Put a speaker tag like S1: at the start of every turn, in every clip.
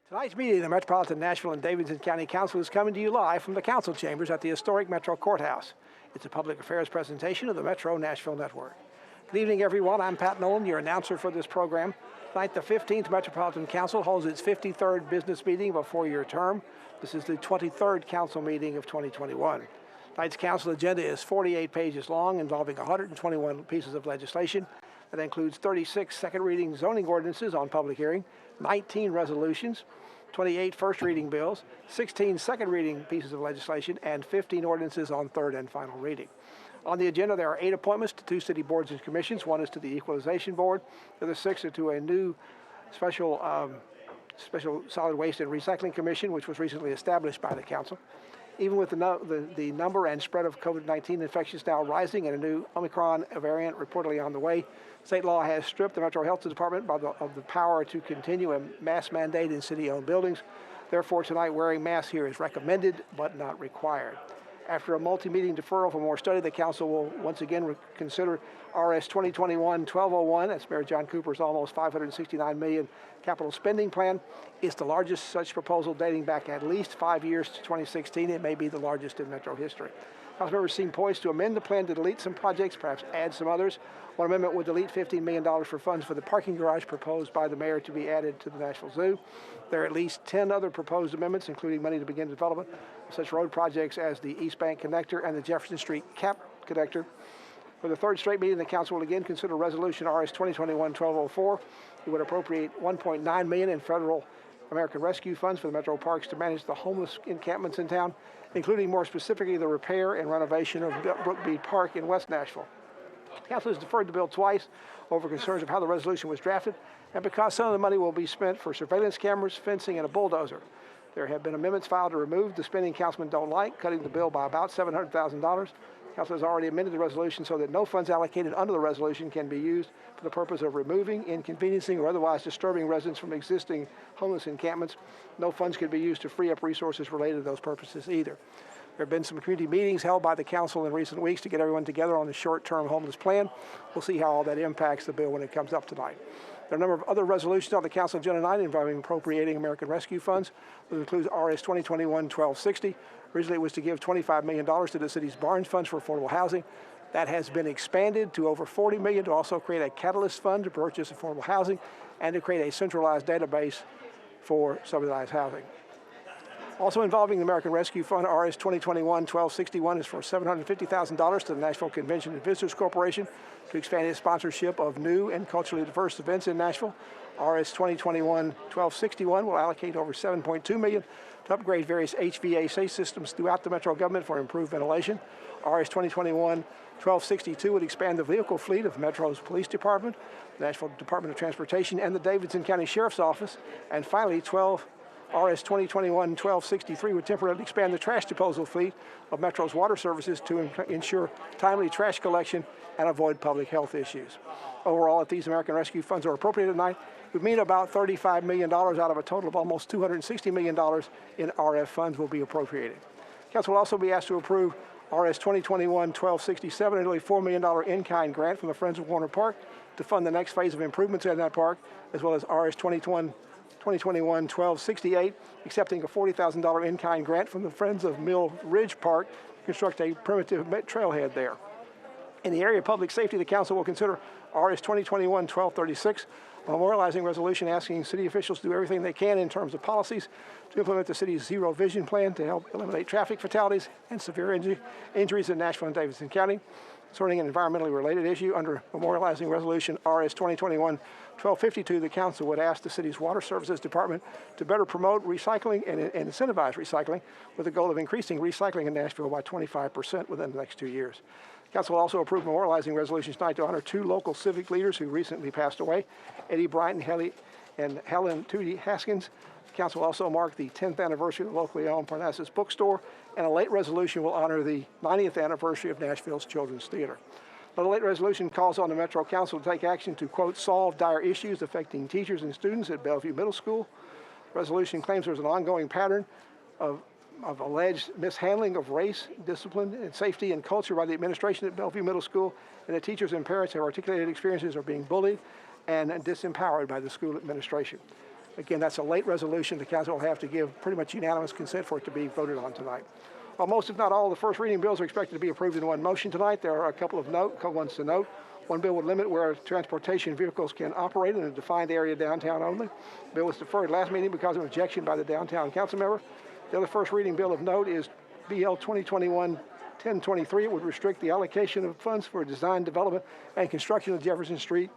S1: Tonight's meeting of the Metropolitan Nashville and Davidson County Council is coming to you live from the council chambers at the historic Metro Courthouse. It's a public affairs presentation of the Metro Nashville Network. Good evening, everyone. I'm Pat Nolan, your announcer for this program. Tonight, the 15th Metropolitan Council holds its 53rd business meeting of a four-year term. This is the 23rd council meeting of 2021. Tonight's council agenda is 48 pages long, involving 121 pieces of legislation. That includes 36 second reading zoning ordinances on public hearing, 19 resolutions, 28 first reading bills, 16 second reading pieces of legislation, and 15 ordinances on third and final reading. On the agenda, there are 8 appointments to 2 city boards and commissions. One is to the Equalization Board. The other 6 are to a new special Solid Waste and Recycling Commission, which was recently established by the council. Even with the number and spread of COVID-19 infections now rising and a new Omicron variant reportedly on the way, state law has stripped the Metro Health Department of the power to continue a mask mandate in city-owned buildings. Therefore, tonight, wearing masks here is recommended but not required. After a multi-meeting deferral for more study, the council will once again consider RS 2021-1201. That's Mayor John Cooper's almost $569 million capital spending plan. It's the largest such proposal dating back at least 5 years to 2016. It may be the largest in Metro history. Council members seem poised to amend the plan to delete some projects, perhaps add some others. One amendment would delete $15 million for funds for the parking garage proposed by the mayor to be added to the Nashville Zoo. There are at least 10 other proposed amendments, including money to begin development of such road projects as the East Bank Connector and the Jefferson Street Cap Connector. For the third straight meeting, the council will again consider Resolution RS 2021-1204. It would appropriate $1.9 million in federal American Rescue Funds for the Metro Parks to manage the homeless encampments in town, including more specifically the repair and renovation of Brookbead Park in West Nashville. Council has deferred the bill twice over concerns of how the resolution was drafted and because some of the money will be spent for surveillance cameras, fencing, and a bulldozer. There have been amendments filed to remove the spending councilmen don't like, cutting the bill by about $700,000. Council has already amended the resolution so that no funds allocated under the resolution can be used for the purpose of removing, inconveniencing, or otherwise disturbing residents from existing homeless encampments. No funds can be used to free up resources related to those purposes either. There have been some community meetings held by the council in recent weeks to get everyone together on the short-term homeless plan. We'll see how all that impacts the bill when it comes up tonight. There are a number of other resolutions on the council agenda tonight involving appropriating American Rescue Funds. This includes RS 2021-1260. Originally, it was to give $25 million to the city's Barnes Funds for affordable housing. That has been expanded to over $40 million to also create a catalyst fund to purchase affordable housing and to create a centralized database for subsidized housing. Also involving the American Rescue Fund, RS 2021-1261 is for $750,000 to the Nashville Convention and Visitors Corporation to expand its sponsorship of new and culturally diverse events in Nashville. RS 2021-1261 will allocate over $7.2 million to upgrade various HVAC systems throughout the Metro government for improved ventilation. RS 2021-1262 would expand the vehicle fleet of Metro's Police Department, the Nashville Department of Transportation, and the Davidson County Sheriff's Office. And finally, RS 2021-1263 would temporarily expand the trash disposal fleet of Metro's water services to ensure timely trash collection and avoid public health issues. Overall, if these American Rescue Funds are appropriated tonight, it would mean about $35 million out of a total of almost $260 million in RF funds will be appropriated. Council will also be asked to approve RS 2021-1267, a nearly $4 million in-kind grant from the Friends of Warner Park to fund the next phase of improvements in that park, as well as RS 2021-1268, accepting a $40,000 in-kind grant from the Friends of Mill Ridge Park to construct a primitive trailhead there. In the area of public safety, the council will consider RS 2021-1236, a memorializing resolution asking city officials to do everything they can in terms of policies to implement the city's zero vision plan to help eliminate traffic fatalities and severe injuries in Nashville and Davidson County. Concerning an environmentally related issue, under memorializing resolution RS 2021-1252, the council would ask the city's Water Services Department to better promote recycling and incentivize recycling with the goal of increasing recycling in Nashville by 25% within the next 2 years. Council will also approve memorializing resolutions tonight to honor 2 local civic leaders who recently passed away, Eddie Bryant and Helen Tootie Haskins. Council will also mark the 10th anniversary of the locally owned Parnassus Bookstore, and a late resolution will honor the 90th anniversary of Nashville's Children's Theater. The late resolution calls on the Metro Council to take action to, quote, solve dire issues affecting teachers and students at Bellevue Middle School. The resolution claims there's an ongoing pattern of alleged mishandling of race, discipline, and safety and culture by the administration at Bellevue Middle School, and that teachers and parents have articulated experiences are being bullied and disempowered by the school administration. Again, that's a late resolution. The council will have to give pretty much unanimous consent for it to be voted on tonight. While most, if not all, of the first reading bills are expected to be approved in one motion tonight, there are a couple ones to note. One bill would limit where transportation vehicles can operate in a defined area downtown only. The bill was deferred last meeting because of objection by the downtown council member. The other first reading bill of note is BL 2021-1023. It would restrict the allocation of funds for design, development, and construction of Jefferson Street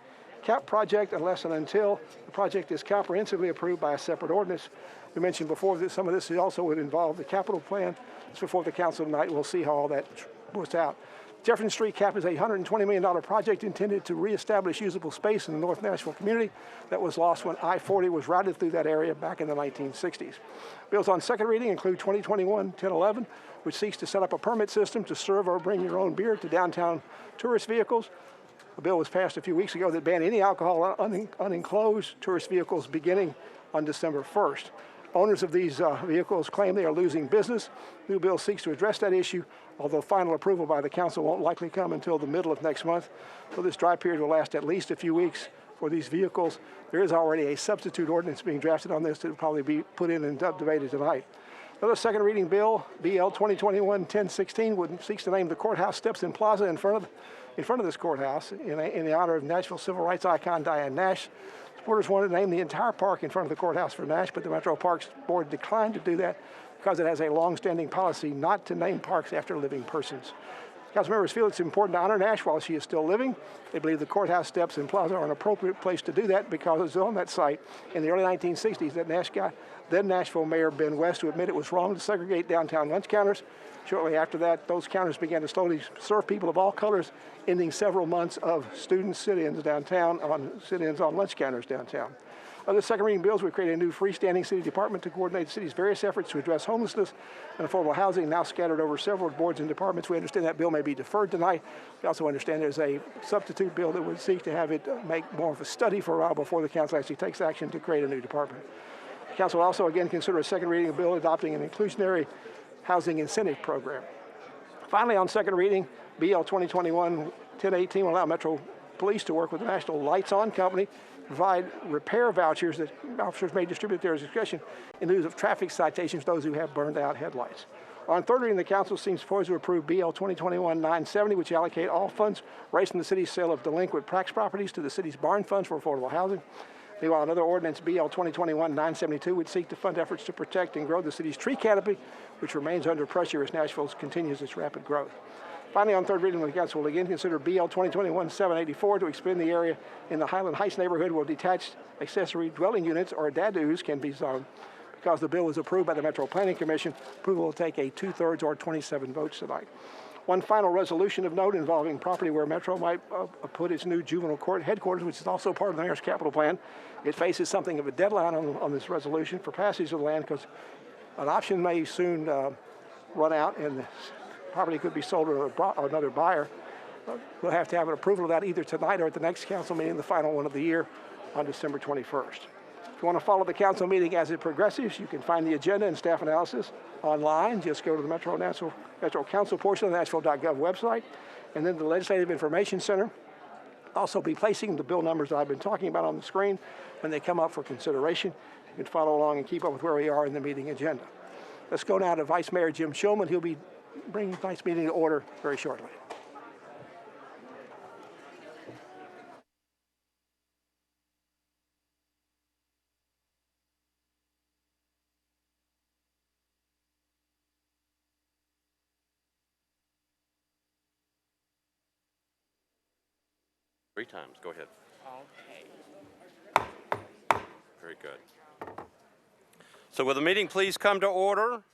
S1: CAP project unless and until the project is comprehensively approved by a separate ordinance. We mentioned before that some of this also would involve the capital plan. It's before the council tonight. We'll see how all that works out. Jefferson Street CAP is a $120 million project intended to reestablish usable space in the North Nashville community that was lost when I-40 was routed through that area back in the 1960s. Bills on second reading include 2021-1011, which seeks to set up a permit system to serve or bring your own beer to downtown tourist vehicles. A bill was passed a few weeks ago that banned any alcohol on unenclosed tourist vehicles beginning on December 1st. Owners of these vehicles claim they are losing business. New bill seeks to address that issue, although final approval by the council won't likely come until the middle of next month. So this dry period will last at least a few weeks for these vehicles. There is already a substitute ordinance being drafted on this that will probably be put in and debated tonight. Another second reading bill, BL 2021-1016, seeks to name the courthouse steps and plaza in front of this courthouse in the honor of Nashville civil rights icon Diane Nash. Supporters wanted to name the entire park in front of the courthouse for Nash, but the Metro Parks Board declined to do that because it has a long-standing policy not to name parks after living persons. Council members feel it's important to honor Nash while she is still living. They believe the courthouse steps and plaza are an appropriate place to do that because it was on that site in the early 1960s that Nash got then Nashville Mayor Ben West to admit it was wrong to segregate downtown lunch counters. Shortly after that, those counters began to slowly serve people of all colors, ending several months of student sit-ins downtown, sit-ins on lunch counters downtown. Other second reading bills would create a new freestanding city department to coordinate the city's various efforts to address homelessness and affordable housing, now scattered over several boards and departments. We understand that bill may be deferred tonight. We also understand there's a substitute bill that would seek to have it make more of a study for a while before the council actually takes action to create a new department. The council will also again consider a second reading of bill adopting an inclusionary housing incentive program. Finally, on second reading, BL 2021-1018 will allow Metro Police to work with the National Lights On Company to provide repair vouchers that officers may distribute at their discretion in lieu of traffic citations for those who have burned out headlights. On third reading, the council seems poised to approve BL 2021-970, which allocate all funds raised from the city's sale of delinquent Prax properties to the city's barn funds for affordable housing. Meanwhile, another ordinance, BL 2021-972, would seek to fund efforts to protect and grow the city's tree canopy, which remains under pressure as Nashville continues its rapid growth. Finally, on third reading, the council will again consider BL 2021-784 to expand the area in the Highland Heights neighborhood where detached accessory dwelling units, or DADUs, can be zoned. Because the bill was approved by the Metro Planning Commission, approval will take a 2/3 or 27 votes tonight. One final resolution of note involving property where Metro might put its new juvenile court headquarters, which is also part of the mayor's capital plan. It faces something of a deadline on this resolution for passage of the land because an option may soon run out and the property could be sold to another buyer. We'll have to have an approval of that either tonight or at the next council meeting, the final one of the year, on December 21st. If you want to follow the council meeting as it progresses, you can find the agenda and staff analysis online. Just go to the Metro Council portion of the Nashville.gov website, and then the Legislative Information Center. Also be placing the bill numbers that I've been talking about on the screen when they come up for consideration. You can follow along and keep up with where we are in the meeting agenda. Let's go now to Vice Mayor Jim Shulman. He'll be bringing tonight's meeting to order very shortly.
S2: Three times. Go ahead.
S3: Okay.
S2: Very good. So will the meeting please come to order?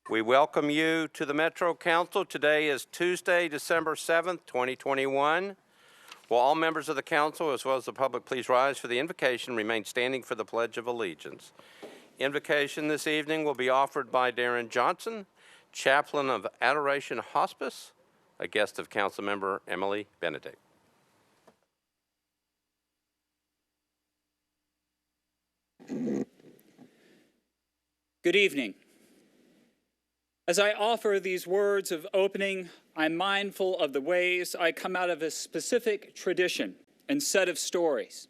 S2: We welcome you to the Metro Council. Today is Tuesday, December 7th, 2021. Will all members of the council as well as the public please rise for the invocation and remain standing for the Pledge of Allegiance. Invocation this evening will be offered by Darren Johnson, Chaplain of Adoration Hospice, a guest of Council Member Emily Benedict.
S3: Good evening. As I offer these words of opening, I'm mindful of the ways I come out of a specific tradition and set of stories.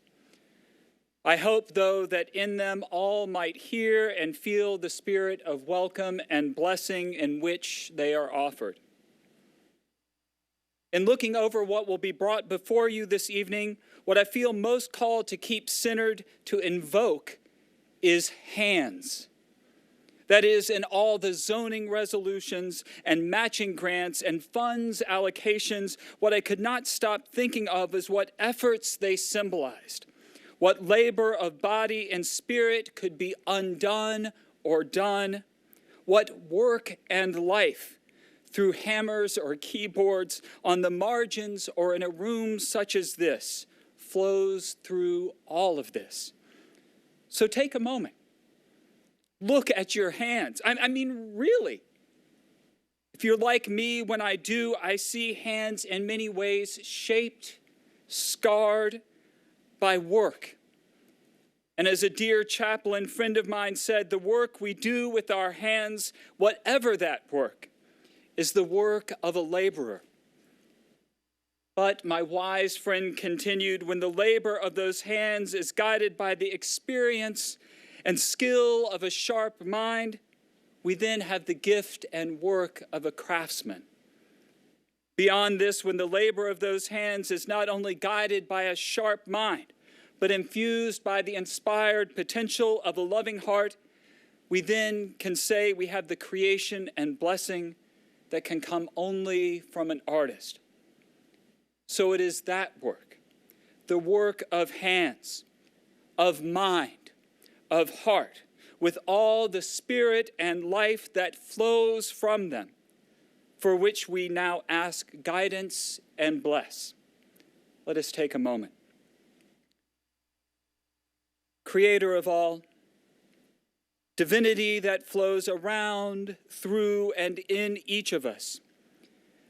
S3: I hope, though, that in them all might hear and feel the spirit of welcome and blessing in which they are offered. In looking over what will be brought before you this evening, what I feel most called to keep centered, to invoke, is hands. That is, in all the zoning resolutions and matching grants and funds allocations, what I could not stop thinking of is what efforts they symbolized. What labor of body and spirit could be undone or done. What work and life through hammers or keyboards on the margins or in a room such as this flows through all of this. So take a moment. Look at your hands. I mean, really. If you're like me, when I do, I see hands in many ways shaped, scarred by work. And as a dear chaplain friend of mine said, the work we do with our hands, whatever that work, is the work of a laborer. But my wise friend continued, when the labor of those hands is guided by the experience and skill of a sharp mind, we then have the gift and work of a craftsman. Beyond this, when the labor of those hands is not only guided by a sharp mind, but infused by the inspired potential of a loving heart, we then can say we have the creation and blessing that can come only from an artist. So it is that work, the work of hands, of mind, of heart, with all the spirit and life that flows from them, for which we now ask guidance and bless. Let us take a moment. Creator of all, divinity that flows around, through, and in each of us,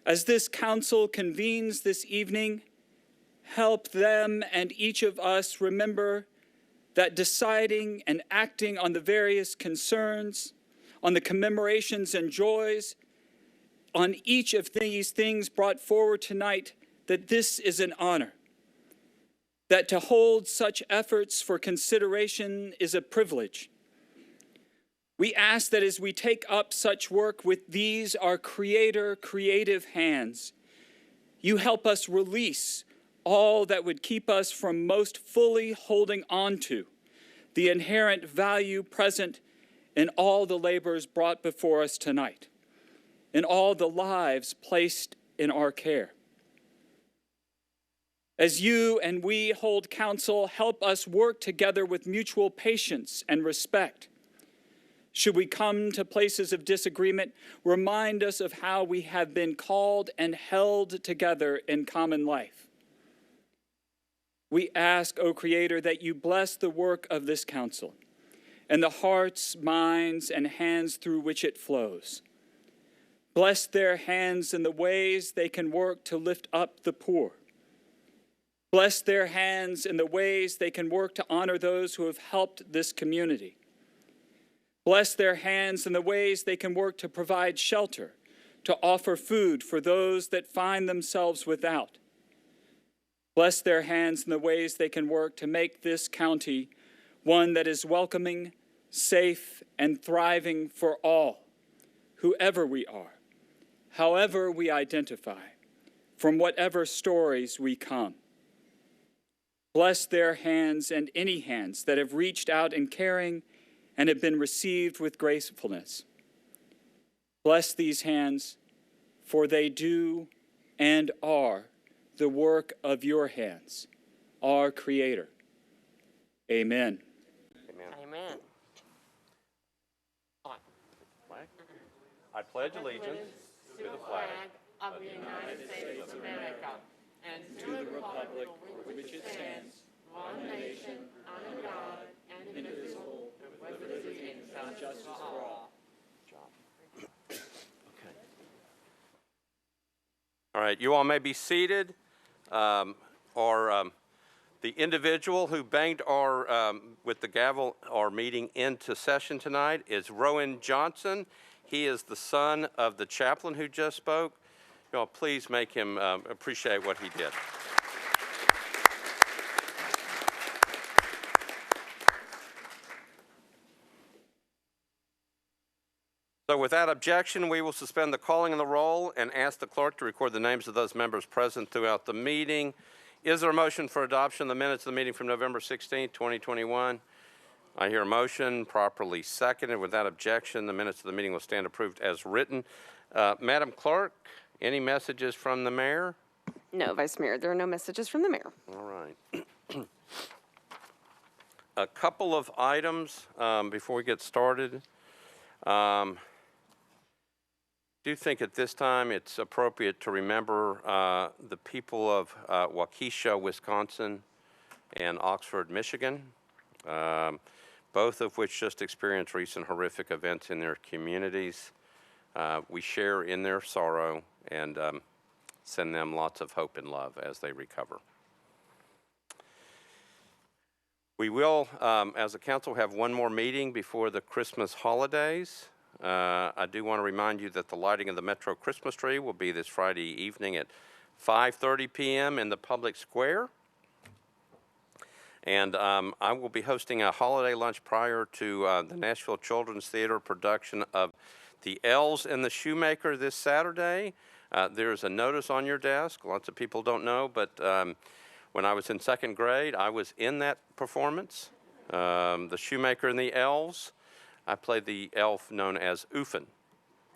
S3: as this council convenes this evening, help them and each of us remember that deciding and acting on the various concerns, on the commemorations and joys, on each of these things brought forward tonight, that this is an honor. That to hold such efforts for consideration is a privilege. We ask that as we take up such work with these, our Creator, creative hands, you help us release all that would keep us from most fully holding on to the inherent value present in all the labors brought before us tonight, in all the lives placed in our care. As you and we hold counsel, help us work together with mutual patience and respect. Should we come to places of disagreement, remind us of how we have been called and held together in common life. We ask, O Creator, that you bless the work of this council and the hearts, minds, and hands through which it flows. Bless their hands in the ways they can work to lift up the poor. Bless their hands in the ways they can work to honor those who have helped this community. Bless their hands in the ways they can work to provide shelter, to offer food for those that find themselves without. Bless their hands in the ways they can work to make this county one that is welcoming, safe, and thriving for all, whoever we are, however we identify, from whatever stories we come. Bless their hands and any hands that have reached out in caring and have been received with gracefulness. Bless these hands, for they do and are the work of your hands, our Creator. Amen.
S2: Amen. I pledge allegiance to the flag
S4: of the United States of America and to the republic for which it stands, one nation, under God, indivisible, with liberty and justice for all.
S2: Okay. All right, you all may be seated. The individual who banged with the gavel our meeting into session tonight is Rowan Johnson. He is the son of the chaplain who just spoke. You all, please make him appreciate what he did. So without objection, we will suspend the calling of the roll and ask the clerk to record the names of those members present throughout the meeting. Is there a motion for adoption of the minutes of the meeting from November 16, 2021? I hear a motion, properly seconded. Without objection, the minutes of the meeting will stand approved as written. Madam Clerk, any messages from the mayor?
S5: No, Vice Mayor, there are no messages from the mayor.
S2: All right. A couple of items before we get started. Do think at this time it's appropriate to remember the people of Waukesha, Wisconsin, and Oxford, Michigan, both of which just experienced recent horrific events in their communities. We share in their sorrow and send them lots of hope and love as they recover. We will, as a council, have one more meeting before the Christmas holidays. I do want to remind you that the lighting of the Metro Christmas tree will be this Friday evening at 5:30 p.m. in the public square. And I will be hosting a holiday lunch prior to the Nashville Children's Theater production of The Elves and the Shoemaker this Saturday. There's a notice on your desk. Lots of people don't know, but when I was in second grade, I was in that performance, The Shoemaker and the Elves. I played the elf known as Oofin,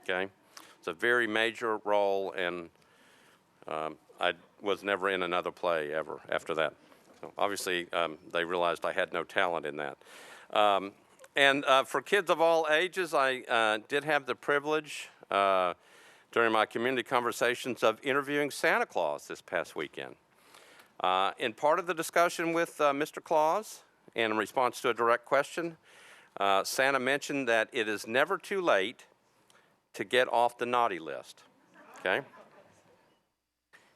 S2: okay? It's a very major role, and I was never in another play ever after that. So obviously, they realized I had no talent in that. And for kids of all ages, I did have the privilege during my community conversations of interviewing Santa Claus this past weekend. In part of the discussion with Mr. Claus, and in response to a direct question, Santa mentioned that it is never too late to get off the naughty list, okay?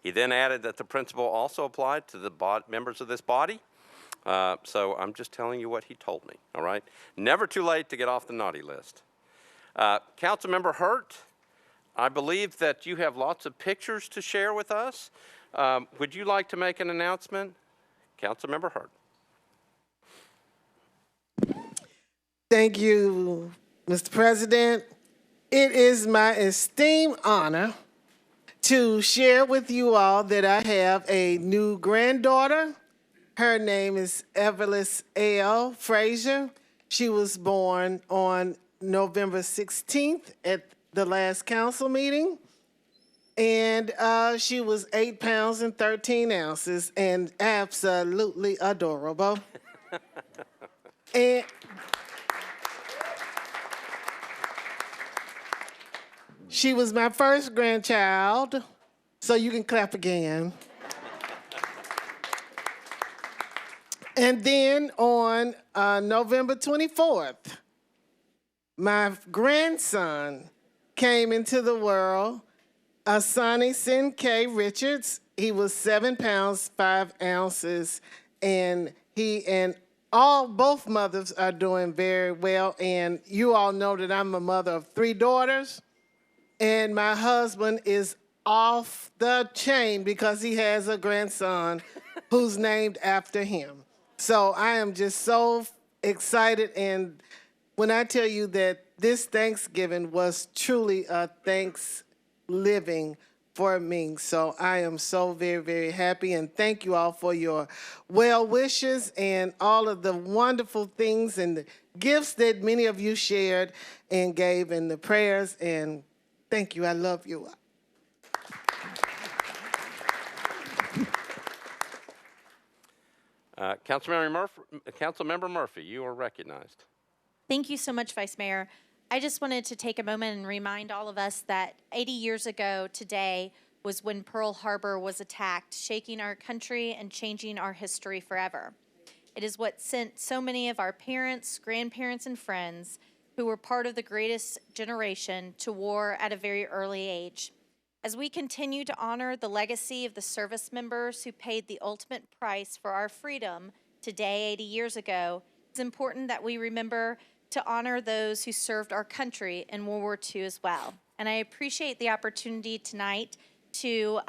S2: He then added that the principle also applied to the members of this body. So I'm just telling you what he told me, all right? Never too late to get off the naughty list. Councilmember Hurt, I believe that you have lots of pictures to share with us. Would you like to make an announcement? Councilmember Hurt.
S6: Thank you, Mr. President. It is my esteemed honor to share with you all that I have a new granddaughter. Her name is Everlis A.L. Frazier. She was born on November 16th at the last council meeting. And she was 8 pounds and 13 ounces and absolutely adorable. And she was my first grandchild, so you can clap again. And then on November 24th, my grandson came into the world, Asani Sin K. Richards. He was 7 pounds, 5 ounces, and both mothers are doing very well. And you all know that I'm a mother of 3 daughters. And my husband is off the chain because he has a grandson who's named after him. So I am just so excited. And when I tell you that this Thanksgiving was truly a Thanksgiving for me. So I am so very, very happy. And thank you all for your well wishes and all of the wonderful things and the gifts that many of you shared and gave and the prayers. And thank you. I love you.
S2: Councilmember Murphy, you are recognized.
S7: Thank you so much, Vice Mayor. I just wanted to take a moment and remind all of us that 80 years ago today was when Pearl Harbor was attacked, shaking our country and changing our history forever. It is what sent so many of our parents, grandparents, and friends who were part of the greatest generation to war at a very early age. As we continue to honor the legacy of the service members who paid the ultimate price for our freedom today, 80 years ago, it's important that we remember to honor those who served our country in World War II as well. And I appreciate the opportunity tonight to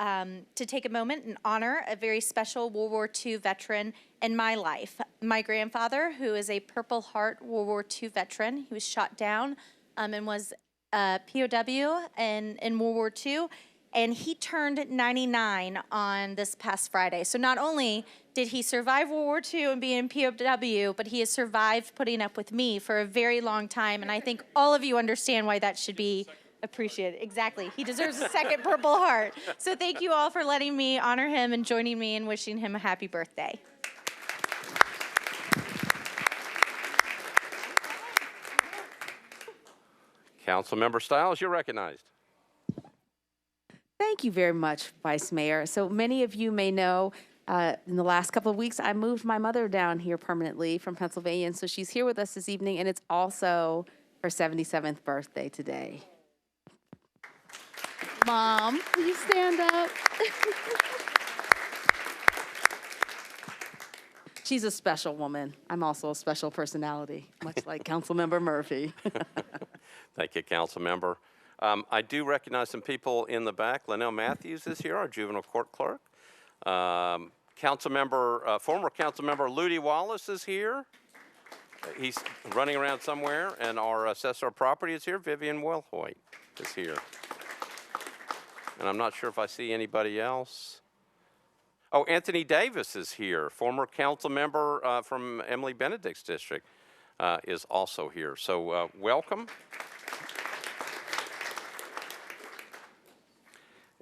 S7: take a moment and honor a very special World War II veteran in my life. My grandfather, who is a Purple Heart World War II veteran, he was shot down and was a POW in World War II, and he turned 99 on this past Friday. So not only did he survive World War II and be in POW, but he has survived putting up with me for a very long time, and I think all of you understand why that should be appreciated. Exactly. He deserves a second Purple Heart. So thank you all for letting me honor him and joining me in wishing him a happy birthday.
S2: Councilmember Stiles, you're recognized.
S8: Thank you very much, Vice Mayor. So many of you may know, in the last couple of weeks, I moved my mother down here permanently from Pennsylvania, and so she's here with us this evening, and it's also her 77th birthday today. Mom, will you stand up? She's a special woman. I'm also a special personality, much like Councilmember Murphy.
S2: Thank you, Councilmember. I do recognize some people in the back. Linnell Matthews is here, our juvenile court clerk. Former Councilmember Ludi Wallace is here. He's running around somewhere. And our assessor of property is here. Vivian Wilhoit is here. And I'm not sure if I see anybody else. Oh, Anthony Davis is here. Former council member from Emily Benedict's district is also here. So welcome.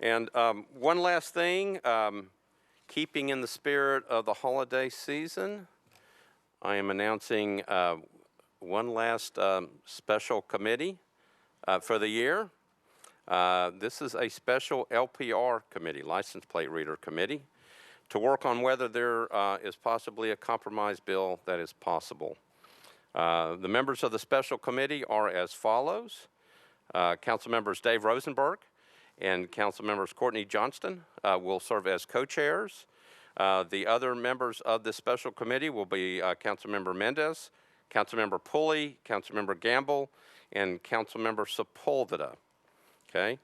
S2: And one last thing, keeping in the spirit of the holiday season, I am announcing one last special committee for the year. This is a special LPR committee, license plate reader committee, to work on whether there is possibly a compromise bill that is possible. The members of the special committee are as follows. Council members Dave Rosenberg and Council members Courtney Johnston will serve as co-chairs. The other members of this special committee will be Council member Mendez, Council member Pulley, Council member Gamble, and Council member Sepulveda. Okay.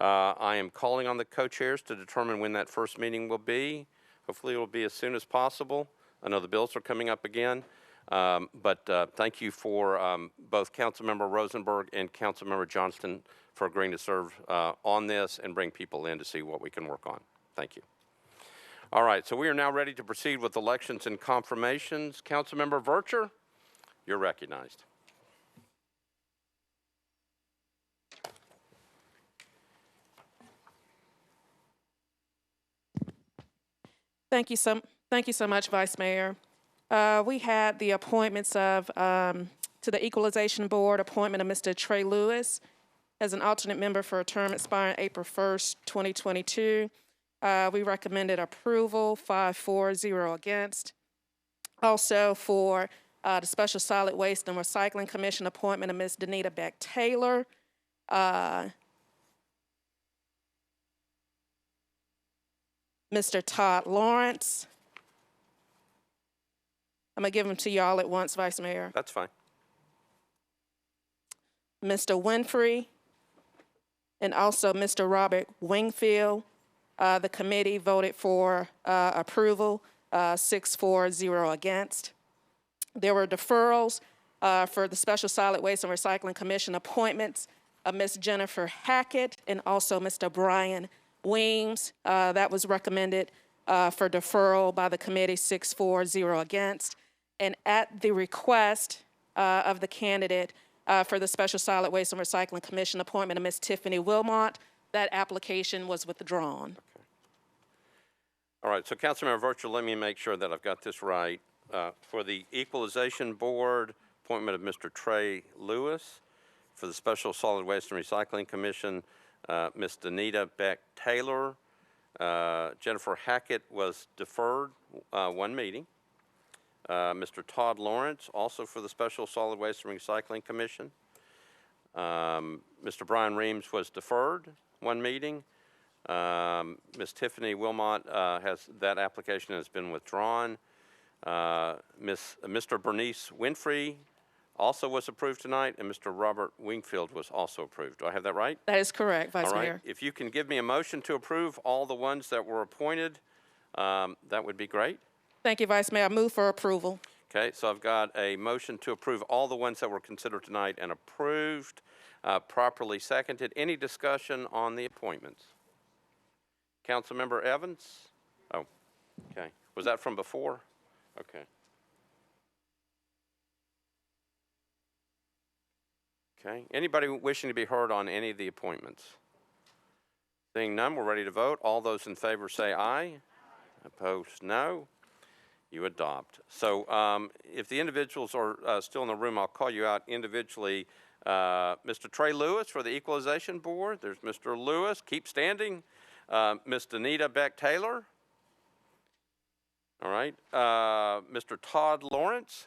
S2: I am calling on the co-chairs to determine when that first meeting will be. Hopefully it will be as soon as possible. I know the bills are coming up again. But thank you for both Councilmember Rosenberg and Councilmember Johnston for agreeing to serve on this and bring people in to see what we can work on. Thank you. All right, so we are now ready to proceed with elections and confirmations. Councilmember Vercher, you're recognized.
S9: Thank you so much, Vice Mayor. We had the appointments of, to the Equalization Board, appointment of Mr. Trey Lewis as an alternate member for a term expiring April 1st, 2022. We recommended approval, 5-4-0 against. Also for the Special Solid Waste and Recycling Commission, appointment of Ms. Danita Beck-Taylor. Mr. Todd Lawrence. I'm going to give them to y'all at once, Vice Mayor.
S2: That's fine.
S9: Mr. Winfrey and also Mr. Robert Wingfield. The committee voted for approval, 6-4-0 against. There were deferrals for the Special Solid Waste and Recycling Commission appointments of Ms. Jennifer Hackett and also Mr. Brian Weems. That was recommended for deferral by the committee, 6-4-0 against. And at the request of the candidate for the Special Solid Waste and Recycling Commission appointment of Ms. Tiffany Wilmot, that application was withdrawn.
S2: Okay. All right, so Councilmember Vercher, let me make sure that I've got this right. For the Equalization Board, appointment of Mr. Trey Lewis. For the Special Solid Waste and Recycling Commission, Ms. Danita Beck-Taylor. Jennifer Hackett was deferred one meeting. Mr. Todd Lawrence, also for the Special Solid Waste and Recycling Commission. Mr. Brian Reams was deferred one meeting. Ms. Tiffany Wilmot that application has been withdrawn. Mr. Bernice Winfrey also was approved tonight, and Mr. Robert Wingfield was also approved. Do I have that right?
S9: That is correct, Vice
S2: all right.
S9: Mayor.
S2: If you can give me a motion to approve all the ones that were appointed, that would be great.
S9: Thank you, Vice Mayor. I move for approval.
S2: Okay, so I've got a motion to approve all the ones that were considered tonight and approved, properly seconded. Any discussion on the appointments? Councilmember Evans? Oh, okay. Was that from before? Okay. Okay. Anybody wishing to be heard on any of the appointments? Seeing none, we're ready to vote. All those in favor say aye. Opposed, no. You adopt. So if the individuals are still in the room, I'll call you out individually. Mr. Trey Lewis for the Equalization Board. There's Mr. Lewis. Keep standing. Ms. Danita Beck-Taylor. All right. Mr. Todd Lawrence.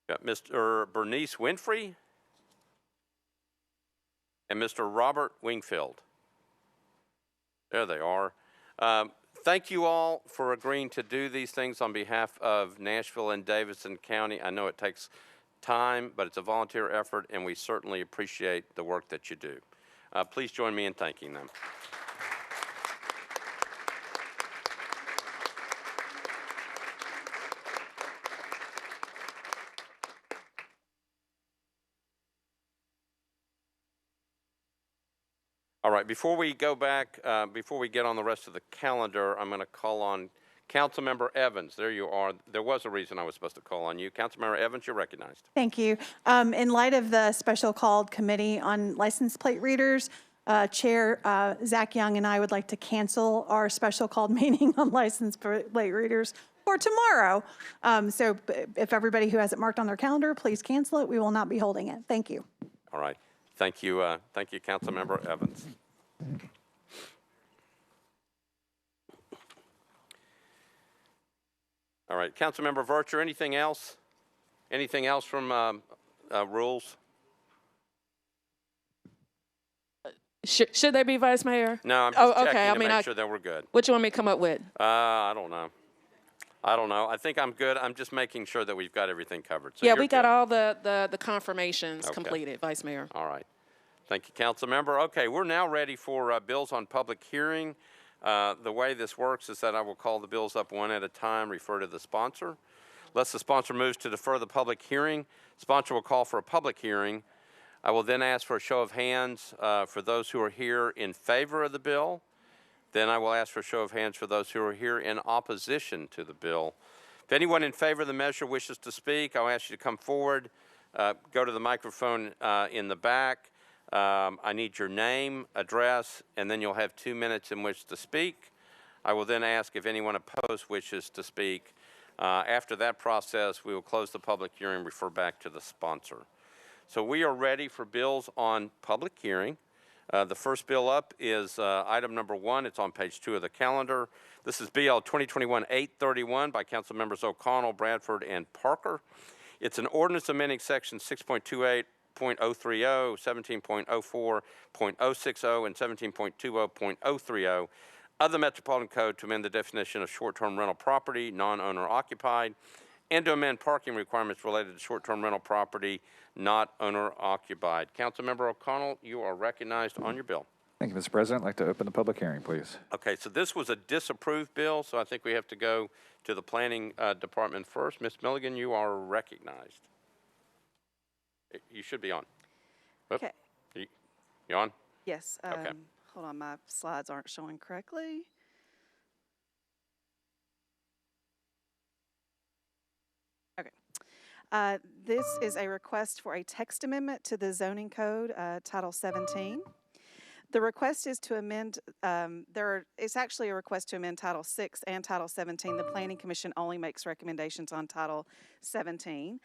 S2: Got Mr. Bernice Winfrey. And Mr. Robert Wingfield. There they are. Thank you all for agreeing to do these things on behalf of Nashville and Davidson County. I know it takes time, but it's a volunteer effort, and we certainly appreciate the work that you do. Please join me in thanking them. All right, before we go back, before we get on the rest of the calendar, I'm going to call on Councilmember Evans. There you are. There was a reason I was supposed to call on you. Councilmember Evans, you're recognized.
S10: Thank you. In light of the special called committee on license plate readers, Chair Zach Young and I would like to cancel our special called meeting on license plate readers for tomorrow. So if everybody who has it marked on their calendar, please cancel it. We will not be holding it. Thank you.
S2: All right. Thank you, Councilmember Evans. All right, Councilmember Vercher, anything else? Anything else from rules?
S9: Should they be, Vice Mayor?
S2: No, I'm just checking to make sure
S9: I,
S2: that we're good.
S9: what you want me to come up with?
S2: I don't know. I think I'm good. I'm just making sure that we've got everything covered. So
S9: Yeah,
S2: we
S9: got all the confirmations
S2: Okay.
S9: completed, Vice Mayor.
S2: All right. Thank you, Councilmember. Okay, we're now ready for bills on public hearing. The way this works is that I will call the bills up one at a time, refer to the sponsor. Unless the sponsor moves to defer the public hearing, sponsor will call for a public hearing. I will then ask for a show of hands for those who are here in favor of the bill. Then I will ask for a show of hands for those who are here in opposition to the bill. If anyone in favor of the measure wishes to speak, I'll ask you to come forward, go to the microphone in the back. I need your name, address, and then you'll have 2 minutes in which to speak. I will then ask if anyone opposed wishes to speak. After that process, we will close the public hearing and refer back to the sponsor. So we are ready for bills on public hearing. The first bill up is item number 1. It's on page 2 of the calendar. This is BL 2021-831 by Council Members O'Connell, Bradford, and Parker. It's an ordinance amending section 6.28.030, 17.04.060, and 17.20.030 of the Metropolitan Code to amend the definition of short-term rental property, non-owner occupied, and to amend parking requirements related to short-term rental property, not owner-occupied. Councilmember O'Connell, you are recognized on your bill.
S11: Thank you, Mr. President. I'd like to open the public hearing, please.
S2: Okay, so this was a disapproved bill, so I think we have to go to the Planning Department first. Ms. Milligan, you are recognized. You should be on. Oop.
S12: Okay.
S2: You on?
S12: Yes.
S2: Okay.
S12: Hold on, my slides aren't showing correctly. Okay. This is a request for a text amendment to the zoning code, Title 17. The request is to amend, it's actually a request to amend Title 6 and Title 17. The Planning Commission only makes recommendations on Title 17.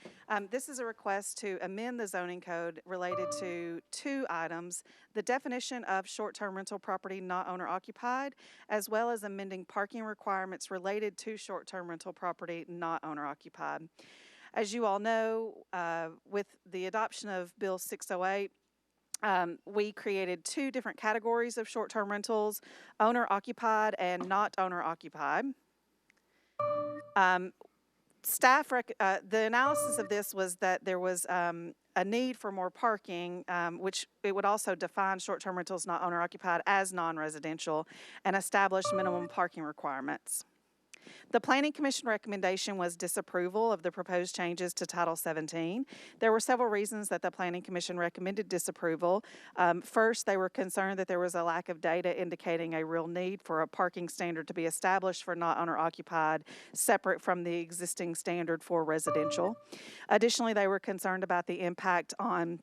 S12: This is a request to amend the zoning code related to 2 items: the definition of short-term rental property not owner-occupied, as well as amending parking requirements related to short-term rental property not owner-occupied. As you all know, with the adoption of Bill 608, we created 2 different categories of short-term rentals: owner-occupied and not owner-occupied. The analysis of this was that there was a need for more parking, which it would also define short-term rentals not owner-occupied as non-residential and establish minimum parking requirements. The Planning Commission recommendation was disapproval of the proposed changes to Title 17. There were several reasons that the Planning Commission recommended disapproval. First, they were concerned that there was a lack of data indicating a real need for a parking standard to be established for not owner-occupied, separate from the existing standard for residential. Additionally, they were concerned about the impact on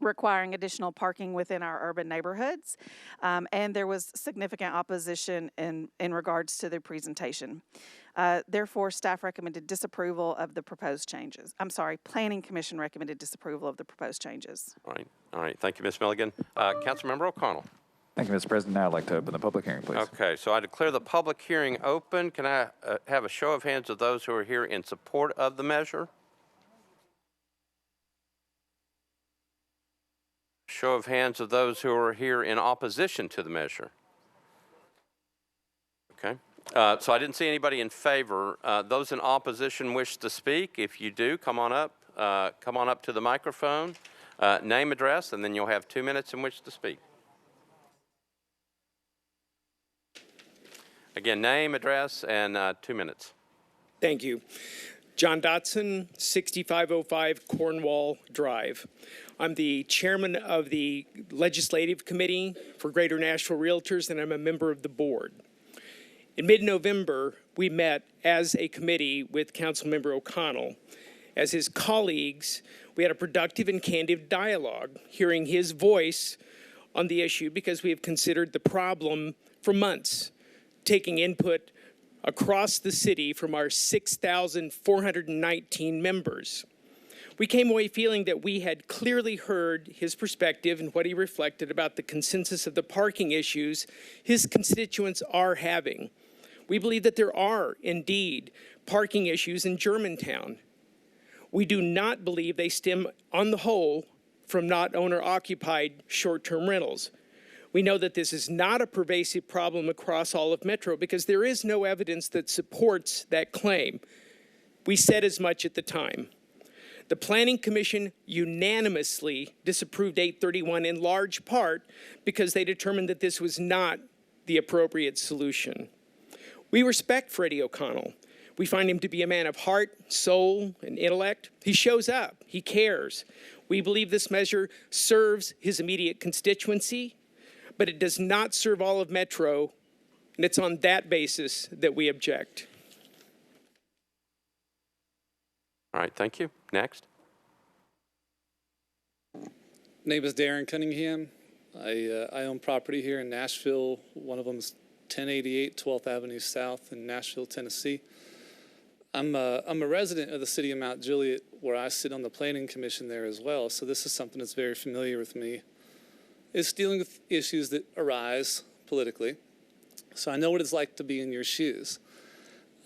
S12: requiring additional parking within our urban neighborhoods, and there was significant opposition in regards to the presentation. Therefore, staff recommended disapproval of the proposed changes. I'm sorry, Planning Commission recommended disapproval of the proposed changes.
S2: All right. Thank you, Ms. Milligan. Councilmember O'Connell.
S11: Thank you, Mr. President. Now I'd like to open the public hearing, please.
S2: Okay, so I declare the public hearing open. Can I have a show of hands of those who are here in support of the measure? Show of hands of those who are here in opposition to the measure. Okay. So I didn't see anybody in favor. Those in opposition wish to speak. If you do, come on up to the microphone, name, address, and then you'll have 2 minutes in which to speak. Again, name, address, and 2 minutes.
S13: Thank you. John Dotson, 6505 Cornwall Drive. I'm the chairman of the Legislative Committee for Greater Nashville Realtors, and I'm a member of the board. In mid-November, we met as a committee with Councilmember O'Connell. As his colleagues, we had a productive and candid dialogue, hearing his voice on the issue because we have considered the problem for months, taking input across the city from our 6,419 members. We came away feeling that we had clearly heard his perspective and what he reflected about the consensus of the parking issues his constituents are having. We believe that there are, indeed, parking issues in Germantown. We do not believe they stem, on the whole, from not owner-occupied short-term rentals. We know that this is not a pervasive problem across all of Metro because there is no evidence that supports that claim. We said as much at the time. The Planning Commission unanimously disapproved 831 in large part because they determined that this was not the appropriate solution. We respect Freddie O'Connell. We find him to be a man of heart, soul, and intellect. He shows up. He cares. We believe this measure serves his immediate constituency, but it does not serve all of Metro, and it's on that basis that we object.
S2: All right, thank you. Next.
S14: Name is Darren Cunningham. I own property here in Nashville. One of them is 1088 12th Avenue South in Nashville, Tennessee. I'm a resident of the city of Mount Juliet, where I sit on the Planning Commission there as well, so this is something that's very familiar with me. It's dealing with issues that arise politically, so I know what it's like to be in your shoes.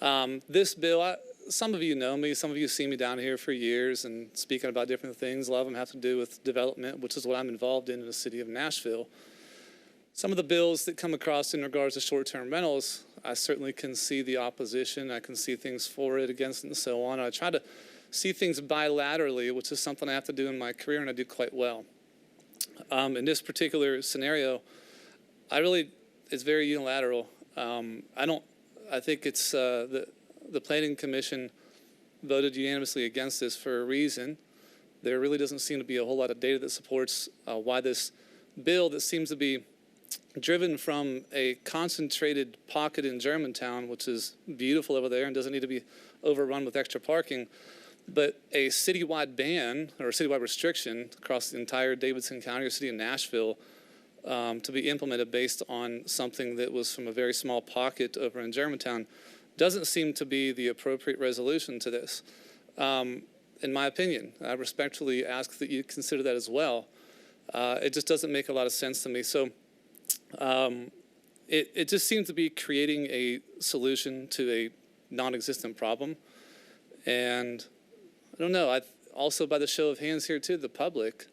S14: This bill, some of you know me, some of you see me down here for years and speaking about different things. A lot of them have to do with development, which is what I'm involved in the city of Nashville. Some of the bills that come across in regards to short-term rentals, I certainly can see the opposition. I can see things for it, against it, and so on. I try to see things bilaterally, which is something I have to do in my career, and I do quite well. In this particular scenario, it's very unilateral. I think it's the Planning Commission voted unanimously against this for a reason. There really doesn't seem to be a whole lot of data that supports why this bill that seems to be driven from a concentrated pocket in Germantown, which is beautiful over there and doesn't need to be overrun with extra parking, but a citywide ban or a citywide restriction across the entire Davidson County or city of Nashville to be implemented based on something that was from a very small pocket over in Germantown doesn't seem to be the appropriate resolution to this. In my opinion, I respectfully ask that you consider that as well. It just doesn't make a lot of sense to me. So it just seems to be creating a solution to a non-existent problem. And I don't know, also by the show of hands here too, the public,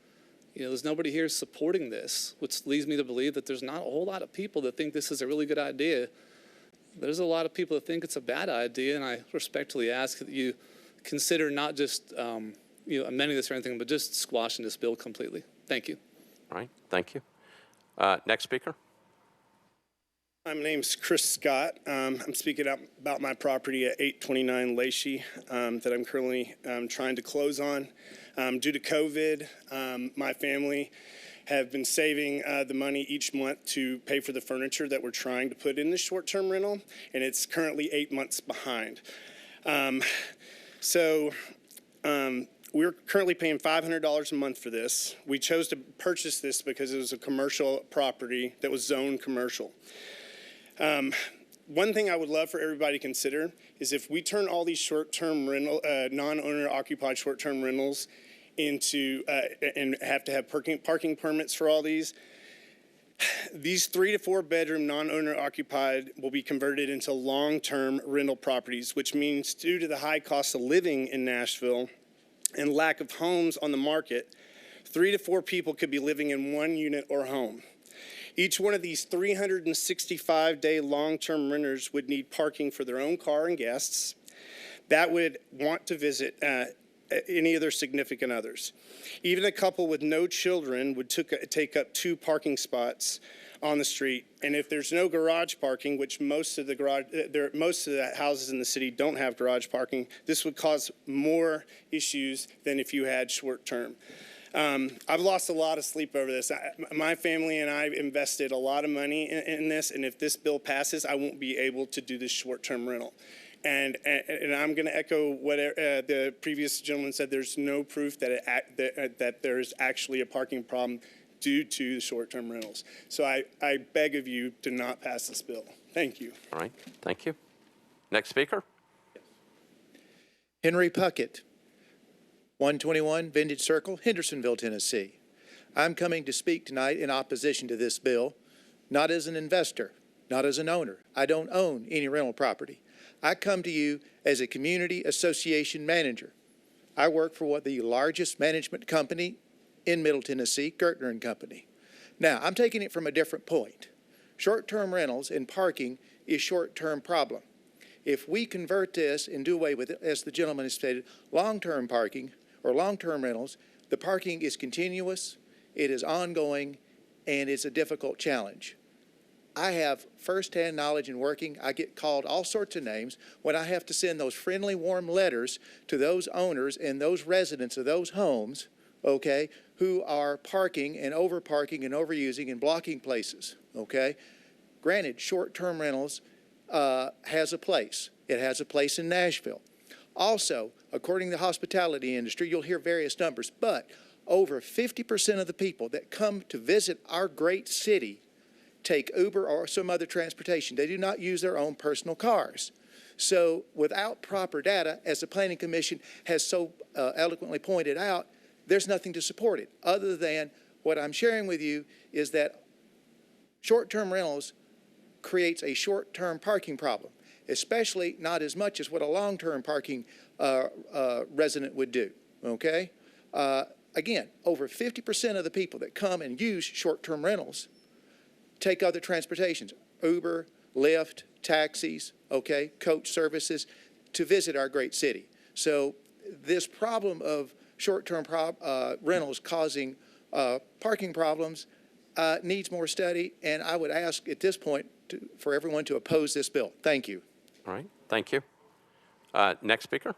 S14: there's nobody here supporting this, which leads me to believe that there's not a whole lot of people that think this is a really good idea. There's a lot of people that think it's a bad idea, and I respectfully ask that you consider not just amending this or anything, but just squashing this bill completely. Thank you.
S2: All right, thank you. Next speaker.
S15: My name's Chris Scott. I'm speaking out about my property at 829 Lacey that I'm currently trying to close on. Due to COVID, my family have been saving the money each month to pay for the furniture that we're trying to put in the short-term rental, and it's currently 8 months behind. We're currently paying $500 a month for this. We chose to purchase this because it was a commercial property that was zoned commercial. One thing I would love for everybody to consider is if we turn all these short-term rental, non-owner occupied short-term rentals into, and have to have parking permits for all these 3 to 4 bedroom non-owner occupied will be converted into long-term rental properties, which means due to the high cost of living in Nashville and lack of homes on the market, 3 to 4 people could be living in one unit or home. Each one of these 365-day long-term renters would need parking for their own car and guests that would want to visit any of their significant others. Even a couple with no children would take up 2 parking spots on the street. And if there's no garage parking, which most of the houses in the city don't have garage parking, this would cause more issues than if you had short term. I've lost a lot of sleep over this. My family and I invested a lot of money in this, and if this bill passes, I won't be able to do this short-term rental. And I'm going to echo what the previous gentleman said. There's no proof that there's actually a parking problem due to the short-term rentals. So I beg of you to not pass this bill. Thank you.
S2: All right, thank you. Next speaker.
S16: Henry Puckett, 121 Vintage Circle, Hendersonville, Tennessee. I'm coming to speak tonight in opposition to this bill, not as an investor, not as an owner. I don't own any rental property. I come to you as a community association manager. I work for the largest management company in Middle Tennessee, Gertner & Company. Now, I'm taking it from a different point. Short-term rentals and parking is short-term problem. If we convert this and do away with it, as the gentleman has stated, long-term parking or long-term rentals, the parking is continuous, it is ongoing, and it's a difficult challenge. I have firsthand knowledge in working. I get called all sorts of names when I have to send those friendly, warm letters to those owners and those residents of those homes, okay, who are parking and overusing and blocking places, okay? Granted, short-term rentals has a place. It has a place in Nashville. Also, according to the hospitality industry, you'll hear various numbers, but over 50% of the people that come to visit our great city take Uber or some other transportation. They do not use their own personal cars. So without proper data, as the Planning Commission has so eloquently pointed out, there's nothing to support it other than what I'm sharing with you is that short-term rentals creates a short-term parking problem, especially not as much as what a long-term parking resident would do, okay? Again, over 50% of the people that come and use short-term rentals take other transportations, Uber, Lyft, taxis, okay, coach services to visit our great city. So this problem of short-term rentals causing parking problems needs more study, and I would ask at this point for everyone to oppose this bill. Thank you.
S2: All right, thank you. Next speaker.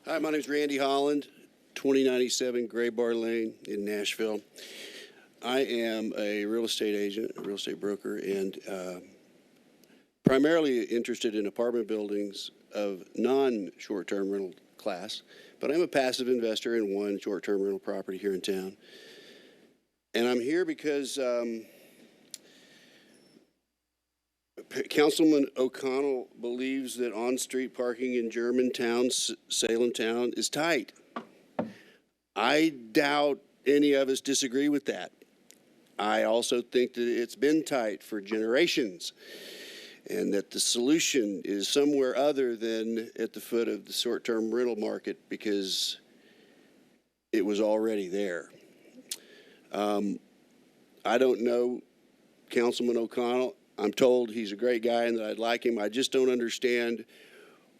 S17: Hi, my name is Randy Holland, 2097 Gray Bar Lane in Nashville. I am a real estate agent, a real estate broker, and primarily interested in apartment buildings of non-short-term rental class, but I'm a passive investor in one short-term rental property here in town. And I'm here because Councilman O'Connell believes that on-street parking in Germantown, Salemtown is tight. I doubt any of us disagree with that. I also think that it's been tight for generations and that the solution is somewhere other than at the foot of the short-term rental market because it was already there. I don't know Councilman O'Connell. I'm told he's a great guy and that I'd like him. I just don't understand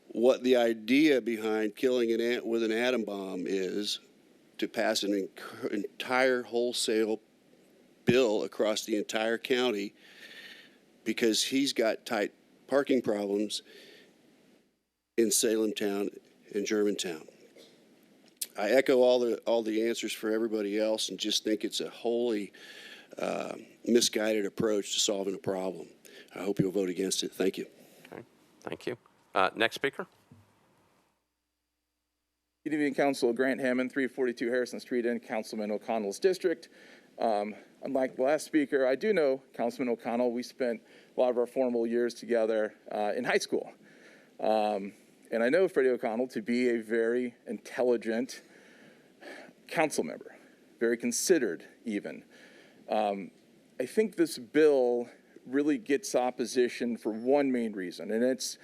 S17: what the idea behind killing an ant with an atom bomb is to pass an entire wholesale bill across the entire county because he's got tight parking problems in Salem Town and Germantown. I echo all the answers for everybody else and just think it's a wholly misguided approach to solving a problem. I hope you'll vote against it. Thank you.
S2: Okay, thank you. Next speaker.
S18: Good evening, Council. Grant Hammond, 342 Harrison Street in Councilman O'Connell's district. Unlike the last speaker, I do know Councilman O'Connell. We spent a lot of our formal years together in high school. And I know Freddie O'Connell to be a very intelligent council member, very considered even. I think this bill really gets opposition for one main reason, and it's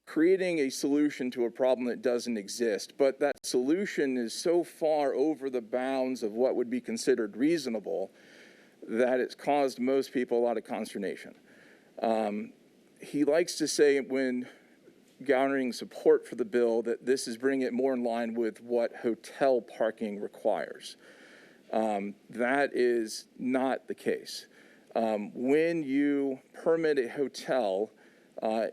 S18: creating a solution to a problem that doesn't exist. But that solution is so far over the bounds of what would be considered reasonable that it's caused most people a lot of consternation. He likes to say when garnering support for the bill that this is bringing it more in line with what hotel parking requires. That is not the case. When you permit a hotel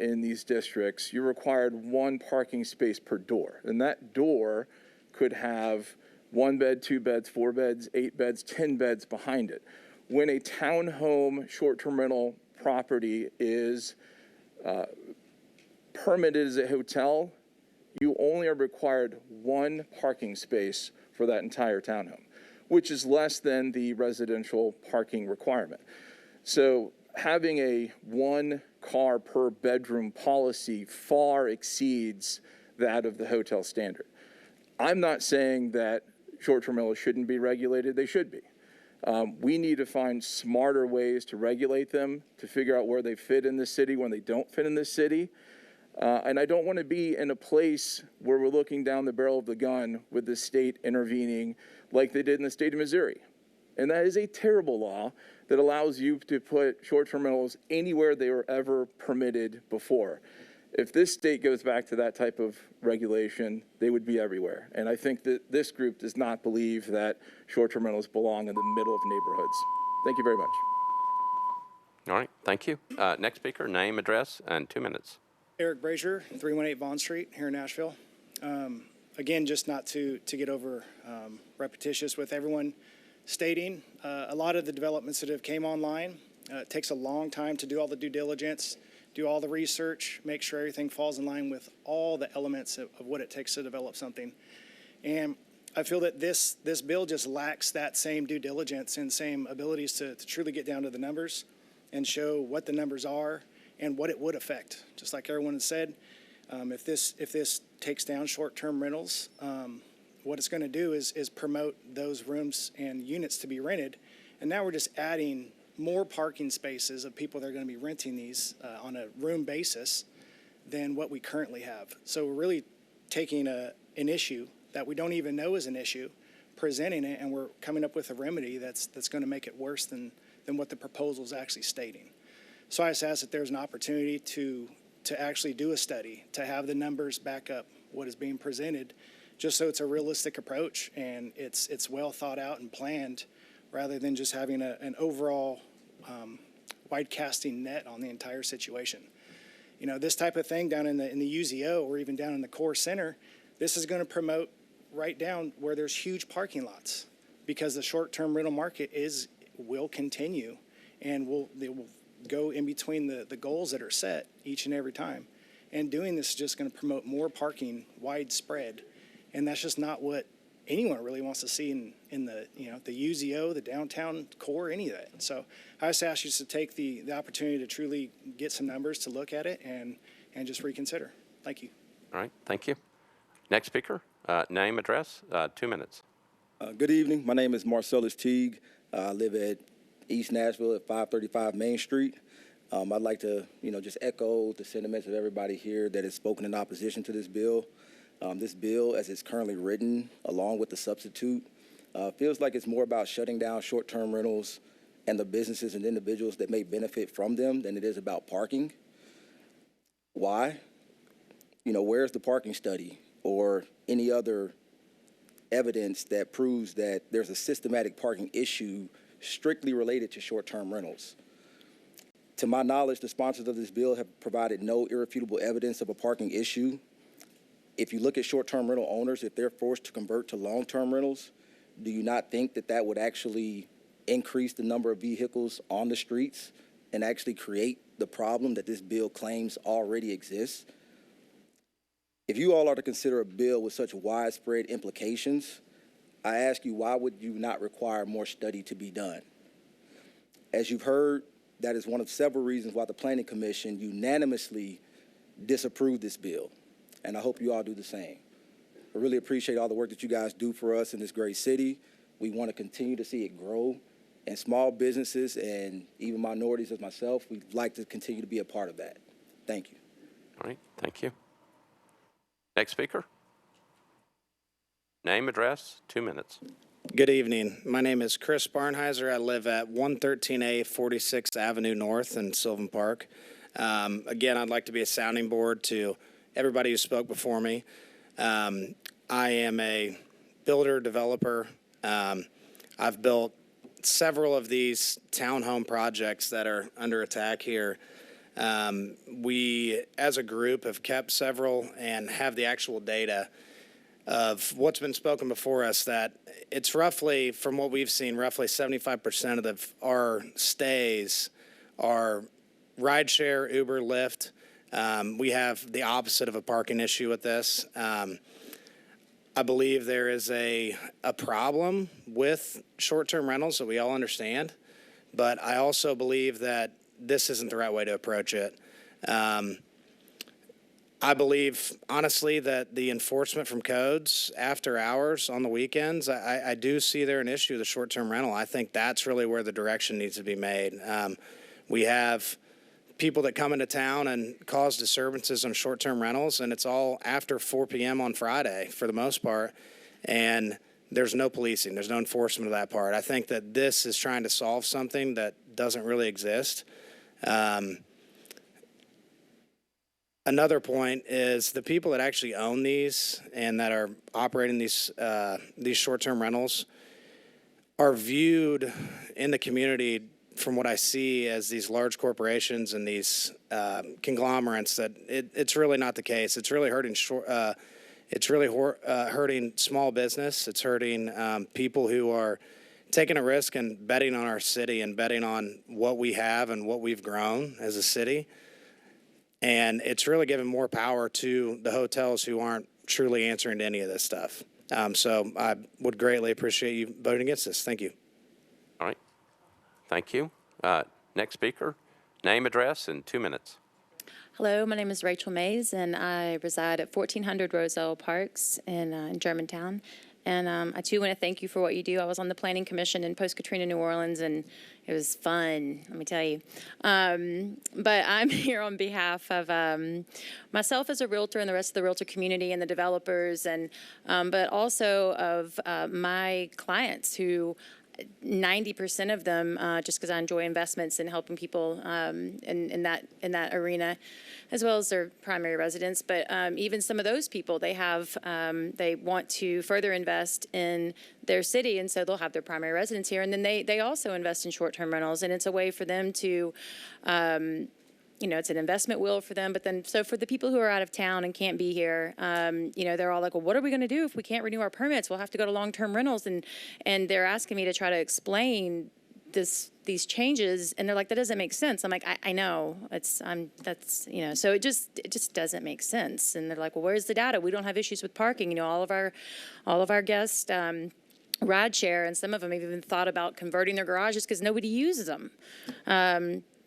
S18: in these districts, you're required one parking space per door. And that door could have 1 bed, 2 beds, 4 beds, 8 beds, 10 beds behind it. When a townhome short-term rental property is permitted as a hotel, you only are required 1 parking space for that entire townhome, which is less than the residential parking requirement. So having a 1 car per bedroom policy far exceeds that of the hotel standard. I'm not saying that short-term rentals shouldn't be regulated. They should be. We need to find smarter ways to regulate them, to figure out where they fit in the city when they don't fit in the city. And I don't want to be in a place where we're looking down the barrel of the gun with the state intervening like they did in the state of Missouri. And that is a terrible law that allows you to put short-term rentals anywhere they were ever permitted before. If this state goes back to that type of regulation, they would be everywhere. And I think that this group does not believe that short-term rentals belong in the middle of neighborhoods. Thank you very much.
S2: All right, thank you. Next speaker, name, address, and 2 minutes.
S19: Eric Brazier, 318 Vaughn Street here in Nashville. Again, just not to get over repetitious with everyone stating, a lot of the developments that have came online, it takes a long time to do all the due diligence, do all the research, make sure everything falls in line with all the elements of what it takes to develop something. And I feel that this bill just lacks that same due diligence and same abilities to truly get down to the numbers and show what the numbers are and what it would affect. Just like everyone has said, if this takes down short-term rentals, what it's going to do is promote those rooms and units to be rented. And now we're just adding more parking spaces of people that are going to be renting these on a room basis than what we currently have. So we're really taking an issue that we don't even know is an issue, presenting it, and we're coming up with a remedy that's going to make it worse than what the proposal is actually stating. So I just ask that there's an opportunity to actually do a study, to have the numbers back up what is being presented, just so it's a realistic approach and it's well thought out and planned, rather than just having an overall wide casting net on the entire situation. You know, this type of thing down in the UZO or even down in the core center, this is going to promote right down where there's huge parking lots, because the short-term rental market will continue and they will go in between the goals that are set each and every time. And doing this is just going to promote more parking widespread. And that's just not what anyone really wants to see in the UZO, the downtown core, any of that. So I just ask you to take the opportunity to truly get some numbers to look at it and just reconsider. Thank you.
S2: All right, thank you. Next speaker, name, address, 2 minutes.
S20: Good evening. My name is Marcellus Teague. I live at East Nashville at 535 Main Street. I'd like to, just echo the sentiments of everybody here that has spoken in opposition to this bill. This bill, as it's currently written, along with the substitute, feels like it's more about shutting down short-term rentals and the businesses and individuals that may benefit from them than it is about parking. Why? Where's the parking study or any other evidence that proves that there's a systematic parking issue strictly related to short-term rentals? To my knowledge, the sponsors of this bill have provided no irrefutable evidence of a parking issue. If you look at short-term rental owners, if they're forced to convert to long-term rentals, do you not think that that would actually increase the number of vehicles on the streets and actually create the problem that this bill claims already exists? If you all are to consider a bill with such widespread implications, I ask you, why would you not require more study to be done? As you've heard, that is one of several reasons why the Planning Commission unanimously disapproved this bill, and I hope you all do the same. I really appreciate all the work that you guys do for us in this great city. We want to continue to see it grow, and small businesses and even minorities as myself, we'd like to continue to be a part of that. Thank you.
S2: All right, thank you. Next speaker. Name, address, 2 minutes.
S21: Good evening. My name is Chris Barnheiser. I live at 113A 46th Avenue North in Sylvan Park. Again, I'd like to be a sounding board to everybody who spoke before me. I am a builder, developer. I've built several of these townhome projects that are under attack here. We, as a group, have kept several and have the actual data of what's been spoken before us, that it's roughly, from what we've seen, roughly 75% of our stays are rideshare, Uber, Lyft. We have the opposite of a parking issue with this. I believe there is a problem with short-term rentals that we all understand, but I also believe that this isn't the right way to approach it. I believe, honestly, that the enforcement from codes after hours on the weekends, I do see there an issue with the short-term rental. I think that's really where the direction needs to be made. We have people that come into town and cause disturbances on short-term rentals, and it's all after 4 p.m. on Friday for the most part, and there's no policing. There's no enforcement of that part. I think that this is trying to solve something that doesn't really exist. Another point is the people that actually own these and that are operating these short-term rentals are viewed in the community, from what I see, as these large corporations and these conglomerates. That it's really not the case. It's really hurting hurting small business. It's hurting people who are taking a risk and betting on our city and betting on what we have and what we've grown as a city. And it's really giving more power to the hotels who aren't truly answering to any of this stuff. So I would greatly appreciate you voting against this. Thank you.
S2: All right. Thank you. Next speaker. Name, address, and 2 minutes.
S22: Hello, my name is Rachel Mays, and I reside at 1400 Roselle Parks in Germantown. And I, too, want to thank you for what you do. I was on the Planning Commission in post-Katrina New Orleans, and it was fun, let me tell you. But I'm here on behalf of myself as a realtor and the rest of the realtor community and the developers, and but also of my clients who 90% of them, just because I enjoy investments and helping people in that arena, as well as their primary residence. But even some of those people, they want to further invest in their city, and so they'll have their primary residence here, and then they also invest in short-term rentals, and it's a way for them to. It's an investment wheel for them, but then, so for the people who are out of town and can't be here, they're all like, well, what are we going to do if we can't renew our permits? We'll have to go to long-term rentals, and they're asking me to try to explain these changes, and they're like, that doesn't make sense. I'm like, I know, so it just doesn't make sense. And they're like, well, where's the data? We don't have issues with parking. All of our guests, ride share, and some of them have even thought about converting their garages because nobody uses them.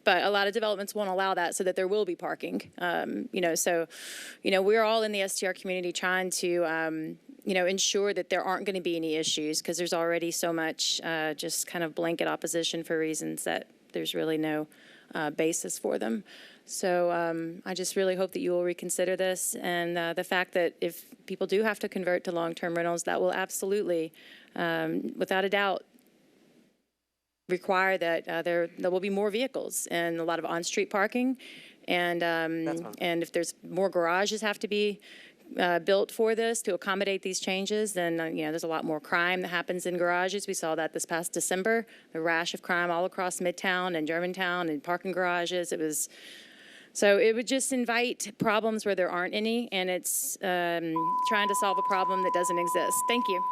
S22: But a lot of developments won't allow that, so that there will be parking. We're all in the STR community trying to, ensure that there aren't going to be any issues, because there's already so much just kind of blanket opposition for reasons that there's really no basis for them. So I just really hope that you will reconsider this, and the fact that if people do have to convert to long-term rentals, that will absolutely, without a doubt, require that there will be more vehicles and a lot of on-street parking, and if there's more garages have to be built for this to accommodate these changes, then, there's a lot more crime that happens in garages. We saw that this past December, a rash of crime all across Midtown and Germantown and parking garages. So it would just invite problems where there aren't any, and it's trying to solve a problem that doesn't exist. Thank you.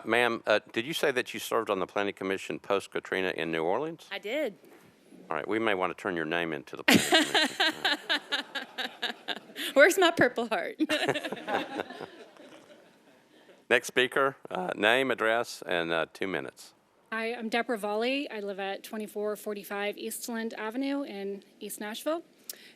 S2: Ma'am, did you say that you served on the Planning Commission post-Katrina in New Orleans?
S22: I did.
S2: All right, we may want to turn your name into the Planning Commission.
S22: Where's my Purple Heart?
S2: Next speaker, name, address, and 2 minutes.
S1: Hi, I'm Deborah Volley. I live at 2445 Eastland Avenue in East Nashville.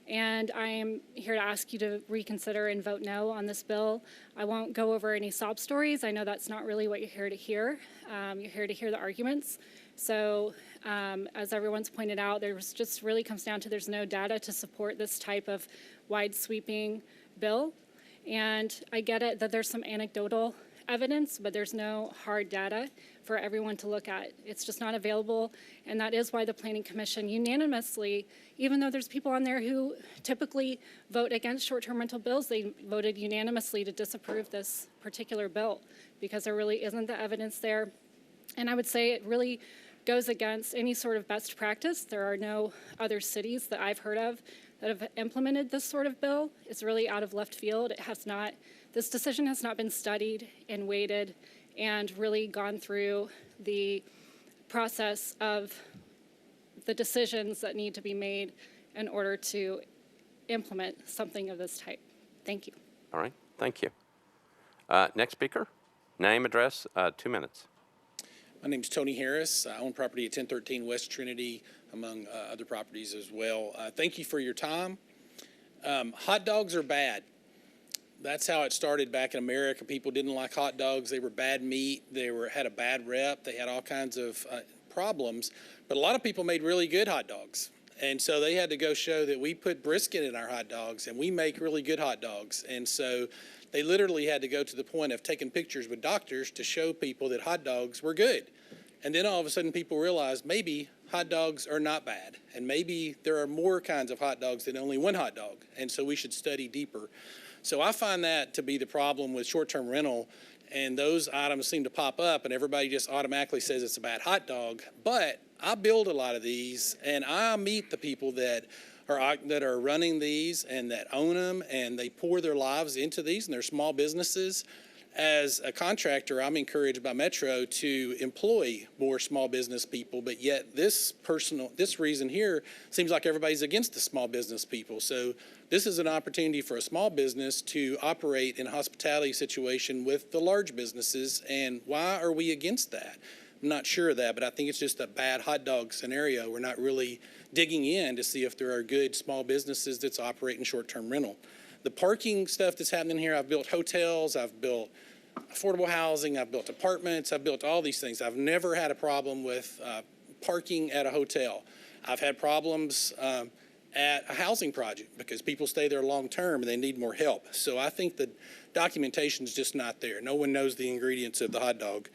S1: And I am here to ask you to reconsider and vote no on this bill. I won't go over any sob stories. I know that's not really what you're here to hear. You're here to hear the arguments. So as everyone's pointed out, there's just really comes down to there's no data to support this type of wide sweeping bill. And I get it that there's some anecdotal evidence, but there's no hard data for everyone to look at. It's just not available, and that is why the Planning Commission unanimously, even though there's people on there who typically vote against short-term rental bills, they voted unanimously to disapprove this particular bill because there really isn't the evidence there. And I would say it really goes against any sort of best practice. There are no other cities that I've heard of that have implemented this sort of bill. It's really out of left field. It has not, this decision has not been studied and weighted and really gone through the process of the decisions that need to be made in order to implement something of this type. Thank you.
S2: All right, thank you. Next speaker, name, address, 2 minutes.
S3: My name's Tony Harris. I own property at 1013 West Trinity, among other properties as well. Thank you for your time. Hot dogs are bad. That's how it started back in America. People didn't like hot dogs. They were bad meat. They had a bad rep. They had all kinds of problems. But a lot of people made really good hot dogs. And so they had to go show that we put brisket in our hot dogs and we make really good hot dogs. And so they literally had to go to the point of taking pictures with doctors to show people that hot dogs were good. And then all of a sudden people realized maybe hot dogs are not bad. And maybe there are more kinds of hot dogs than only one hot dog. And so we should study deeper. So I find that to be the problem with short-term rental, and those items seem to pop up and everybody just automatically says it's a bad hot dog. But I build a lot of these and I meet the people that are running these and that own them, and they pour their lives into these, and they're small businesses. As a contractor, I'm encouraged by Metro to employ more small business people, but yet this reason here seems like everybody's against the small business people. So this is an opportunity for a small business to operate in a hospitality situation with the large businesses, and why are we against that? I'm not sure of that, but I think it's just a bad hot dog scenario. We're not really digging in to see if there are good small businesses that's operating short-term rental. The parking stuff that's happening here, I've built hotels, I've built affordable housing, I've built apartments, I've built all these things. I've never had a problem with parking at a hotel. I've had problems at a housing project because people stay there long term and they need more help. So I think the documentation is just not there. No one knows the ingredients of the hot dog.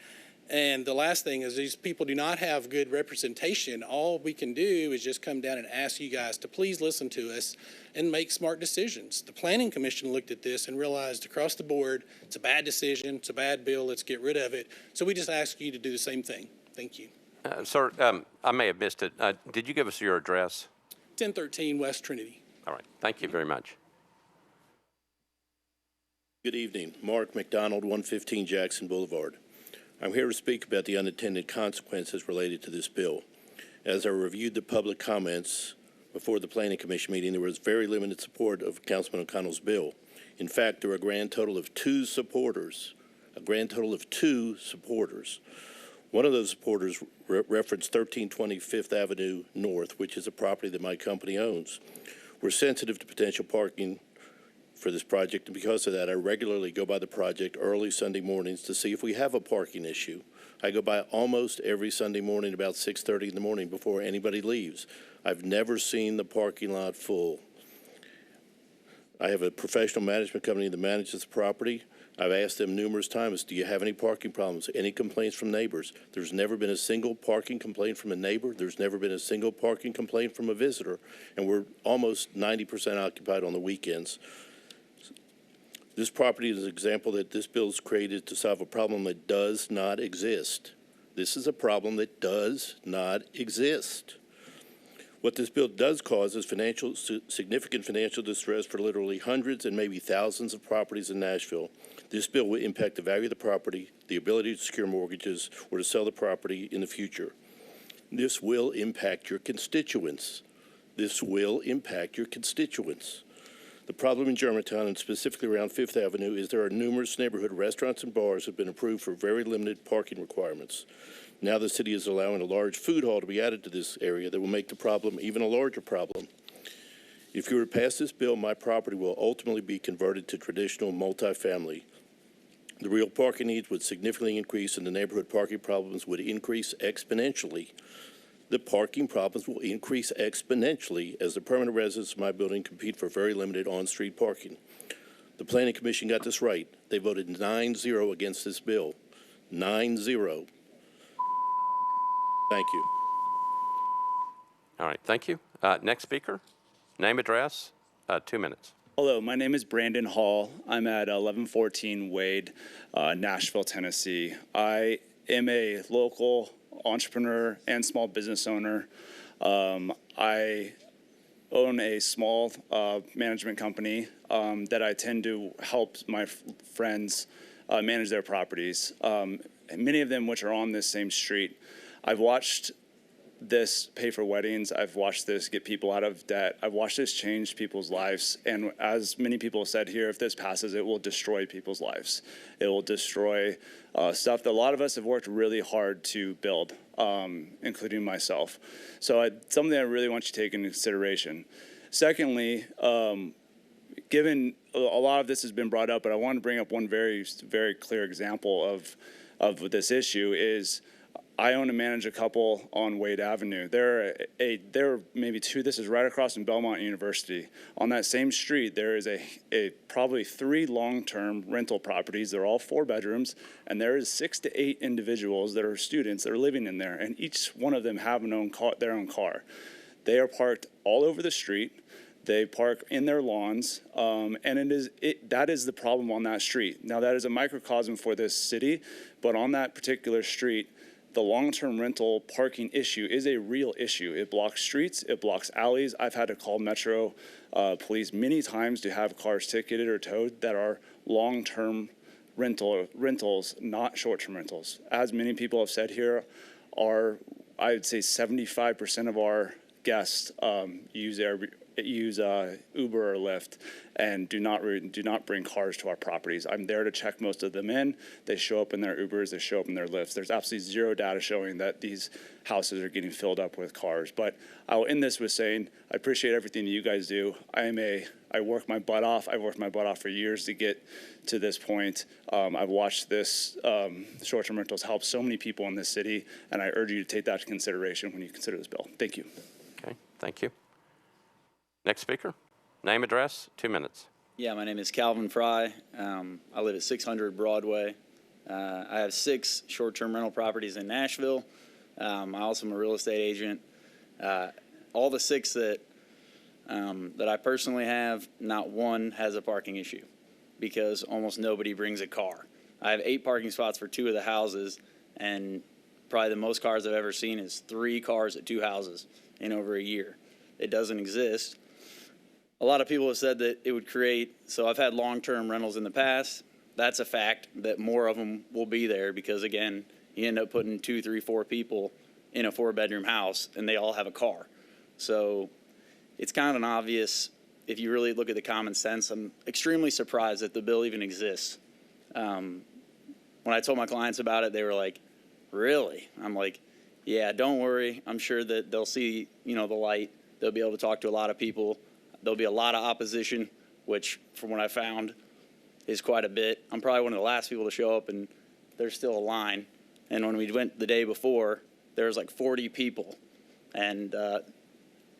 S3: And the last thing is these people do not have good representation. All we can do is just come down and ask you guys to please listen to us and make smart decisions. The Planning Commission looked at this and realized across the board, it's a bad decision, it's a bad bill, let's get rid of it. So we just ask you to do the same thing. Thank you.
S2: Sir, I may have missed it. Did you give us your address?
S3: 1013 West Trinity.
S2: All right, thank you very much.
S23: Good evening. Mark McDonald, 115 Jackson Boulevard. I'm here to speak about the unintended consequences related to this bill. As I reviewed the public comments before the Planning Commission meeting, there was very limited support of Councilman O'Connell's bill. In fact, there were a grand total of 2 supporters, One of those supporters referenced 1320 Fifth Avenue North, which is a property that my company owns. We're sensitive to potential parking for this project, and because of that, I regularly go by the project early Sunday mornings to see if we have a parking issue. I go by almost every Sunday morning about 6:30 in the morning before anybody leaves. I've never seen the parking lot full. I have a professional management company that manages the property. I've asked them numerous times, do you have any parking problems, any complaints from neighbors? There's never been a single parking complaint from a neighbor. There's never been a single parking complaint from a visitor, and we're almost 90% occupied on the weekends. This property is an example that this bill is created to solve a problem that does not exist. This is a problem that does not exist. What this bill does cause is significant financial distress for literally hundreds and maybe thousands of properties in Nashville. This bill will impact the value of the property, the ability to secure mortgages, or to sell the property in the future. This will impact your constituents. This will impact your constituents. The problem in Germantown, and specifically around Fifth Avenue, is there are numerous neighborhood restaurants and bars that have been approved for very limited parking requirements. Now the city is allowing a large food hall to be added to this area that will make the problem even a larger problem. If you were to pass this bill, my property will ultimately be converted to traditional multifamily. The real parking needs would significantly increase and the neighborhood parking problems would increase exponentially. The parking problems will increase exponentially as the permanent residents of my building compete for very limited on-street parking. The Planning Commission got this right. They voted 9-0 against this bill. 9-0. Thank you.
S2: All right, thank you. Next speaker, name, address, 2 minutes.
S4: Hello, my name is Brandon Hall. I'm at 1114 Wade, Nashville, Tennessee. I am a local entrepreneur and small business owner. I own a small management company that I tend to help my friends manage their properties, many of them which are on this same street. I've watched this pay for weddings. I've watched this get people out of debt. I've watched this change people's lives. And as many people have said here, if this passes, it will destroy people's lives. It will destroy stuff that a lot of us have worked really hard to build, including myself. So something I really want you to take into consideration. Secondly, given a lot of this has been brought up, but I want to bring up one very, very clear example of this issue is I own and manage a couple on Wade Avenue. There are maybe two. This is right across from Belmont University. On that same street, there is probably 3 long-term rental properties. They're all 4 bedrooms, and there is 6 to 8 individuals that are students that are living in there, and each one of them have their own car. They are parked all over the street. They park in their lawns, and that is the problem on that street. Now, that is a microcosm for this city, but on that particular street, the long-term rental parking issue is a real issue. It blocks streets, it blocks alleys. I've had to call Metro police many times to have cars ticketed or towed that are long-term rentals, not short-term rentals. As many people have said here, I would say 75% of our guests use Uber or Lyft and do not bring cars to our properties. I'm there to check most of them in. They show up in their Ubers, they show up in their Lyfts. There's absolutely zero data showing that these houses are getting filled up with cars. But I will end this with saying I appreciate everything you guys do. I work my butt off. I've worked my butt off for years to get to this point. I've watched this short-term rentals help so many people in this city, and I urge you to take that into consideration when you consider this bill. Thank you.
S2: Okay, thank you. Next speaker, name, address, 2 minutes.
S5: Yeah, my name is Calvin Fry. I live at 600 Broadway. I have 6 short-term rental properties in Nashville. I also am a real estate agent. All the 6 that I personally have, not one has a parking issue because almost nobody brings a car. I have 8 parking spots for 2 of the houses, and probably the most cars I've ever seen is 3 cars at 2 houses in over a year. It doesn't exist. A lot of people have said that it would create, so I've had long-term rentals in the past. That's a fact that more of them will be there because, again, you end up putting 2, 3, 4 people in a 4-bedroom house and they all have a car. So it's kind of an obvious, if you really look at the common sense, I'm extremely surprised that the bill even exists. When I told my clients about it, they were like, really? I'm like, yeah, don't worry. I'm sure that they'll see, the light. They'll be able to talk to a lot of people. There'll be a lot of opposition, which from what I found is quite a bit. I'm probably one of the last people to show up, and there's still a line. And when we went the day before, there was like 40 people. And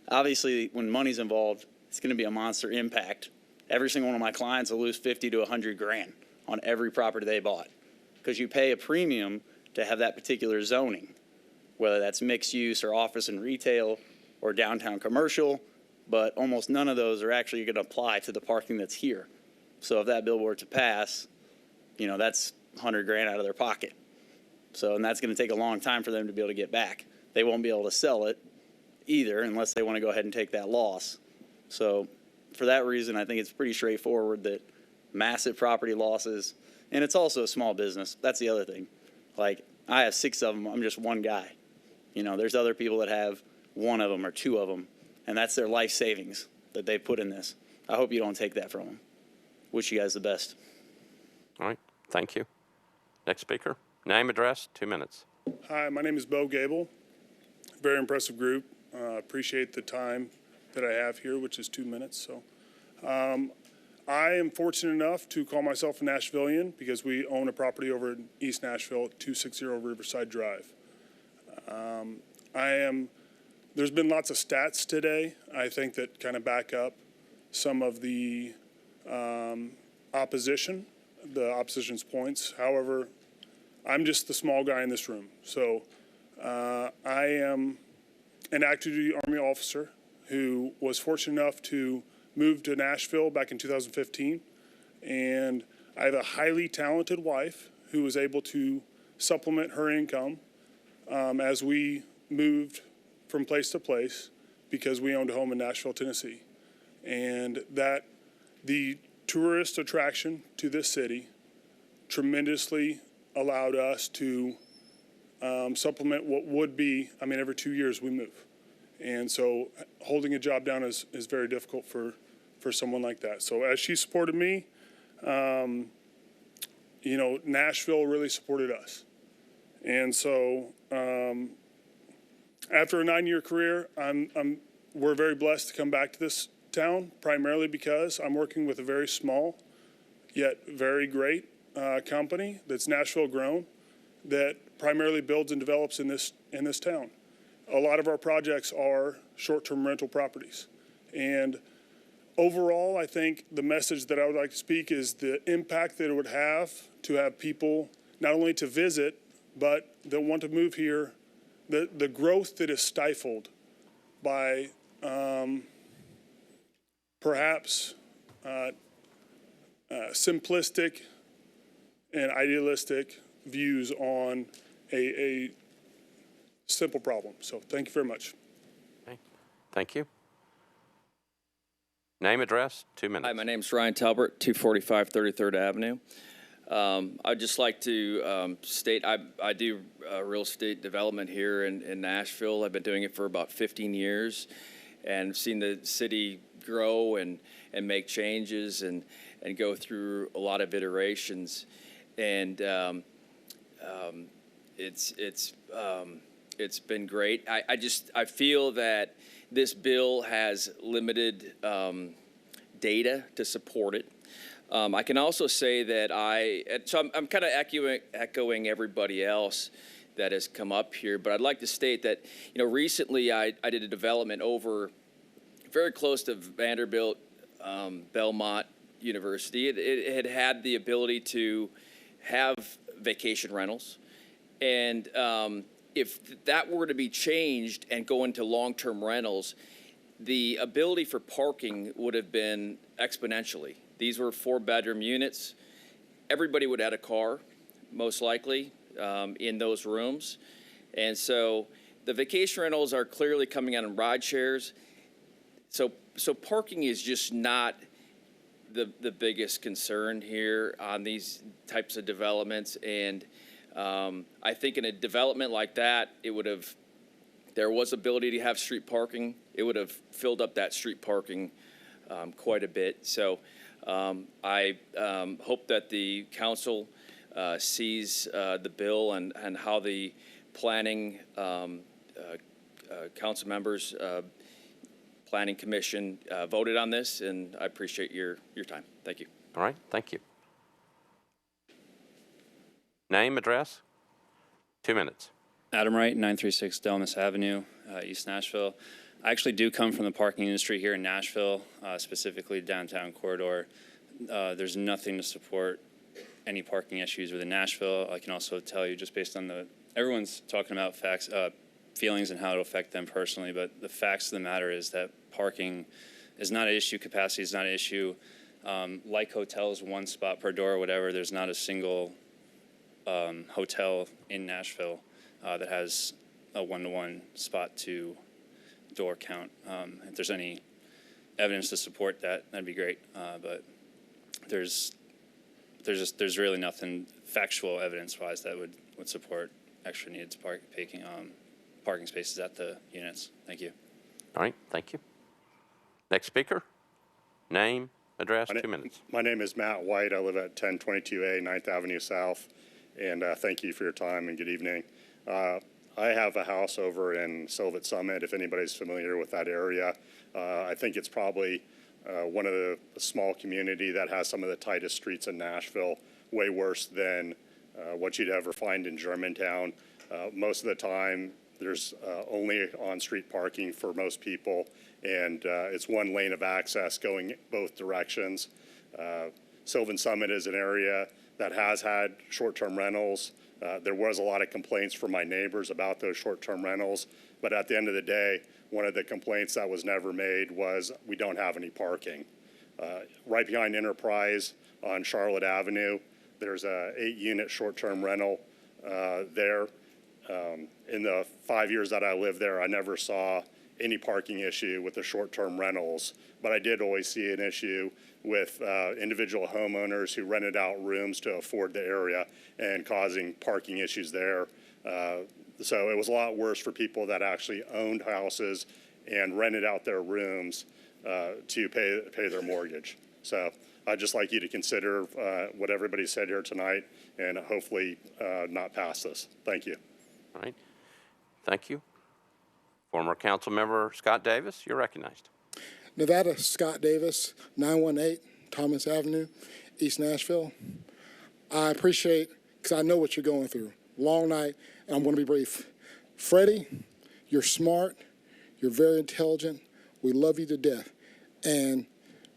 S5: obviously, when money's involved, it's going to be a monster impact. Every single one of my clients will lose 50 to 100 grand on every property they bought because you pay a premium to have that particular zoning, whether that's mixed use or office and retail or downtown commercial, but almost none of those are actually going to apply to the parking that's here. So if that bill were to pass, that's 100 grand out of their pocket. So, and that's going to take a long time for them to be able to get back. They won't be able to sell it either unless they want to go ahead and take that loss. So for that reason, I think it's pretty straightforward that massive property losses, and it's also a small business. That's the other thing. Like, I have 6 of them. I'm just one guy. There's other people that have 1 of them or 2 of them, and that's their life savings that they put in this. I hope you don't take that from them. Wish you guys the best.
S2: All right, thank you. Next speaker. Name, address, 2 minutes.
S6: Hi, my name is Bo Gable. Very impressive group. Appreciate the time that I have here, which is 2 minutes. So, I am fortunate enough to call myself a Nashvilleian because we own a property over in East Nashville at 260 Riverside Drive. There's been lots of stats today, I think, that kind of back up some of the opposition's points. However, I'm just the small guy in this room. So I am an active duty Army officer who was fortunate enough to move to Nashville back in 2015. And I have a highly talented wife who was able to supplement her income as we moved from place to place because we owned a home in Nashville, Tennessee. And that the tourist attraction to this city tremendously allowed us to supplement what would be, every 2 years we move. And so holding a job down is very difficult for someone like that. So as she supported me, Nashville really supported us. And so after a 9-year career, we're very blessed to come back to this town, primarily because I'm working with a very small yet very great company that's Nashville grown that primarily builds and develops in this town. A lot of our projects are short-term rental properties. And overall, I think the message that I would like to speak is the impact that it would have to have people not only to visit, but that want to move here, the growth that is stifled by perhaps simplistic and idealistic views on a simple problem. So thank you very much.
S2: Okay. Thank you. Name, address, 2 minutes.
S7: Hi, my name's Ryan Talbert, 245 33rd Avenue. I'd just like to state I do real estate development here in Nashville. I've been doing it for about 15 years and seen the city grow and make changes and go through a lot of iterations. And it's been great. I feel that this bill has limited data to support it. I can also say that I'm kind of echoing everybody else that has come up here, but I'd like to state that, recently I did a development over very close to Vanderbilt, Belmont University. It had the ability to have vacation rentals. And if that were to be changed and go into long-term rentals, the ability for parking would have been exponentially. These were 4-bedroom units. Everybody would have a car, most likely, in those rooms. And so the vacation rentals are clearly coming out in ride shares. So parking is just not the biggest concern here on these types of developments. And I think in a development like that, there was ability to have street parking. It would have filled up that street parking quite a bit. So I hope that the council sees the bill and how the planning council members, planning commission voted on this, and I appreciate your time. Thank you.
S2: All right, thank you. Name, address, 2 minutes.
S8: Adam Wright, 936 Delmas Avenue, East Nashville. I actually do come from the parking industry here in Nashville, specifically downtown corridor. There's nothing to support any parking issues within Nashville. I can also tell you, just based on everyone's talking about facts, feelings and how it'll affect them personally, but the facts of the matter is that parking is not an issue, capacity is not an issue. Like hotels, one spot per door or whatever, there's not a single hotel in Nashville that has a one-to-one spot to door count. If there's any evidence to support that, that'd be great. But there's really nothing factual evidence-wise that would support extra needs parking spaces at the units. Thank you.
S2: All right, thank you. Next speaker, name, address, 2 minutes.
S9: My name is Matt White. I live at 1022A 9th Avenue South, and thank you for your time and good evening. I have a house over in Silvet Summit, if anybody's familiar with that area. I think it's probably one of the small community that has some of the tightest streets in Nashville, way worse than what you'd ever find in Germantown. Most of the time, there's only on-street parking for most people, and it's one lane of access going both directions. Sylvan Summit is an area that has had short-term rentals. There was a lot of complaints from my neighbors about those short-term rentals, but at the end of the day, one of the complaints that was never made was we don't have any parking. Right behind Enterprise on Charlotte Avenue, there's a 8-unit short-term rental there. In the 5 years that I lived there, I never saw any parking issue with the short-term rentals, but I did always see an issue with individual homeowners who rented out rooms to afford the area and causing parking issues there. So it was a lot worse for people that actually owned houses and rented out their rooms to pay their mortgage. So I'd just like you to consider what everybody said here tonight and hopefully not pass this. Thank you.
S2: All right. Thank you. Former council member Scott Davis, you're recognized.
S10: Nevada, Scott Davis, 918 Thomas Avenue, East Nashville. I appreciate, because I know what you're going through. Long night, and I'm going to be brief. Freddie, you're smart. You're very intelligent. We love you to death. And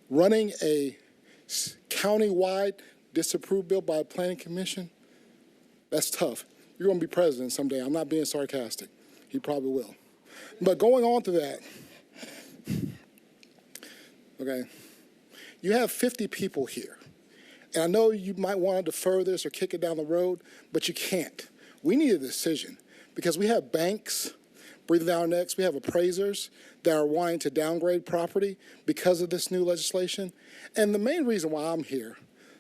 S10: running a county-wide disapproved bill by a planning commission, that's tough. You're going to be president someday. I'm not being sarcastic. He probably will. But going on to that, okay, you have 50 people here. And I know you might want to defer this or kick it down the road, but you can't. We need a decision because we have banks breathing down our necks. We have appraisers that are wanting to downgrade property because of this new legislation. And the main reason why I'm here,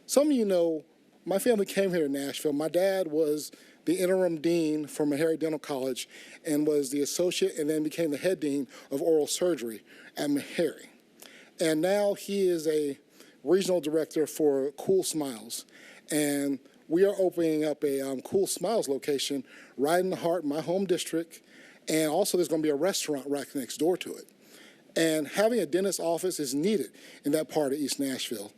S10: some of you know, my family came here to Nashville. My dad was the interim dean for Meharry Dental College and was the associate and then became the head dean of oral surgery at Meharry. And now he is a regional director for Cool Smiles. And we are opening up a Cool Smiles location right in the heart of my home district. And also there's going to be a restaurant right next door to it. And having a dentist office is needed in that part of East Nashville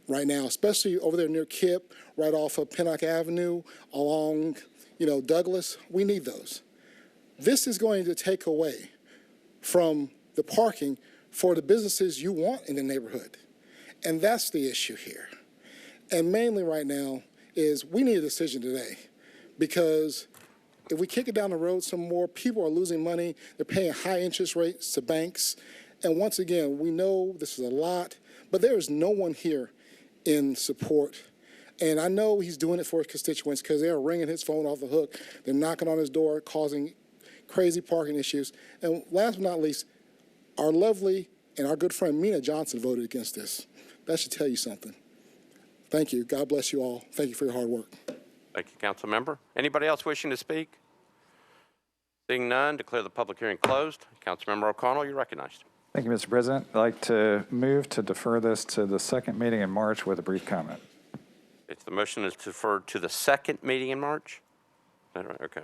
S10: right now, especially over there near Kip, right off of Pinnock Avenue, along, Douglas. We need those. This is going to take away from the parking for the businesses you want in the neighborhood. And that's the issue here. And mainly right now is we need a decision today because if we kick it down the road some more, people are losing money. They're paying high interest rates to banks. And once again, we know this is a lot, but there is no one here in support. And I know he's doing it for his constituents because they're ringing his phone off the hook. They're knocking on his door, causing crazy parking issues. And last but not least, our lovely and our good friend Mina Johnson voted against this. That should tell you something. Thank you. God bless you all. Thank you for your hard work.
S2: Thank you, council member. Anybody else wishing to speak? Seeing none, declare the public hearing closed. Councilmember O'Connell, you're recognized.
S11: Thank you, Mr. President. I'd like to move to defer this to the second meeting in March with a brief comment.
S2: If the motion is deferred to the second meeting in March? Is that right? Okay.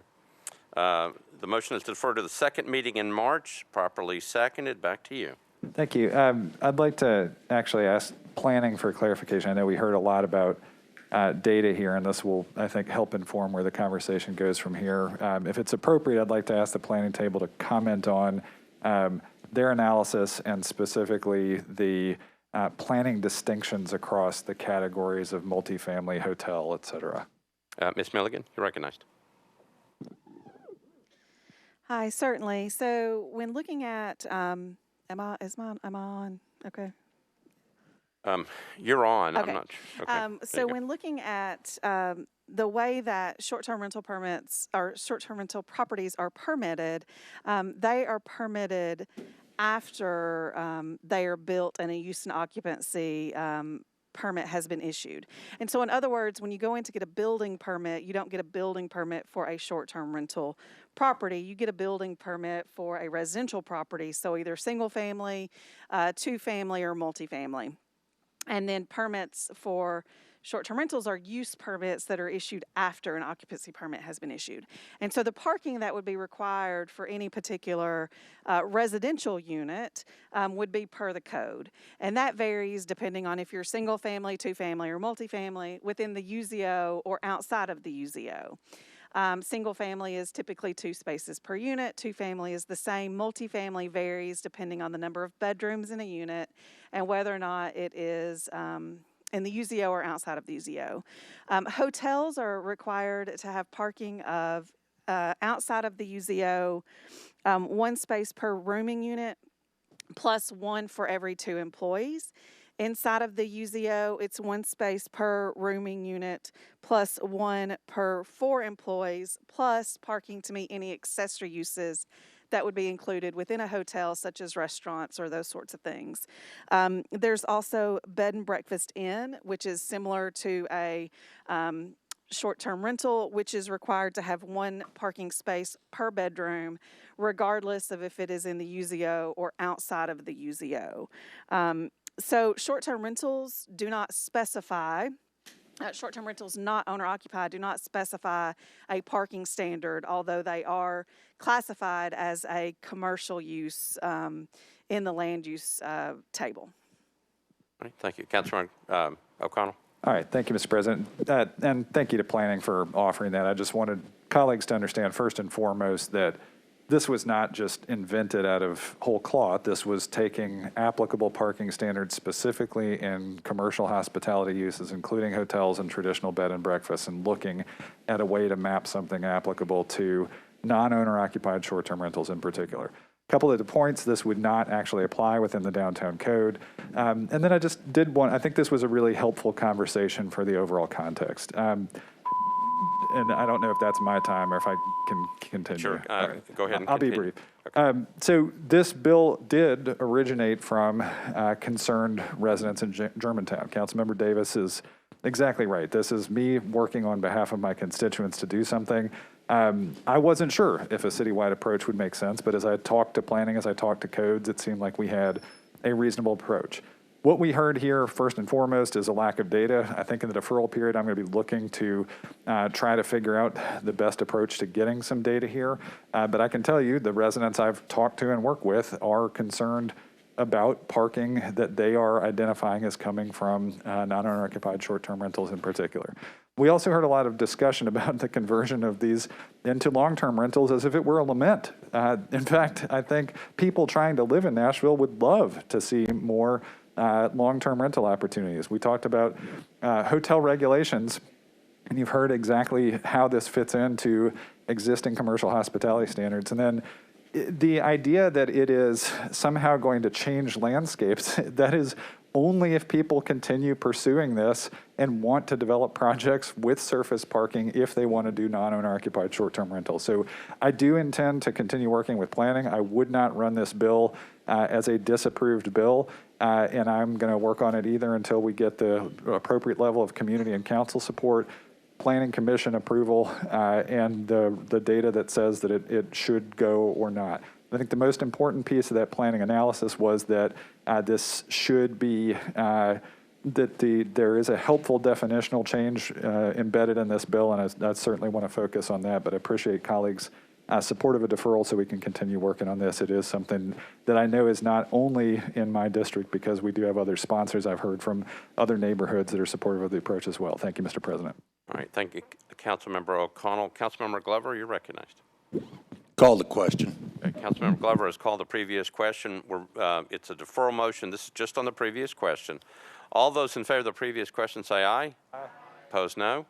S2: The motion is to defer to the second meeting in March, properly seconded. Back to you.
S11: Thank you. I'd like to actually ask planning for clarification. I know we heard a lot about data here, and this will, I think, help inform where the conversation goes from here. If it's appropriate, I'd like to ask the planning table to comment on their analysis and specifically the planning distinctions across the categories of multifamily, hotel, et cetera.
S2: Ms. Milligan, you're recognized.
S12: Hi, certainly. So when looking at, am I on? Okay.
S2: You're on.
S12: Okay.
S2: I'm not sure. Okay. There
S12: So
S2: you go.
S12: when looking at the way that short-term rental permits or short-term rental properties are permitted, they are permitted after they are built and a use and occupancy permit has been issued. And so in other words, when you go in to get a building permit, you don't get a building permit for a short-term rental property. You get a building permit for a residential property, so either single-family, two-family, or multifamily. And then permits for short-term rentals are use permits that are issued after an occupancy permit has been issued. And so the parking that would be required for any particular residential unit would be per the code. And that varies depending on if you're single-family, two-family, or multifamily within the UZO or outside of the UZO. Single family is typically 2 spaces per unit. Two family is the same. Multifamily varies depending on the number of bedrooms in a unit and whether or not it is in the UZO or outside of the UZO. Hotels are required to have parking of outside of the UZO, 1 space per rooming unit, plus 1 for every 2 employees. Inside of the UZO, it's 1 space per rooming unit, plus 1 per 4 employees, plus parking to meet any accessory uses that would be included within a hotel, such as restaurants or those sorts of things. There's also bed and breakfast inn, which is similar to a short-term rental, which is required to have 1 parking space per bedroom, regardless of if it is in the UZO or outside of the UZO. So short-term rentals do not specify, short-term rentals not owner-occupied do not specify a parking standard, although they are classified as a commercial use in the land use table.
S2: All right, thank you. Councilman O'Connell.
S11: All right, thank you, Mr. President. And thank you to planning for offering that. I just wanted colleagues to understand first and foremost that this was not just invented out of whole cloth. This was taking applicable parking standards specifically in commercial hospitality uses, including hotels and traditional bed and breakfast, and looking at a way to map something applicable to non-owner occupied short-term rentals in particular. A couple of the points, this would not actually apply within the downtown code. And then I just did want, I think this was a really helpful conversation for the overall context. And I don't know if that's my time or if I can continue.
S2: Sure, go ahead and
S11: I'll be
S2: continue.
S11: brief. Okay. So this bill did originate from concerned residents in Germantown. Councilmember Davis is exactly right. This is me working on behalf of my constituents to do something. I wasn't sure if a citywide approach would make sense, but as I talked to planning, as I talked to codes, it seemed like we had a reasonable approach. What we heard here, first and foremost, is a lack of data. I think in the deferral period, I'm going to be looking to try to figure out the best approach to getting some data here. But I can tell you, the residents I've talked to and worked with are concerned about parking that they are identifying as coming from non-owner occupied short-term rentals in particular. We also heard a lot of discussion about the conversion of these into long-term rentals as if it were a lament. In fact, I think people trying to live in Nashville would love to see more long-term rental opportunities. We talked about hotel regulations, and you've heard exactly how this fits into existing commercial hospitality standards. And then the idea that it is somehow going to change landscapes, that is only if people continue pursuing this and want to develop projects with surface parking if they want to do non-owner occupied short-term rentals. So I do intend to continue working with planning. I would not run this bill as a disapproved bill, and I'm going to work on it either until we get the appropriate level of community and council support, planning commission approval, and the data that says that it should go or not. I think the most important piece of that planning analysis was that this should be, that there is a helpful definitional change embedded in this bill, and I certainly want to focus on that, but I appreciate colleagues' support of a deferral so we can continue working on this. It is something that I know is not only in my district, because we do have other sponsors I've heard from other neighborhoods that are supportive of the approach as well. Thank you, Mr. President. All
S2: right, thank you, Councilmember O'Connell. Councilmember Glover, you're recognized.
S13: Call the question.
S2: Councilmember Glover has called the previous question. It's a deferral motion. This is just on the previous question. All those in favor of the previous question say aye. Aye. Opposed, no.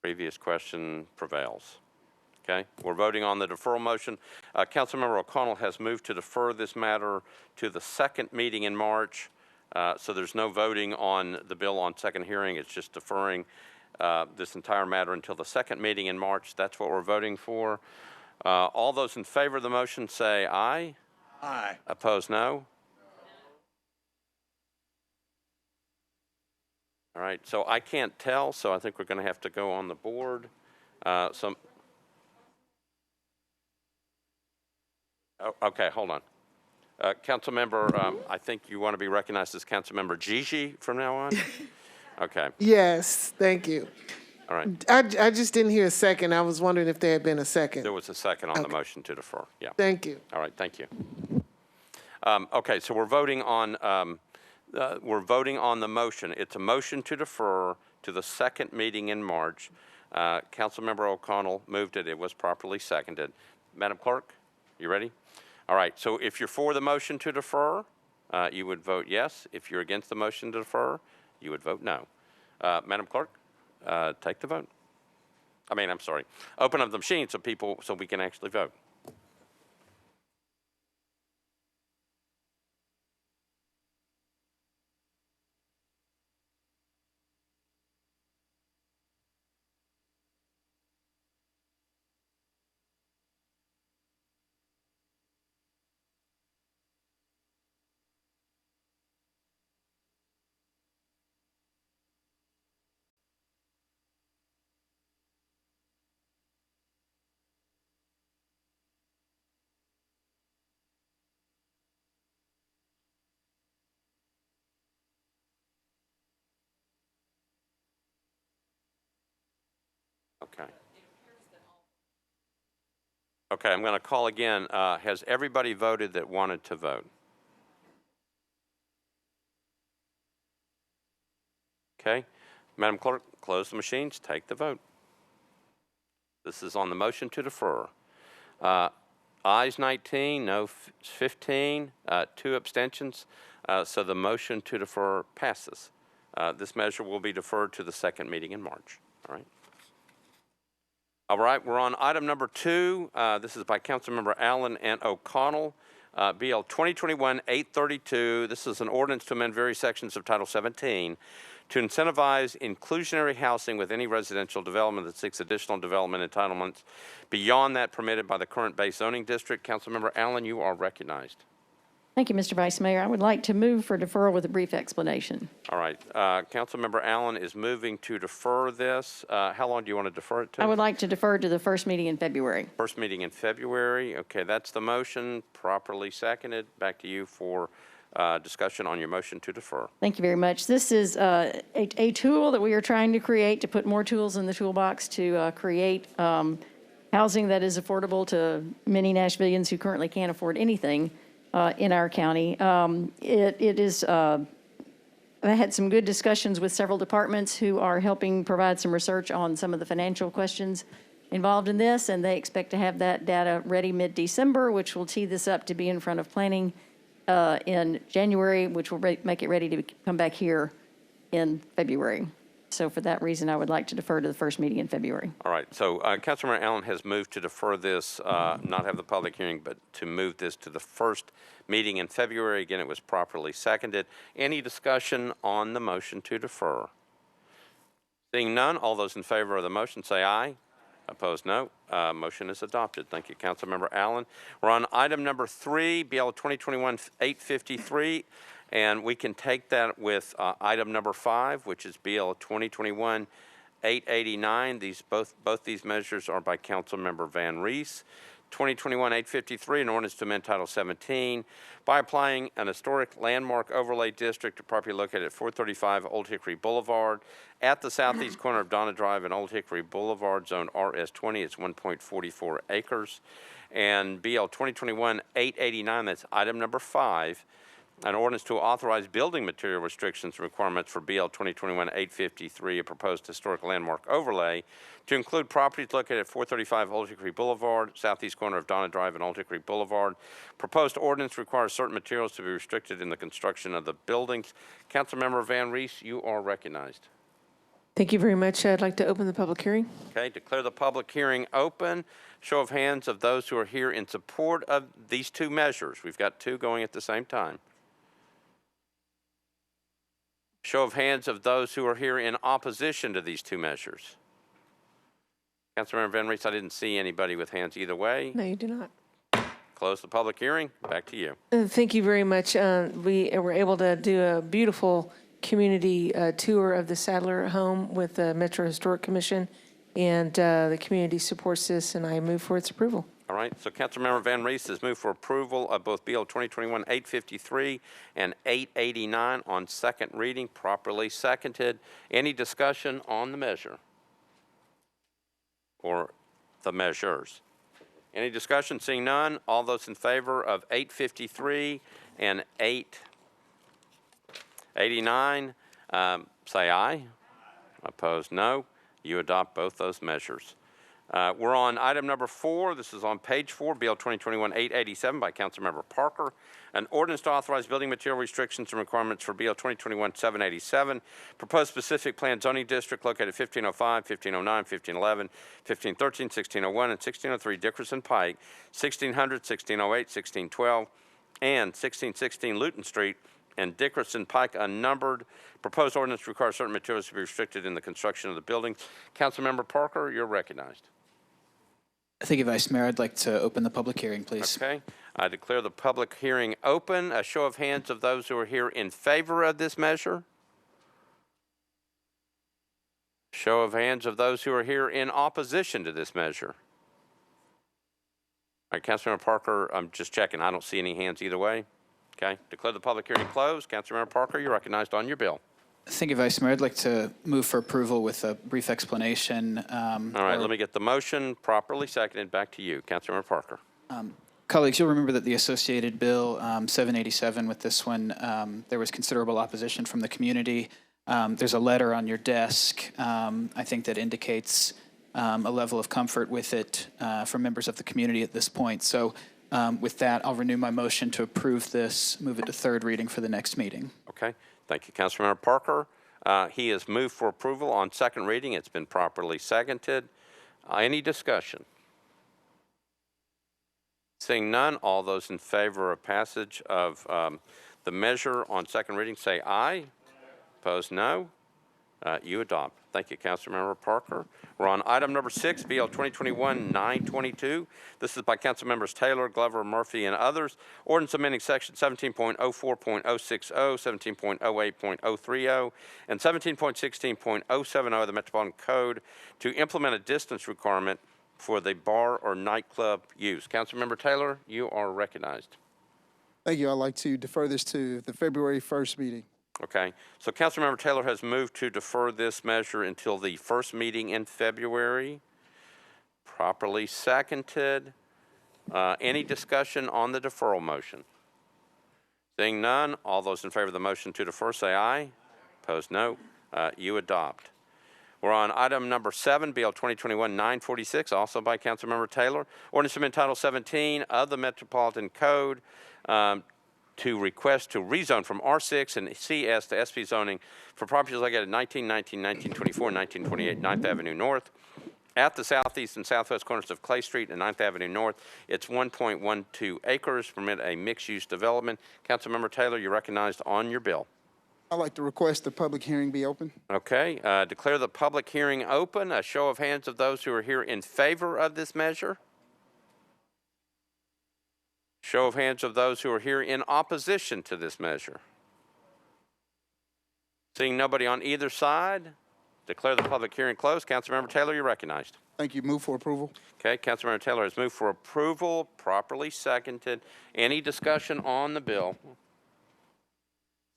S2: Previous question prevails. Okay, we're voting on the deferral motion. Councilmember O'Connell has moved to defer this matter to the second meeting in March. So there's no voting on the bill on second hearing. It's just deferring this entire matter until the second meeting in March. That's what we're voting for. All those in favor of the motion say aye.
S13: Aye.
S2: Opposed, no. All right, so I can't tell, so I think we're going to have to go on the board. Okay, hold on. Councilmember, I think you want to be recognized as Councilmember Gigi from now on? Okay,
S14: Yes, thank you.
S2: all right.
S14: I just didn't hear a second. I was wondering if there had been a second.
S2: There was a second on the motion to defer, yeah.
S14: Thank you.
S2: All right, thank you. Okay, so we're voting on the motion. It's a motion to defer to the second meeting in March. Councilmember O'Connell moved it. It was properly seconded. Madam Clerk, you ready? All right, so if you're for the motion to defer, you would vote yes. If you're against the motion to defer, you would vote no. Madam Clerk, take the vote. I'm sorry. Open up the machine so we can actually vote. Okay. Okay, I'm going to call again. Has everybody voted that wanted to vote? Okay. Madam Clerk, close the machines. Take the vote. This is on the motion to defer. Ayes 19, no 15, 2 abstentions. So the motion to defer passes. This measure will be deferred to the second meeting in March. All right. All right, we're on item number 2. This is by Councilmember Allen and O'Connell. BL 2021-832. This is an ordinance to amend various sections of Title 17 to incentivize inclusionary housing with any residential development that seeks additional development entitlements beyond that permitted by the current base zoning district. Councilmember Allen, you are recognized.
S15: Thank you, Mr. Vice Mayor. I would like to move for deferral with a brief explanation.
S2: All right. Councilmember Allen is moving to defer this. How long do you want to defer it to?
S15: I would like to defer to the first meeting in February.
S2: First meeting in February. Okay, that's the motion, properly seconded. Back to you for discussion on your motion to defer.
S15: Thank you very much. This is a tool that we are trying to create to put more tools in the toolbox to create housing that is affordable to many Nashvillians who currently can't afford anything in our county. I had some good discussions with several departments who are helping provide some research on some of the financial questions involved in this, and they expect to have that data ready mid-December, which will tee this up to be in front of planning in January, which will make it ready to come back here in February. So for that reason, I would like to defer to the first meeting in February.
S2: All right. So Councilmember Allen has moved to defer this, not have the public hearing, but to move this to the first meeting in February. Again, it was properly seconded. Any discussion on the motion to defer? Seeing none, all those in favor of the motion say aye. Opposed, no. Motion is adopted. Thank you, Councilmember Allen. We're on item number 3, BL 2021-853. And we can take that with item number 5, which is BL 2021-889. Both these measures are by Councilmember Van Rees. 2021-853, an ordinance to amend Title 17 by applying an historic landmark overlay district to property located at 435 Old Hickory Boulevard at the southeast corner of Donna Drive and Old Hickory Boulevard, Zone RS20. It's 1.44 acres. And BL 2021-889, that's item number 5. An ordinance to authorize building material restrictions and requirements for BL 2021-853, a proposed historic landmark overlay, to include properties located at 435 Old Hickory Boulevard, southeast corner of Donna Drive and Old Hickory Boulevard. Proposed ordinance requires certain materials to be restricted in the construction of the buildings. Councilmember Van Rees, you are recognized.
S14: Thank you very much. I'd like to open the public hearing.
S2: Okay, declare the public hearing open. Show of hands of those who are here in support of these two measures. We've got two going at the same time. Show of hands of those who are here in opposition to these two measures. Councilmember Van Reese, I didn't see anybody with hands either way.
S14: No, you do not.
S2: Close the public hearing. Back to you.
S14: Thank you very much. We were able to do a beautiful community tour of the Sadler home with the Metro Historic Commission, and the community supports this, and I move for its approval.
S2: All right, so Councilmember Van Reese has moved for approval of both Bill 2021-853 and 889 on second reading, properly seconded. Any discussion on the measure or the measures? Any discussion? Seeing none, all those in favor of 853 and 889, say aye. Opposed, no. You adopt both those measures. We're on item number 4. This is on page 4, Bill 2021-887 by Councilmember Parker. An ordinance to authorize building material restrictions and requirements for Bill 2021-787. Proposed specific plan zoning district located 1505, 1509, 1511, 1513, 1601, and 1603 Dickerson Pike, 1600, 1608, 1612, and 1616 Luton Street, and Dickerson Pike unnumbered. Proposed ordinance requires certain materials to be restricted in the construction of the buildings. Councilmember Parker, you're recognized.
S16: Thank you, Vice Mayor. I'd like to open the public hearing, please.
S2: Okay. I declare the public hearing open. A show of hands of those who are here in favor of this measure. Show of hands of those who are here in opposition to this measure. All right, Councilmember Parker, I'm just checking. I don't see any hands either way. Okay. Declare the public hearing closed. Councilmember Parker, you're recognized on your bill.
S16: Thank you, Vice Mayor. I'd like to move for approval with a brief explanation.
S2: All right, let me get the motion properly seconded. Back to you, Councilmember Parker.
S16: Colleagues, you'll remember that the associated bill 787 with this one, there was considerable opposition from the community. There's a letter on your desk, I think, that indicates a level of comfort with it from members of the community at this point. So with that, I'll renew my motion to approve this, move it to third reading for the next meeting.
S2: Okay. Thank you, Councilmember Parker. He has moved for approval on second reading. It's been properly seconded. Any discussion? Seeing none, all those in favor of passage of the measure on second reading say aye. Opposed, no. You adopt. Thank you, Councilmember Parker. We're on item number 6, BL 2021-922. This is by Councilmembers Taylor, Glover, Murphy, and others. Ordinance amending section 17.04.060, 17.08.030, and 17.16.070 of the Metropolitan Code to implement a distance requirement for the bar or nightclub use. Councilmember Taylor, you are recognized.
S17: Thank you. I'd like to defer this to the February 1st meeting.
S2: Okay, so Councilmember Taylor has moved to defer this measure until the first meeting in February. Properly seconded. Any discussion on the deferral motion? Seeing none, all those in favor of the motion to defer say aye. Opposed, no. You adopt. We're on item number 7, BL 2021-946, also by Councilmember Taylor. Ordinance amendment Title 17 of the Metropolitan Code to request to rezone from R6 and CS to SP zoning for properties located at 1919, 1924, and 1928 9th Avenue North at the southeast and southwest corners of Clay Street and 9th Avenue North. It's 1.12 acres, permit a mixed-use development. Councilmember Taylor, you're recognized on your bill.
S17: I'd like to request the public hearing be open.
S2: Okay, declare the public hearing open. A show of hands of those who are here in favor of this measure. Show of hands of those who are here in opposition to this measure. Seeing nobody on either side, declare the public hearing closed. Councilmember Taylor, you're recognized.
S17: Thank you. Move for approval.
S2: Okay, Councilmember Taylor has moved for approval, properly seconded. Any discussion on the bill?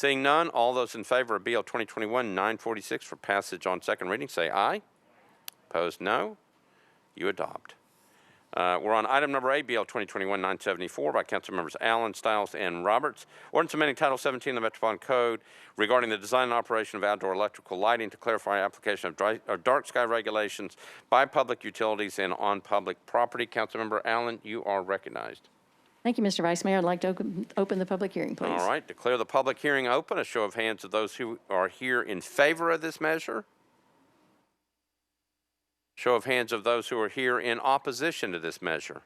S2: Seeing none, all those in favor of BL 2021-946 for passage on second reading say aye. Opposed, no. You adopt. We're on item number 8, BL 2021-974 by Councilmembers Allen, Stiles, and Roberts. Ordinance amending Title 17 of the Metropolitan Code regarding the design and operation of outdoor electrical lighting to clarify application of dark sky regulations by public utilities and on public property. Councilmember Allen, you are recognized.
S15: Thank you, Mr. Vice Mayor. I'd like to open the public hearing, please.
S2: All right, declare the public hearing open. A show of hands of those who are here in favor of this measure. Show of hands of those who are here in opposition to this measure.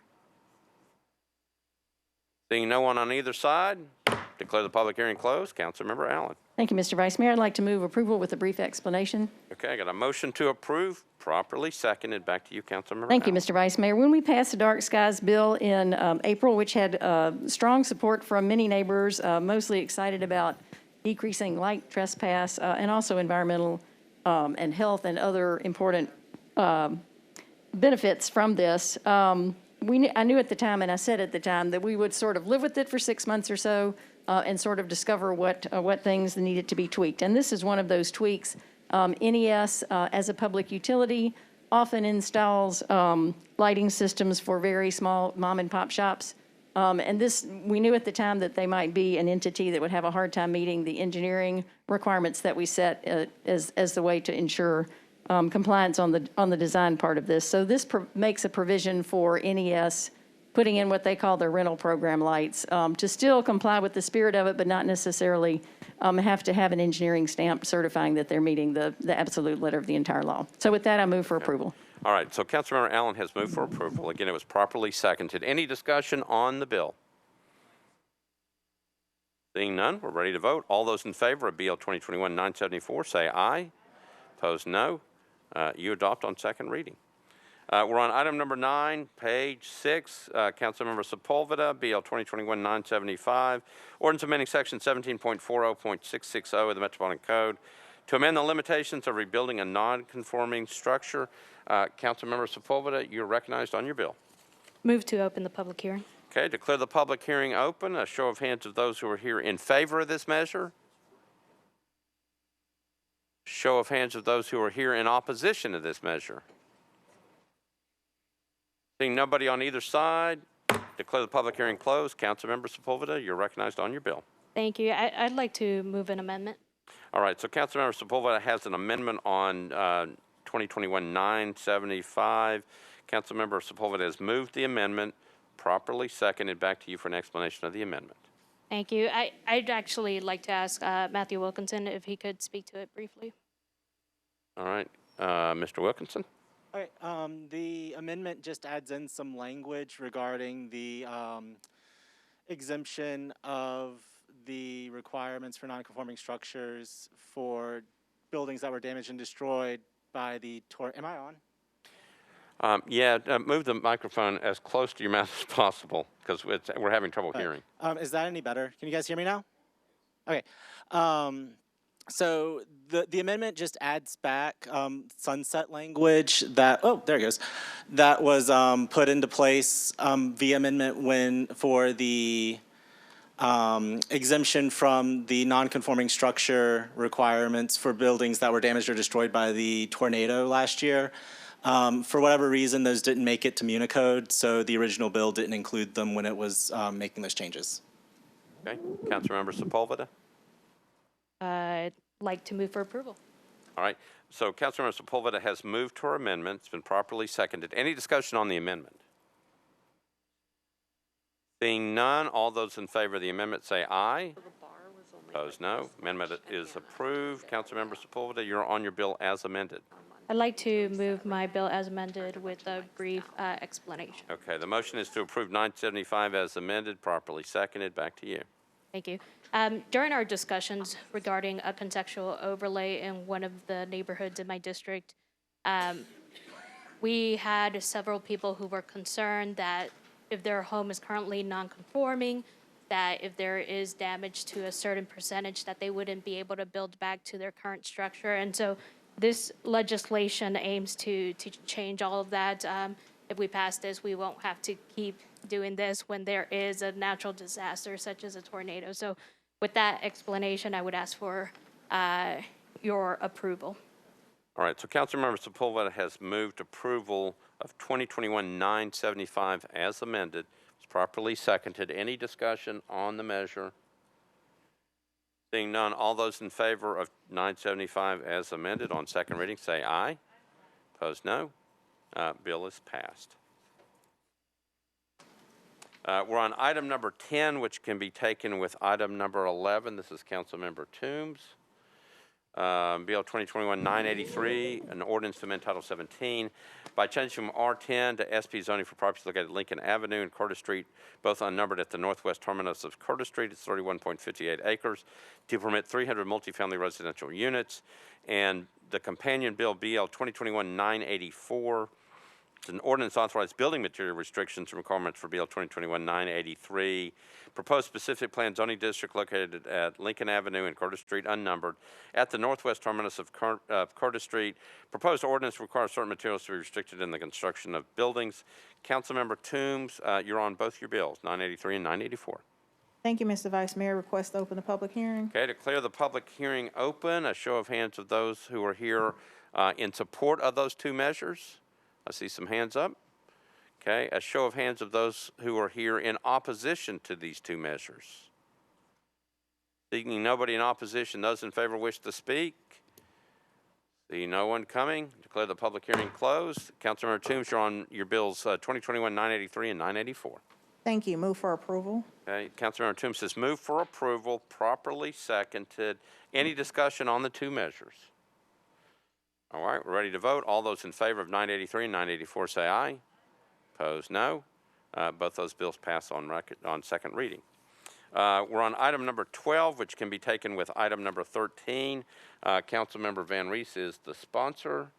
S2: Seeing no one on either side, declare the public hearing closed. Councilmember Allen.
S15: Thank you, Mr. Vice Mayor. I'd like to move approval with a brief explanation.
S2: Okay, I got a motion to approve, properly seconded. Back to you, Councilmember
S15: Thank you,
S2: Allen.
S15: Mr. Vice Mayor. When we passed the Dark Skies bill in April, which had strong support from many neighbors, mostly excited about decreasing light trespass and also environmental and health and other important benefits from this, I knew at the time, and I said at the time, that we would sort of live with it for 6 months or so and sort of discover what things needed to be tweaked. And this is one of those tweaks. NES, as a public utility, often installs lighting systems for very small mom-and-pop shops. And this, we knew at the time that they might be an entity that would have a hard time meeting the engineering requirements that we set as the way to ensure compliance on the design part of this. So this makes a provision for NES putting in what they call their rental program lights to still comply with the spirit of it, but not necessarily have to have an engineering stamp certifying that they're meeting the absolute letter of the entire law. So with that, I move for approval.
S2: All right, so Councilmember Allen has moved for approval. Again, it was properly seconded. Any discussion on the bill? Seeing none, we're ready to vote. All those in favor of BL 2021-974 say aye. Opposed, no. You adopt on second reading. We're on item number 9, page 6. Councilmember Sepulveda, BL 2021-975, ordinance amending section 17.40.660 of the Metropolitan Code to amend the limitations of rebuilding a non-conforming structure. Councilmember Sepulveda, you're recognized on your bill.
S18: Move to open the public hearing.
S2: Okay, declare the public hearing open. A show of hands of those who are here in favor of this measure. Show of hands of those who are here in opposition to this measure. Seeing nobody on either side, declare the public hearing closed. Councilmember Sepulveda, you're recognized on your bill.
S18: Thank you. I'd like to move an amendment.
S2: All right, so Councilmember Sepulveda has an amendment on 2021-975. Councilmember Sepulveda has moved the amendment, properly seconded. Back to you for an explanation of the amendment.
S18: Thank you. I'd actually like to ask Matthew Wilkinson if he could speak to it briefly.
S2: All right, Mr. Wilkinson.
S19: All right, the amendment just adds in some language regarding the exemption of the requirements for non-conforming structures for buildings that were damaged and destroyed by the Am I on?
S2: Yeah, move the microphone as close to your mouth as possible because we're having trouble hearing.
S19: Is that any better? Can you guys hear me now? Okay. So the amendment just adds back sunset language that, there it goes, that was put into place via amendment for the exemption from the non-conforming structure requirements for buildings that were damaged or destroyed by the tornado last year. For whatever reason, those didn't make it to Municode, so the original bill didn't include them when it was making those changes.
S2: Okay, Councilmember Sepulveda.
S18: I'd like to move for approval.
S2: All right, so Councilmember Sepulveda has moved to her amendment. It's been properly seconded. Any discussion on the amendment? Seeing none, all those in favor of the amendment say aye. Opposed, no. Amendment is approved. Councilmember Sepulveda, you're on your bill as amended.
S18: I'd like to move my bill as amended with a brief explanation.
S2: Okay, the motion is to approve 975 as amended, properly seconded. Back to you.
S18: Thank you. During our discussions regarding a contextual overlay in one of the neighborhoods in my district, we had several people who were concerned that if their home is currently non-conforming, that if there is damage to a certain percentage, that they wouldn't be able to build back to their current structure. And so this legislation aims to change all of that. If we pass this, we won't have to keep doing this when there is a natural disaster such as a tornado. So with that explanation, I would ask for your approval.
S2: All right, so Councilmember Sepulveda has moved approval of 2021-975 as amended. It's properly seconded. Any discussion on the measure? Seeing none, all those in favor of 975 as amended on second reading say aye. Opposed, no. Bill is passed. We're on item number 10, which can be taken with item number 11. This is Councilmember Toombs. Bill 2021-983, an ordinance to amend Title 17 by changing from R10 to SP zoning for properties located at Lincoln Avenue and Curtis Street, both unnumbered at the northwest terminus of Curtis Street. It's 31.58 acres to permit 300 multifamily residential units. And the companion bill, BL 2021-984, it's an ordinance authorized building material restrictions and requirements for BL 2021-983. Proposed specific plan zoning district located at Lincoln Avenue and Curtis Street, unnumbered, at the northwest terminus of Curtis Street. Proposed ordinance requires certain materials to be restricted in the construction of buildings. Councilmember Toombs, you're on both your bills, 983 and 984.
S20: Thank you, Mr. Vice Mayor. Request to open the public hearing.
S2: Okay, declare the public hearing open. A show of hands of those who are here in support of those two measures. I see some hands up. Okay, a show of hands of those who are here in opposition to these two measures. Seeing nobody in opposition, those in favor wish to speak. See no one coming. Declare the public hearing closed. Councilmember Toombs, you're on your bills 2021-983 and 984.
S20: Thank you. Move for approval.
S2: Okay, Councilmember Toombs says move for approval, properly seconded. Any discussion on the two measures? All right, we're ready to vote. All those in favor of 983 and 984 say aye. Opposed, no. Both those bills pass on second reading. We're on item number 12, which can be taken with item number 13. Councilmember Van Rees is the sponsor.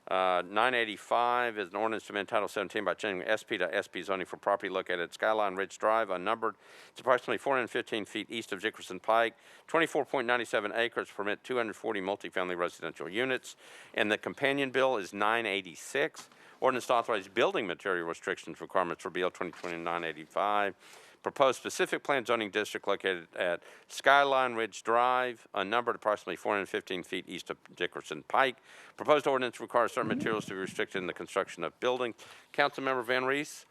S2: 985 is an ordinance to amend Title 17 by changing SP to SP zoning for property located at Skyline Ridge Drive, unnumbered. It's approximately 415 feet east of Dickerson Pike, 24.97 acres, permit 240 multifamily residential units. And the companion bill is 986, ordinance to authorize building material restrictions requirements for BL 2020-985. Proposed specific plan zoning district located at Skyline Ridge Drive, unnumbered, approximately 415 feet east of Dickerson Pike. Proposed ordinance requires certain materials to be restricted in the construction of buildings. Councilmember Van Rees,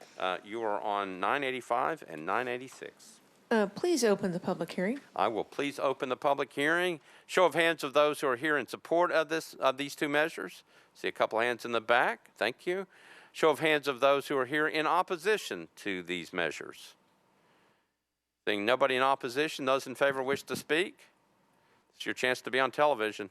S2: you are on 985 and 986.
S14: Please open the public hearing.
S2: I will please open the public hearing. Show of hands of those who are here in support of these two measures. See a couple hands in the back. Thank you. Show of hands of those who are here in opposition to these measures. Seeing nobody in opposition, those in favor wish to speak. It's your chance to be on television.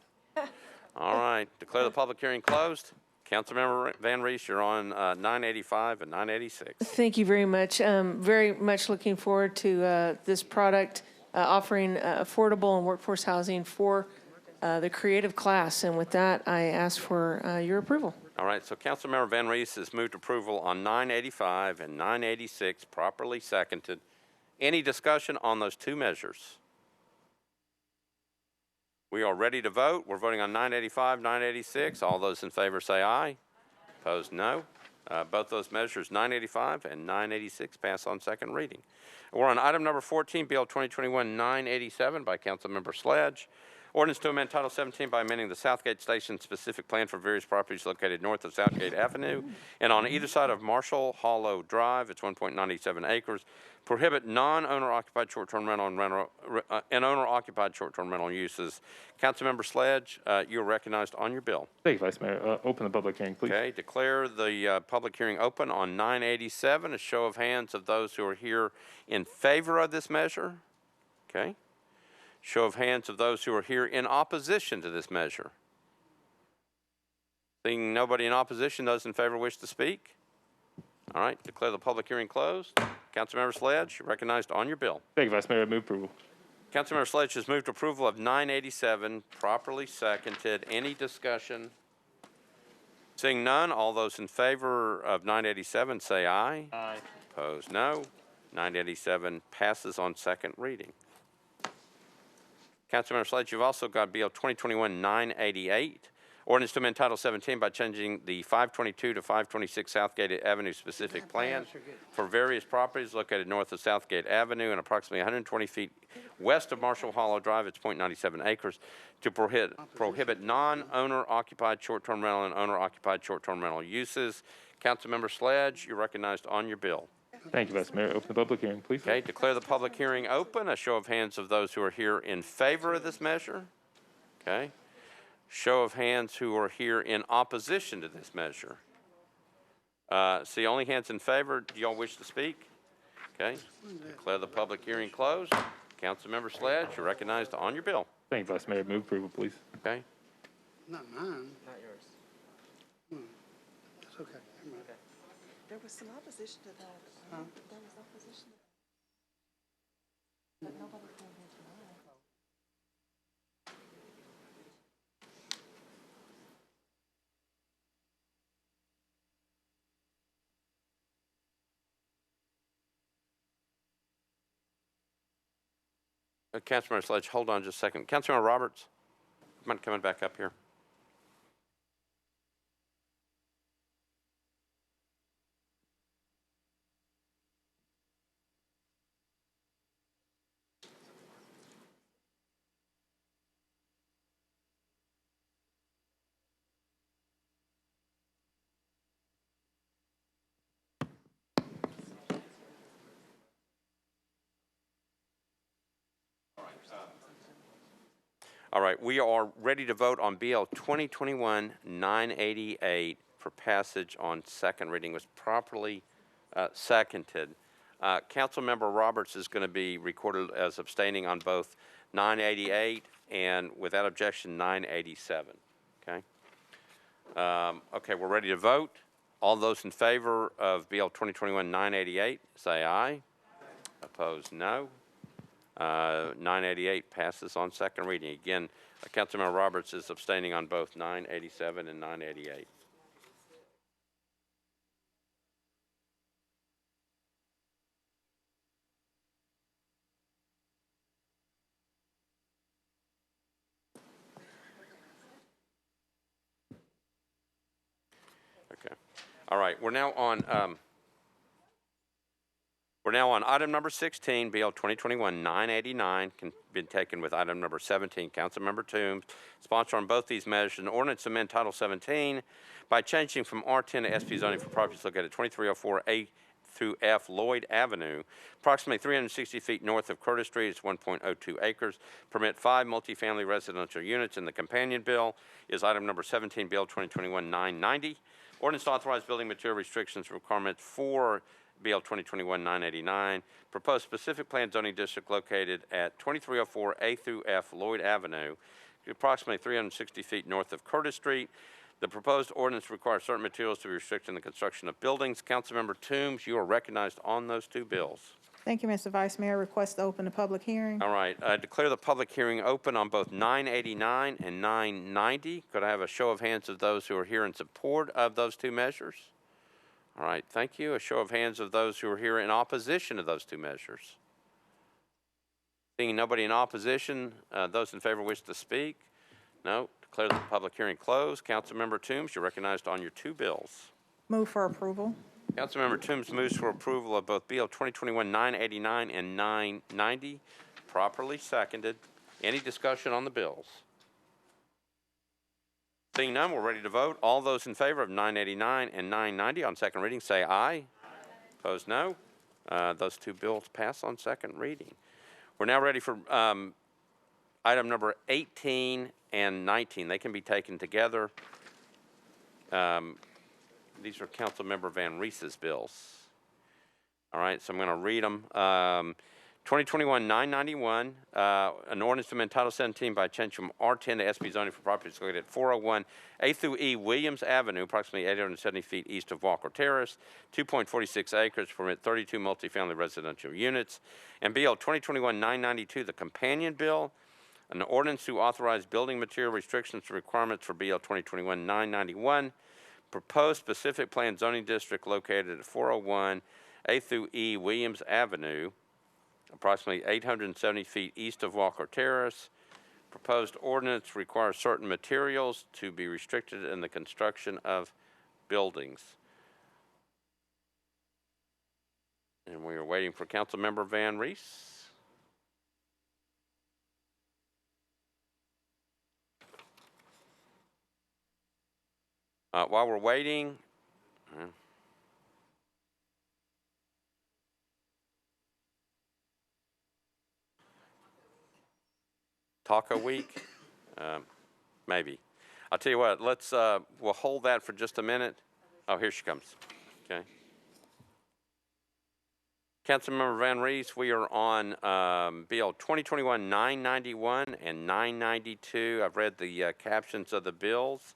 S2: All right, declare the public hearing closed. Councilmember Van Rees, you're on 985 and 986.
S14: Thank you very much. Very much looking forward to this product offering affordable and workforce housing for the creative class. And with that, I ask for your approval.
S2: All right, so Councilmember Van Rees has moved approval on 985 and 986, properly seconded. Any discussion on those two measures? We are ready to vote. We're voting on 985, 986. All those in favor say aye. Opposed, no. Both those measures, 985 and 986, pass on second reading. We're on item number 14, Bill 2021-987 by Councilmember Sledge. Ordinance to amend Title 17 by amending the Southgate Station specific plan for various properties located north of Southgate Avenue and on either side of Marshall Hollow Drive. It's 1.97 acres. Prohibit non-owner occupied short-term rental and owner-occupied short-term rental uses. Councilmember Sledge, you're recognized on your bill.
S21: Thank you, Vice Mayor. Open the public hearing, please.
S2: Okay, declare the public hearing open on 987. A show of hands of those who are here in favor of this measure. Okay. Show of hands of those who are here in opposition to this measure. Seeing nobody in opposition, those in favor wish to speak. All right, declare the public hearing closed. Councilmember Sledge, you're recognized on your bill.
S21: Thank you, Vice Mayor. Move approval.
S2: Councilmember Sledge has moved approval of 987, properly seconded. Any discussion? Seeing none, all those in favor of 987 say aye.
S21: Aye.
S2: Opposed, no. 987 passes on second reading. Councilmember Sledge, you've also got Bill 2021-988, ordinance to amend Title 17 by changing the 522 to 526 Southgate Avenue specific plan for various properties located north of Southgate Avenue and approximately 120 feet west of Marshall Hollow Drive. It's 0.97 acres to prohibit non-owner occupied short-term rental and owner-occupied short-term rental uses. Councilmember Sledge, you're recognized on your bill.
S21: Thank you, Vice Mayor. Open the public hearing, please.
S2: Okay, declare the public hearing open. A show of hands of those who are here in favor of this measure. Okay. Show of hands who are here in opposition to this measure. See only hands in favor. Do y'all wish to speak? Okay. Declare the public hearing closed. Councilmember Sledge, you're recognized on your bill.
S21: Thank you, Vice Mayor. Move approval, please.
S2: Okay.
S1: Not mine. Not yours. It's okay. Never mind.
S12: There was some opposition to that. There was opposition to that. But nobody came here tonight.
S2: Councilmember Sledge, hold on just a second. Councilmember Roberts, mind coming back up here? All right, we are ready to vote on BL 2021-988 for passage on second reading. It was properly seconded. Councilmember Roberts is going to be recorded as abstaining on both 988 and, without objection, 987. Okay. Okay, we're ready to vote. All those in favor of BL 2021-988, say aye. Opposed, no. 988 passes on second reading. Again, Councilmember Roberts is abstaining on both 987 and 988. Okay. All right. We're now on item number 16, BL 2021-989, been taken with item number 17. Councilmember Toombs, sponsor on both these measures, an ordinance to amend Title 17 by changing from R10 to SP zoning for properties located at 2304 A through F Lloyd Avenue, approximately 360 feet north of Curtis Street. It's 1.02 acres. Permit 5 multifamily residential units. In the companion bill is item number 17, BL 2021-990. Ordinance to authorize building material restrictions requirements for BL 2021-989, proposed specific plan zoning district located at 2304 A through F Lloyd Avenue, approximately 360 feet north of Curtis Street. The proposed ordinance requires certain materials to be restricted in the construction of buildings. Councilmember Toombs, you are recognized on those two bills.
S20: Thank you, Mr. Vice Mayor. Request to open the public hearing.
S2: All right, I declare the public hearing open on both 989 and 990. Could I have a show of hands of those who are here in support of those two measures? All right, thank you. A show of hands of those who are here in opposition to those two measures. Seeing nobody in opposition, those in favor wish to speak? No. Declare the public hearing closed. Councilmember Toombs, you're recognized on your two bills.
S20: Move for approval.
S2: Councilmember Toombs moves for approval of both BL 2021-989 and 990. Properly seconded. Any discussion on the bills? Seeing none, we're ready to vote. All those in favor of 989 and 990 on second reading say aye. Opposed, no. Those two bills pass on second reading. We're now ready for item number 18 and 19. They can be taken together. These are Councilmember Van Reese's bills. All right, so I'm going to read them. 2021-991, an ordinance to amend Title 17 by change from R10 to SP zoning for properties located at 401 A through E Williams Avenue, approximately 870 feet east of Walker Terrace, 2.46 acres, permit 32 multifamily residential units. And BL 2021-992, the companion bill, an ordinance to authorize building material restrictions and requirements for BL 2021-991, proposed specific plan zoning district located at 401 A through E Williams Avenue, approximately 870 feet east of Walker Terrace. Proposed ordinance requires certain materials to be restricted in the construction of buildings. And we are waiting for Councilmember Van Rees. While we're waiting, Taco Week? Maybe. I'll tell you what, we'll hold that for just a minute. Oh, here she comes. Okay. Councilmember Van Rees, we are on Bill 2021-991 and 992. I've read the captions of the bills.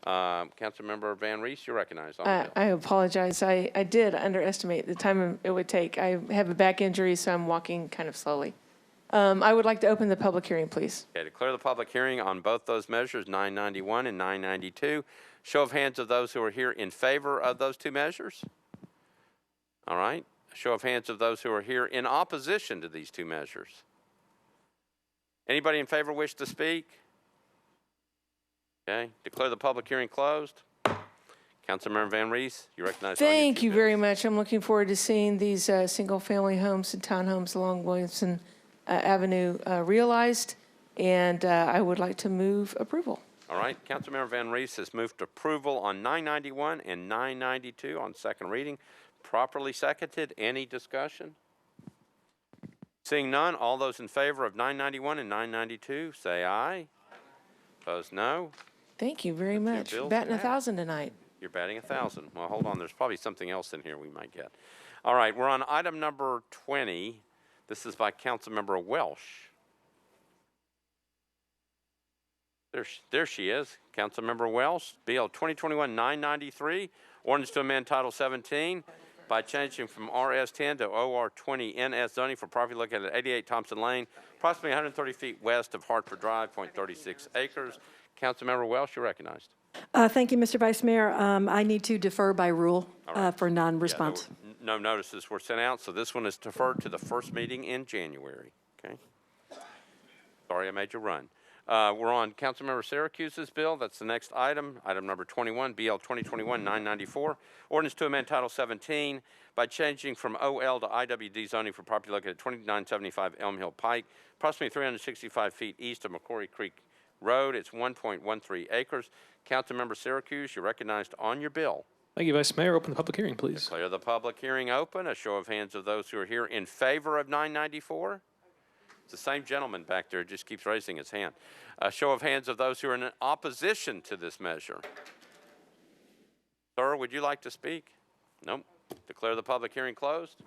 S2: Councilmember Van Rees, you're recognized on the bill.
S14: I apologize. I did underestimate the time it would take. I have a back injury, so I'm walking kind of slowly. I would like to open the public hearing, please.
S2: Okay, declare the public hearing on both those measures, 991 and 992. Show of hands of those who are here in favor of those two measures. All right. Show of hands of those who are here in opposition to these two measures. Anybody in favor wish to speak? Okay, declare the public hearing closed. Councilmember Van Rees, you recognize.
S14: Thank you very much. I'm looking forward to seeing these single-family homes and townhomes along Williamson Avenue realized, and I would like to move approval.
S2: All right, Councilmember Van Rees has moved approval on 991 and 992 on second reading. Properly seconded. Any discussion? Seeing none, all those in favor of 991 and 992 say aye. Opposed, no.
S14: Thank you very much.
S2: bills
S14: Batting
S2: passed.
S14: 1,000 tonight.
S2: You're batting 1,000. Well, hold on. There's probably something else in here we might get. All right, we're on item number 20. This is by Councilmember Welsh. There she is, Councilmember Welsh. Bill 2021-993, ordinance to amend Title 17 by changing from RS10 to OR20 NS zoning for property located at 88 Thompson Lane, approximately 130 feet west of Hartford Drive, 0.36 acres. Councilmember Welsh, you're recognized.
S3: Thank you, Mr. Vice Mayor. I need to defer by rule for non-response.
S2: Yeah, no notices were sent out, so this one is deferred to the first meeting in January. Okay. Sorry I made you run. We're on Councilmember Syracuse's bill. That's the next item. Item number 21, BL 2021-994. Ordinance to amend Title 17 by changing from OL to IWD zoning for property located at 2975 Elm Hill Pike, approximately 365 feet east of McCrory Creek Road. It's 1.13 acres. Councilmember Syracuse, you're recognized on your bill.
S21: Thank you, Vice Mayor. Open the public hearing, please.
S2: Declare the public hearing open. A show of hands of those who are here in favor of 994. It's the same gentleman back there, just keeps raising his hand. A show of hands of those who are in opposition to this measure. Sir, would you like to speak? Nope. Declare the public hearing closed.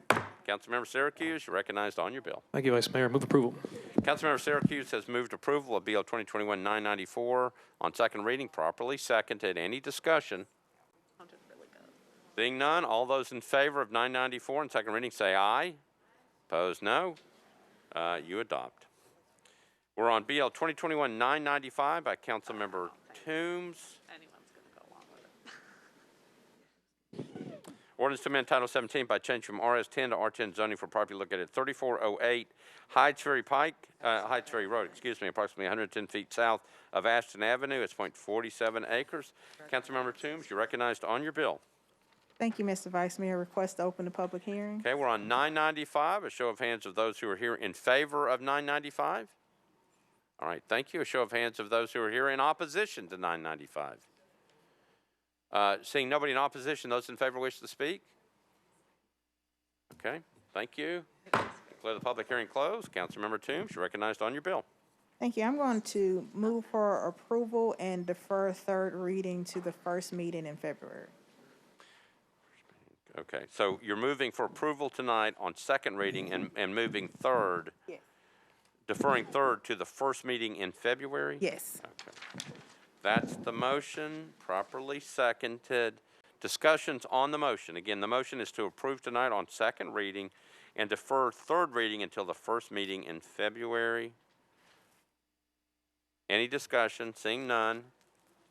S2: Councilmember Syracuse, you're recognized on your bill.
S21: Thank you, Vice Mayor. Move approval.
S2: Councilmember Syracuse has moved approval of BL 2021-994 on second reading, properly seconded. Any discussion? Seeing none, all those in favor of 994 on second reading say aye. Opposed, no. You adopt. We're on BL 2021-995 by Councilmember Toombs.
S22: Anyone's going to go along with it.
S2: Ordinance to amend Title 17 by change from RS10 to R10 zoning for property located at 3408 Heights Ferry Road, approximately 110 feet south of Ashton Avenue. It's 0.47 acres. Councilmember Toombs, you're recognized on your bill.
S20: Thank you, Mr. Vice Mayor. Request to open the public hearing.
S2: Okay, we're on 995. A show of hands of those who are here in favor of 995. All right, thank you. A show of hands of those who are here in opposition to 995. Seeing nobody in opposition, those in favor wish to speak? Okay, thank you. Declare the public hearing closed. Councilmember Toombs, you're recognized on your bill.
S20: Thank you. I'm going to move for approval and defer third reading to the first meeting in February.
S2: Okay, so you're moving for approval tonight on second reading and moving third,
S20: Yes.
S2: deferring third to the first meeting in February?
S20: Yes.
S2: Okay. That's the motion, properly seconded. Discussions on the motion. Again, the motion is to approve tonight on second reading and defer third reading until the first meeting in February. Any discussion? Seeing none.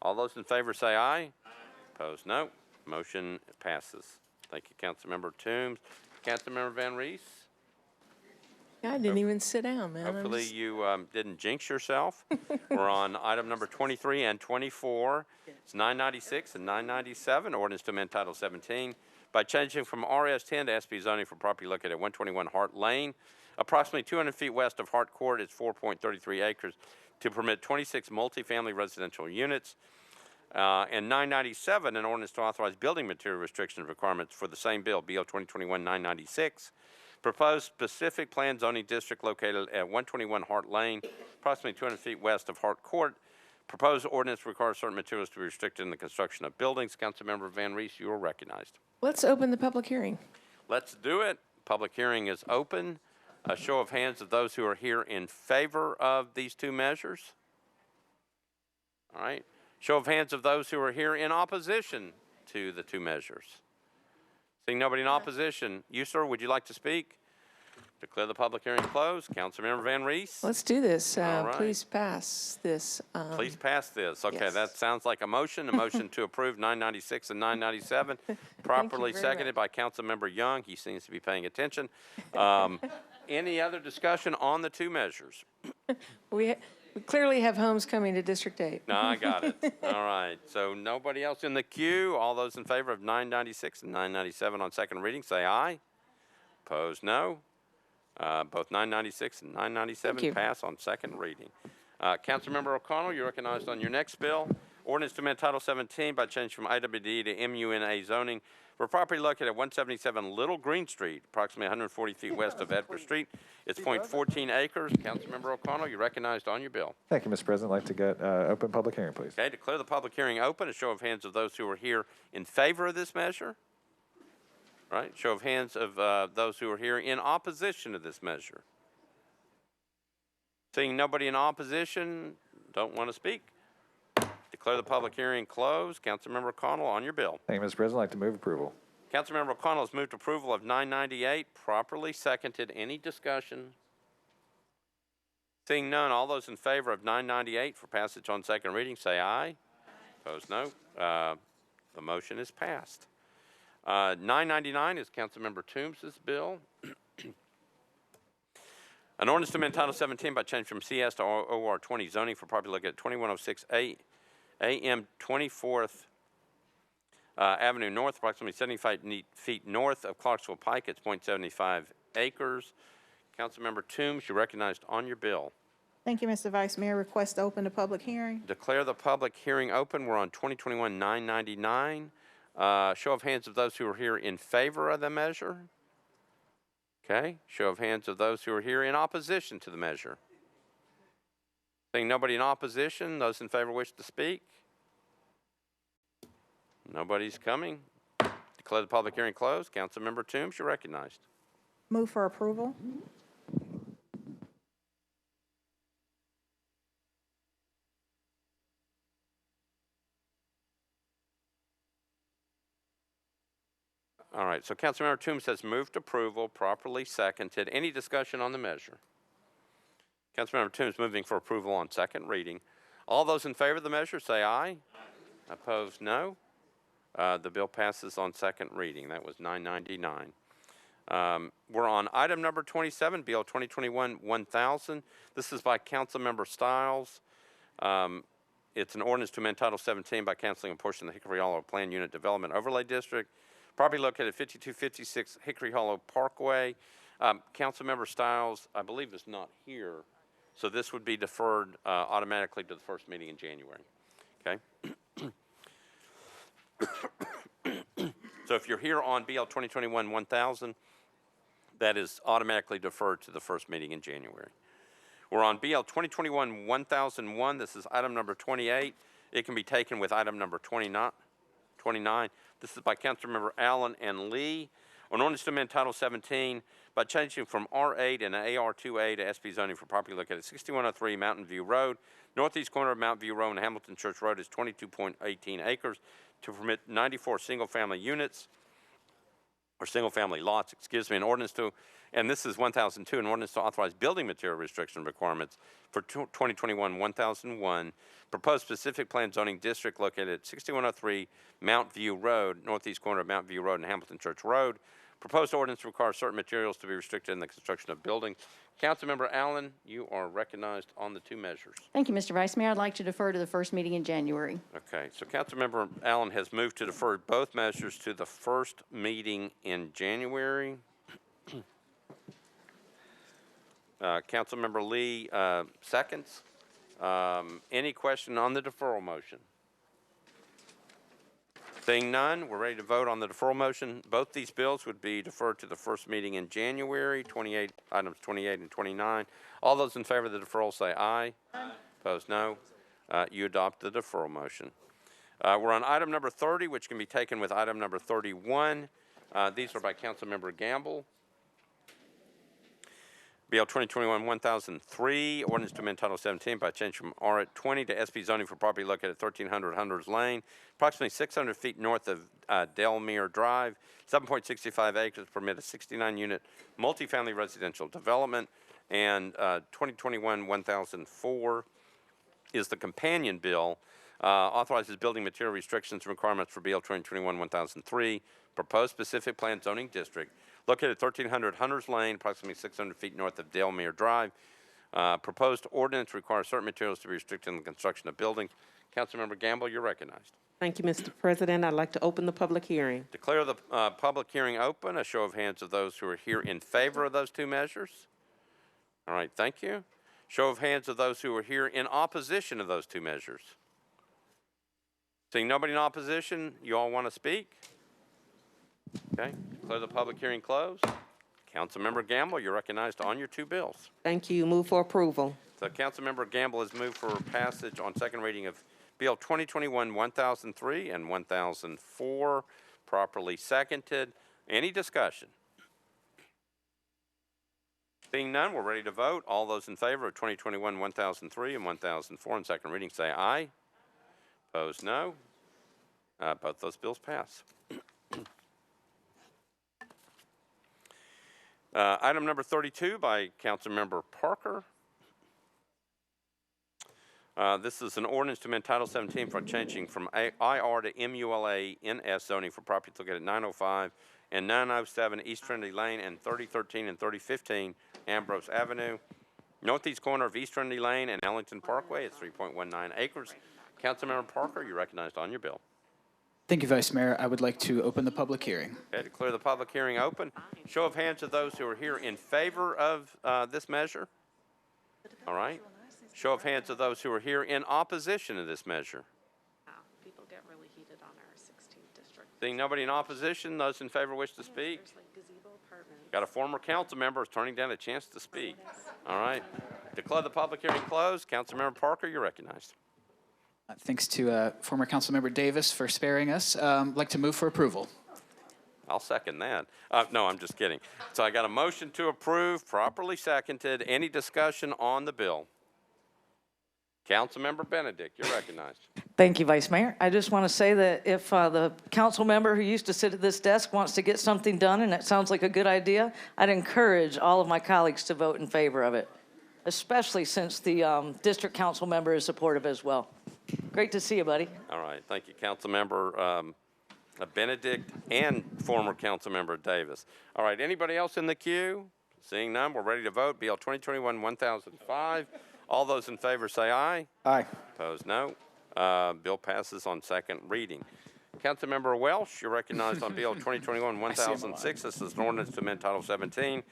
S2: All those in favor say aye. Opposed, no. Motion passes. Thank you, Councilmember Toombs. Councilmember Van Rees?
S14: I didn't even sit down, man.
S2: Hopefully you didn't jinx yourself. We're on item number 23 and 24. It's 996 and 997, ordinance to amend Title 17 by changing from RS10 to SP zoning for property located at 121 Hart Lane, approximately 200 feet west of Hart Court. It's 4.33 acres to permit 26 multifamily residential units. And 997, an ordinance to authorize building material restriction requirements for the same bill, BL 2021-996. Proposed specific plan zoning district located at 121 Hart Lane, approximately 200 feet west of Hart Court. Proposed ordinance requires certain materials to be restricted in the construction of buildings. Councilmember Van Rees, you are recognized.
S14: Let's open the public hearing.
S2: Let's do it. Public hearing is open. A show of hands of those who are here in favor of these two measures. All right. Show of hands of those who are here in opposition to the two measures. Seeing nobody in opposition, you, sir, would you like to speak? Declare the public hearing closed. Councilmember Van Rees?
S14: Let's do this.
S2: All right.
S14: Please pass this.
S2: Please pass this. Okay,
S14: yes.
S2: that sounds like a motion to approve 996 and 997, properly
S14: very
S2: seconded by Councilmember Young. He seems to be paying attention. Any other discussion on the two measures?
S14: We clearly have homes coming to District 8.
S2: No, I got it. All right. So nobody else in the queue. All those in favor of 996 and 997 on second reading, say aye. Opposed, no. Both 996 and 997 pass on second reading. Councilmember O'Connell, you're recognized on your next bill. Ordinance to amend Title 17 by change from IWD to MUNA zoning for property located at 177 Little Green Street, approximately 140 feet west of Edward Street. It's 0.14 acres. Councilmember O'Connell, you're recognized on your bill.
S11: Thank you, Mr. President. I'd like to get open public hearing, please.
S2: Okay, declare the public hearing open. A show of hands of those who are here in favor of this measure. Right, show of hands of those who are here in opposition to this measure. Seeing nobody in opposition, don't want to speak. Declare the public hearing closed. Councilmember O'Connell, on your bill.
S11: Thank you, Mr. President. I'd like to move approval.
S2: Councilmember O'Connell has moved approval of 998, properly seconded. Any discussion? Seeing none, all those in favor of 998 for passage on second reading, say aye. Opposed, no. The motion is passed. 999 is Councilmember Toombs' bill. An ordinance to amend Title 17 by change from CS to OR 20 zoning for property located at 2106 AM 24th Avenue North, approximately 75 feet north of Clarksville Pike. It's 0.75 acres. Councilmember Toombs, you're recognized on your bill.
S20: Thank you, Mr. Vice Mayor. Request to open the public hearing.
S2: Declare the public hearing open. We're on 2021-999. Show of hands of those who are here in favor of the measure. Okay. Show of hands of those who are here in opposition to the measure. Seeing nobody in opposition, those in favor wish to speak. Nobody's coming. Declare the public hearing closed. Councilmember Toombs, you're recognized.
S20: Move for approval.
S2: All right, so Councilmember Toombs has moved approval, properly seconded. Any discussion on the measure? Councilmember Toombs moving for approval on second reading. All those in favor of the measure say aye. Opposed, no. The bill passes on second reading. That was 999. We're on item number 27, Bill 2021-1000. This is by Councilmember Stiles. It's an ordinance to amend Title 17 by canceling a portion of the Hickory Hollow Plan Unit Development Overlay District. Property located at 5256 Hickory Hollow Parkway. Councilmember Stiles, I believe, is not here, so this would be deferred automatically to the first meeting in January. Okay. So if you're here on BL 2021-1000, that is automatically deferred to the first meeting in January. We're on BL 2021-1001. This is item number 28. It can be taken with item number 29. This is by Councilmember Allen and Lee. An ordinance to amend Title 17 by changing from R8 and AR2A to SP zoning for property located at 6103 Mountain View Road. Northeast corner of Mountain View Road and Hamilton Church Road is 22.18 acres to permit 94 single-family units, or single-family lots, excuse me, an ordinance to, and this is 1002, an ordinance to authorize building material restriction requirements for 2021-1001, proposed specific plan zoning district located at 6103 Mount View Road, northeast corner of Mount View Road and Hamilton Church Road. Proposed ordinance requires certain materials to be restricted in the construction of buildings. Councilmember Allen, you are recognized on the two measures.
S15: Thank you, Mr. Vice Mayor. I'd like to defer to the first meeting in January.
S2: Okay, so Councilmember Allen has moved to defer both measures to the first meeting in January. Councilmember Lee seconds. Any question on the deferral motion? Seeing none, we're ready to vote on the deferral motion. Both these bills would be deferred to the first meeting in January, items 28 and 29. All those in favor of the deferral say aye. Aye. Opposed, no. You adopt the deferral motion. We're on item number 30, which can be taken with item number 31. These are by Councilmember Gamble. BL 2021-1003, ordinance to amend Title 17 by change from R20 to SP zoning for property located at 1300 Hunters Lane, approximately 600 feet north of Delmere Drive, 7.65 acres, permit a 69-unit multifamily residential development, and 2021-1004 is the companion bill, authorizes building material restrictions and requirements for BL 2021-1003, proposed specific plan zoning district, located at 1300 Hunters Lane, approximately 600 feet north of Delmere Drive. Proposed ordinance requires certain materials to be restricted in the construction of buildings. Councilmember Gamble, you're recognized.
S4: Thank you, Mr. President. I'd like to open the public hearing.
S2: Declare the public hearing open. A show of hands of those who are here in favor of those two measures. All right, thank you. Show of hands of those who are here in opposition of those two measures. Seeing nobody in opposition, you all want to speak? Okay, declare the public hearing closed. Councilmember Gamble, you're recognized on your two bills.
S4: Thank you. Move for approval.
S2: So Councilmember Gamble has moved for passage on second reading of Bill 2021-1003 and 1004, properly seconded. Any discussion? Seeing none, we're ready to vote. All those in favor of 2021-1003 and 1004 on second reading say aye. Opposed, no. Both those bills pass. Item number 32 by Councilmember Parker. This is an ordinance to amend Title 17 for changing from IR to MULA NS zoning for properties located at 905 and 907 East Trinity Lane and 3013 and 3015 Ambrose Avenue. Northeast corner of East Trinity Lane and Ellington Parkway. It's 3.19 acres. Councilmember Parker, you're recognized on your bill.
S16: Thank you, Vice Mayor. I would like to open the public hearing.
S2: Okay, declare the public hearing open. Show of hands of those who are here in favor of this measure. All right. Show of hands of those who are here in opposition to this measure.
S22: People get really heated on our 16th district.
S2: Seeing nobody in opposition, those in favor wish to speak.
S22: There's like gazebo apartments.
S2: Got a former council member turning down a chance to speak. All right. Declare the public hearing closed. Councilmember Parker, you're recognized.
S16: Thanks to former Councilmember Davis for sparing us. I'd like to move for approval.
S2: I'll second that. No, I'm just kidding. So I got a motion to approve, properly seconded. Any discussion on the bill? Councilmember Benedict, you're recognized.
S23: Thank you, Vice Mayor. I just want to say that if the council member who used to sit at this desk wants to get something done, and it sounds like a good idea, I'd encourage all of my colleagues to vote in favor of it, especially since the district council member is supportive as well. Great to see you, buddy.
S2: All right. Thank you, Councilmember Benedict and former Councilmember Davis. All right. Anybody else in the queue? Seeing none, we're ready to vote. BL 2021-1005. All those in favor say aye.
S16: Aye.
S2: Opposed, no. Bill passes on second reading. Councilmember Welsh, you're recognized on BL 2021-1006. This is an ordinance to amend Title 17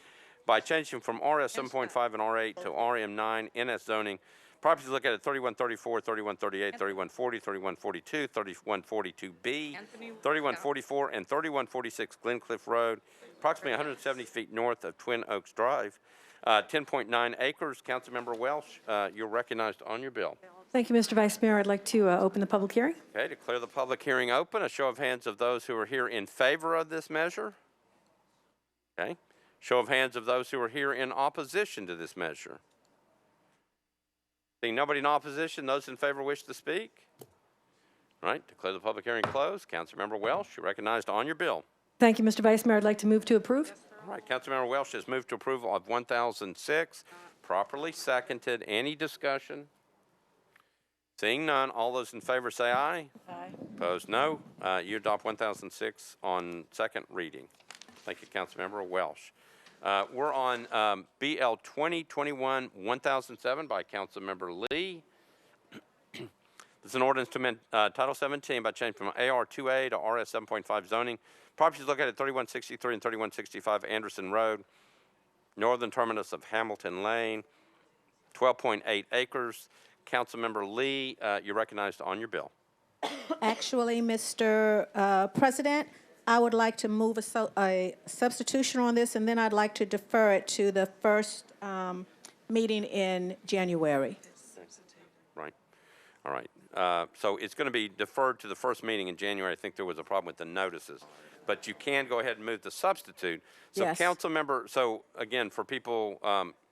S2: by changing from RS 7.5 and R8 to RM9 NS zoning. Properties located at 3134, 3138, 3140, 3142, 3142B, 3144, and 3146 Glencliff Road, approximately 170 feet north of Twin Oaks Drive. 10.9 acres. Councilmember Welsh, you're recognized on your bill.
S3: Thank you, Mr. Vice Mayor. I'd like to open the public hearing.
S2: Okay, declare the public hearing open. A show of hands of those who are here in favor of this measure. Okay. Show of hands of those who are here in opposition to this measure. Seeing nobody in opposition, those in favor wish to speak. All right, declare the public hearing closed. Councilmember Welsh, you're recognized on your bill.
S3: Thank you, Mr. Vice Mayor. I'd like to move to approve.
S2: All right, Councilmember Welsh has moved to approval of 1006, properly seconded. Any discussion? Seeing none, all those in favor say aye.
S23: Aye.
S2: Opposed, no. You adopt 1006 on second reading. Thank you, Councilmember Welsh. We're on BL 2021-1007 by Councilmember Lee. This is an ordinance to amend Title 17 by changing from AR2A to RS 7.5 zoning. Properties located at 3163 and 3165 Anderson Road, northern terminus of Hamilton Lane, 12.8 acres. Councilmember Lee, you're recognized on your bill.
S24: Actually, Mr. President, I would like to move a substitution on this, and then I'd like to defer it to the first meeting in January.
S2: Right. All right. So it's going to be deferred to the first meeting in January. I think there was a problem with the notices. But you can go ahead and move the substitute. So
S24: Yes.
S2: Councilmember, so again, for people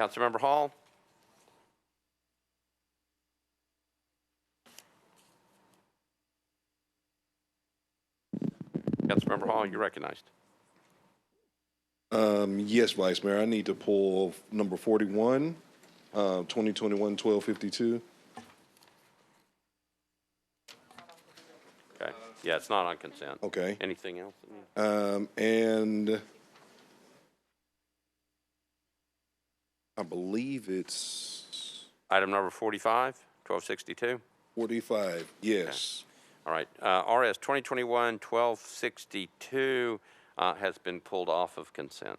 S2: Councilmember Hall? Councilmember Hall, you're recognized.
S5: Yes, Vice Mayor, I need to pull number 41, 2021-1252.
S2: Okay. Yeah, it's not on consent.
S5: Okay.
S2: Anything else?
S5: And I believe it's
S2: Item number 45, 1262.
S5: 45, yes.
S2: All right. RS 2021-1262 has been pulled off of consent.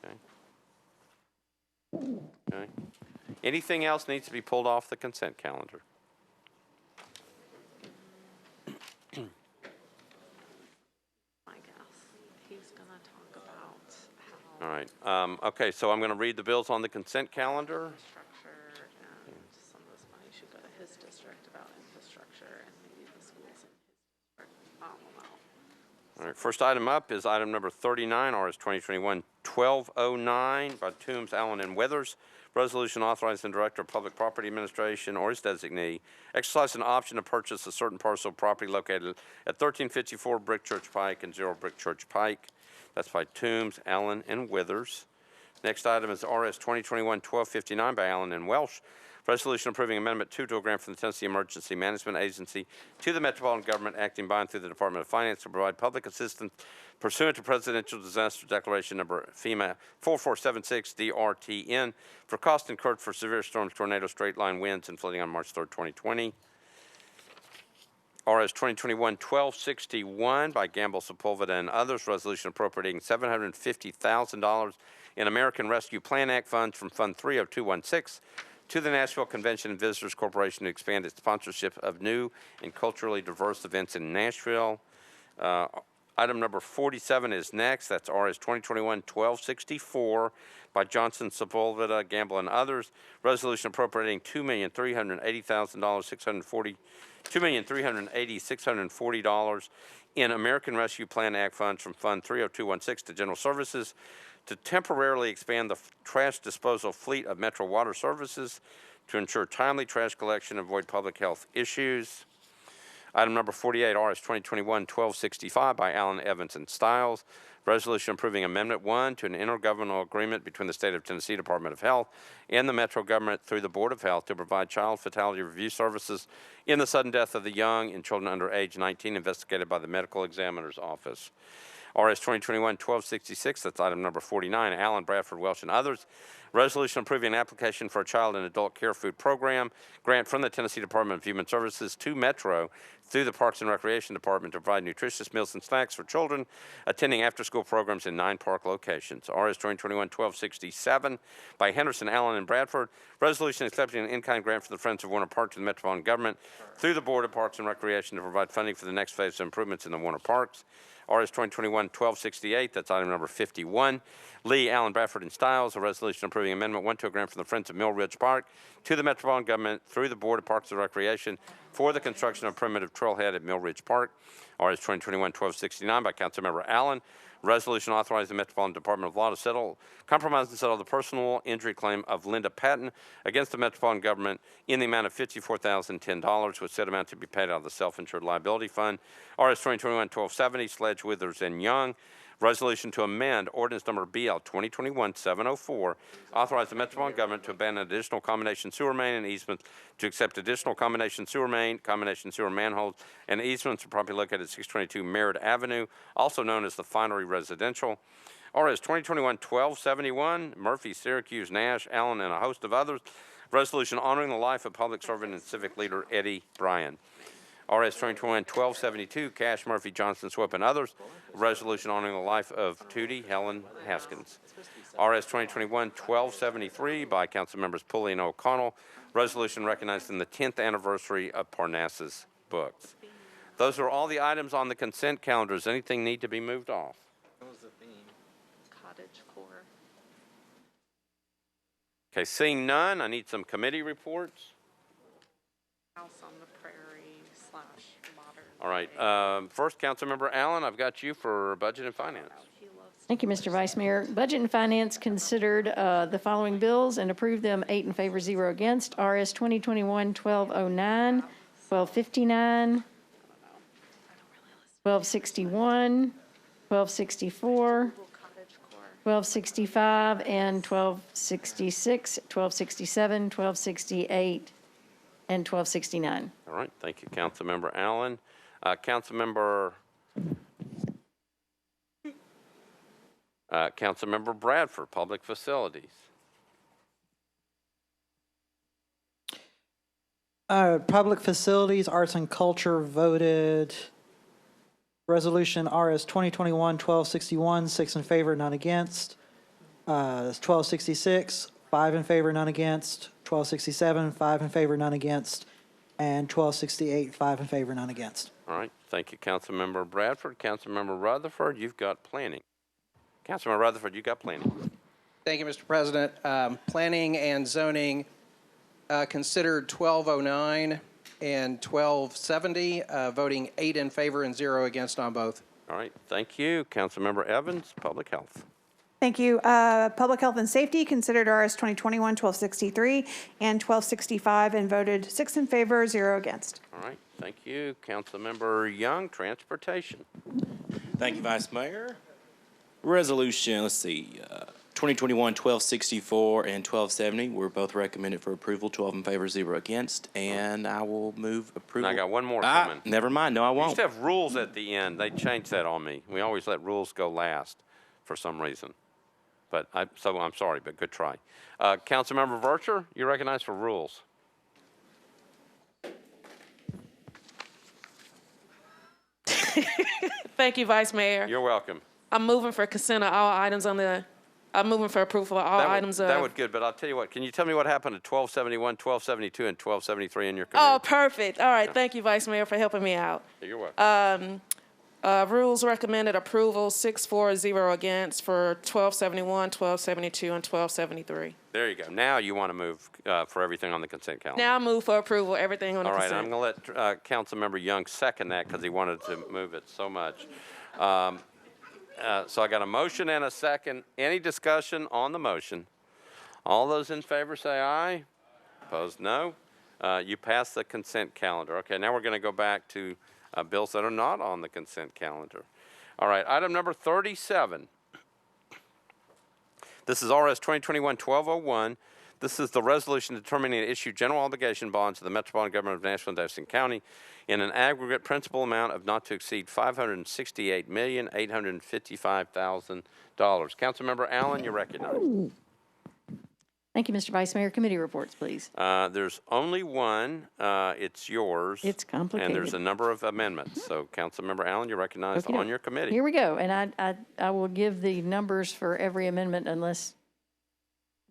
S2: Okay. Okay. Anything else needs to be pulled off the consent calendar?
S22: I guess he's going to talk about how
S2: All right. Okay, so I'm going to read the bills on the consent calendar.
S22: infrastructure and some of this money should go to his district about infrastructure and maybe the schools in his district. I don't know.
S2: All right, first item up is item number 39, RS 2021-1209 by Toombs, Allen, and Withers. Resolution authorizing the Director of Public Property Administration or his designee exercise an option to purchase a certain parcel of property located at 1354 Brick Church Pike and 0 Brick Church Pike. That's by Toombs, Allen, and Withers. Next item is RS 2021-1259 by Allen and Welsh. Resolution approving Amendment 2 to a grant from the Tennessee Emergency Management Agency to the Metropolitan Government acting by and through the Department of Finance to provide public assistance pursuant to Presidential Disaster Declaration number FEMA 4476-DRTN for costs incurred for severe storms, tornadoes, straight-line winds, and flooding on March 3rd, 2020. RS 2021-1261 by Gamble, Sepulveda, and others. Resolution appropriating $750,000 in American Rescue Plan Act funds from Fund 30216 to the Nashville Convention and Visitors Corporation to expand its sponsorship of new and culturally diverse events in Nashville. Item number 47 is next. That's RS 2021-1264 by Johnson, Sepulveda, Gamble, and others. Resolution appropriating $2,380,640 in American Rescue Plan Act funds from Fund 30216 to General Services to temporarily expand the trash disposal fleet of Metro Water Services to ensure timely trash collection and avoid public health issues. Item number 48, RS 2021-1265 by Allen, Evans, and Stiles. Resolution approving Amendment 1 to an intergovernmental agreement between the State of Tennessee Department of Health and the Metro government through the Board of Health to provide child fatality review services in the sudden death of the young and children under age 19 investigated by the Medical Examiner's Office. RS 2021-1266, that's item number 49, Allen, Bradford, Welsh, and others. Resolution approving an application for a child and adult care food program grant from the Tennessee Department of Human Services to Metro through the Parks and Recreation Department to provide nutritious meals and snacks for children attending after-school programs in 9 park locations. RS 2021-1267 by Henderson, Allen, and Bradford. Resolution accepting an in-kind grant from the Friends of Warner Park to the Metropolitan Government through the Board of Parks and Recreation to provide funding for the next phase of improvements in the Warner Parks. RS 2021-1268, that's item number 51. Lee, Allen, Bradford, and Stiles, a resolution approving Amendment 1 to a grant from the Friends of Mill Ridge Park to the Metropolitan Government through the Board of Parks and Recreation for the construction of a primitive trailhead at Mill Ridge Park. RS 2021-1269 by Councilmember Allen. Resolution authorizing the Metropolitan Department of Law to settle, compromise and settle the personal injury claim of Linda Patton against the Metropolitan Government in the amount of $54,010, with said amount to be paid out of the Self-Insured Liability Fund. RS 2021-1270, Sledge, Withers, and Young. Resolution to amend ordinance number BL 2021-704, authorize the Metropolitan Government to abandon additional combination sewer main and easements to accept additional combination sewer main, combination sewer manholes, and easements for property located at 622 Merritt Avenue, also known as the Finery Residential. RS 2021-1271, Murphy, Syracuse, Nash, Allen, and a host of others. Resolution honoring the life of public servant and civic leader Eddie Bryan. RS 2021-1272, Cash, Murphy, Johnson, Swip, and others. Resolution honoring the life of Tootie Helen Haskins. RS 2021-1273 by Council Members Pulley and O'Connell. Resolution recognizing the 10th anniversary of Parnassus Books. Those are all the items on the consent calendar. Does anything need to be moved off?
S22: What was the theme? Cottage core.
S2: Okay, seeing none, I need some committee reports.
S22: House on the Prairie / modern.
S2: All right. First, Councilmember Allen, I've got you for Budget and Finance.
S22: He loves
S15: Thank you, Mr. Vice Mayor. Budget and Finance considered the following bills and approved them: 8 in favor, 0 against. RS 2021-1209, 1259, 1261, 1264, 1265, and 1266, 1267, 1268, and 1269.
S2: All right, thank you, Councilmember Allen. Councilmember Bradford, Public Facilities.
S6: Public Facilities, Arts and Culture voted Resolution RS 2021-1261, 6 in favor, none against. 1266, 5 in favor, none against. 1267, 5 in favor, none against. And 1268, 5 in favor, none against.
S2: All right, thank you, Councilmember Bradford. Councilmember Rutherford, you've got planning. Councilmember Rutherford, you've got planning.
S7: Thank you, Mr. President. Planning and zoning considered 1209 and 1270, voting 8 in favor and 0 against on both.
S2: All right, thank you. Councilmember Evans, Public Health.
S8: Thank you. Public Health and Safety considered RS 2021-1263 and 1265 and voted 6 in favor, 0 against.
S2: All right, thank you. Councilmember Young, Transportation.
S9: Thank you, Vice Mayor. Resolution, let's see, 2021-1264 and 1270 were both recommended for approval, 12 in favor, 0 against, and I will move approval.
S2: And I got one more coming.
S9: Never mind, no, I
S2: We
S9: won't.
S2: used to have rules at the end. They changed that on me. We always let rules go last for some reason. But so I'm sorry, but good try. Councilmember Vercher, you're recognized for rules.
S22: Thank you, Vice Mayor.
S2: You're welcome.
S22: I'm moving for consent of all items on the, I'm moving for approval of all items of.
S2: That would good, but I'll tell you what, can you tell me what happened at 1271, 1272, and 1273 in your committee?
S22: Oh, perfect. All right. Thank you, Vice Mayor, for helping me out.
S2: You're welcome.
S22: Rules recommended approval, 6-4-0 against for 1271, 1272, and 1273.
S2: There you go. Now you want to move for everything on the consent calendar.
S22: Now I move for approval, everything on the
S2: All right,
S22: consent.
S2: I'm going to let Councilmember Young second that because he wanted to move it so much. So I got a motion and a second. Any discussion on the motion? All those in favor say aye. Opposed, no. You pass the consent calendar. Okay, now we're going to go back to bills that are not on the consent calendar. All right, item number 37. This is RS 2021-1201. This is the resolution determining to issue general obligation bonds to the Metropolitan Government of Nashville and Davidson County in an aggregate principal amount of not to exceed $568,855,000. Councilmember Allen, you're recognized.
S15: Thank you, Mr. Vice Mayor. Committee reports, please.
S2: There's only one. It's yours.
S15: It's complicated.
S2: And there's a number of amendments. So, Councilmember Allen, you're recognized on your committee.
S15: Here we go. And I will give the numbers for every amendment unless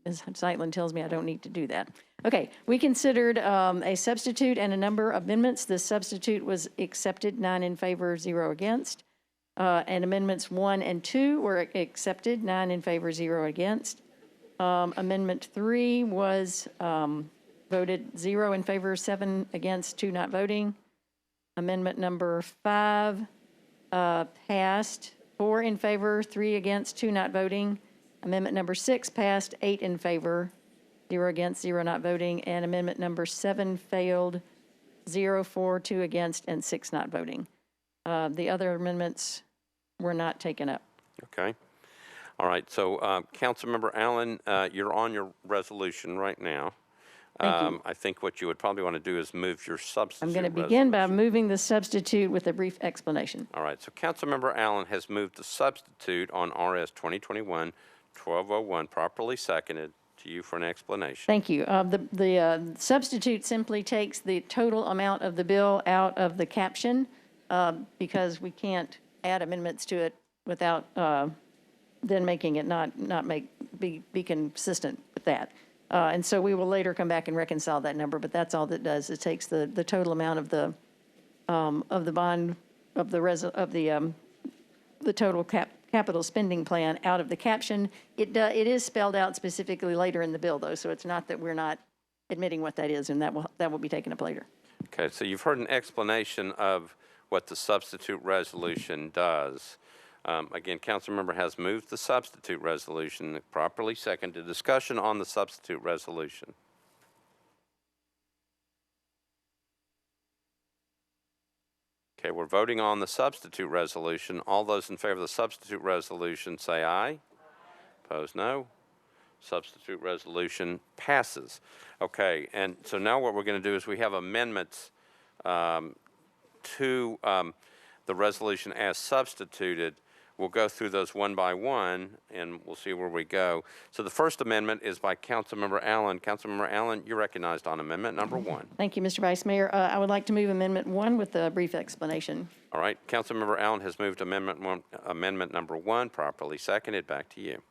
S15: Ms. Zeitlin tells me I don't need to do that. Okay, we considered a substitute and a number of amendments. The substitute was accepted, 9 in favor, 0 against. And amendments 1 and 2 were accepted, 9 in favor, 0 against. Amendment 3 was voted 0 in favor, 7 against, 2 not voting. Amendment number 5 passed, 4 in favor, 3 against, 2 not voting. Amendment number 6 passed, 8 in favor, 0 against, 0 not voting. And amendment number 7 failed, 0 for, 2 against, and 6 not voting. The other amendments were not taken up.
S2: Okay. All right. So, Councilmember Allen, you're on your resolution right now.
S15: Thank you.
S2: I think what you would probably want to do is move your substitute.
S15: I'm going to begin by moving the substitute with a brief explanation.
S2: All right. So, Councilmember Allen has moved the substitute on RS 2021-1201, properly seconded. To you for an explanation.
S15: Thank you. The substitute simply takes the total amount of the bill out of the caption because we can't add amendments to it without then making it be consistent with that. And so we will later come back and reconcile that number, but that's all that does. It takes the total amount of the bond of the total capital spending plan out of the caption. It is spelled out specifically later in the bill, though, so it's not that we're not admitting what that is, and that will be taken up later.
S2: Okay, so you've heard an explanation of what the substitute resolution does. Again, council member has moved the substitute resolution, properly seconded. Discussion on the substitute resolution. Okay, we're voting on the substitute resolution. All those in favor of the substitute resolution say aye. Opposed, no. Substitute resolution passes. Okay, and so now what we're going to do is we have amendments to the resolution as substituted. We'll go through those one by one, and we'll see where we go. So the first amendment is by Councilmember Allen. Councilmember Allen, you're recognized on amendment number 1.
S15: Thank you, Mr. Vice Mayor. I would like to move Amendment 1 with a brief explanation.
S2: All right, Councilmember Allen has moved amendment number 1, properly seconded. Back to you.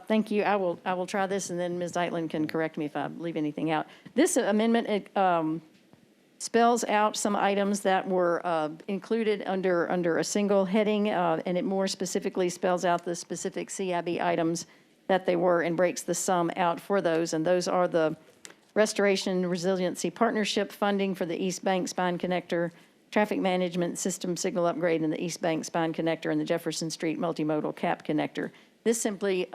S15: Thank you. I will try this, and then Ms. Zeitlin can correct me if I leave anything out. This amendment spells out some items that were included under a single heading, and it more specifically spells out the specific CIB items that they were and breaks the sum out for those. And those are the Restoration and Resiliency Partnership funding for the East Bank Spine Connector, Traffic Management System Signal Upgrade in the East Bank Spine Connector, and the Jefferson Street Multimodal Cap Connector. This simply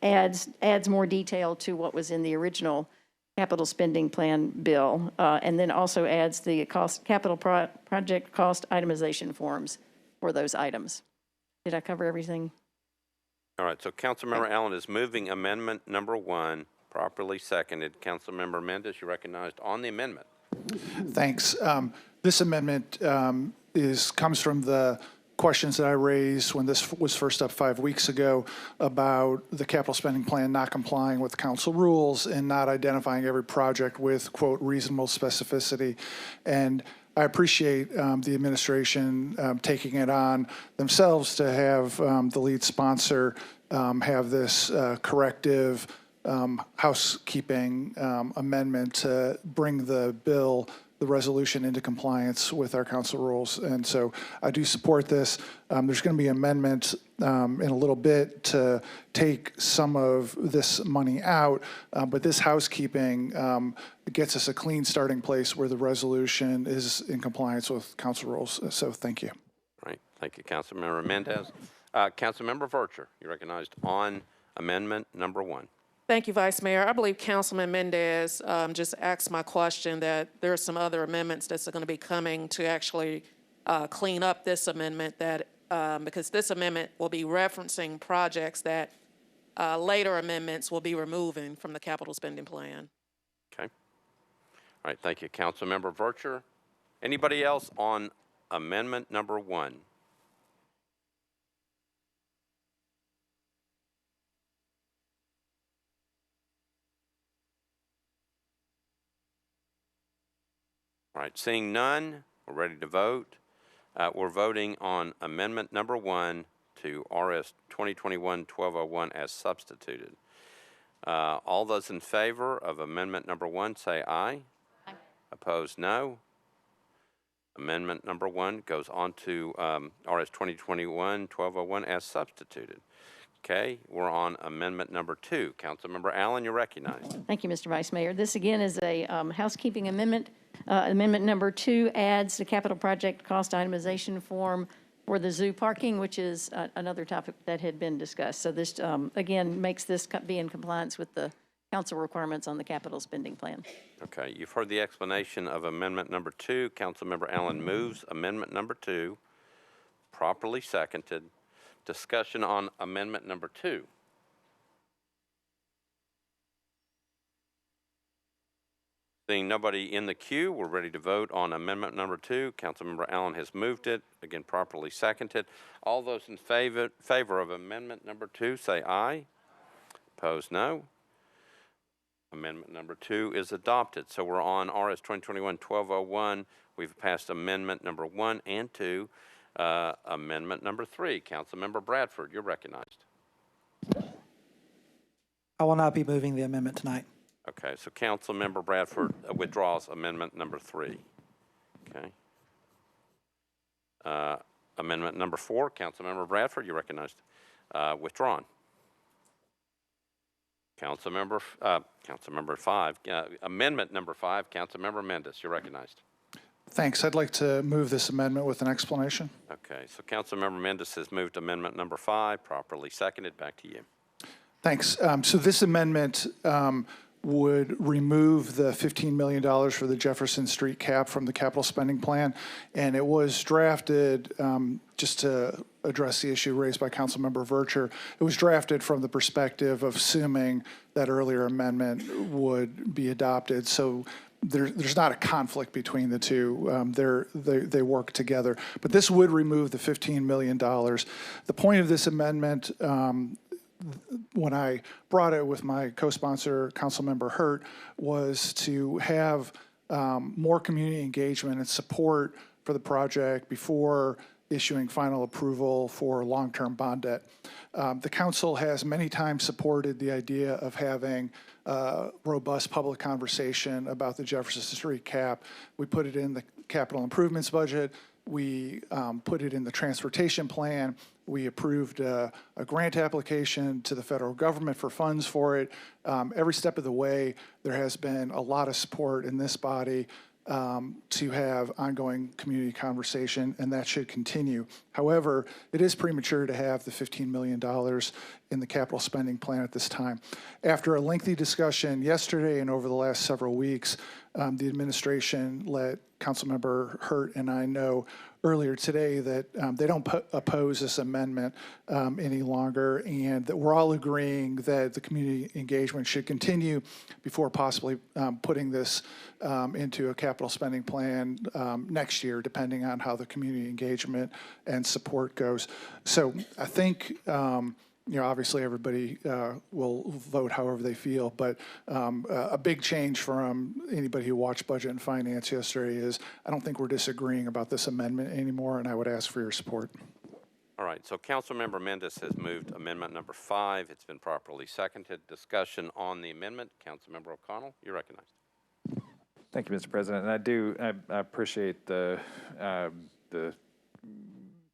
S15: adds more detail to what was in the original capital spending plan bill, and then also adds the capital project cost itemization forms for those items. Did I cover everything?
S2: All right, so Councilmember Allen is moving amendment number 1, properly seconded. Councilmember Mendez, you're recognized on the amendment.
S10: Thanks. This amendment comes from the questions that I raised when this was first up 5 weeks ago about the capital spending plan not complying with council rules and not identifying every project with, quote, reasonable specificity. And I appreciate the administration taking it on themselves to have the lead sponsor have this corrective housekeeping amendment to bring the resolution into compliance with our council rules. And so I do support this. There's going to be amendments in a little bit to take some of this money out, but this housekeeping gets us a clean starting place where the resolution is in compliance with council rules. So thank you.
S2: All right, thank you, Councilmember Mendez. Councilmember Vercher, you're recognized on amendment number 1.
S13: Thank you, Vice Mayor. I believe Councilman Mendez just asked my question that there are some other amendments that's going to be coming to actually clean up this amendment that because this amendment will be referencing projects that later amendments will be removing from the capital spending plan.
S2: Okay. All right, thank you, Councilmember Vercher. Anybody else on amendment number 1? All right, seeing none, we're ready to vote. We're voting on amendment number 1 to RS 2021-1201 as substituted. All those in favor of amendment number 1 say aye. Aye. Opposed, no. Amendment number 1 goes on to RS 2021-1201 as substituted. Okay, we're on amendment number 2. Councilmember Allen, you're recognized.
S15: Thank you, Mr. Vice Mayor. This again is a housekeeping amendment. Amendment number 2 adds the capital project cost itemization form for the zoo parking, which is another topic that had been discussed. So this, again, makes this be in compliance with the council requirements on the capital spending plan.
S2: Okay, you've heard the explanation of amendment number 2. Councilmember Allen moves amendment number 2, properly seconded. Discussion on amendment number 2. Seeing nobody in the queue, we're ready to vote on amendment number 2. Councilmember Allen has moved it, again properly seconded. All those in favor of amendment number 2 say aye. Opposed, no. Amendment number 2 is adopted. So we're on RS 2021-1201. We've passed amendment number 1 and 2. Amendment number 3. Councilmember Bradford, you're recognized.
S6: I will not be moving the amendment tonight.
S2: Okay, so Councilmember Bradford withdraws amendment number 3. Okay. Amendment number 4, Councilmember Bradford, you're recognized. Withdrawn. Councilmember 5, amendment number 5, Councilmember Mendez, you're recognized.
S10: Thanks. I'd like to move this amendment with an explanation.
S2: Okay, so Councilmember Mendez has moved amendment number 5, properly seconded. Back to you.
S10: Thanks. So this amendment would remove the $15 million for the Jefferson Street cap from the capital spending plan. And it was drafted, just to address the issue raised by Councilmember Vercher, it was drafted from the perspective of assuming that earlier amendment would be adopted. So there's not a conflict between the two. They work together. But this would remove the $15 million. The point of this amendment, when I brought it with my co-sponsor, Councilmember Hurt, was to have more community engagement and support for the project before issuing final approval for long-term bond debt. The council has many times supported the idea of having robust public conversation about the Jefferson Street cap. We put it in the capital improvements budget. We put it in the transportation plan. We approved a grant application to the federal government for funds for it. Every step of the way, there has been a lot of support in this body to have ongoing community conversation, and that should continue. However, it is premature to have the $15 million in the capital spending plan at this time. After a lengthy discussion yesterday and over the last several weeks, the administration let Councilmember Hurt and I know earlier today that they don't oppose this amendment any longer, and that we're all agreeing that the community engagement should continue before possibly putting this into a capital spending plan next year, depending on how the community engagement and support goes. So I think obviously everybody will vote however they feel, but a big change from anybody who watched Budget and Finance yesterday is I don't think we're disagreeing about this amendment anymore, and I would ask for your support.
S2: All right, so Councilmember Mendez has moved amendment number 5. It's been properly seconded. Discussion on the amendment. Councilmember O'Connell, you're recognized.
S11: Thank you, Mr. President. And I appreciate the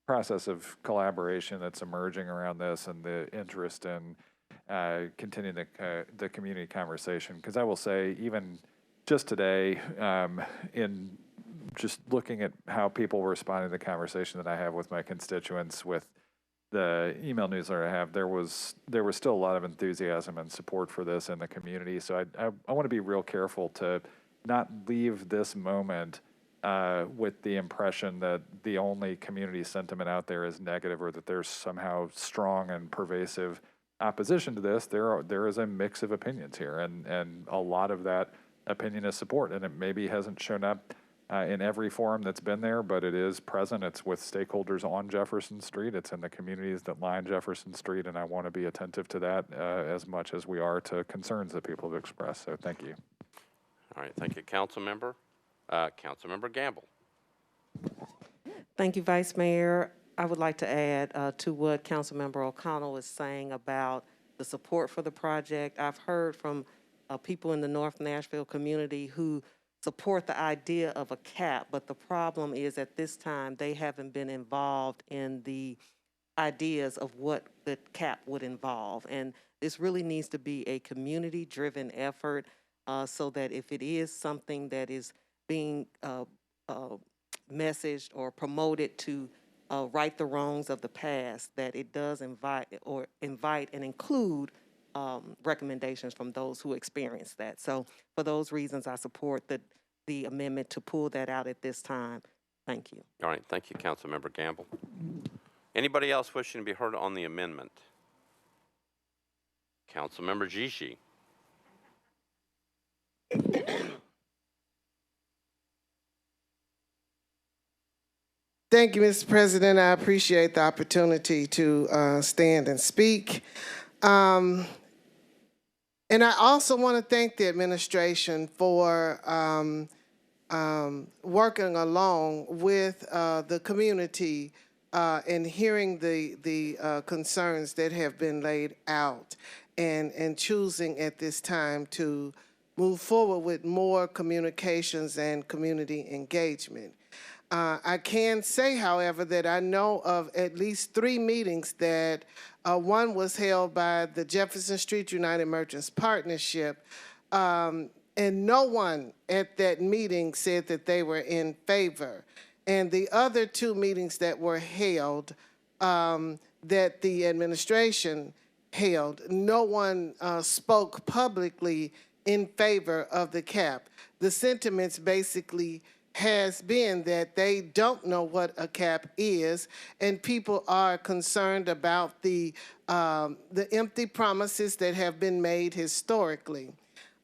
S11: process of collaboration that's emerging around this and the interest in continuing the community conversation. Because I will say, even just today, in just looking at how people were responding to the conversation that I have with my constituents, with the email newsletter I have, there was still a lot of enthusiasm and support for this in the community. So I want to be real careful to not leave this moment with the impression that the only community sentiment out there is negative, or that there's somehow strong and pervasive opposition to this. There is a mix of opinions here, and a lot of that opinion is support, and it maybe hasn't shown up in every forum that's been there, but it is present. It's with stakeholders on Jefferson Street. It's in the communities that line Jefferson Street, and I want to be attentive to that as much as we are to concerns that people have expressed. So thank you.
S2: All right, thank you, Councilmember. Councilmember Gamble.
S4: Thank you, Vice Mayor. I would like to add to what Councilmember O'Connell is saying about the support for the project. I've heard from people in the North Nashville community who support the idea of a cap, but the problem is at this time they haven't been involved in the ideas of what the cap would involve. And this really needs to be a community-driven effort so that if it is something that is being messaged or promoted to right the wrongs of the past, that it does invite and include recommendations from those who experience that. So for those reasons, I support the amendment to pull that out at this time. Thank you.
S2: All right, thank you, Councilmember Gamble. Anybody else wishing to be heard on the amendment? Councilmember Jishi.
S1: Thank you, Mr. President. I appreciate the opportunity to stand and speak. And I also want to thank the administration for working along with the community and hearing the concerns that have been laid out and choosing at this time to move forward with more communications and community engagement. I can say, however, that I know of at least 3 meetings that one was held by the Jefferson Street United Merchants Partnership And no one at that meeting said that they were in favor. And the other two meetings that were held, that the administration held, no one spoke publicly in favor of the cap. The sentiments basically has been that they don't know what a cap is, and people are concerned about the empty promises that have been made historically.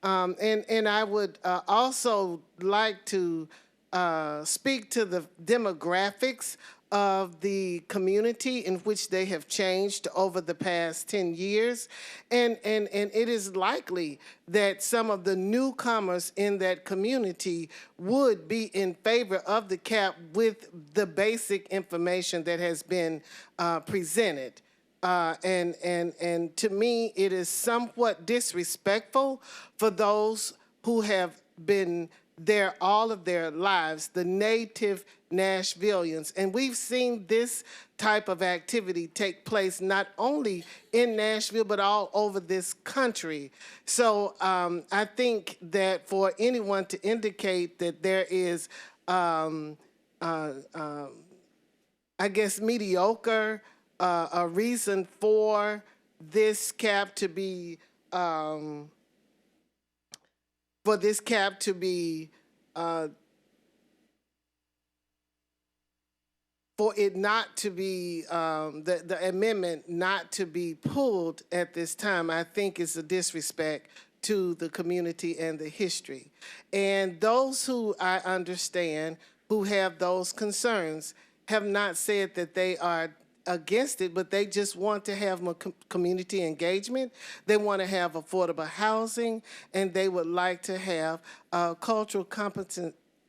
S1: And I would also like to speak to the demographics of the community in which they have changed over the past 10 years. And it is likely that some of the newcomers in that community would be in favor of the cap with the basic information that has been presented. And to me, it is somewhat disrespectful for those who have been there all of their lives, the native Nashvillians. And we've seen this type of activity take place not only in Nashville, but all over this country. So I think that for anyone to indicate that there is, I guess, mediocre a reason for this cap to be for it not to be, the amendment not to be pulled at this time, I think is a disrespect to the community and the history. And those who I understand who have those concerns have not said that they are against it, but they just want to have more community engagement. They want to have affordable housing, and they would like to have cultural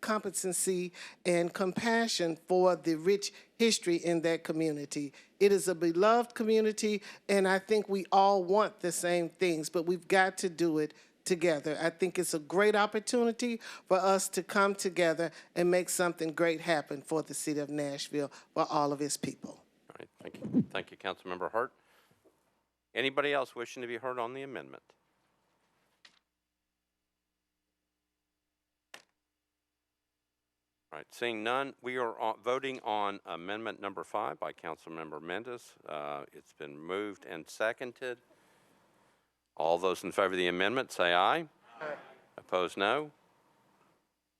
S1: competency and compassion for the rich history in that community. It is a beloved community, and I think we all want the same things, but we've got to do it together. I think it's a great opportunity for us to come together and make something great happen for the city of Nashville, for all of its people.
S2: All right, thank you. Thank you, Councilmember Hart. Anybody else wishing to be heard on the amendment? All right, seeing none, we are voting on amendment number 5 by Councilmember Mendez. It's been moved and seconded. All those in favor of the amendment say aye. Aye. Opposed, no.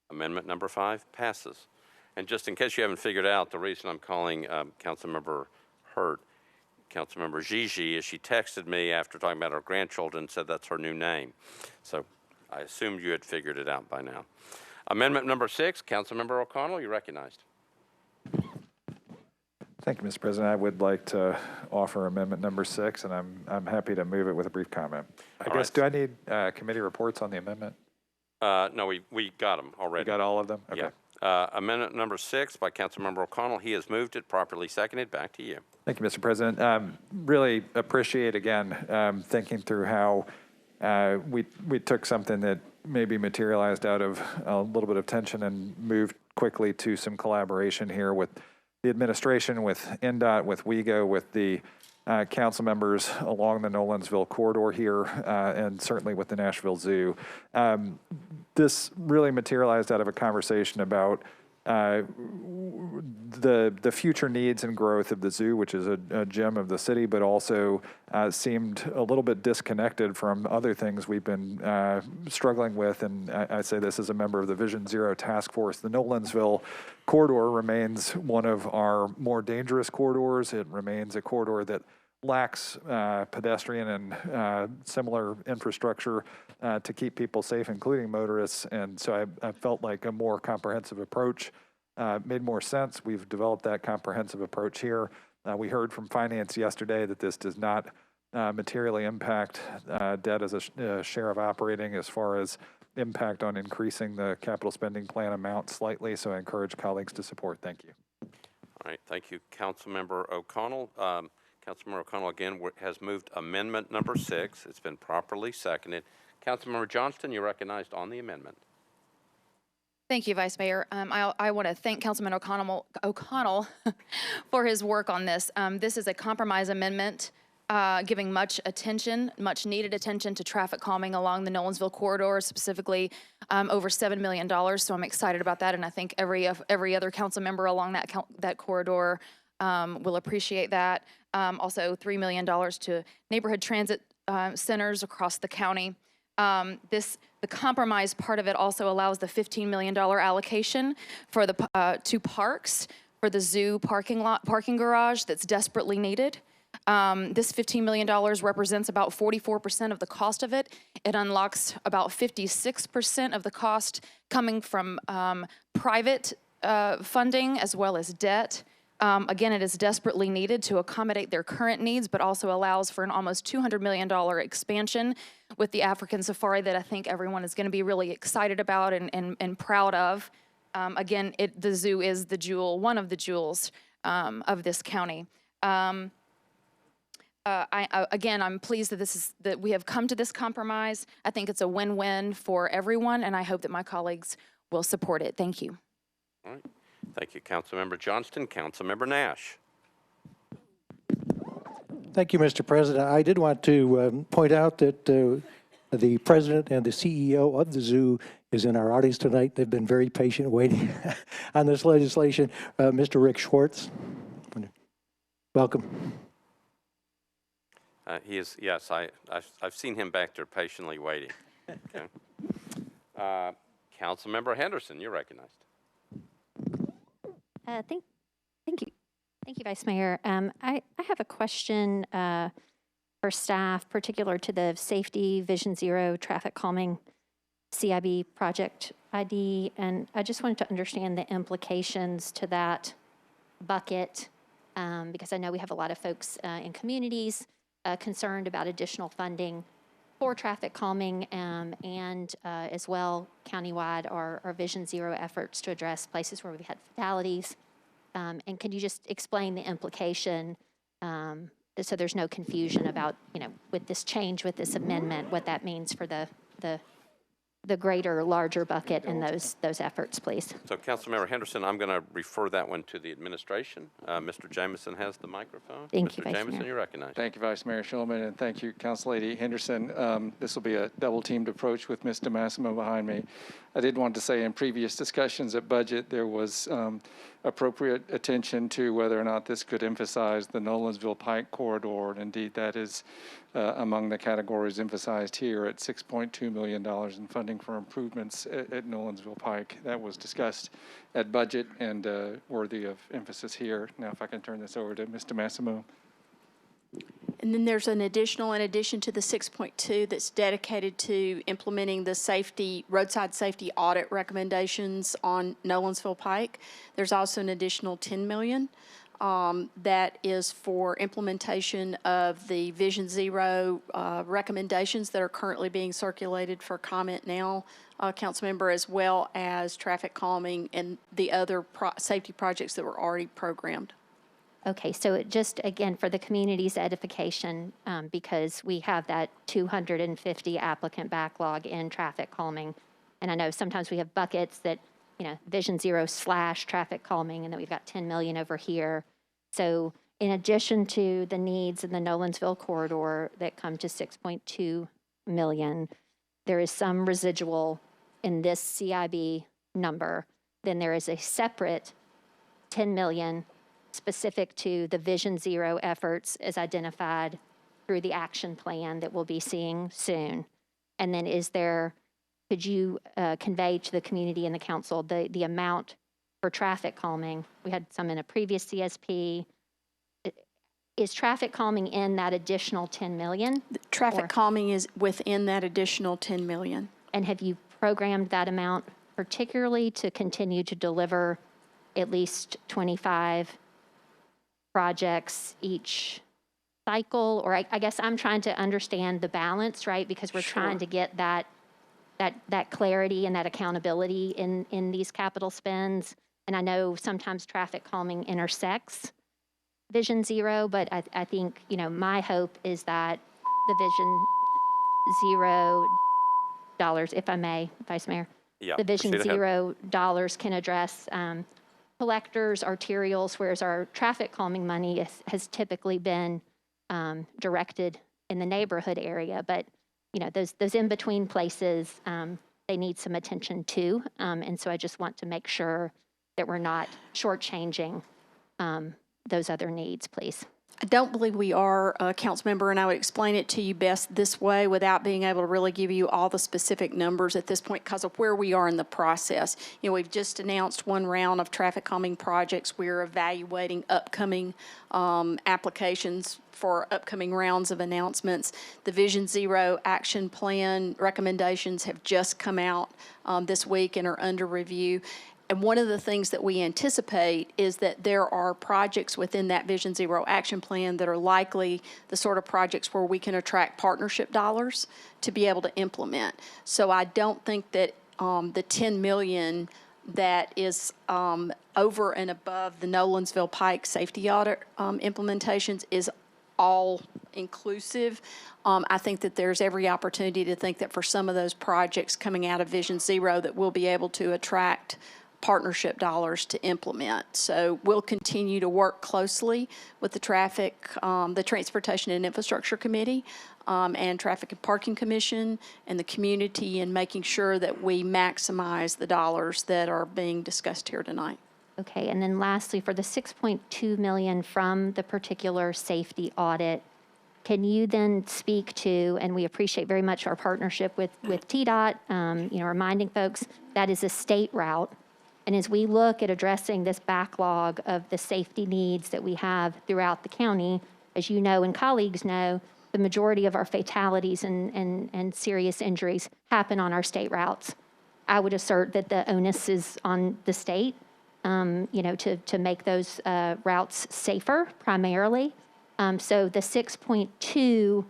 S2: Amendment number 5 passes. And just in case you haven't figured out, the reason I'm calling Councilmember Hurt, Councilmember Gigi, is she texted me after talking about her grandchildren and said that's her new name. So I assumed you had figured it out by now. Amendment number 6, Councilmember O'Connell, you're recognized.
S11: Thank you, Mr. President. I would like to offer amendment number 6, and I'm happy to move it with a brief comment. I guess, do I need committee reports on the amendment?
S2: No, we got them already.
S11: You got all of them? Okay.
S2: Yeah. Amendment number 6 by Councilmember O'Connell. He has moved it, properly seconded. Back to you.
S11: Thank you, Mr. President. Really appreciate, again, thinking through how we took something that maybe materialized out of a little bit of tension and moved quickly to some collaboration here with the administration, with NDOT, with WEGO, with the council members along the Nolensville corridor here, and certainly with the Nashville Zoo. This really materialized out of a conversation about the future needs and growth of the zoo, which is a gem of the city, but also seemed a little bit disconnected from other things we've been struggling with. And I say this as a member of the Vision Zero Task Force. The Nolensville corridor remains one of our more dangerous corridors. It remains a corridor that lacks pedestrian and similar infrastructure to keep people safe, including motorists. And so I felt like a more comprehensive approach made more sense. We've developed that comprehensive approach here. We heard from finance yesterday that this does not materially impact debt as a share of operating as far as impact on increasing the capital spending plan amount slightly. So I encourage colleagues to support. Thank you.
S2: All right, thank you, Councilmember O'Connell. Councilmember O'Connell again has moved amendment number 6. It's been properly seconded. Councilmember Johnston, you're recognized on the amendment.
S12: Thank you, Vice Mayor. I want to thank Councilman O'Connell for his work on this. This is a compromise amendment giving much attention, much needed attention to traffic calming along the Nolensville corridor, specifically over $7 million. So I'm excited about that, and I think every other council member along that corridor will appreciate that. Also, $3 million to neighborhood transit centers across the county. The compromise part of it also allows the $15 million allocation for the two parks for the zoo parking garage that's desperately needed. This $15 million represents about 44% of the cost of it. It unlocks about 56% of the cost coming from private funding as well as debt. Again, it is desperately needed to accommodate their current needs, but also allows for an almost $200 million expansion with the African safari that I think everyone is going to be really excited about and proud of. Again, the zoo is the jewel, one of the jewels of this county. Again, I'm pleased that we have come to this compromise. I think it's a win-win for everyone, and I hope that my colleagues will support it. Thank you.
S2: All right. Thank you, Councilmember Johnston. Councilmember Nash.
S14: Thank you, Mr. President. I did want to point out that the president and the CEO of the zoo is in our audience tonight. They've been very patient waiting on this legislation. Mr. Rick Schwartz, welcome.
S2: He is, yes, I've seen him back there patiently waiting. Okay. Councilmember Henderson, you're recognized.
S17: Thank you, Vice Mayor. I have a question for staff, particular to the Safety Vision Zero Traffic Calming CIB project ID, and I just wanted to understand the implications to that bucket, because I know we have a lot of folks in communities concerned about additional funding for traffic calming, and as well countywide our Vision Zero efforts to address places where we've had fatalities. And can you just explain the implication so there's no confusion about, with this change, with this amendment, what that means for the greater, larger bucket in those efforts, please?
S2: So, Councilmember Henderson, I'm going to refer that one to the administration. Mr. Jamison has the microphone.
S17: Thank you,
S2: Mr.
S17: Vice
S2: Jamison,
S17: Mayor.
S2: you're recognized.
S18: Thank you, Vice Mayor Shulman, and thank you, Council Lady Henderson. This will be a double-teamed approach with Ms. DeMassimo behind me. I did want to say in previous discussions at budget, there was appropriate attention to whether or not this could emphasize the Nolensville Pike corridor, and indeed that is among the categories emphasized here at $6.2 million in funding for improvements at Nolensville Pike. That was discussed at budget and worthy of emphasis here. Now, if I can turn this over to Ms. DeMassimo.
S19: And then there's an additional, in addition to the 6.2, that's dedicated to implementing the roadside safety audit recommendations on Nolensville Pike. There's also an additional $10 million that is for implementation of the Vision Zero recommendations that are currently being circulated for comment now, Councilmember, as well as traffic calming and the other safety projects that were already programmed.
S17: Okay, so it just, again, for the community's edification, because we have that 250 applicant backlog in traffic calming, and I know sometimes we have buckets that, Vision Zero / traffic calming, and then we've got 10 million over here. So in addition to the needs in the Nolensville corridor that come to 6.2 million, there is some residual in this CIB number. Then there is a separate 10 million specific to the Vision Zero efforts as identified through the action plan that we'll be seeing soon. And then could you convey to the community and the council the amount for traffic calming? We had some in a previous CSP. Is traffic calming in that additional 10 million?
S19: Traffic calming is within that additional 10 million.
S17: And have you programmed that amount particularly to continue to deliver at least 25 projects each cycle? Or I guess I'm trying to understand the balance, right? Because we're trying to get that clarity and that accountability in these capital spends. And I know sometimes traffic calming intersects Vision Zero, but I think, my hope is that the Vision Zero dollars, if I may, Vice Mayor, the Vision Zero dollars can address collectors, arterials, whereas our traffic calming money has typically been directed in the neighborhood area. But, you know, those in-between places, they need some attention too. And so I just want to make sure that we're not shortchanging those other needs, please.
S19: I don't believe we are, Councilmember, and I would explain it to you best this way without being able to really give you all the specific numbers at this point because of where we are in the process. You know, we've just announced one round of traffic calming projects. We're evaluating upcoming applications for upcoming rounds of announcements. The Vision Zero action plan recommendations have just come out this week and are under review. And one of the things that we anticipate is that there are projects within that Vision Zero action plan that are likely the sort of projects where we can attract partnership dollars to be able to implement. So I don't think that the $10 million that is over and above the Nolensville Pike safety audit implementations is all inclusive. I think that there's every opportunity to think that for some of those projects coming out of Vision Zero that we'll be able to attract partnership dollars to implement. So we'll continue to work closely with the the Transportation and Infrastructure Committee and Traffic and Parking Commission and the community in making sure that we maximize the dollars that are being discussed here tonight.
S17: Okay, and then lastly, for the $6.2 million from the particular safety audit, can you then speak to, and we appreciate very much our partnership with TDOT, you know, reminding folks that is a state route. And as we look at addressing this backlog of the safety needs that we have throughout the county, as you know and colleagues know, the majority of our fatalities and serious injuries happen on our state routes. I would assert that the onus is on the state, you know, to make those routes safer primarily. So the 6.2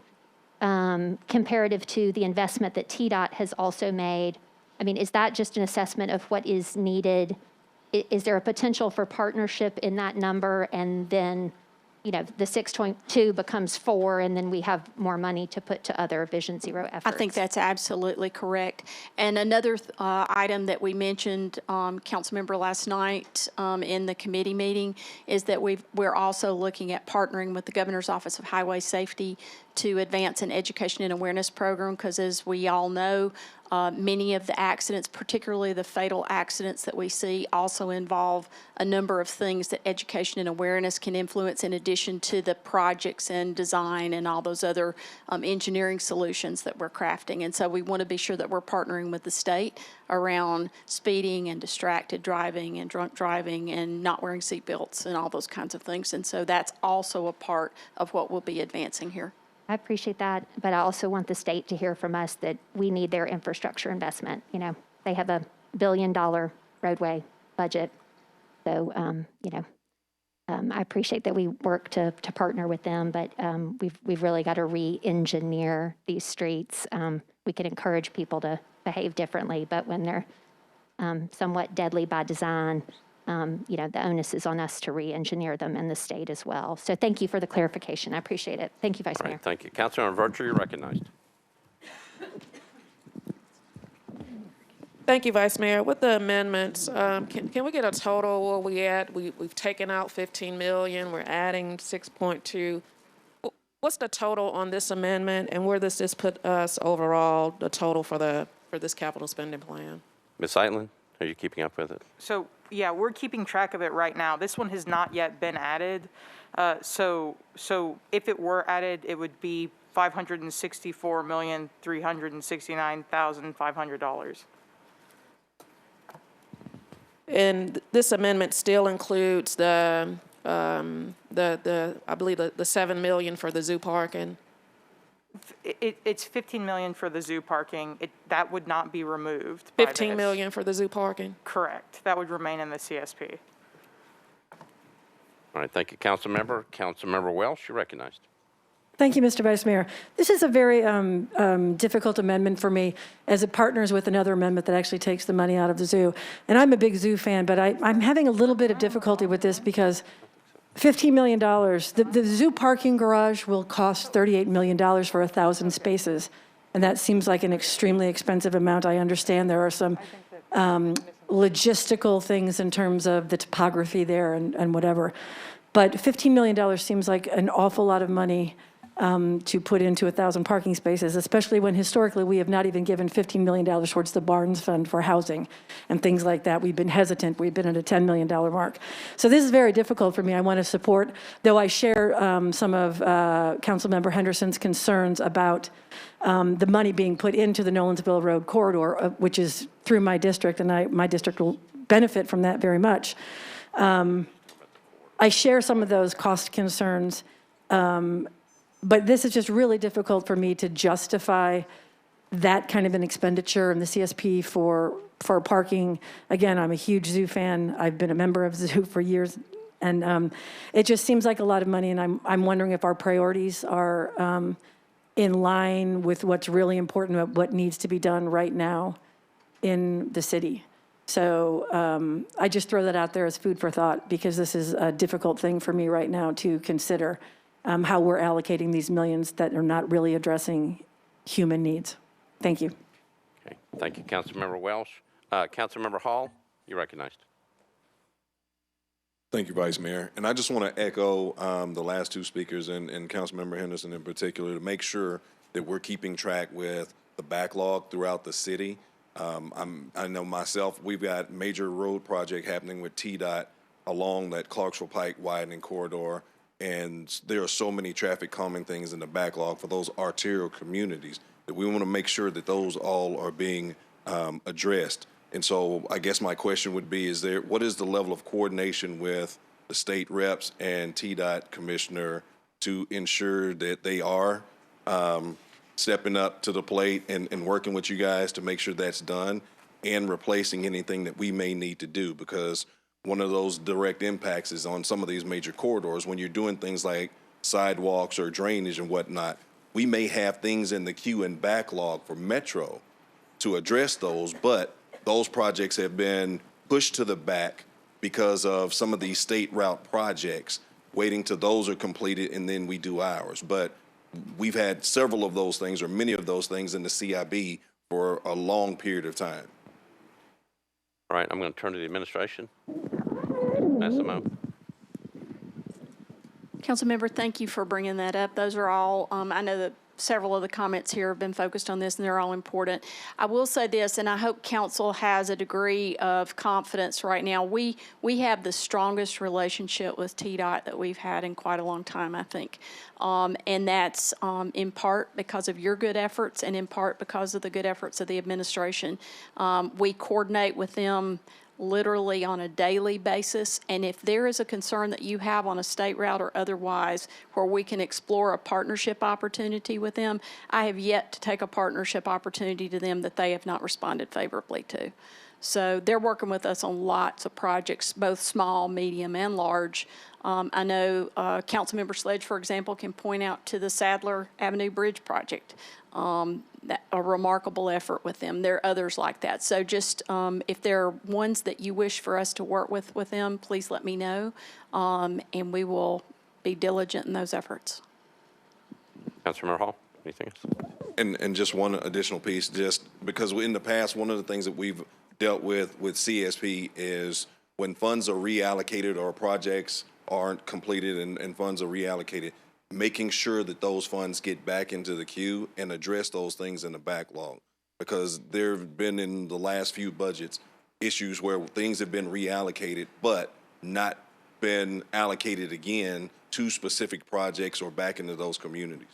S17: comparative to the investment that TDOT has also made, I mean, is that just an assessment of what is needed? Is there a potential for partnership in that number? And then, you know, the 6.2 becomes 4, and then we have more money to put to other Vision Zero efforts.
S19: I think that's absolutely correct. And another item that we mentioned, Councilmember, last night in the committee meeting is that we're also looking at partnering with the Governor's Office of Highway Safety to advance an education and awareness program because, as we all know, many of the accidents, particularly the fatal accidents that we see, also involve a number of things that education and awareness can influence in addition to the projects and design and all those other engineering solutions that we're crafting. And so we want to be sure that we're partnering with the state around speeding and distracted driving and drunk driving and not wearing seatbelts and all those kinds of things. And so that's also a part of what we'll be advancing here.
S17: I appreciate that, but I also want the state to hear from us that we need their infrastructure investment. You know, they have a $1 billion roadway budget. So, you know, I appreciate that we work to partner with them, but we've really got to re-engineer these streets. We can encourage people to behave differently, but when they're somewhat deadly by design, you know, the onus is on us to re-engineer them in the state as well. So thank you for the clarification. I appreciate it. Thank you, Vice Mayor.
S2: Thank you. Councilmember Virtue, you're recognized.
S13: Thank you, Vice Mayor. With the amendments, can we get a total where we at? We've taken out 15 million. We're adding 6.2. What's the total on this amendment, and where does this put us overall, the total for this capital spending plan?
S2: Ms. Eitland, are you keeping up with it?
S3: So, yeah, we're keeping track of it right now. This one has not yet been added. So if it were added, it would be $564,369,500.
S13: And this amendment still includes I believe the 7 million for the zoo parking.
S3: It's 15 million for the zoo parking. That would not be removed.
S13: 15 million for the zoo parking?
S3: Correct. That would remain in the CSP.
S2: All right, thank you, Councilmember. Councilmember Welsh, you're recognized.
S16: Thank you, Mr. Vice Mayor. This is a very difficult amendment for me as it partners with another amendment that actually takes the money out of the zoo. And I'm a big zoo fan, but I'm having a little bit of difficulty with this because $15 million, the zoo parking garage will cost $38 million for 1,000 spaces. And that seems like an extremely expensive amount. I understand there are some logistical things in terms of the topography there and whatever. But $15 million seems like an awful lot of money to put into 1,000 parking spaces, especially when historically we have not even given $15 million towards the Barnes Fund for housing and things like that. We've been hesitant. We've been at a $10 million mark. So this is very difficult for me. I want to support, though I share some of Councilmember Henderson's concerns about the money being put into the Nolensville Road corridor, which is through my district, and my district will benefit from that very much. I share some of those cost concerns. But this is just really difficult for me to justify that kind of an expenditure in the CSP for parking. Again, I'm a huge zoo fan. I've been a member of the zoo for years. And it just seems like a lot of money. And I'm wondering if our priorities are in line with what's really important, what needs to be done right now in the city. So I just throw that out there as food for thought, because this is a difficult thing for me right now to consider. How we're allocating these millions that are not really addressing human needs. Thank you.
S2: Okay. Thank you, Councilmember Welsh. Councilmember Hall, you're recognized.
S5: Thank you, Vice Mayor. And I just want to echo the last two speakers and Councilmember Henderson in particular to make sure that we're keeping track with the backlog throughout the city. I know myself, we've got major road project happening with TDOT along that Clarksville Pike widening corridor. And there are so many traffic calming things in the backlog for those arterial communities that we want to make sure that those all are being addressed. And so I guess my question would be, what is the level of coordination with the state reps and TDOT commissioner to ensure that they are stepping up to the plate and working with you guys to make sure that's done and replacing anything that we may need to do? Because one of those direct impacts is on some of these major corridors. When you're doing things like sidewalks or drainage and whatnot, we may have things in the queue and backlog for Metro to address those, but those projects have been pushed to the back because of some of these state route projects, waiting till those are completed and then we do ours. But we've had several of those things, or many of those things, in the CIB for a long period of time.
S2: All right, I'm going to turn to the administration. Massimo.
S19: Councilmember, thank you for bringing that up. Those are all, I know that several of the comments here have been focused on this, and they're all important. I will say this, and I hope council has a degree of confidence right now. We have the strongest relationship with TDOT that we've had in quite a long time, I think. And that's in part because of your good efforts and in part because of the good efforts of the administration. We coordinate with them literally on a daily basis, and if there is a concern that you have on a state route or otherwise where we can explore a partnership opportunity with them, I have yet to take a partnership opportunity to them that they have not responded favorably to. So they're working with us on lots of projects, both small, medium, and large. I know Councilmember Sledge, for example, can point out to the Sadler Avenue Bridge project, a remarkable effort with them. There are others like that. So just if there are ones that you wish for us to work with them, please let me know, and we will be diligent in those efforts.
S2: Councilmember Hall, anything else?
S5: And just one additional piece, just because in the past, one of the things that we've dealt with CSP is when funds are reallocated or projects aren't completed and funds are reallocated, making sure that those funds get back into the queue and address those things in the backlog. Because there have been in the last few budgets issues where things have been reallocated but not been allocated again to specific projects or back into those communities.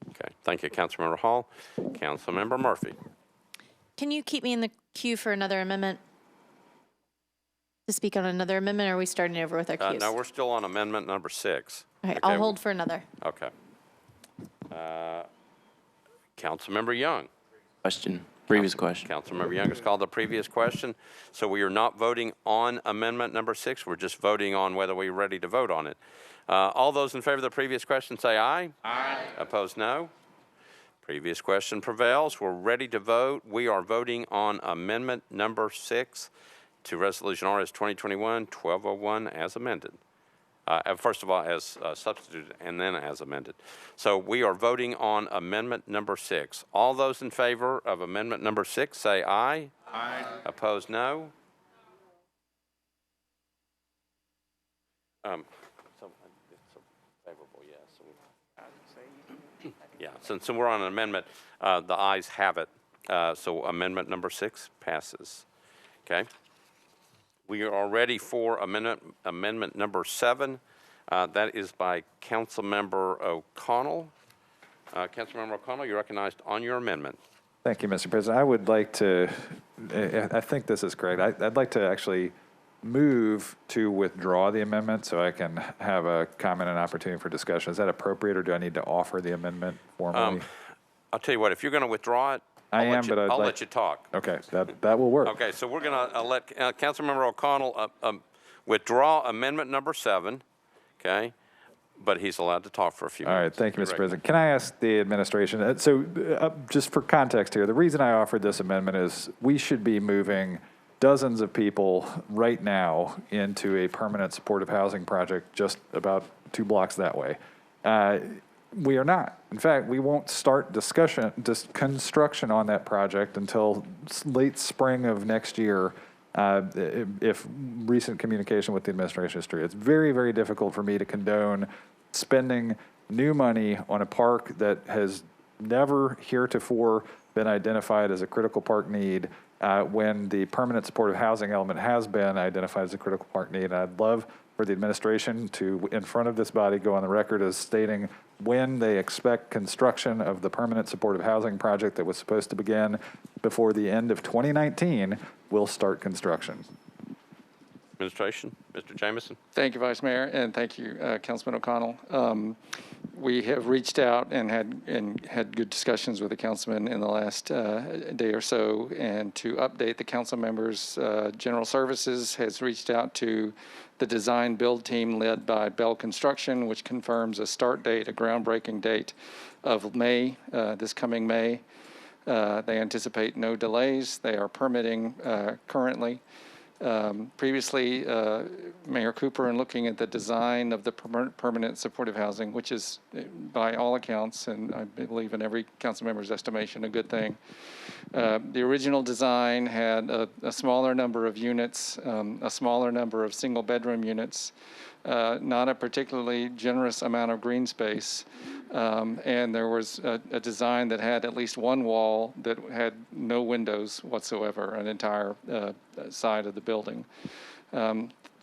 S2: Okay, thank you, Councilmember Hall. Councilmember Murphy.
S20: Can you keep me in the queue for another amendment? To speak on another amendment, or are we starting over with our queues?
S2: No, we're still on amendment number 6.
S20: Okay, I'll hold for another.
S2: Okay. Councilmember Young.
S9: Previous question.
S2: Councilmember Young has called the previous question. So we are not voting on amendment number 6. We're just voting on whether we're ready to vote on it. All those in favor of the previous question say aye. Aye. Opposed, no. Previous question prevails. We're ready to vote. We are voting on amendment number 6 to Resolution RS 2021-1201 as amended. First of all, as substituted and then as amended. So we are voting on amendment number 6. All those in favor of amendment number 6 say aye. Aye. Opposed, no. So since we're on an amendment, the ayes have it. So amendment number 6 passes. Okay. We are ready for amendment number 7. That is by Councilmember O'Connell. Councilmember O'Connell, you're recognized on your amendment.
S11: Thank you, Mr. President. I would like to, I think this is correct. I'd like to actually move to withdraw the amendment so I can have a comment and opportunity for discussion. Is that appropriate, or do I need to offer the amendment formally?
S2: I'll tell you what, if you're going to withdraw it, I'll let you talk.
S11: Okay, that will work.
S2: Okay, so we're going to let Councilmember O'Connell withdraw amendment number 7, okay? But he's allowed to talk for a few minutes.
S11: All right, thank you, Mr. President. Can I ask the administration, so just for context here, the reason I offered this amendment is we should be moving dozens of people right now into a permanent supportive housing project just about 2 blocks that way. We are not. In fact, we won't start construction on that project until late spring of next year, if recent communication with the administration is true. It's very, very difficult for me to condone spending new money on a park that has never heretofore been identified as a critical park need, when the permanent supportive housing element has been identified as a critical park need. And I'd love for the administration to, in front of this body, go on the record as stating when they expect construction of the permanent supportive housing project that was supposed to begin before the end of 2019 will start construction.
S2: Administration, Mr. Jameson.
S18: Thank you, Vice Mayor, and thank you, Councilman O'Connell. We have reached out and had good discussions with the councilman in the last day or so, and to update the council members, General Services has reached out to the design build team led by Bell Construction, which confirms a start date, a groundbreaking date of May, this coming May. They anticipate no delays. They are permitting currently. Previously, Mayor Cooper, in looking at the design of the permanent supportive housing, which is by all accounts, and I believe in every council member's estimation, a good thing. The original design had a smaller number of units, a smaller number of single bedroom units, not a particularly generous amount of green space. And there was a design that had at least one wall that had no windows whatsoever, an entire side of the building.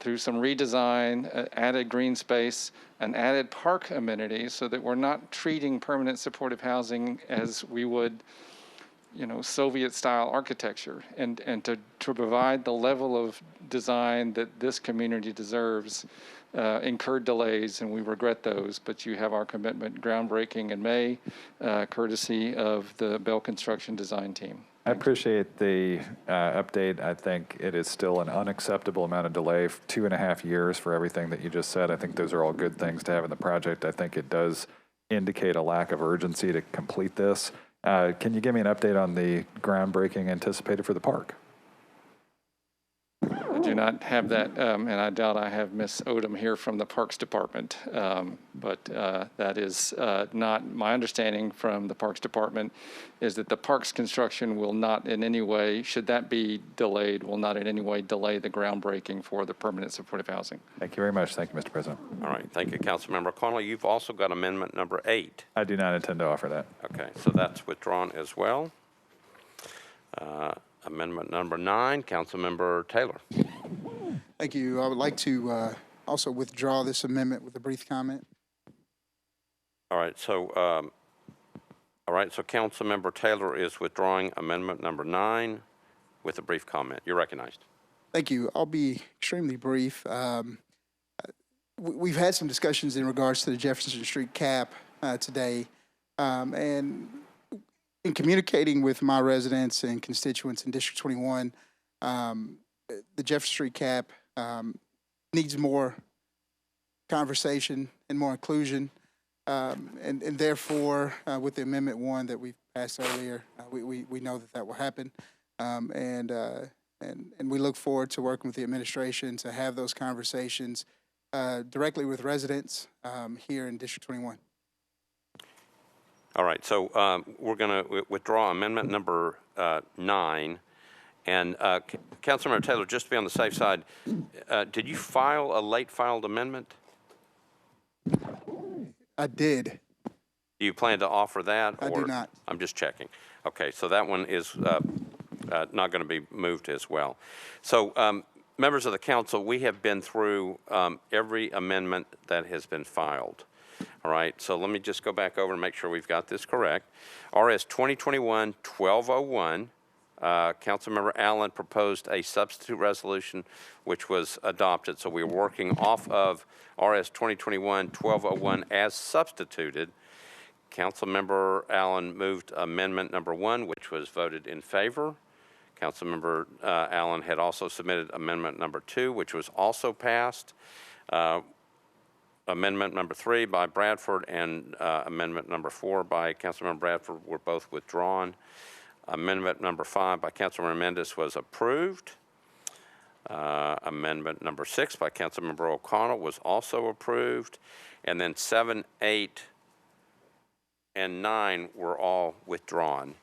S18: Through some redesign, added green space, and added park amenities so that we're not treating permanent supportive housing as we would, Soviet-style architecture, and to provide the level of design that this community deserves. Incurred delays, and we regret those, but you have our commitment, groundbreaking in May, courtesy of the Bell Construction design team.
S11: I appreciate the update. I think it is still an unacceptable amount of delay, 2.5 years for everything that you just said. I think those are all good things to have in the project. I think it does indicate a lack of urgency to complete this. Can you give me an update on the groundbreaking anticipated for the park?
S18: I do not have that, and I doubt I have Ms. Odom here from the Parks Department, but that is not my understanding from the Parks Department, is that the parks construction will not in any way, should that be delayed, will not in any way delay the groundbreaking for the permanent supportive housing.
S11: Thank you very much. Thank you, Mr. President.
S2: All right, thank you, Councilmember O'Connell. You've also got amendment number 8.
S11: I do not intend to offer that.
S2: Okay, so that's withdrawn as well. Amendment number 9, Councilmember Taylor.
S7: Thank you. I would like to also withdraw this amendment with a brief comment.
S2: All right, so Councilmember Taylor is withdrawing amendment number 9 with a brief comment. You're recognized.
S7: Thank you. I'll be extremely brief. We've had some discussions in regards to the Jefferson Street cap today, and in communicating with my residents and constituents in District 21, the Jefferson Street cap needs more conversation and more inclusion, and therefore, with the Amendment 1 that we passed earlier, we know that will happen, and we look forward to working with the administration to have those conversations directly with residents here in District 21.
S2: All right, so we're going to withdraw amendment number 9. And Councilmember Taylor, just to be on the safe side, did you file a late filed amendment?
S7: I did.
S2: Do Do you plan to offer that?
S7: I do not.
S2: I'm just checking. Okay, so that one is not going to be moved as well. So, members of the council, we have been through every amendment that has been filed. All right, so let me just go back over and make sure we've got this correct. RS 2021-1201, Councilmember Allen proposed a substitute resolution which was adopted. So we're working off of RS 2021-1201 as substituted. Councilmember Allen moved amendment number 1, which was voted in favor. Councilmember Allen had also submitted amendment number 2, which was also passed. Amendment number 3 by Bradford and amendment number 4 by Councilmember Bradford were both withdrawn. Amendment number 5 by Councilmember Mendez was approved. Amendment number 6 by Councilmember O'Connell was also approved. And then 7, 8, and 9 were all withdrawn.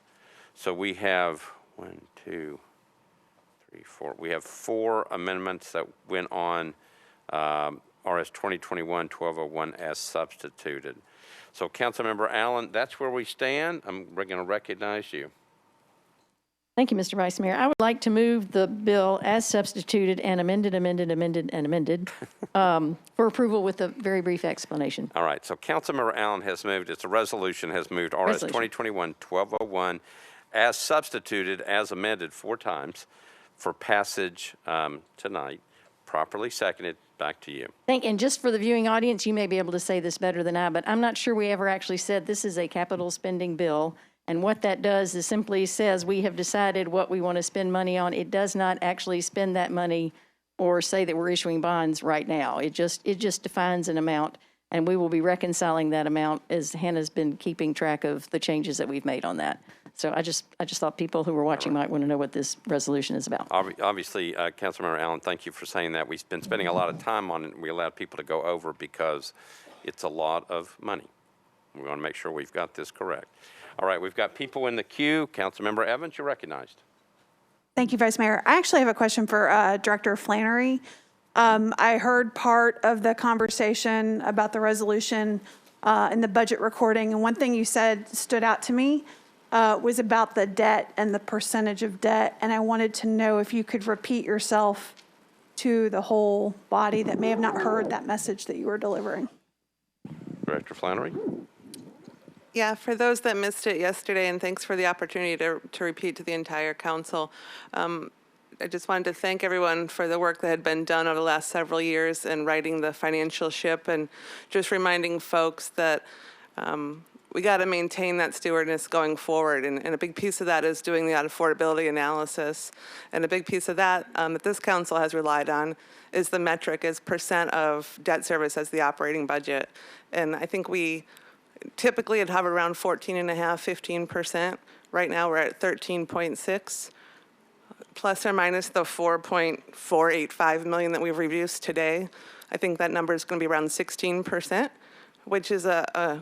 S2: So we have 1, 2, 3, 4. We have 4 amendments that went on RS 2021-1201 as substituted. So Councilmember Allen, that's where we stand. We're going to recognize you.
S15: Thank you, Mr. Vice Mayor. I would like to move the bill as substituted and amended for approval with a very brief explanation.
S2: All right, so Councilmember Allen has moved, it's a resolution, has moved RS 2021-1201 as substituted, as amended 4 times for passage tonight. Properly seconded. Back to you.
S15: And just for the viewing audience, you may be able to say this better than I, but I'm not sure we ever actually said this is a capital spending bill. And what that does is simply says we have decided what we want to spend money on. It does not actually spend that money or say that we're issuing bonds right now. It just defines an amount, and we will be reconciling that amount as Hannah's been keeping track of the changes that we've made on that. So I just thought people who were watching might want to know what this resolution is about.
S2: Obviously, Councilmember Allen, thank you for saying that. We've been spending a lot of time on it, and we allowed people to go over because it's a lot of money. We want to make sure we've got this correct. All right, we've got people in the queue. Councilmember Evans, you're recognized.
S8: Thank you, Vice Mayor. I actually have a question for Director Flannery. I heard part of the conversation about the resolution in the budget recording, and one thing you said stood out to me was about the debt and the percentage of debt, and I wanted to know if you could repeat yourself to the whole body that may have not heard that message that you were delivering.
S2: Director Flannery?
S22: Yeah, for those that missed it yesterday, and thanks for the opportunity to repeat to the entire council, I just wanted to thank everyone for the work that had been done over the last several years in writing the financial ship, and just reminding folks that we got to maintain that stewardness going forward. And a big piece of that is doing the affordability analysis. And a big piece of that that this council has relied on is the metric is percent of debt service as the operating budget. And I think we typically had hovered around 14.5%, 15%. Right now we're at 13.6, plus or minus the 4.485 million that we've reduced today. I think that number is going to be around 16%, which is a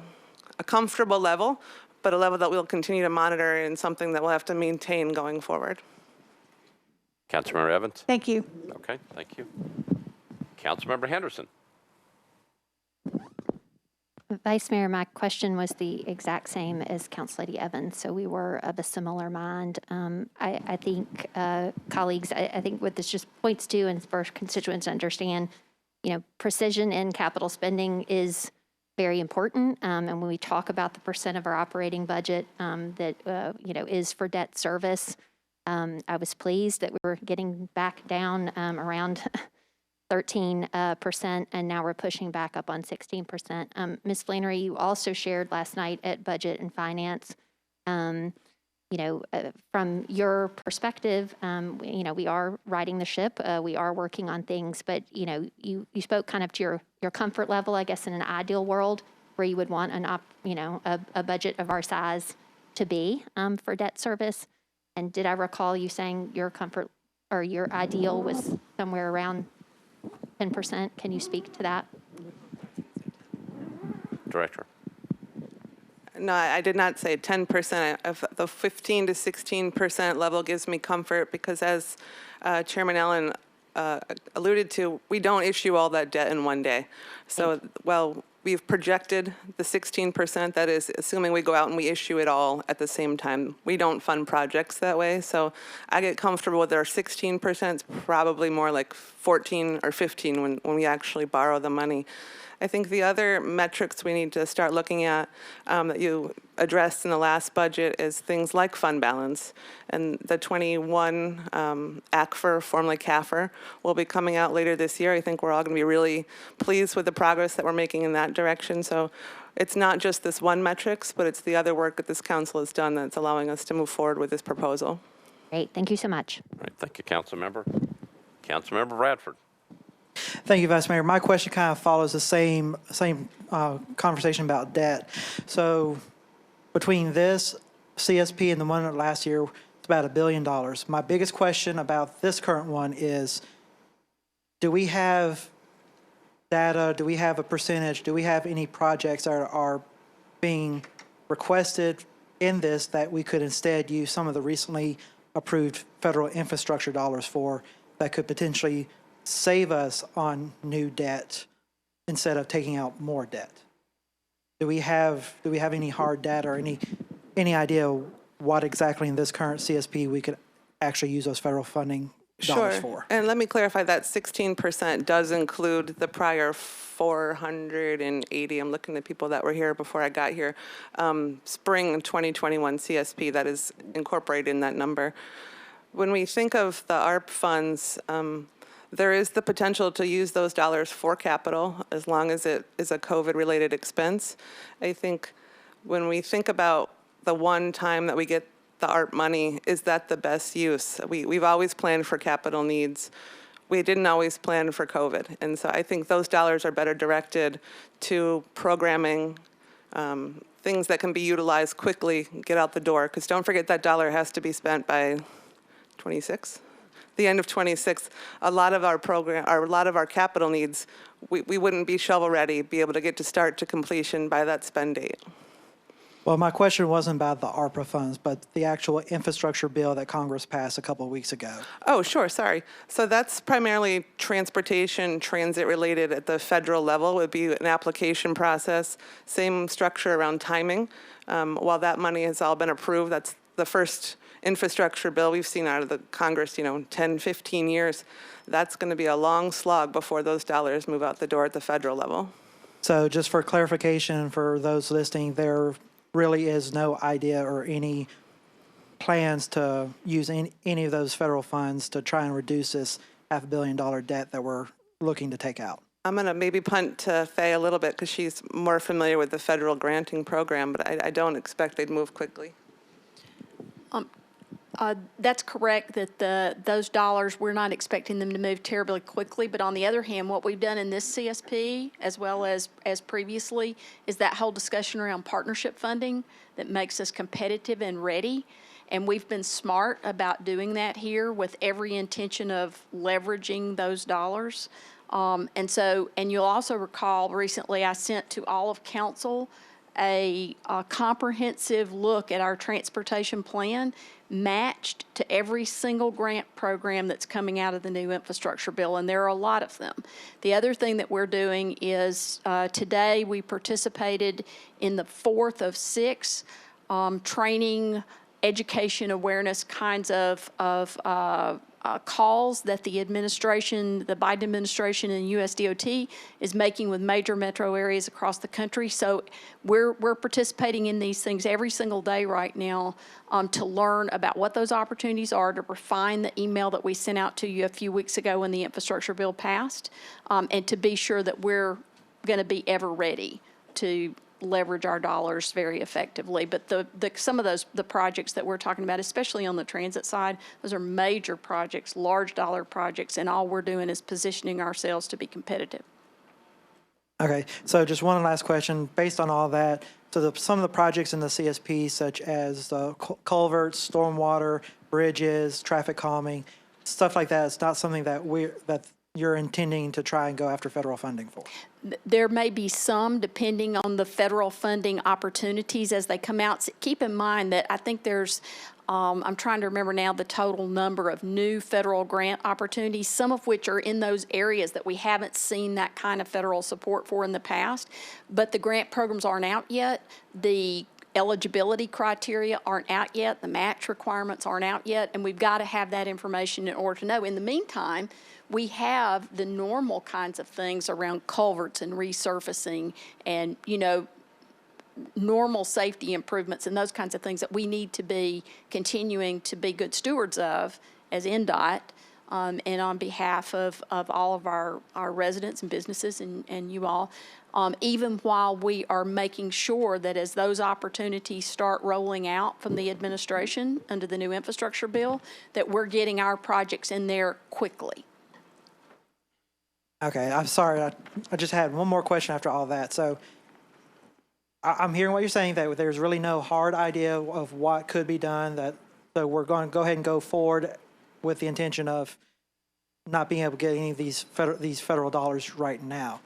S22: comfortable level, but a level that we'll continue to monitor and something that we'll have to maintain going forward.
S2: Councilmember Evans?
S8: Thank you.
S2: Okay, thank you. Councilmember Henderson?
S17: Vice Mayor, my question was the exact same as Council Lady Evans, so we were of a similar mind. I think, colleagues, I think what this just points to, and for constituents to understand, precision in capital spending is very important. And when we talk about the percent of our operating budget that, is for debt service, I was pleased that we were getting back down around 13%, and now we're pushing back up on 16%. Ms. Flannery, you also shared last night at Budget and Finance, from your perspective, we are riding the ship. We are working on things, but, you spoke kind of to your comfort level, I guess, in an ideal world where you would want a budget of our size to be for debt service. And did I recall you saying your comfort or your ideal was somewhere around 10%? Can you speak to that?
S2: Director.
S22: No, I did not say 10%. Of the 15 to 16% level gives me comfort because, as Chairman Allen alluded to, we don't issue all that debt in one day. So while we've projected the 16%, that is assuming we go out and we issue it all at the same time. We don't fund projects that way, so I get comfortable with our 16%. It's probably more like 14 or 15 when we actually borrow the money. I think the other metrics we need to start looking at that you addressed in the last budget is things like fund balance. And the 21 ACFR, formerly CAFR, will be coming out later this year. I think we're all going to be really pleased with the progress that we're making in that direction. So it's not just this one metrics, but it's the other work that this council has done that's allowing us to move forward with this proposal.
S17: Great. Thank you so much.
S2: All right, thank you, Councilmember. Councilmember Bradford.
S6: Thank you, Vice Mayor. My question kind of follows the same conversation about debt. So between this CSP and the one last year, it's about $1 billion. My biggest question about this current one is, do we have data? Do we have a percentage? Do we have any projects that are being requested in this that we could instead use some of the recently approved federal infrastructure dollars for that could potentially save us on new debt instead of taking out more debt? Do we have any hard data or any idea what exactly in this current CSP we could actually use those federal funding dollars for?
S22: And let me clarify that 16% does include the prior 480. I'm looking at people that were here before I got here. Spring 2021 CSP that is incorporated in that number. When we think of the ARP funds, there is the potential to use those dollars for capital as long as it is a COVID-related expense. I think when we think about the one time that we get the ARP money, is that the best use? We've always planned for capital needs. We didn't always plan for COVID. And so I think those dollars are better directed to programming, things that can be utilized quickly, get out the door. Because don't forget that dollar has to be spent by 26. The end of 26, a lot of our program, or a lot of our capital needs, we wouldn't be shovel ready, be able to get to start to completion by that spend date.
S6: Well, my question wasn't about the ARPA funds, but the actual infrastructure bill that Congress passed a couple of weeks ago.
S22: Oh, sure, sorry. So that's primarily transportation, transit related at the federal level. It would be an application process, same structure around timing. While that money has all been approved, that's the first infrastructure bill we've seen out of the Congress, 10, 15 years. That's going to be a long slog before those dollars move out the door at the federal level.
S6: So just for clarification for those listening, there really is no idea or any plans to use any of those federal funds to try and reduce this $500 million debt that we're looking to take out.
S22: I'm going to maybe punt to Faye a little bit because she's more familiar with the federal granting program, but I don't expect they'd move quickly.
S19: That's correct that those dollars, we're not expecting them to move terribly quickly. But on the other hand, what we've done in this CSP, as well as previously, is that whole discussion around partnership funding that makes us competitive and ready. And we've been smart about doing that here with every intention of leveraging those dollars. And you'll also recall recently I sent to all of council a comprehensive look at our transportation plan matched to every single grant program that's coming out of the new infrastructure bill, and there are a lot of them. The other thing that we're doing is today we participated in the fourth of 6 training, education, awareness kinds of calls that the administration, the Biden administration and USDOT is making with major metro areas across the country. So we're participating in these things every single day right now to learn about what those opportunities are, to refine the email that we sent out to you a few weeks ago when the infrastructure bill passed, and to be sure that we're going to be ever ready to leverage our dollars very effectively. But some of the projects that we're talking about, especially on the transit side, those are major projects, large dollar projects, and all we're doing is positioning ourselves to be competitive.
S6: Okay, so just one last question. Based on all that, so some of the projects in the CSP, such as culverts, stormwater, bridges, traffic calming, stuff like that, it's not something that you're intending to try and go after federal funding for?
S19: There may be some, depending on the federal funding opportunities as they come out. So keep in mind that I think there's I'm trying to remember now the total number of new federal grant opportunities, some of which are in those areas that we haven't seen that kind of federal support for in the past. But the grant programs aren't out yet. The eligibility criteria aren't out yet. The match requirements aren't out yet. And we've got to have that information in order to know. In the meantime, we have the normal kinds of things around culverts and resurfacing and, you know, normal safety improvements and those kinds of things that we need to be continuing to be good stewards of as NDOT, and on behalf of all of our residents and businesses and you all, even while we are making sure that as those opportunities start rolling out from the administration under the new infrastructure bill, that we're getting our projects in there quickly.
S6: Okay, I'm sorry. I just had one more question after all that. So I'm hearing what you're saying, that there's really no hard idea of what could be done, so we're going to go ahead and go forward with the intention of not being able to get any of these federal dollars right now.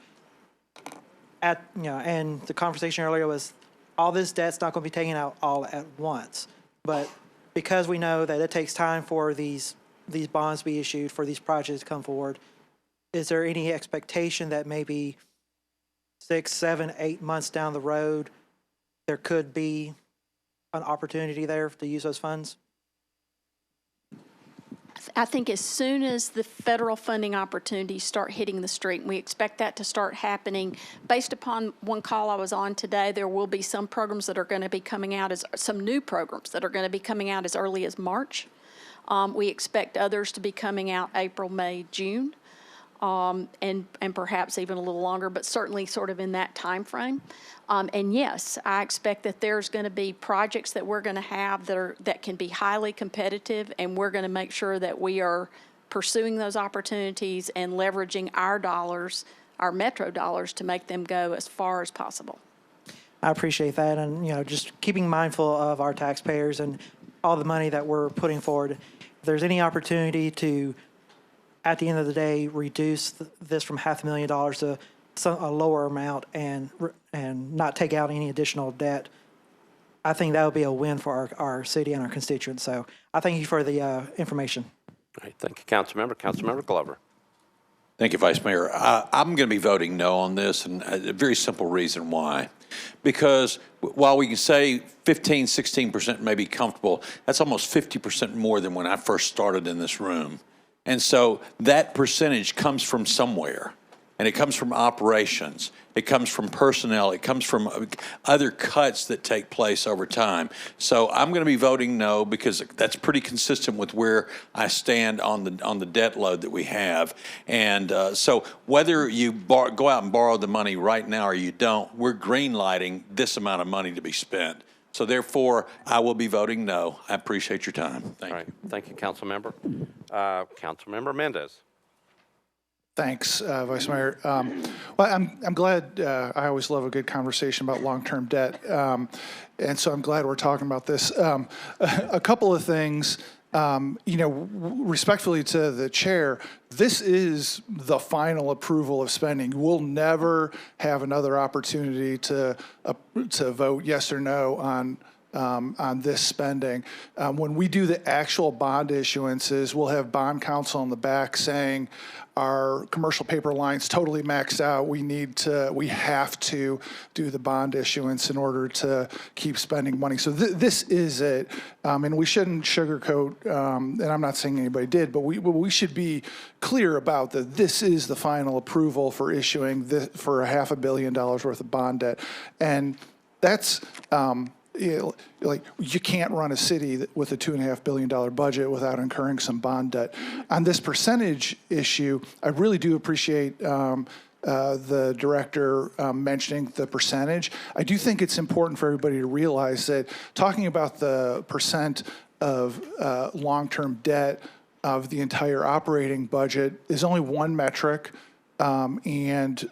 S6: And the conversation earlier was all this debt's not going to be taken out all at once. But because we know that it takes time for these bonds to be issued, for these projects to come forward, is there any expectation that maybe 6, 7, 8 months down the road, there could be an opportunity there to use those funds?
S19: I think as soon as the federal funding opportunities start hitting the street, and we expect that to start happening based upon one call I was on today, there will be some programs that are going to be coming out some new programs that are going to be coming out as early as March. We expect others to be coming out April, May, June. And perhaps even a little longer, but certainly sort of in that time frame. And yes, I expect that there's going to be projects that we're going to have that can be highly competitive, and we're going to make sure that we are pursuing those opportunities and leveraging our dollars, our Metro dollars, to make them go as far as possible.
S6: I appreciate that, and just keeping mindful of our taxpayers and all the money that we're putting forward. If there's any opportunity to, at the end of the day, reduce this from $500,000 to a lower amount and not take out any additional debt, I think that would be a win for our city and our constituents. So I thank you for the information.
S2: All right, thank you, Councilmember. Councilmember Glover.
S10: Thank you, Vice Mayor. I'm going to be voting no on this, and a very simple reason why. Because while we can say 15, 16% may be comfortable, that's almost 50% more than when I first started in this room. And so that percentage comes from somewhere, and it comes from operations, it comes from personnel, it comes from other cuts that take place over time. So I'm going to be voting no, because that's pretty consistent with where I stand on the debt load that we have. And so whether you go out and borrow the money right now or you don't, we're green lighting this amount of money to be spent. So therefore, I will be voting no. I appreciate your time. Thank you.
S2: Thank you, Councilmember. Councilmember Mendez.
S21: Thanks, Vice Mayor. Well, I'm glad. I always love a good conversation about long-term debt, and so I'm glad we're talking about this. A couple of things. Respectfully to the chair, this is the final approval of spending. We'll never have another opportunity to vote yes or no on this spending. When we do the actual bond issuances, we'll have bond counsel in the back saying our commercial paper line's totally maxed out. We have to do the bond issuance in order to keep spending money. So this is it, and we shouldn't sugarcoat. And I'm not saying anybody did, but we should be clear about that. This is the final approval for issuing this for $500 million worth of bond debt, and that's. Like you can't run a city with a $2.5 billion budget without incurring some bond debt. On this percentage issue, I really do appreciate the director mentioning the percentage. I do think it's important for everybody to realize that talking about the percent of long-term debt of the entire operating budget is only one metric. and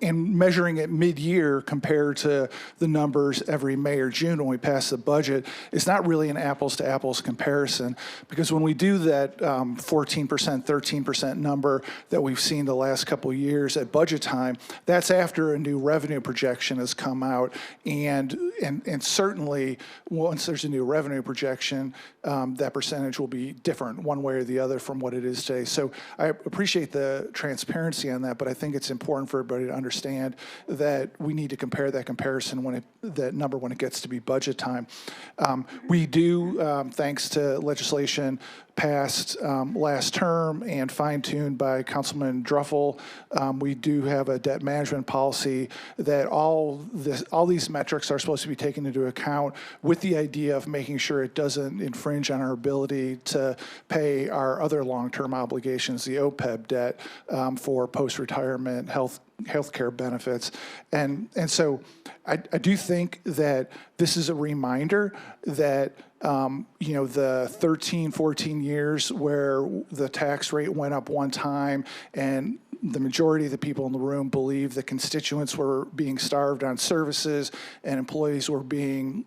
S21: measuring it mid-year compared to the numbers every May or June when we pass the budget is not really an apples-to-apples comparison, because when we do that 14%, 13% number that we've seen the last couple of years at budget time, that's after a new revenue projection has come out, and certainly once there's a new revenue projection, that percentage will be different one way or the other from what it is today. So I appreciate the transparency on that, but I think it's important for everybody to understand that we need to compare that comparison that number when it gets to be budget time. We do, thanks to legislation passed last term and fine-tuned by Councilman Druffel, we do have a debt management policy that all these metrics are supposed to be taken into account, with the idea of making sure it doesn't infringe on our ability to pay our other long-term obligations, the OPEB debt for post-retirement healthcare benefits. And so I do think that this is a reminder that the 13, 14 years where the tax rate went up one time and the majority of the people in the room believe that constituents were being starved on services and employees were being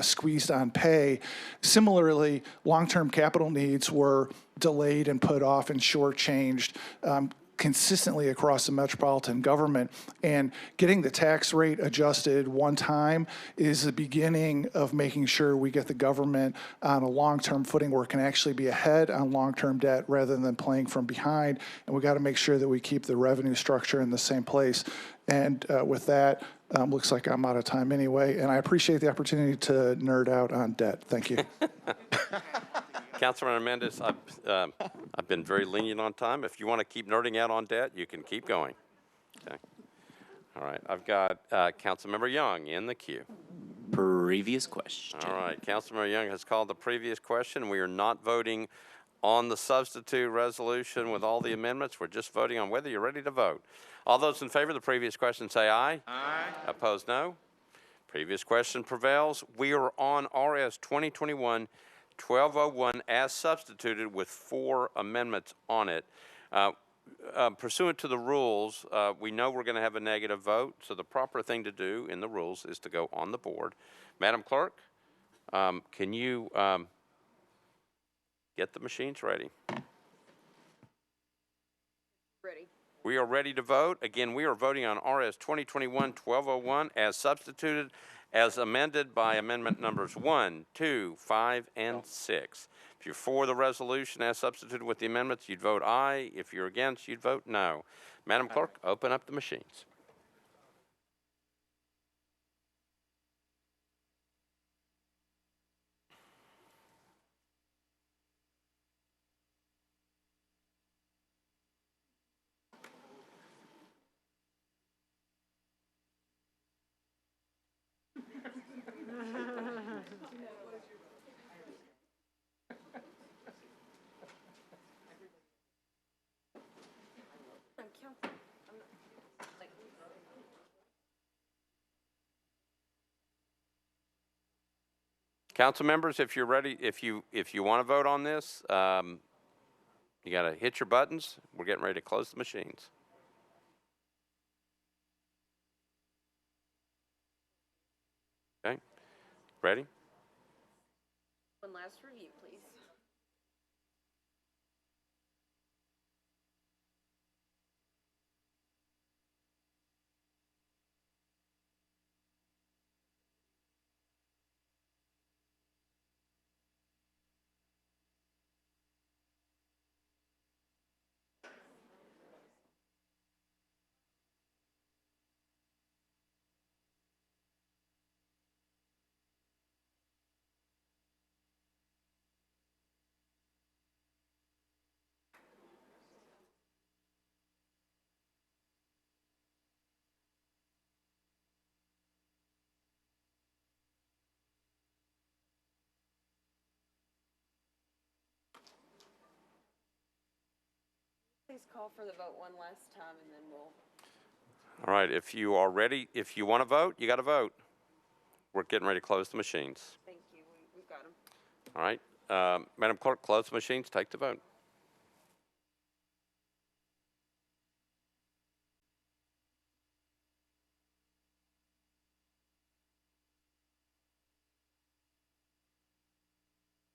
S21: squeezed on pay. Similarly, long-term capital needs were delayed and put off and shortchanged consistently across the metropolitan government, and getting the tax rate adjusted one time is the beginning of making sure we get the government on a long-term footing where it can actually be ahead on long-term debt rather than playing from behind. And we got to make sure that we keep the revenue structure in the same place. And with that, looks like I'm out of time anyway, and I appreciate the opportunity to nerd out on debt. Thank you.
S2: Councilman Mendez, I've been very lenient on time. If you want to keep nerding out on debt, you can keep going. Okay. All right. I've got Councilmember Young in the queue.
S9: Previous question.
S2: All right. Councilmember Young has called the previous question. We are not voting on the substitute resolution with all the amendments. We're just voting on whether you're ready to vote. All those in favor of the previous question say aye. Aye. Opposed, no. Previous question prevails. We are on RS 2021-1201 as substituted with 4 amendments on it. Pursuant to the rules, we know we're going to have a negative vote, so the proper thing to do in the rules is to go on the board. Madam Clerk, can you get the machines ready?
S1: Ready.
S2: We are ready to vote. Again, we are voting on RS 2021-1201 as substituted, as amended by amendment numbers 1, 2, 5, and 6. If you're for the resolution as substituted with the amendments, you'd vote aye. If you're against, you'd vote no. Madam Clerk, open up the machines. Council members, if you're ready, if you want to vote on this, you got to hit your buttons. We're getting ready to close the machines. Okay, ready?
S1: One last review, please. Please call for the vote one last time, and then we'll.
S2: All right, if you are ready, if you want to vote, you got to vote. We're getting ready to close the machines.
S1: Thank you. We've got them.
S2: All right, Madam Clerk, close the machines, take the vote.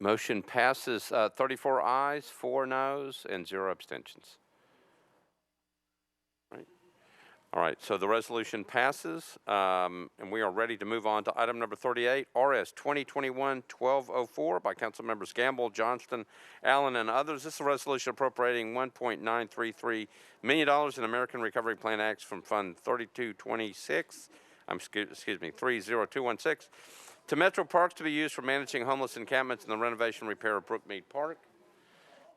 S2: Motion passes 34 ayes, 4 noes, and 0 abstentions. All right, so the resolution passes, and we are ready to move on to item number 38, RS 2021-1204 by Council Members Gamble, Johnston, Allen, and others. This is a resolution appropriating $1.933 million in American Recovery Plan Acts from Fund 3226, 30216, to Metro Parks to be used for managing homeless encampments and the renovation and repair of Brookmead Park.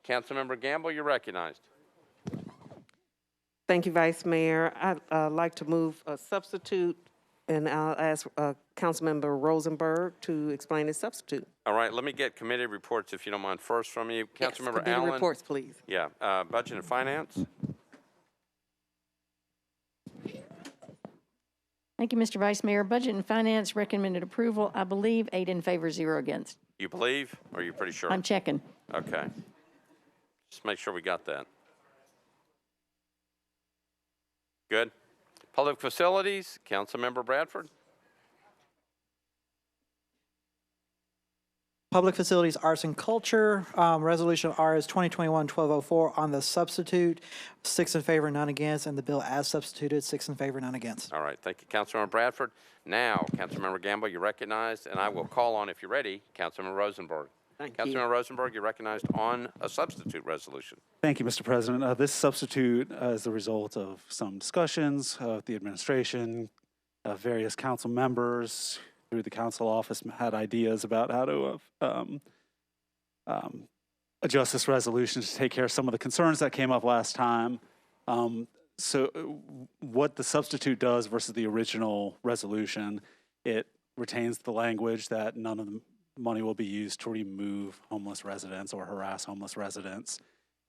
S2: Councilmember Gamble, you're recognized.
S4: Thank you, Vice Mayor. I'd like to move a substitute, and I'll ask Councilmember Rosenberg to explain his substitute.
S2: All right, let me get committee reports, if you don't mind, first from you. Councilmember
S4: committee
S2: Allen.
S4: reports, please.
S2: Yeah, Budget and Finance.
S15: Thank you, Mr. Vice Mayor. Budget and Finance recommended approval. I believe 8 in favor, 0 against.
S2: You believe, or are you pretty sure?
S15: I'm checking.
S2: Okay. Just make sure we got that. Good. Public Facilities, Councilmember Bradford.
S6: Public Facilities, Arts and Culture, Resolution RS 2021-1204 on the substitute, 6 in favor, none against, and the bill as substituted, 6 in favor, none against.
S2: All right, thank you, Councilmember Bradford. Now, Councilmember Gamble, you're recognized, and I will call on, if you're ready, Councilmember Rosenberg.
S4: Thank you.
S2: Councilmember Rosenberg, you're recognized on a substitute resolution.
S12: Thank you, Mr. President. This substitute is the result of some discussions with the administration, various council members through the council office had ideas about how to adjust this resolution to take care of some of the concerns that came up last time. So what the substitute does versus the original resolution, it retains the language that none of the money will be used to remove homeless residents or harass homeless residents.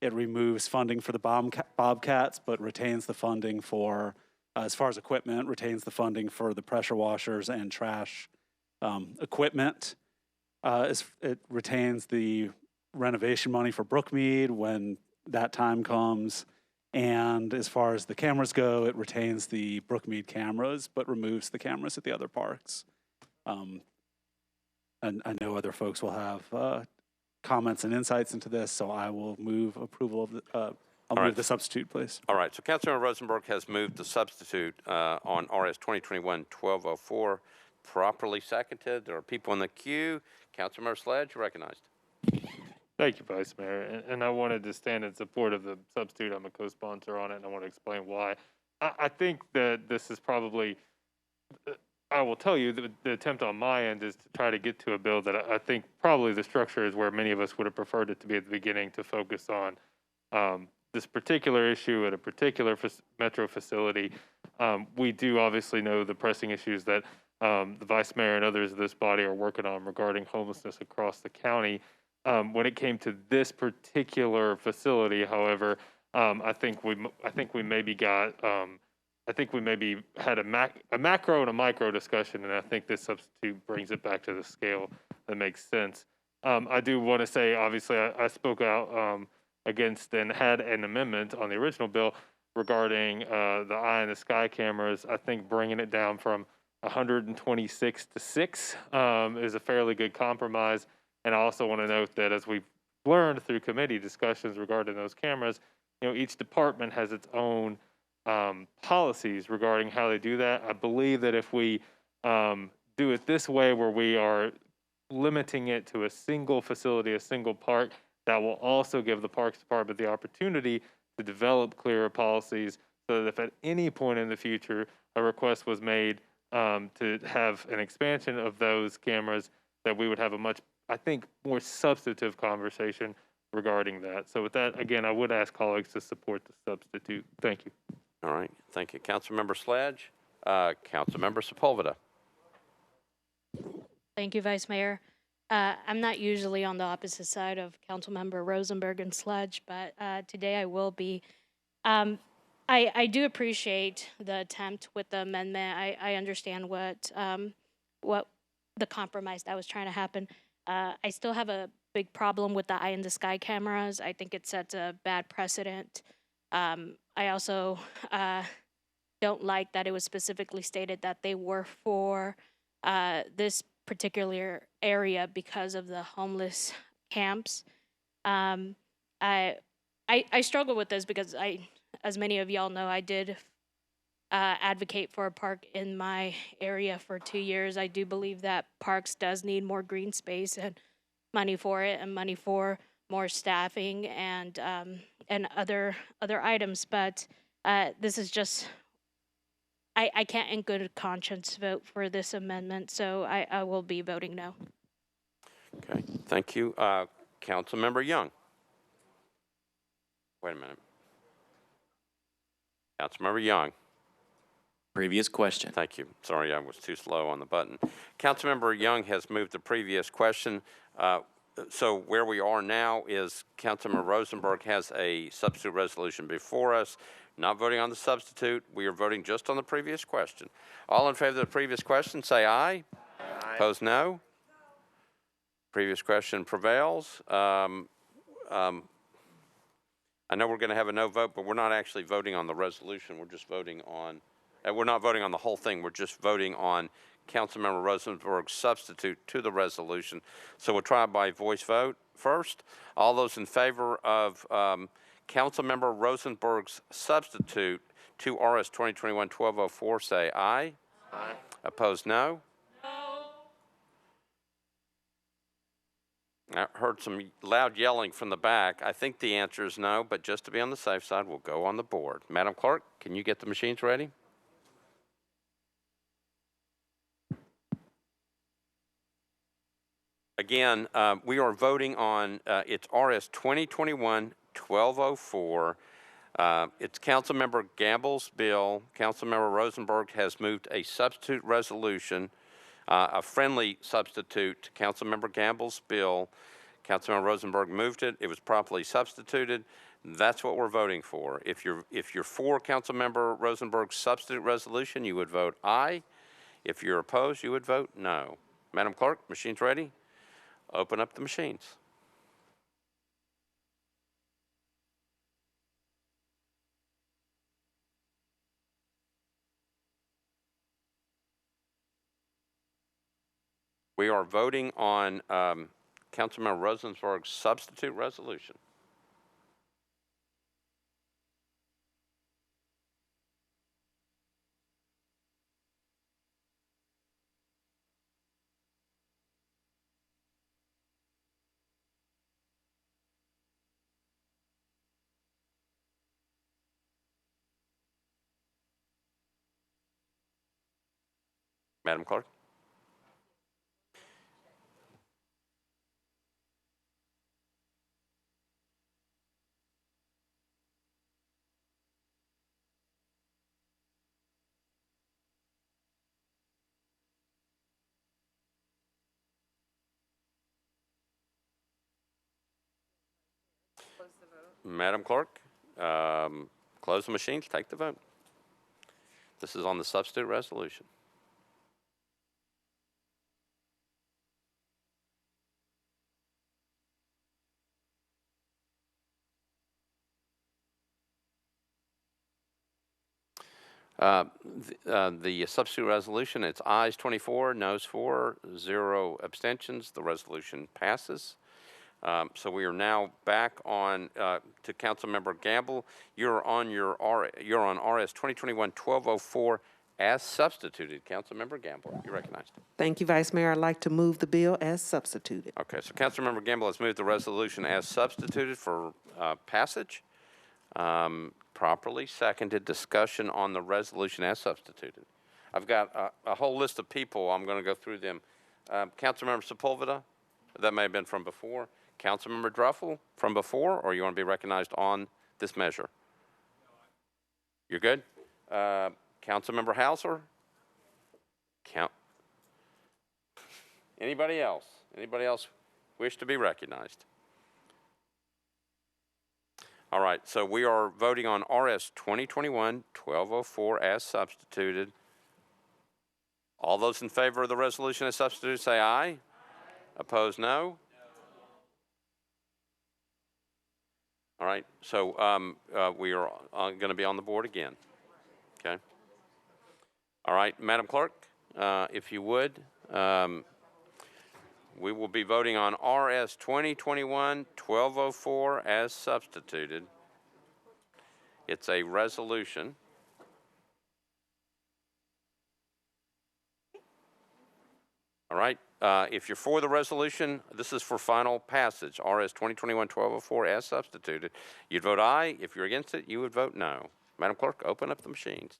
S12: It removes funding for the Bobcats, but retains the funding for, as far as equipment, retains the funding for the pressure washers and trash equipment. It retains the renovation money for Brookmead when that time comes. And as far as the cameras go, it retains the Brookmead cameras, but removes the cameras at the other parks. And I know other folks will have comments and insights into this, so I will move approval of the, I'll move the substitute, please.
S2: All right, so Councilmember Rosenberg has moved the substitute on RS 2021-1204, properly seconded. There are people in the queue. Councilmember Sledge, you're recognized.
S18: Thank you, Vice Mayor. And I wanted to stand in support of the substitute. I'm a co-sponsor on it, and I want to explain why. I think that this is probably, I will tell you, the attempt on my end is to try to get to a bill that I think probably the structure is where many of us would have preferred it to be at the beginning, to focus on this particular issue at a particular metro facility. We do obviously know the pressing issues that the Vice Mayor and others of this body are working on regarding homelessness across the county. When it came to this particular facility, however, I think we maybe had a macro and a micro discussion, and I think this substitute brings it back to the scale that makes sense. I do want to say, obviously, I spoke out against and had an amendment on the original bill regarding the eye in the sky cameras. I think bringing it down from 126 to 6 is a fairly good compromise. And I also want to note that as we've learned through committee discussions regarding those cameras, each department has its own policies regarding how they do that. I believe that if we do it this way, where we are limiting it to a single facility, a single park, that will also give the Parks Department the opportunity to develop clearer policies, so that if at any point in the future a request was made to have an expansion of those cameras, that we would have a much, I think, more substantive conversation regarding that. So with that, again, I would ask colleagues to support the substitute. Thank you.
S2: All right, thank you. Councilmember Sledge. Councilmember Sepulveda.
S23: Thank you, Vice Mayor. I'm not usually on the opposite side of Councilmember Rosenberg and Sledge, but today I will be. I do appreciate the attempt with the amendment. I understand what the compromise that was trying to happen. I still have a big problem with the eye in the sky cameras. I think it sets a bad precedent. I also don't like that it was specifically stated that they were for this particular area because of the homeless camps. I struggle with this because as many of y'all know, I did advocate for a park in my area for 2 years. I do believe that parks does need more green space and money for it, and money for more staffing and other items. But this is just, I can't in good conscience vote for this amendment, so I will be voting no.
S2: Okay, thank you. Councilmember Young. Wait a minute. Councilmember Young.
S9: Previous question.
S2: Thank you. Sorry, I was too slow on the button. Councilmember Young has moved the previous question. So where we are now is Councilmember Rosenberg has a substitute resolution before us. Not voting on the substitute. We are voting just on the previous question. All in favor of the previous question, say aye. Aye. Opposed, no. Previous question prevails. I know we're going to have a no vote, but we're not actually voting on the resolution. We're just voting on, we're not voting on the whole thing. We're just voting on Councilmember Rosenberg's substitute to the resolution. So we'll try by voice vote first. All those in favor of Councilmember Rosenberg's substitute to RS 2021-1204 say aye. Aye. Opposed, no. I heard some loud yelling from the back. I think the answer is no, but just to be on the safe side, we'll go on the board. Madam Clerk, can you get the machines ready? Again, we are voting on, it's RS 2021-1204. It's Councilmember Gamble's bill. Councilmember Rosenberg has moved a substitute resolution, a friendly substitute to Councilmember Gamble's bill. Councilmember Rosenberg moved it. It was properly substituted. That's what we're voting for. If you're for Councilmember Rosenberg's substitute resolution, you would vote aye. If you're opposed, you would vote no. Madam Clerk, machines ready? Open up the machines. We are voting on Councilmember Rosenberg's substitute resolution. Madam Clerk? Madam Clerk, close the machines, take the vote. This is on the substitute resolution. The substitute resolution, it's ayes 24, noes 4, 0 abstentions. The resolution passes. So we are now back on to Councilmember Gamble. You're on RS 2021-1204 as substituted. Councilmember Gamble, you're recognized.
S4: Thank you, Vice Mayor. I'd like to move the bill as substituted.
S2: Okay, so Councilmember Gamble has moved the resolution as substituted for passage. Properly seconded. Discussion on the resolution as substituted. I've got a whole list of people. I'm going to go through them. Councilmember Sepulveda, that may have been from before. Councilmember Druffel from before, or you want to be recognized on this measure? You're good? Councilmember Hauser? Anybody else? Anybody else wish to be recognized? All right, so we are voting on RS 2021-1204 as substituted. All those in favor of the resolution as substituted say aye. Aye. Opposed, no. All right, so we are going to be on the board again. Okay. All right, Madam Clerk, if you would we will be voting on RS 2021-1204 as substituted. It's a resolution. All right, if you're for the resolution, this is for final passage, RS 2021-1204 as substituted. You'd vote aye. If you're against it, you would vote no. Madam Clerk, open up the machines.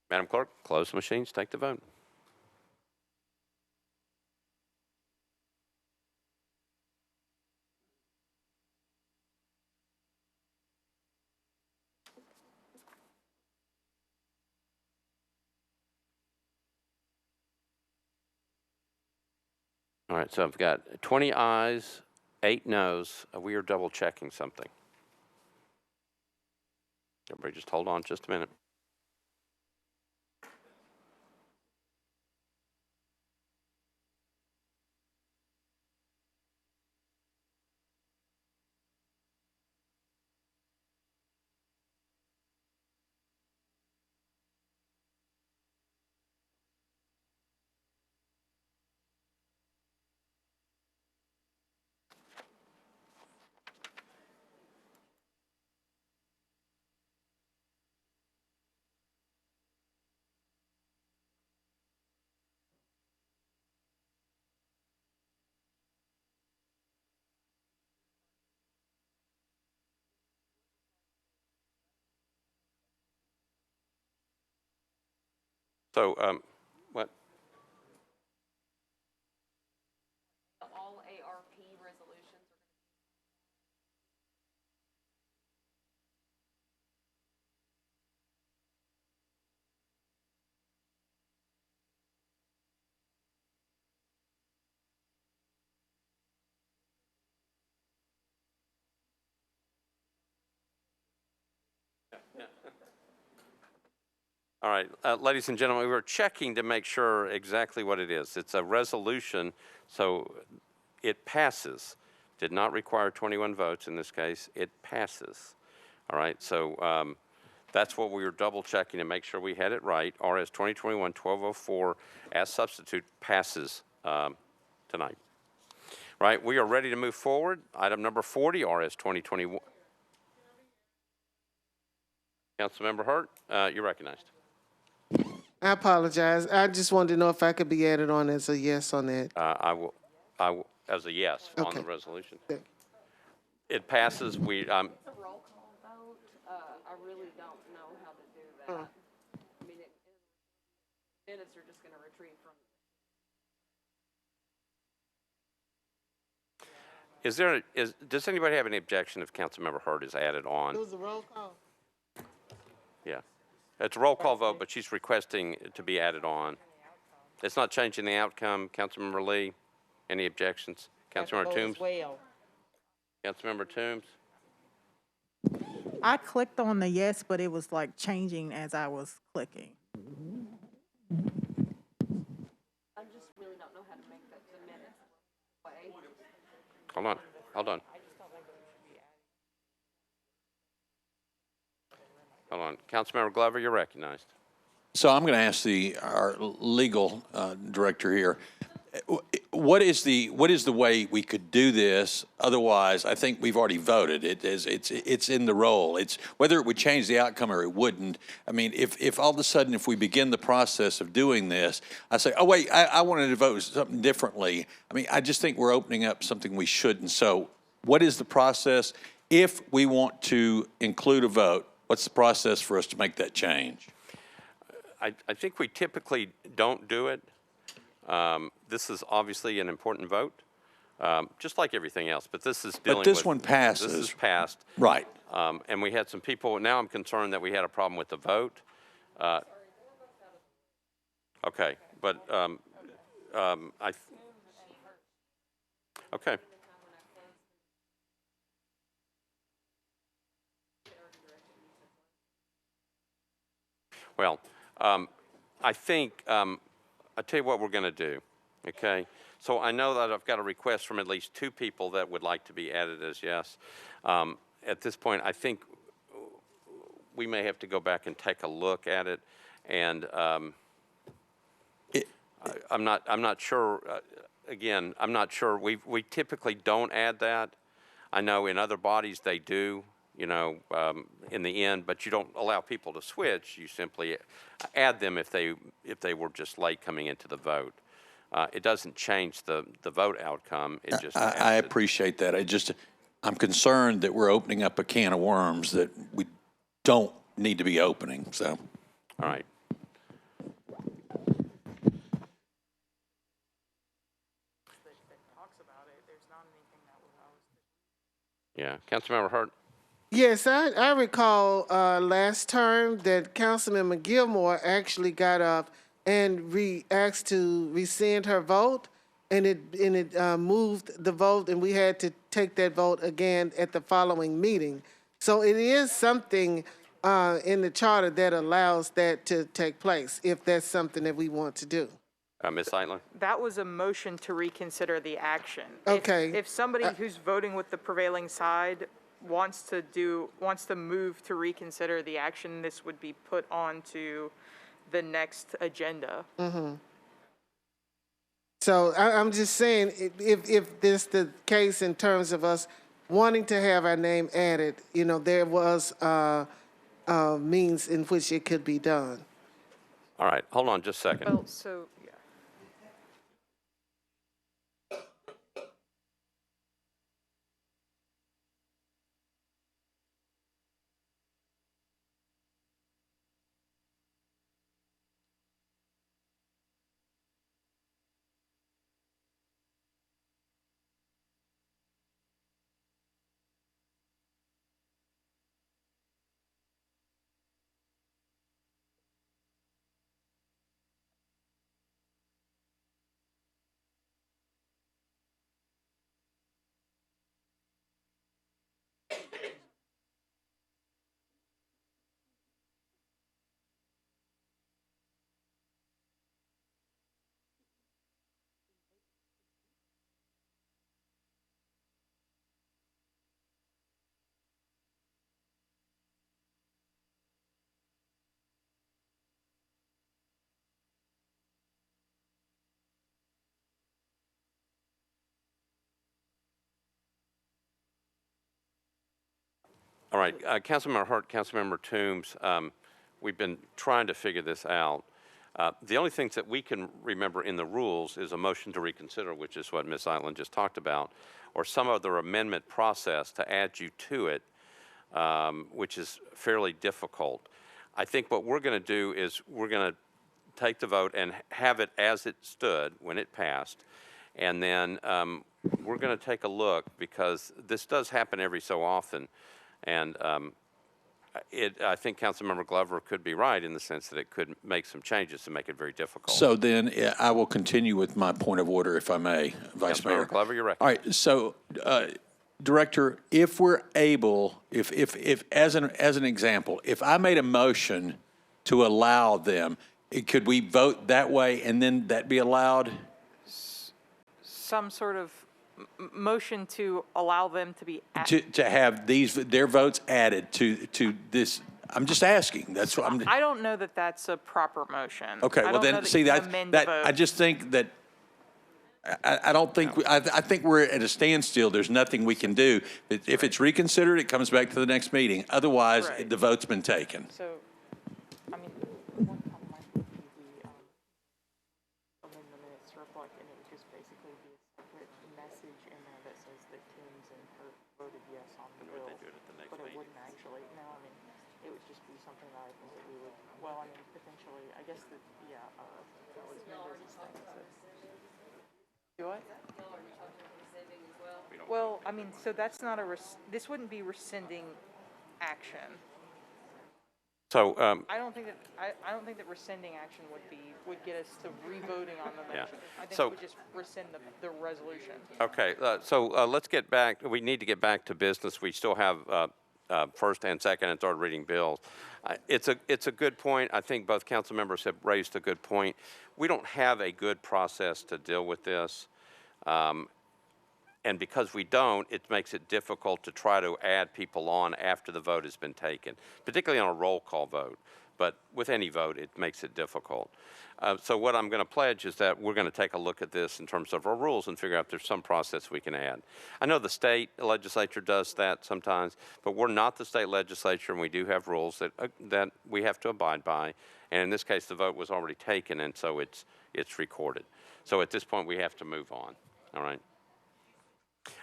S2: Madam Clerk, close the machines, take the vote. All right, so I've got 20 ayes, 8 noes. We are double checking something. Everybody just hold on just a minute. So, what?
S1: All ARP resolutions are
S2: All right, ladies and gentlemen, we were checking to make sure exactly what it is. It's a resolution, so it passes. Did not require 21 votes in this case. It passes. All right, so that's what we were double checking to make sure we had it right. RS 2021-1204 as substitute passes tonight. Right, we are ready to move forward. Item number 40, RS 2021. Councilmember Hurt, you're recognized.
S3: I apologize. I just wanted to know if I could be added on as a yes on that.
S2: I will, as a yes on the resolution. It passes. We,
S1: It's a roll call vote. I really don't know how to do that. I mean, minutes are just going to retrieve from.
S2: Does anybody have any objection if Councilmember Hurt is added on?
S3: It was a roll call.
S2: Yeah. It's a roll call vote, but she's requesting to be added on. It's not changing the outcome. Councilmember Lee, any objections? Councilmember Toombs? Councilmember Toombs?
S13: I clicked on the yes, but it was like changing as I was clicking.
S1: I just really don't know how to make the minutes way.
S2: Hold on, hold on. Hold on. Councilmember Glover, you're recognized.
S10: So I'm going to ask our legal director here, what is the way we could do this? Otherwise, I think we've already voted. It's in the roll. It's whether it would change the outcome or it wouldn't. I mean, if all of a sudden, if we begin the process of doing this, I say, oh wait, I wanted to vote something differently. I mean, I just think we're opening up something we shouldn't. So what is the process? If we want to include a vote, what's the process for us to make that change?
S2: I think we typically don't do it. This is obviously an important vote. just like everything else. But this is dealing
S10: But this
S2: with,
S10: one passes.
S2: This is passed.
S10: Right.
S2: And we had some people, now I'm concerned that we had a problem with the vote. Okay, but okay. Well, I think, I'll tell you what we're going to do, okay? So I know that I've got a request from at least 2 people that would like to be added as yes. At this point, I think we may have to go back and take a look at it, and I'm not sure. Again, I'm not sure. We typically don't add that. I know in other bodies they do, you know, in the end, but you don't allow people to switch. You simply add them if they were just late coming into the vote. It doesn't change the vote outcome. It just
S10: I appreciate that. I'm concerned that we're opening up a can of worms that we don't need to be opening. So,
S2: all right. Yeah, Councilmember Hurt.
S3: Yes, I recall last term that Councilmember Gilmore actually got up and asked to rescind her vote, and it moved the vote, and we had to take that vote again at the following meeting. So it is something in the charter that allows that to take place if that's something that we want to do.
S2: Ms. Eitler?
S5: That was a motion to reconsider the action.
S3: Okay.
S5: If somebody who's voting with the prevailing side wants to move to reconsider the action, this would be put onto the next agenda.
S3: Mm-hmm. So I'm just saying, if this the case in terms of us wanting to have our name added, you know, there was means in which it could be done.
S2: All right, hold on just a second.
S5: Well, so, yeah.
S2: All right, Councilmember Hurt, Councilmember Toombs, we've been trying to figure this out. The only things that we can remember in the rules is a motion to reconsider, which is what Ms. Eitland just talked about, or some other amendment process to add you to it, which is fairly difficult. I think what we're going to do is we're going to take the vote and have it as it stood when it passed, and then we're going to take a look, because this does happen every so often. And I think Councilmember Glover could be right in the sense that it could make some changes to make it very difficult.
S10: So then I will continue with my point of order, if I may, Vice Mayor.
S2: Councilmember Glover, you're right.
S10: All right. So, Director, if we're able, if as an example, if I made a motion to allow them, could we vote that way and then that be allowed?
S5: Some sort of motion to allow them to be
S10: To have their votes added to this. I'm just asking. That's what I'm.
S5: I don't know that that's a proper motion.
S10: Okay. Well, then see that I just think that. I don't think I think we're at a standstill. There's nothing we can do. If it's reconsidered, it comes back to the next meeting. Otherwise, the vote's been taken.
S5: So, I mean, one comment might be amend the minutes to reflect, and it would just basically be a separate message in there that says that Toombs and Hurt voted yes on the bill. But it wouldn't actually. No, I mean, it would just be something that I think that we would. Well, I mean, potentially, I guess that that was Mendoza's thing. So. Do what? Well, I mean, so that's not this wouldn't be rescinding action.
S2: So,
S5: I don't think that rescinding action would get us to revoting on the
S2: Yeah.
S5: motion. I think
S2: So-
S5: it would just rescind the resolution.
S2: okay, so let's get back, we need to get back to business. We still have first and second and third reading bills. It's a good point. I think both council members have raised a good point. We don't have a good process to deal with this. And because we don't, it makes it difficult to try to add people on after the vote has been taken, particularly on a roll call vote. But with any vote, it makes it difficult. So what I'm going to pledge is that we're going to take a look at this in terms of our rules and figure out if there's some process we can add. I know the state legislature does that sometimes, but we're not the state legislature, and we do have rules that we have to abide by. And in this case, the vote was already taken, and so it's recorded. So at this point, we have to move on. All right.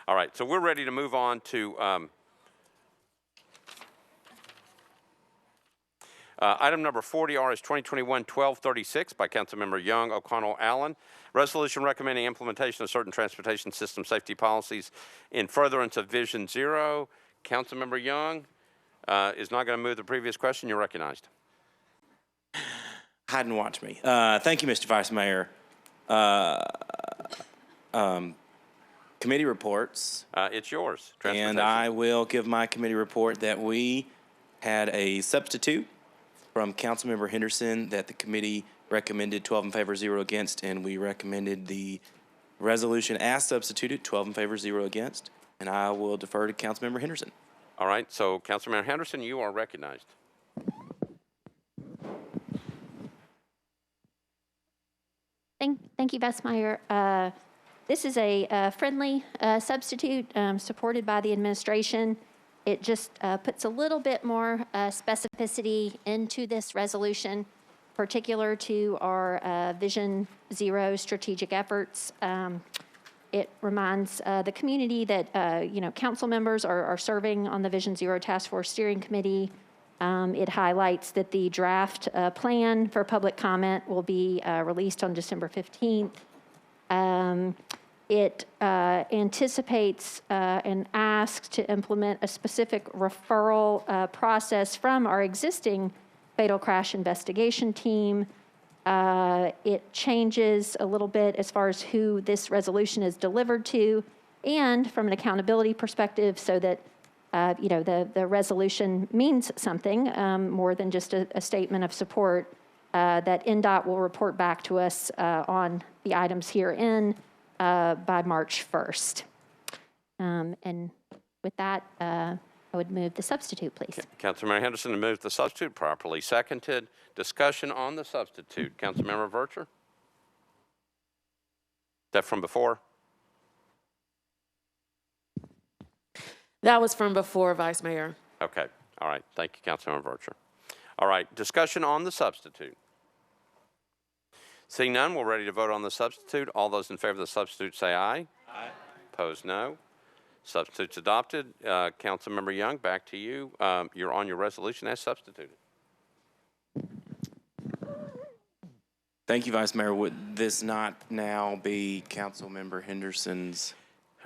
S2: All right, so we're ready to move on to item number 40, RS 2021-1236 by Councilmember Young, O'Connell, Allen. Resolution recommending implementation of certain transportation system safety policies in furtherance of Vision Zero. Councilmember Young is not going to move the previous question. You're recognized.
S9: Hide and watch me. Thank you, Mr. Vice Mayor. Committee reports.
S2: It's yours.
S9: And I will give my committee report that we had a substitute from Councilmember Henderson that the committee recommended 12 in favor, 0 against, and we recommended the resolution as substituted, 12 in favor, 0 against, and I will defer to Councilmember Henderson.
S2: All right, so Councilmember Henderson, you are recognized.
S17: Thank you, Vice Mayor. This is a friendly substitute supported by the administration. It just puts a little bit more specificity into this resolution, particular to our Vision Zero strategic efforts. It reminds the community that, council members are serving on the Vision Zero Task Force Steering Committee. It highlights that the draft plan for public comment will be released on December 15th. It anticipates and asks to implement a specific referral process from our existing fatal crash investigation team. It changes a little bit as far as who this resolution is delivered to, and from an accountability perspective, so that the resolution means something more than just a statement of support. That NDOT will report back to us on the items herein by March 1st. And with that, I would move the substitute, please.
S2: Councilmember Henderson to move the substitute, properly seconded. Discussion on the substitute. Councilmember Vercher? Is that from before?
S14: That was from before, Vice Mayor.
S2: Okay. All right. Thank you, Councilmember Vercher. All right. Discussion on the substitute. Seeing none, we're ready to vote on the substitute. All those in favor of the substitute say aye. Aye. Opposed, no. Substitute's adopted. Councilmember Young, back to you. You're on your resolution as substituted.
S9: Thank you, Vice Mayor. Would this not now be Councilmember Henderson's?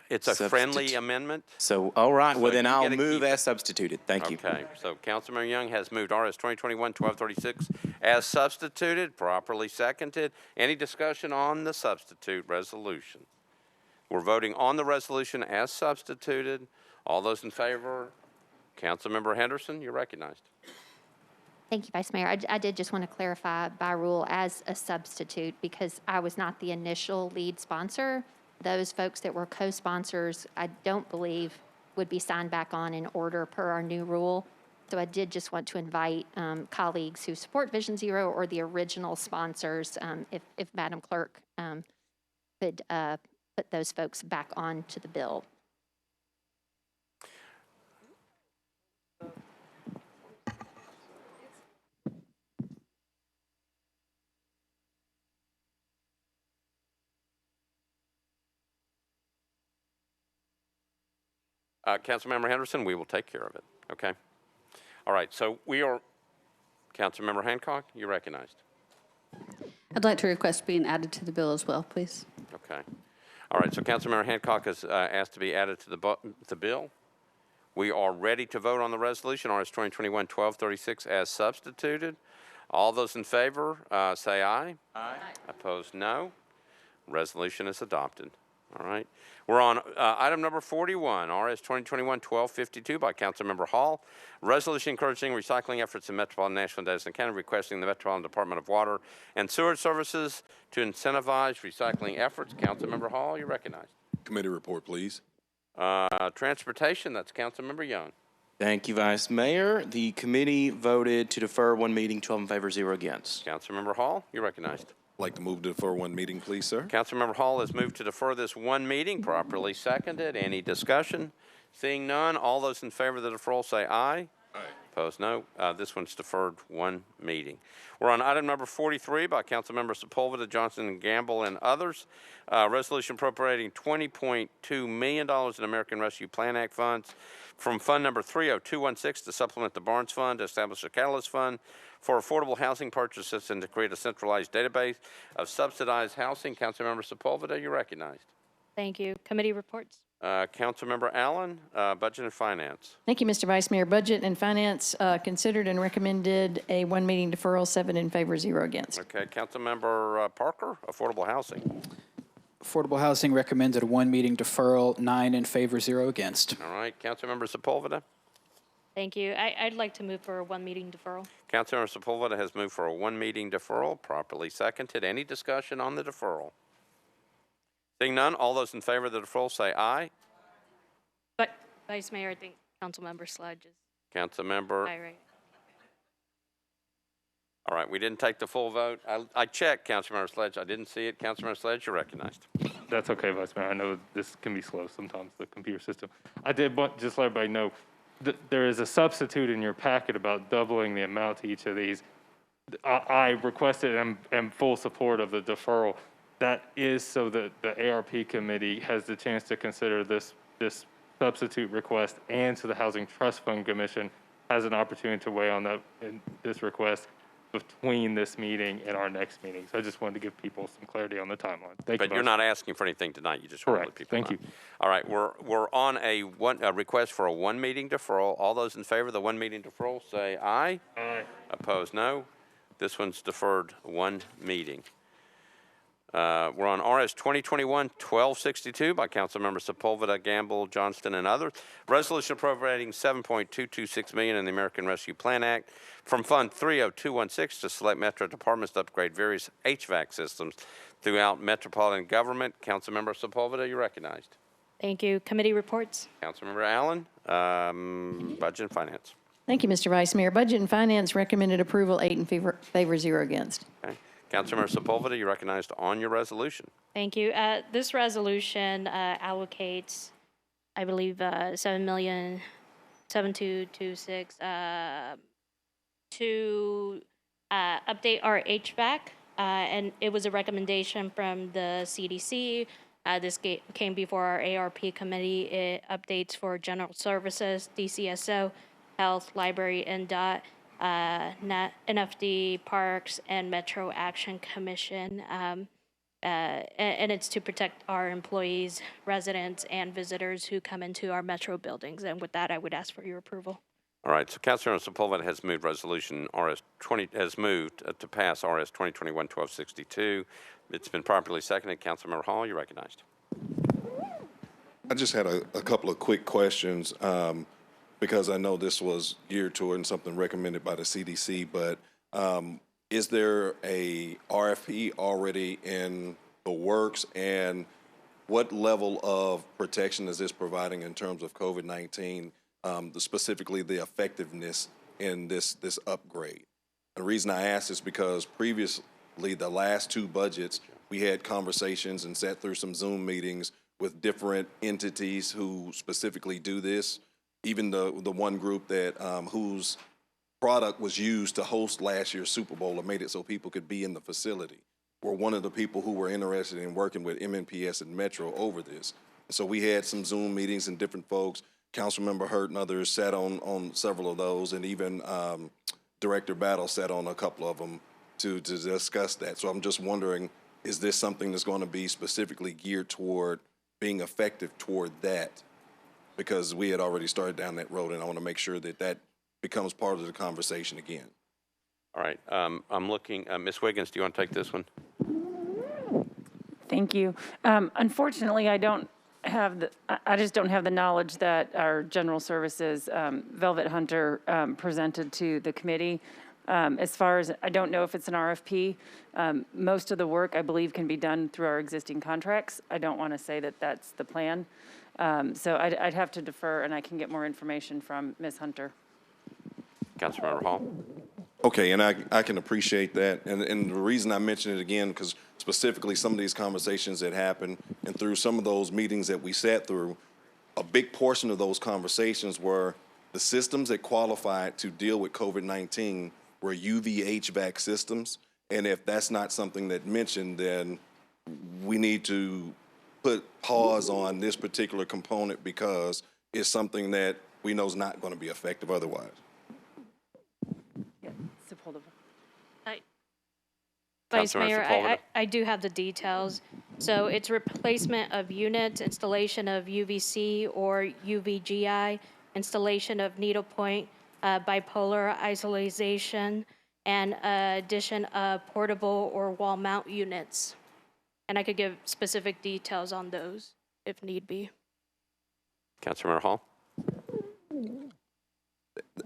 S2: It's a friendly amendment.
S9: So, all right.
S2: So
S9: well, then I'll
S2: you
S9: move as substituted. Thank you.
S2: Okay. So Councilmember Young has moved RS 2021-1236 as substituted, properly seconded. Any discussion on the substitute resolution? We're voting on the resolution as substituted. All those in favor? Councilmember Henderson, you're recognized.
S17: Thank you, Vice Mayor. I did just want to clarify by rule as a substitute because I was not the initial lead sponsor. Those folks that were co-sponsors, I don't believe would be signed back on in order per our new rule. So I did just want to invite colleagues who support Vision Zero or the original sponsors, if Madam Clerk could put those folks back on to the bill.
S2: Councilmember Henderson, we will take care of it. Okay. All right. So we are. Councilmember Hancock, you're recognized.
S16: I'd like to request being added to the bill as well, please.
S2: Okay. All right, so Councilmember Hancock is asked to be added to the bill. We are ready to vote on the resolution, RS 2021-1236, as substituted. All those in favor, say aye. Aye. Opposed, no. Resolution is adopted. All right. We're on item number 41, RS 2021-1252 by Councilmember Hall. Resolution encouraging recycling efforts in Metropolitan, Nashville, and Davidson County, requesting the Metropolitan Department of Water and Sewer Services to incentivize recycling efforts. Councilmember Hall, you're recognized.
S11: Committee report, please.
S2: Transportation, that's Councilmember Young.
S9: Thank you, Vice Mayor. The committee voted to defer one meeting, 12 in favor, 0 against.
S2: Councilmember Hall, you're recognized.
S11: I'd like to move to defer one meeting, please, sir.
S2: Councilmember Hall has moved to defer this one meeting, properly seconded. Any discussion? Seeing none, all those in favor of the deferral say aye. Aye. Opposed, no. This one's deferred one meeting. We're on item number 43 by Councilmembers Sepulveda, Johnson, and Gamble, and others. Resolution appropriating $20.2 million in American Rescue Plan Act funds from Fund Number 30216 to supplement the Barnes Fund, to establish a catalyst fund for affordable housing purchases, and to create a centralized database of subsidized housing. Councilmember Sepulveda, you're recognized.
S23: Thank you. Committee reports.
S2: Councilmember Allen, Budget and Finance.
S15: Thank you, Mr. Vice Mayor. Budget and Finance considered and recommended a one meeting deferral, 7 in favor, 0 against.
S2: Okay, Councilmember Parker, Affordable Housing.
S16: Affordable Housing recommended a one meeting deferral, 9 in favor, 0 against.
S2: All right, Councilmember Sepulveda.
S23: Thank you. I'd like to move for a one meeting deferral.
S2: Councilmember Sepulveda has moved for a one meeting deferral, properly seconded. Any discussion on the deferral? Seeing none, all those in favor of the deferral say aye.
S23: But Vice Mayor, I think Councilmember Sledge is
S2: Councilmember.
S23: aye, right?
S2: All right, we didn't take the full vote. I checked, Councilmember Sledge. I didn't see it. Councilmember Sledge, you're recognized.
S18: That's okay, Vice Mayor. I know this can be slow sometimes, the computer system. I did want just let everybody know that there is a substitute in your packet about doubling the amount to each of these. I requested and am full support of the deferral. That is so that the ARP committee has the chance to consider this substitute request, and so the Housing Trust Fund Commission has an opportunity to weigh on that in this request between this meeting and our next meeting. So I just wanted to give people some clarity on the timeline. Thank you.
S2: But you're not asking for anything tonight. You just want to let people know. Thank you. All right, we're on a request for a one meeting deferral. All those in favor of the one meeting deferral say aye. Aye. Opposed, no. This one's deferred one meeting. We're on RS 2021-1262 by Councilmember Sepulveda, Gamble, Johnston, and others. Resolution appropriating $7.226 million in the American Rescue Plan Act from Fund 30216 to select Metro departments to upgrade various HVAC systems throughout metropolitan government. Councilmember Sepulveda, you're recognized.
S23: Thank you. Committee reports.
S2: Councilmember Allen, Budget and Finance.
S15: Thank you, Mr. Vice Mayor. Budget and Finance recommended approval, 8 in favor, 0 against.
S2: Okay. Councilmember Sepulveda, you're recognized on your resolution.
S23: Thank you. This resolution allocates, I believe, $7,722,626 to update our HVAC, and it was a recommendation from the CDC. This came before our ARP committee. It updates for general services, DCSO, health, library, NDOT, NFD, Parks, and Metro Action Commission. And it's to protect our employees, residents, and visitors who come into our Metro buildings. And with that, I would ask for your approval.
S2: All right, so Councilmember Sepulveda has moved resolution has moved to pass RS 2021-1262. It's been properly seconded. Councilmember Hall, you're recognized.
S11: I just had a couple of quick questions because I know this was geared toward something recommended by the CDC, but is there a RFP already in the works, and what level of protection is this providing in terms of COVID-19, specifically the effectiveness in this upgrade? The reason I ask is because previously, the last two budgets, we had conversations and sat through some Zoom meetings with different entities who specifically do this. Even the one group that whose product was used to host last year's Super Bowl or made it so people could be in the facility were one of the people who were interested in working with MNPS and Metro over this. So we had some Zoom meetings, and different folks, Councilmember Hurt and others, sat on several of those, and even Director Battle sat on a couple of them to discuss that. So I'm just wondering, is this something that's going to be specifically geared toward being effective toward that? Because we had already started down that road, and I want to make sure that that becomes part of the conversation again.
S2: All right, I'm looking, Ms. Wiggins, do you want to take this one?
S7: Thank you. Unfortunately, I just don't have the knowledge that our general services Velvet Hunter presented to the committee. As far as, I don't know if it's an RFP. Most of the work, I believe, can be done through our existing contracts. I don't want to say that that's the plan. So I'd have to defer, and I can get more information from Ms. Hunter.
S2: Councilmember Hall.
S11: Okay, and I can appreciate that. And the reason I mention it again, because specifically some of these conversations that happened and through some of those meetings that we sat through, a big portion of those conversations were the systems that qualified to deal with COVID-19 were UV HVAC systems. And if that's not something that mentioned, then we need to put pause on this particular component because it's something that we know is not going to be effective otherwise.
S23: Vice Mayor, I do have the details. So it's replacement of units, installation of UVC or UVGI, installation of needlepoint, bipolar isolation, and addition of portable or wall mount units. And I could give specific details on those if need be.
S2: Councilmember Hall.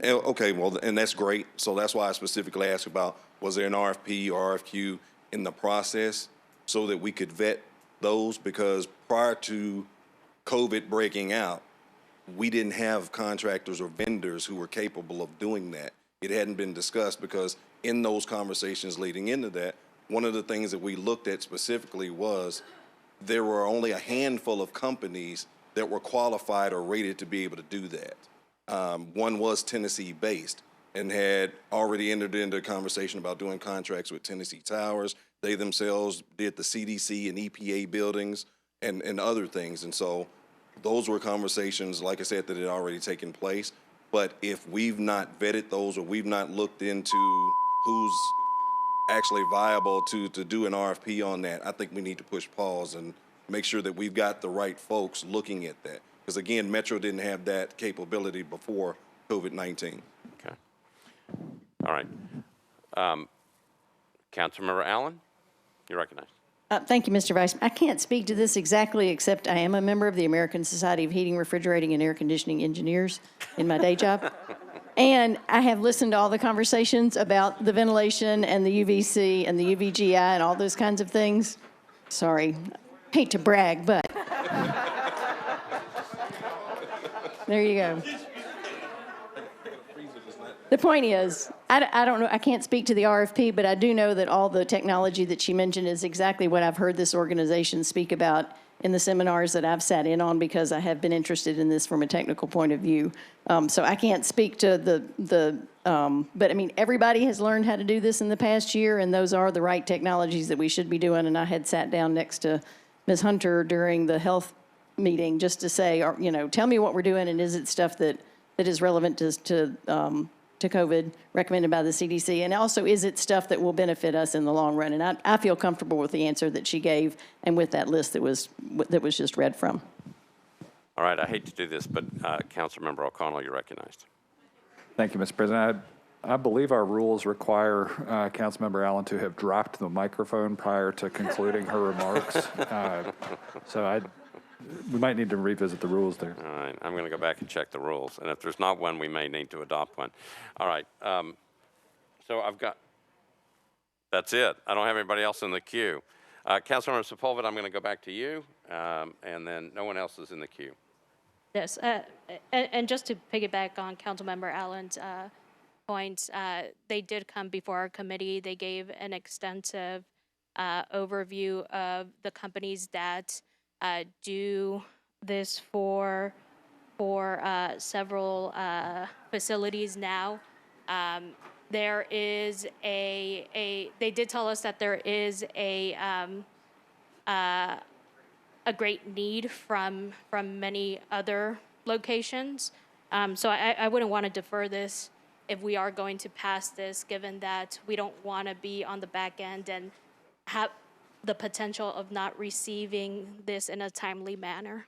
S11: Okay, well, and that's great. So that's why I specifically asked about, was there an RFP or RFQ in the process so that we could vet those? Because prior to COVID breaking out, we didn't have contractors or vendors who were capable of doing that. It hadn't been discussed because in those conversations leading into that, one of the things that we looked at specifically was there were only a handful of companies that were qualified or rated to be able to do that. One was Tennessee-based and had already entered into a conversation about doing contracts with Tennessee Towers. They themselves did the CDC and EPA buildings and other things. And so those were conversations, like I said, that had already taken place. But if we've not vetted those or we've not looked into who's actually viable to do an RFP on that, I think we need to push pause and make sure that we've got the right folks looking at that. Because again, Metro didn't have that capability before COVID-19.
S2: Okay. All right. Councilmember Allen, you're recognized.
S15: Thank you, Mr. Vice. I can't speak to this exactly, except I am a member of the American Society of Heating, Refrigerating, and Air Conditioning Engineers in my day job. And I have listened to all the conversations about the ventilation and the UVC and the UVGI and all those kinds of things. Sorry, hate to brag, but there you go. The point is, I don't know, I can't speak to the RFP, but I do know that all the technology that she mentioned is exactly what I've heard this organization speak about in the seminars that I've sat in on because I have been interested in this from a technical point of view. So I can't speak to but I mean, everybody has learned how to do this in the past year, and those are the right technologies that we should be doing. And I had sat down next to Ms. Hunter during the health meeting just to say, you know, tell me what we're doing and is it stuff that is relevant to COVID recommended by the CDC? And also, is it stuff that will benefit us in the long run? And I feel comfortable with the answer that she gave and with that list that was just read from.
S2: All right, I hate to do this, but Councilmember O'Connell, you're recognized.
S8: Thank you, Mr. President. I believe our rules require Councilmember Allen to have dropped the microphone prior to concluding her remarks. We might need to revisit the rules there.
S2: All right, I'm going to go back and check the rules. And if there's not one, we may need to adopt one. All right, so that's it. I don't have anybody else in the queue. Councilmember Sepulveda, I'm going to go back to you, and then no one else is in the queue.
S23: Yes, and just to piggyback on Councilmember Allen's points, they did come before our committee. They gave an extensive overview of the companies that do this for several facilities now. There is they did tell us that there is a great need from many other locations. So I wouldn't want to defer this if we are going to pass this, given that we don't want to be on the back end and the potential of not receiving this in a timely manner.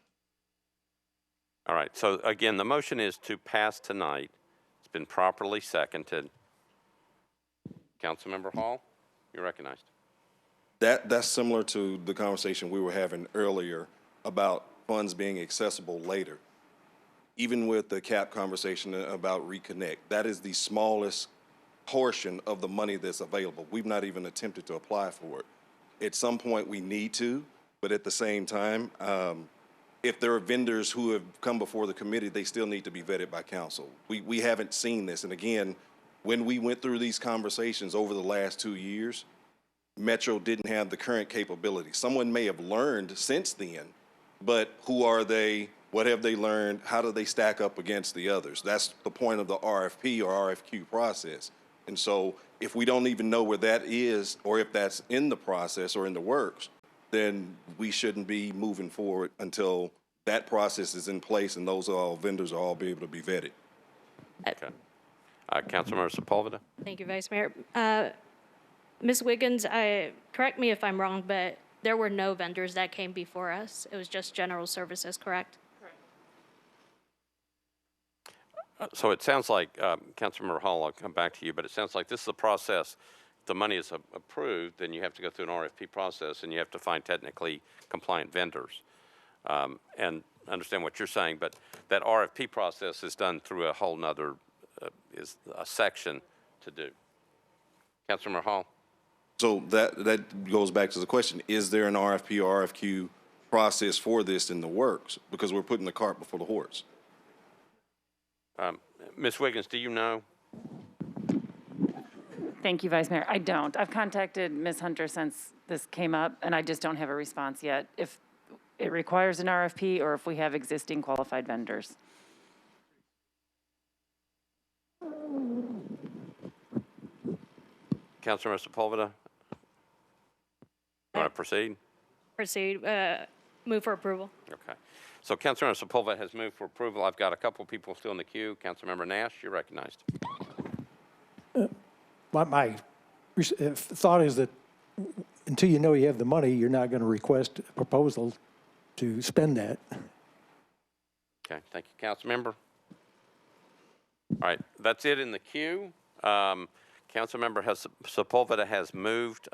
S2: All right, so again, the motion is to pass tonight. It's been properly seconded. Councilmember Hall, you're recognized.
S11: That's similar to the conversation we were having earlier about funds being accessible later. Even with the CAP conversation about Reconnect, that is the smallest portion of the money that's available. We've not even attempted to apply for it. At some point we need to, but at the same time, if there are vendors who have come before the committee, they still need to be vetted by council. We haven't seen this. And again, when we went through these conversations over the last 2 years, Metro didn't have the current capability. Someone may have learned since then, but who are they? What have they learned? How do they stack up against the others? That's the point of the RFP or RFQ process. And so if we don't even know where that is, or if that's in the process or in the works, then we shouldn't be moving forward until that process is in place and those all vendors are all be able to be vetted.
S2: Okay. Councilmember Sepulveda.
S23: Thank you, Vice Mayor. Ms. Wiggins, correct me if I'm wrong, but there were no vendors that came before us. It was just general services, correct?
S2: So it sounds like, Councilmember Hall, I'll come back to you, but it sounds like this is a process. If the money is approved, then you have to go through an RFP process and you have to find technically compliant vendors. And understand what you're saying, but that RFP process is done through a whole nother, is a section to do. Councilmember Hall.
S11: So that goes back to the question, is there an RFP or RFQ process for this in the works? Because we're putting the cart before the horse.
S2: Ms. Wiggins, do you know?
S7: Thank you, Vice Mayor. I don't. I've contacted Ms. Hunter since this came up, and I just don't have a response yet. If it requires an RFP or if we have existing qualified vendors.
S2: Councilmember Sepulveda, you want to proceed?
S23: Proceed. Move for approval.
S2: Okay. So Councilmember Sepulveda has moved for approval. I've got a couple people still in the queue. Councilmember Nash, you're recognized.
S19: My thought is that until you know you have the money, you're not going to request a proposal to spend that.
S2: Okay, thank you, Councilmember. All right, that's it in the queue. Councilmember Sepulveda has moved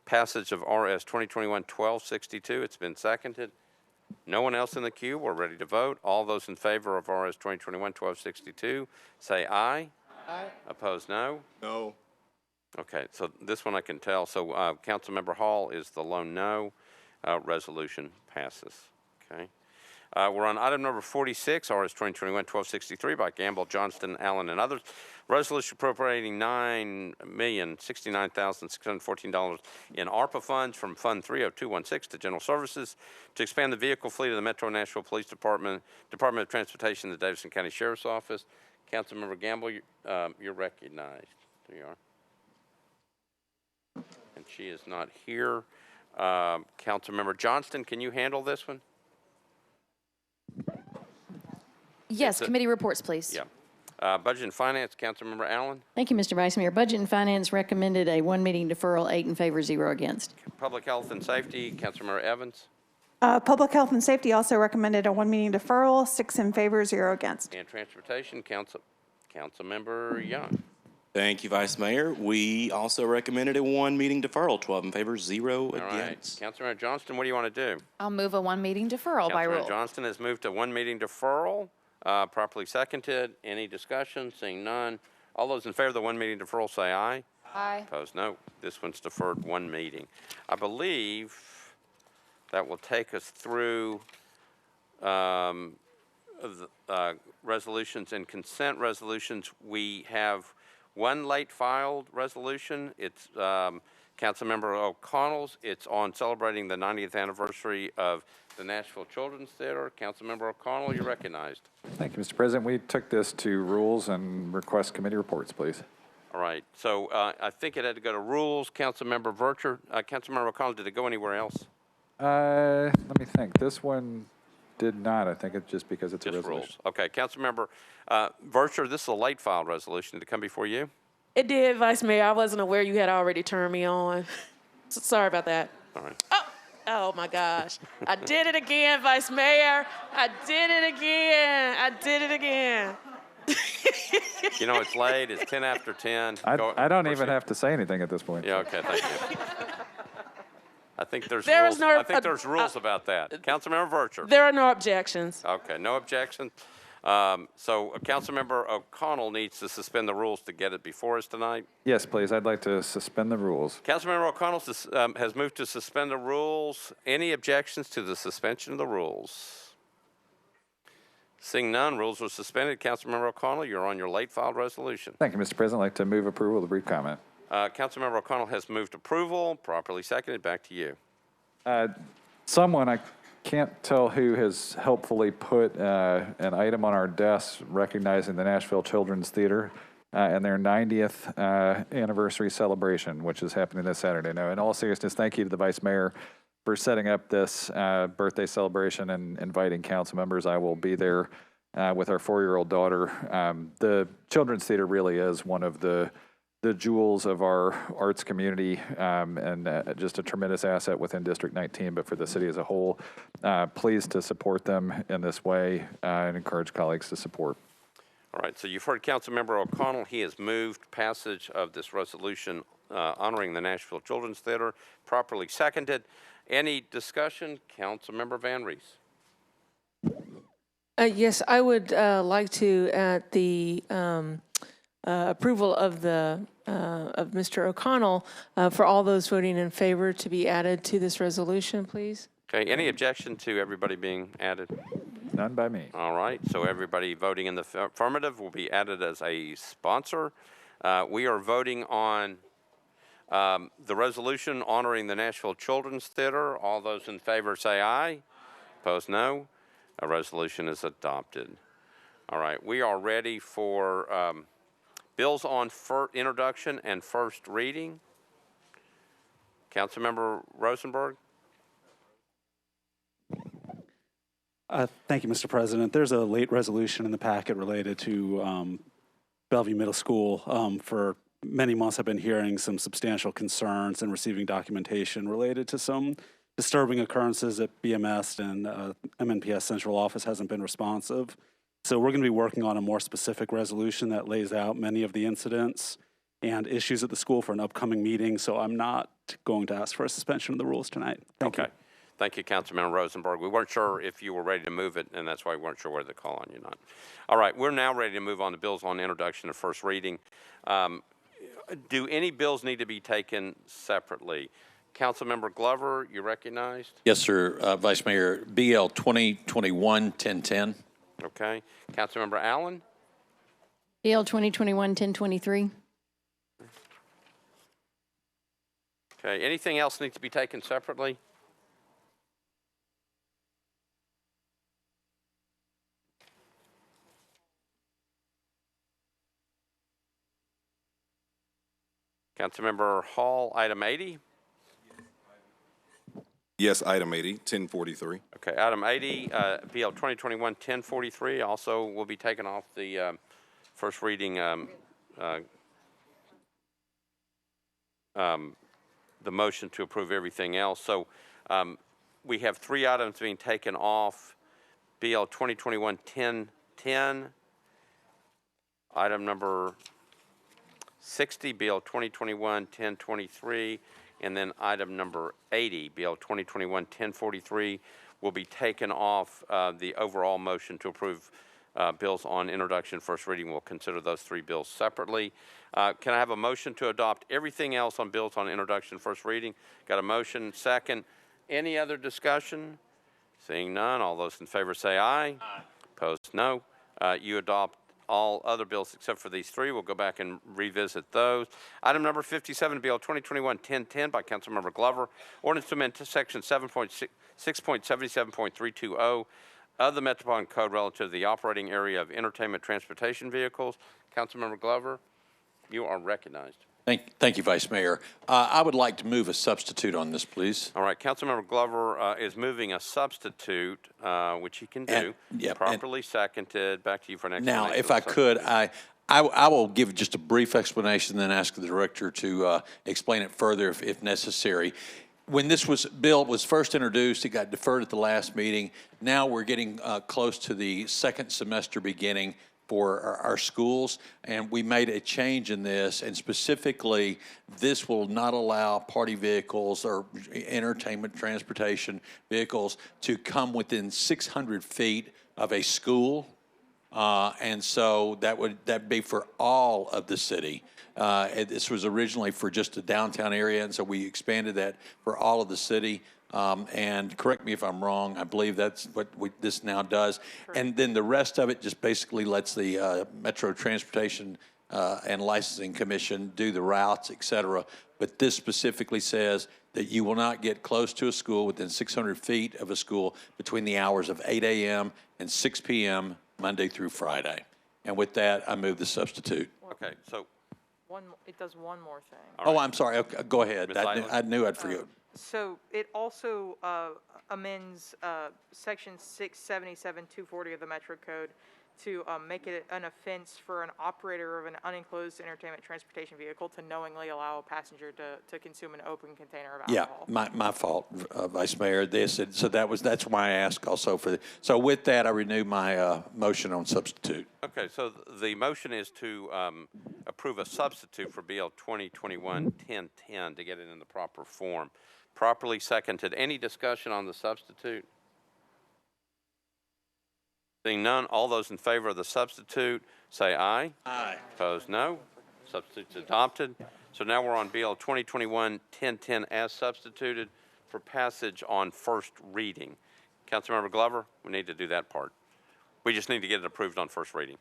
S2: passage of RS 2021-1262. It's been seconded. No one else in the queue. We're ready to vote. All those in favor of RS 2021-1262, say aye. Aye. Opposed, no?
S11: No.
S2: Okay, so this one I can tell. So Councilmember Hall is the lone no. Resolution passes. Okay. We're on item number 46, RS 2021-1263 by Gamble, Johnston, Allen, and others. Resolution appropriating $9,069,614 in ARPA funds from Fund 30216 to General Services to expand the vehicle fleet of the Metro Nashville Police Department, Department of Transportation, the Davidson County Sheriff's Office. Councilmember Gamble, you're recognized. There you are. And she is not here. Councilmember Johnston, can you handle this one?
S15: Yes, committee reports, please.
S2: Yeah. Budget and Finance, Councilmember Allen.
S15: Thank you, Mr. Vice Mayor. Budget and Finance recommended a one-meeting deferral, 8 in favor, 0 against.
S2: Public Health and Safety, Councilmember Evans.
S20: Public Health and Safety also recommended a one-meeting deferral, 6 in favor, 0 against.
S2: And Transportation, Councilmember Young.
S9: Thank you, Vice Mayor. We also recommended a one-meeting deferral, 12 in favor, 0 against.
S2: Right. Councilmember Johnston, what do you want to do?
S14: I'll move a one-meeting deferral by rule.
S2: Councilmember Johnston has moved to one-meeting deferral, properly seconded. Any discussion? Seeing none. All those in favor of the one-meeting deferral say aye.
S14: Aye.
S2: Opposed, no. This one's deferred one meeting. I believe that will take us through resolutions and consent resolutions. We have one late filed resolution. It's Councilmember O'Connell's. It's on celebrating the 90th anniversary of the Nashville Children's Theater. Councilmember O'Connell, you're recognized.
S8: Thank you, Mr. President. We took this to rules and request committee reports, please.
S2: All right. So I think it had to go to rules. Councilmember Vercher, Councilmember O'Connell, did it go anywhere else?
S8: Let me think. This one did not. I think it's just because it's a resolution.
S2: Rules. Okay. Councilmember Vercher, this is a late filed resolution. Did it come before you?
S14: It did, Vice Mayor. I wasn't aware you had already turned me on. Sorry about that.
S2: All right.
S14: Oh my gosh. I did it again, Vice Mayor. I did it again. I did it again.
S2: You know, it's late. It's 10 after 10.
S8: I don't even have to say anything at this point.
S2: Yeah, okay, thank you. I think there's
S14: There
S2: rules.
S14: is no-
S2: I think there's rules about that. Councilmember Vercher.
S14: There are no objections.
S2: Okay, no objections. So Councilmember O'Connell needs to suspend the rules to get it before us tonight.
S8: Yes, please. I'd like to suspend the rules.
S2: Councilmember O'Connell has moved to suspend the rules. Any objections to the suspension of the rules? Seeing none, rules are suspended. Councilmember O'Connell, you're on your late filed resolution.
S8: Thank you, Mr. President. I'd like to move approval of the brief comment.
S2: Councilmember O'Connell has moved approval. Properly seconded. Back to you.
S8: Someone, I can't tell who, has helpfully put an item on our desk recognizing the Nashville Children's Theater and their 90th anniversary celebration, which is happening this Saturday. Now, in all seriousness, thank you to the Vice Mayor for setting up this birthday celebration and inviting council members. I will be there with our 4-year-old daughter. The Children's Theater really is one of the jewels of our arts community, and just a tremendous asset within District 19, but for the city as a whole. Pleased to support them in this way and encourage colleagues to support.
S2: All right, so you've heard Councilmember O'Connell. He has moved passage of this resolution honoring the Nashville Children's Theater. Properly seconded. Any discussion? Councilmember Van Rees.
S14: Yes, I would like to, at the approval of the of Mr. O'Connell, for all those voting in favor to be added to this resolution, please.
S2: Okay, any objection to everybody being added?
S8: None by me.
S2: All right, so everybody voting in the affirmative will be added as a sponsor. We are voting on the resolution honoring the Nashville Children's Theater. All those in favor say aye. Opposed, no. A resolution is adopted. All right, we are ready for bills on introduction and first reading. Councilmember Rosenberg.
S12: Thank you, Mr. President. There's a late resolution in the packet related to Bellevue Middle School. For many months, I've been hearing some substantial concerns and receiving documentation related to some disturbing occurrences at BMS, and MNPS Central Office hasn't been responsive. So we're going to be working on a more specific resolution that lays out many of the incidents and issues at the school for an upcoming meeting. So I'm not going to ask for a suspension of the rules tonight. Thank you.
S2: Thank you, Councilman Rosenberg. We weren't sure if you were ready to move it, and that's why we weren't sure whether to call on you or not. All right, we're now ready to move on to bills on introduction and first reading. Do any bills need to be taken separately? Councilmember Glover, you recognized?
S10: Yes, sir. Vice Mayor, BL 2021-1010.
S2: Okay. Councilmember Allen?
S15: BL 2021-1023.
S2: Okay. Anything else needs to be taken separately? Councilmember Hall, item 80.
S11: Yes, item 80, 1043.
S2: Okay, item 80, BL 2021-1043 also will be taken off the first reading, the motion to approve everything else. So we have 3 items being taken off. BL 2021-1010, item number 60, BL 2021-1023, and then item number 80, BL 2021-1043, will be taken off the overall motion to approve bills on introduction, first reading. We'll consider those 3 bills separately. Can I have a motion to adopt everything else on bills on introduction, first reading? Got a motion, second. Any other discussion? Seeing none, all those in favor say aye. Aye. Opposed, no. You adopt all other bills except for these 3. We'll go back and revisit those. Item number 57, BL 2021-1010 by Councilmember Glover. Ordinance to amend section 6.77.320 of the Metropolitan Code relative to the operating area of entertainment transportation vehicles. Councilmember Glover, you are recognized.
S10: Thank you, Vice Mayor. I would like to move a substitute on this, please.
S2: All right, Councilmember Glover is moving a substitute, which he can do. Properly seconded. Back to you for an explanation.
S10: Now, if I could, I will give just a brief explanation, then ask the director to explain it further if necessary. when this bill was first introduced, it got deferred at the last meeting. Now we're getting close to the second semester beginning for our schools, and we made a change in this, and specifically, this will not allow party vehicles or entertainment transportation vehicles to come within 600 feet of a school, and so that'd be for all of the city. This was originally for just the downtown area, and so we expanded that for all of the city. And correct me if I'm wrong, I believe that's what this now does. And then the rest of it just basically lets the Metro Transportation and Licensing Commission do the routes, et cetera. But this specifically says that you will not get close to a school within 600 feet of a school between the hours of 8 a.m. and 6 p.m. Monday through Friday. And with that, I move the substitute.
S2: Okay, so.
S5: It does one more thing.
S10: Oh, I'm sorry. Okay, go ahead. I knew I'd forget.
S5: So it also amends Section 677-240 of the Metro Code to make it an offense for an operator of an unenclosed entertainment transportation vehicle to knowingly allow a passenger to consume an open container of alcohol.
S10: Yeah, my fault, Vice Mayor. So that's why I asked also for. So with that, I renew my motion on substitute.
S2: Okay, so the motion is to approve a substitute for Bill 2021-1010 to get it in the proper form. Properly seconded. Any discussion on the substitute? Seeing none, all those in favor of the substitute say aye.
S10: Aye.
S2: Opposed, no. Substitute's adopted. So now we're on Bill 2021-1010 as substituted for passage on first reading. Councilmember Glover, we need to do that part. We just need to get it approved on first reading.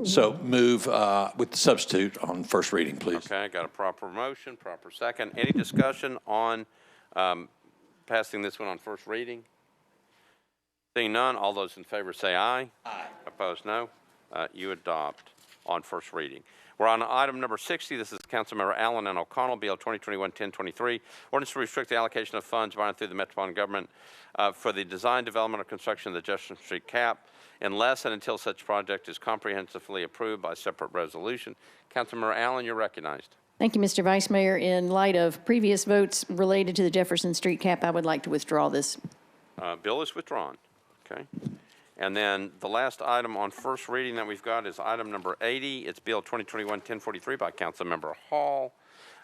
S10: So move with the substitute on first reading, please.
S2: Okay, got a proper motion, proper second. Any discussion on passing this one on first reading? Seeing none, all those in favor say aye.
S10: Aye.
S2: Opposed, no. You adopt on first reading. We're on item number 60. This is Councilmember Allen and O'Connell, Bill 2021-1023. Ordinance to restrict the allocation of funds by and through the Metropolitan government for the design, development, or construction of the Jefferson Street CAP unless and until such project is comprehensively approved by separate resolution. Councilmember Allen, you're recognized.
S15: Thank you, Mr. Vice Mayor. In light of previous votes related to the Jefferson Street CAP, I would like to withdraw this.
S2: Bill is withdrawn. Okay. And then the last item on first reading that we've got is item number 80. It's Bill 2021-1043 by Councilmember Hall.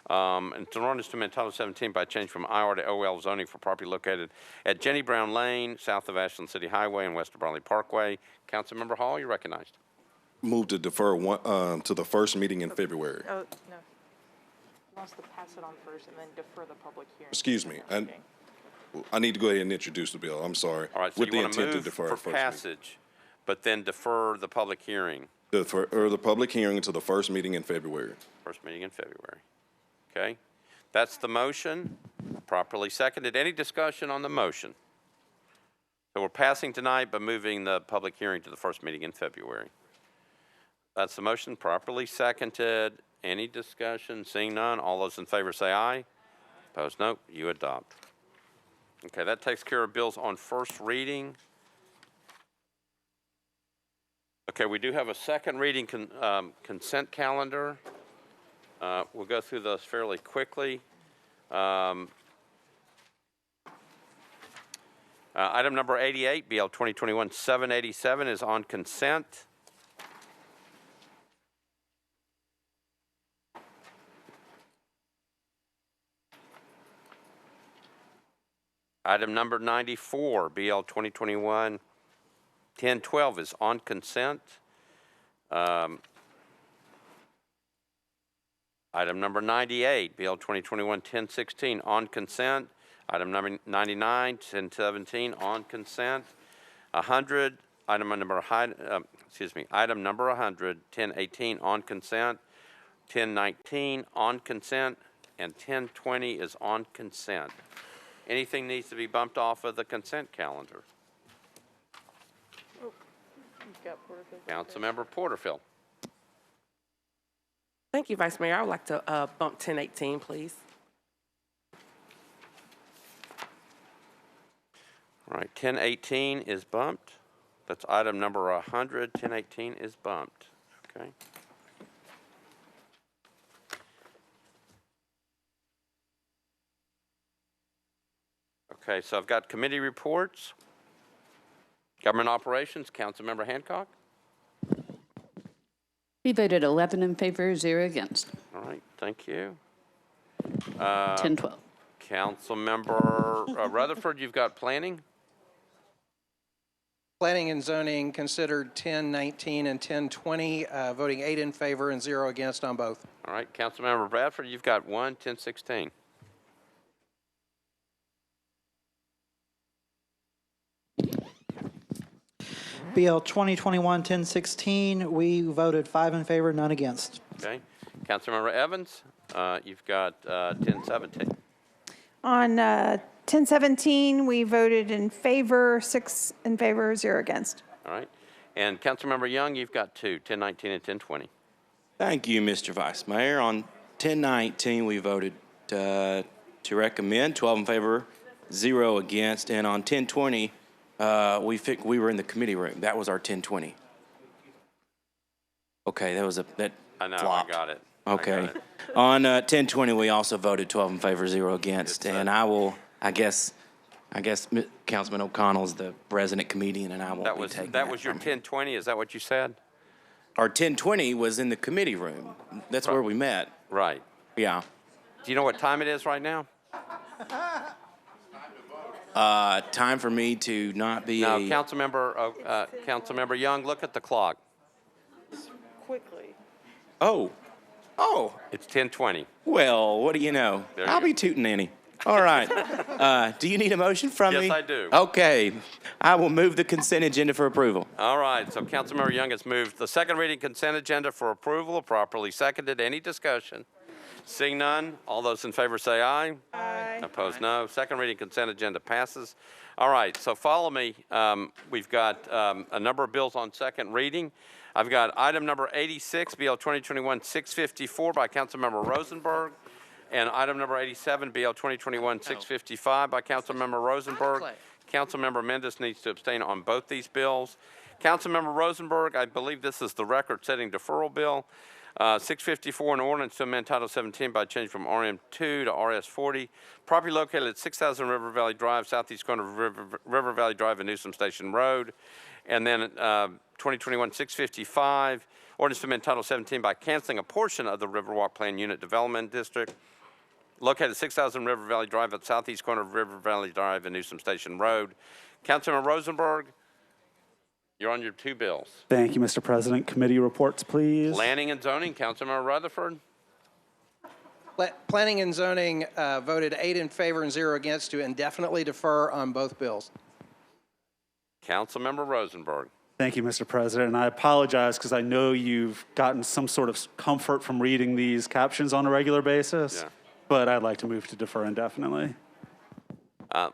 S2: And it's an ordinance to amend Title 17 by change from IR to OL zoning for property located at Jenny Brown Lane, south of Ashland City Highway and west of Barley Parkway. Councilmember Hall, you're recognized.
S11: Move to defer to the first meeting in February.
S5: Oh, no. He wants to pass it on first and then defer the public hearing.
S11: Excuse me. I need to go ahead and introduce the bill. I'm sorry.
S2: All right, so
S11: with
S2: you
S11: the
S2: want to
S11: intent
S2: move
S11: to defer
S2: for
S11: first
S2: passage, but then defer the public hearing.
S11: Defer the public hearing to the first meeting in February.
S2: First meeting in February. Okay? That's the motion, properly seconded. Any discussion on the motion? So we're passing tonight, but moving the public hearing to the first meeting in February. That's the motion, properly seconded. Any discussion? Seeing none, all those in favor say aye. Opposed, no. You adopt. Okay, that takes care of bills on first reading. Okay, we do have a second reading consent calendar. We'll go through those fairly quickly. Item number 88, BL 2021-787 is on consent. Item number 94, BL 2021-1012 is on consent. Item number 98, BL 2021-1016 on consent. Item number 99, 1017 on consent. 100, item number 100, 1018 on consent. 1019 on consent, and 1020 is on consent. Anything needs to be bumped off of the consent calendar? Councilmember Porterfield.
S6: Thank you, Vice Mayor. I would like to bump 1018, please.
S2: All right, 1018 is bumped. That's item number 100. 1018 is bumped. Okay. Okay, so I've got committee reports. Government Operations, Councilmember Hancock.
S4: We voted 11 in favor, 0 against.
S2: All right, thank you.
S4: 10-12.
S2: Councilmember Rutherford, you've got planning.
S21: Planning and Zoning considered 1019 and 1020, voting 8 in favor and 0 against on both.
S2: All right, Councilmember Bradford, you've got 1016.
S22: BL 2021-1016, we voted 5 in favor, none against.
S2: Okay. Councilmember Evans, you've got 1017.
S20: On 1017, we voted in favor, 6 in favor, 0 against.
S2: All right. And Councilmember Young, you've got 1019 and 1020.
S9: Thank you, Mr. Vice Mayor. On 1019, we voted to recommend, 12 in favor, 0 against. And on 1020, we were in the committee room. That was our 1020. Okay, that
S2: I know,
S9: flopped.
S2: I got it.
S9: Okay. On 1020, we also voted 12 in favor, 0 against. And I guess Councilman O'Connell's the resident comedian, and I won't be taking
S2: that was your 1020, is that what you said?
S9: Our 1020 was in the committee room. That's where we met.
S2: Right.
S9: Yeah.
S2: Do you know what time it is right now?
S9: Time for me to not be
S2: No, Councilmember Young, look at the clock.
S5: Quickly.
S9: Oh.
S2: It's 10:20.
S9: Well, what do you know? I'll be tooting Annie. All right. Do you need a motion from me?
S2: Yes, I do.
S9: Okay. I will move the consent agenda for approval.
S2: All right, so Councilmember Young has moved the second reading consent agenda for approval, properly seconded. Any discussion? Seeing none, all those in favor say aye.
S20: Aye.
S2: Opposed, no. Second reading consent agenda passes. All right, so follow me. We've got a number of bills on second reading. I've got item number 86, BL 2021-654 by Councilmember Rosenberg, and item number 87, BL 2021-655 by Councilmember Rosenberg. Councilmember Mendez needs to abstain on both these bills. Councilmember Rosenberg, I believe this is the record-setting deferral bill. 654, an ordinance to amend Title 17 by change from RM2 to RS40. Property located at 6,000 River Valley Drive, southeast corner of River Valley Drive and Newsom Station Road. And then 2021-655, ordinance to amend Title 17 by canceling a portion of the Riverwalk Plan Unit Development District located at 6,000 River Valley Drive at southeast corner of River Valley Drive and Newsom Station Road. Councilman Rosenberg, you're on your two bills.
S12: Thank you, Mr. President. Committee reports, please.
S2: Planning and Zoning, Councilmember Rutherford.
S21: Planning and Zoning voted 8 in favor and 0 against to indefinitely defer on both bills.
S2: Councilmember Rosenberg.
S12: Thank you, Mr. President. And I apologize because I know you've gotten some sort of comfort from reading these captions on a regular basis,
S2: Yeah.
S12: but I'd like to move to defer indefinitely.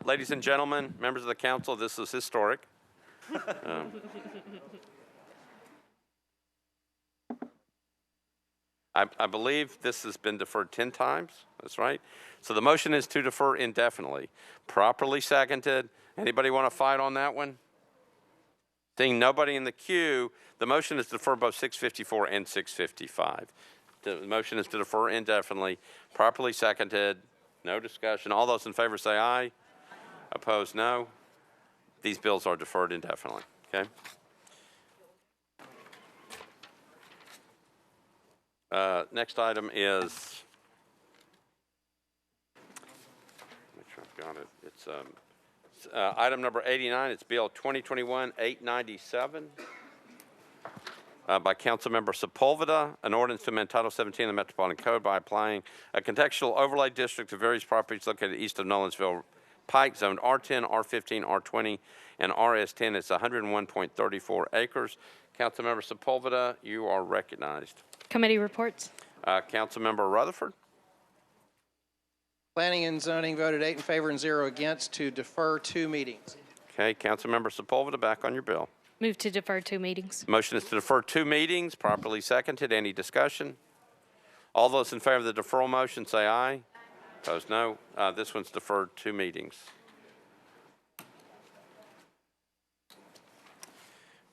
S2: Ladies and gentlemen, members of the council, this is historic. I believe this has been deferred 10 times. That's right. So the motion is to defer indefinitely. Properly seconded. Anybody want to fight on that one? Seeing nobody in the queue, the motion is to defer both 654 and 655. The motion is to defer indefinitely. Properly seconded. No discussion. All those in favor say aye. Opposed, no. These bills are deferred indefinitely. Okay. Next item is, make sure I've got it. It's item number 89. It's Bill 2021-897 by Councilmember Sepulveda, an ordinance to amend Title 17 of the Metropolitan Code by applying a contextual overlay district to various properties located east of Nolensville Pike, zoned R10, R15, R20, and RS10. It's 101.34 acres. Councilmember Sepulveda, you are recognized.
S23: Committee reports.
S2: Councilmember Rutherford.
S21: Planning and Zoning voted 8 in favor and 0 against to defer 2 meetings.
S2: Okay, Councilmember Sepulveda, back on your bill.
S23: Move to defer 2 meetings.
S2: Motion is to defer 2 meetings, properly seconded. Any discussion? All those in favor of the deferral motion say aye. Opposed, no. This one's deferred 2 meetings.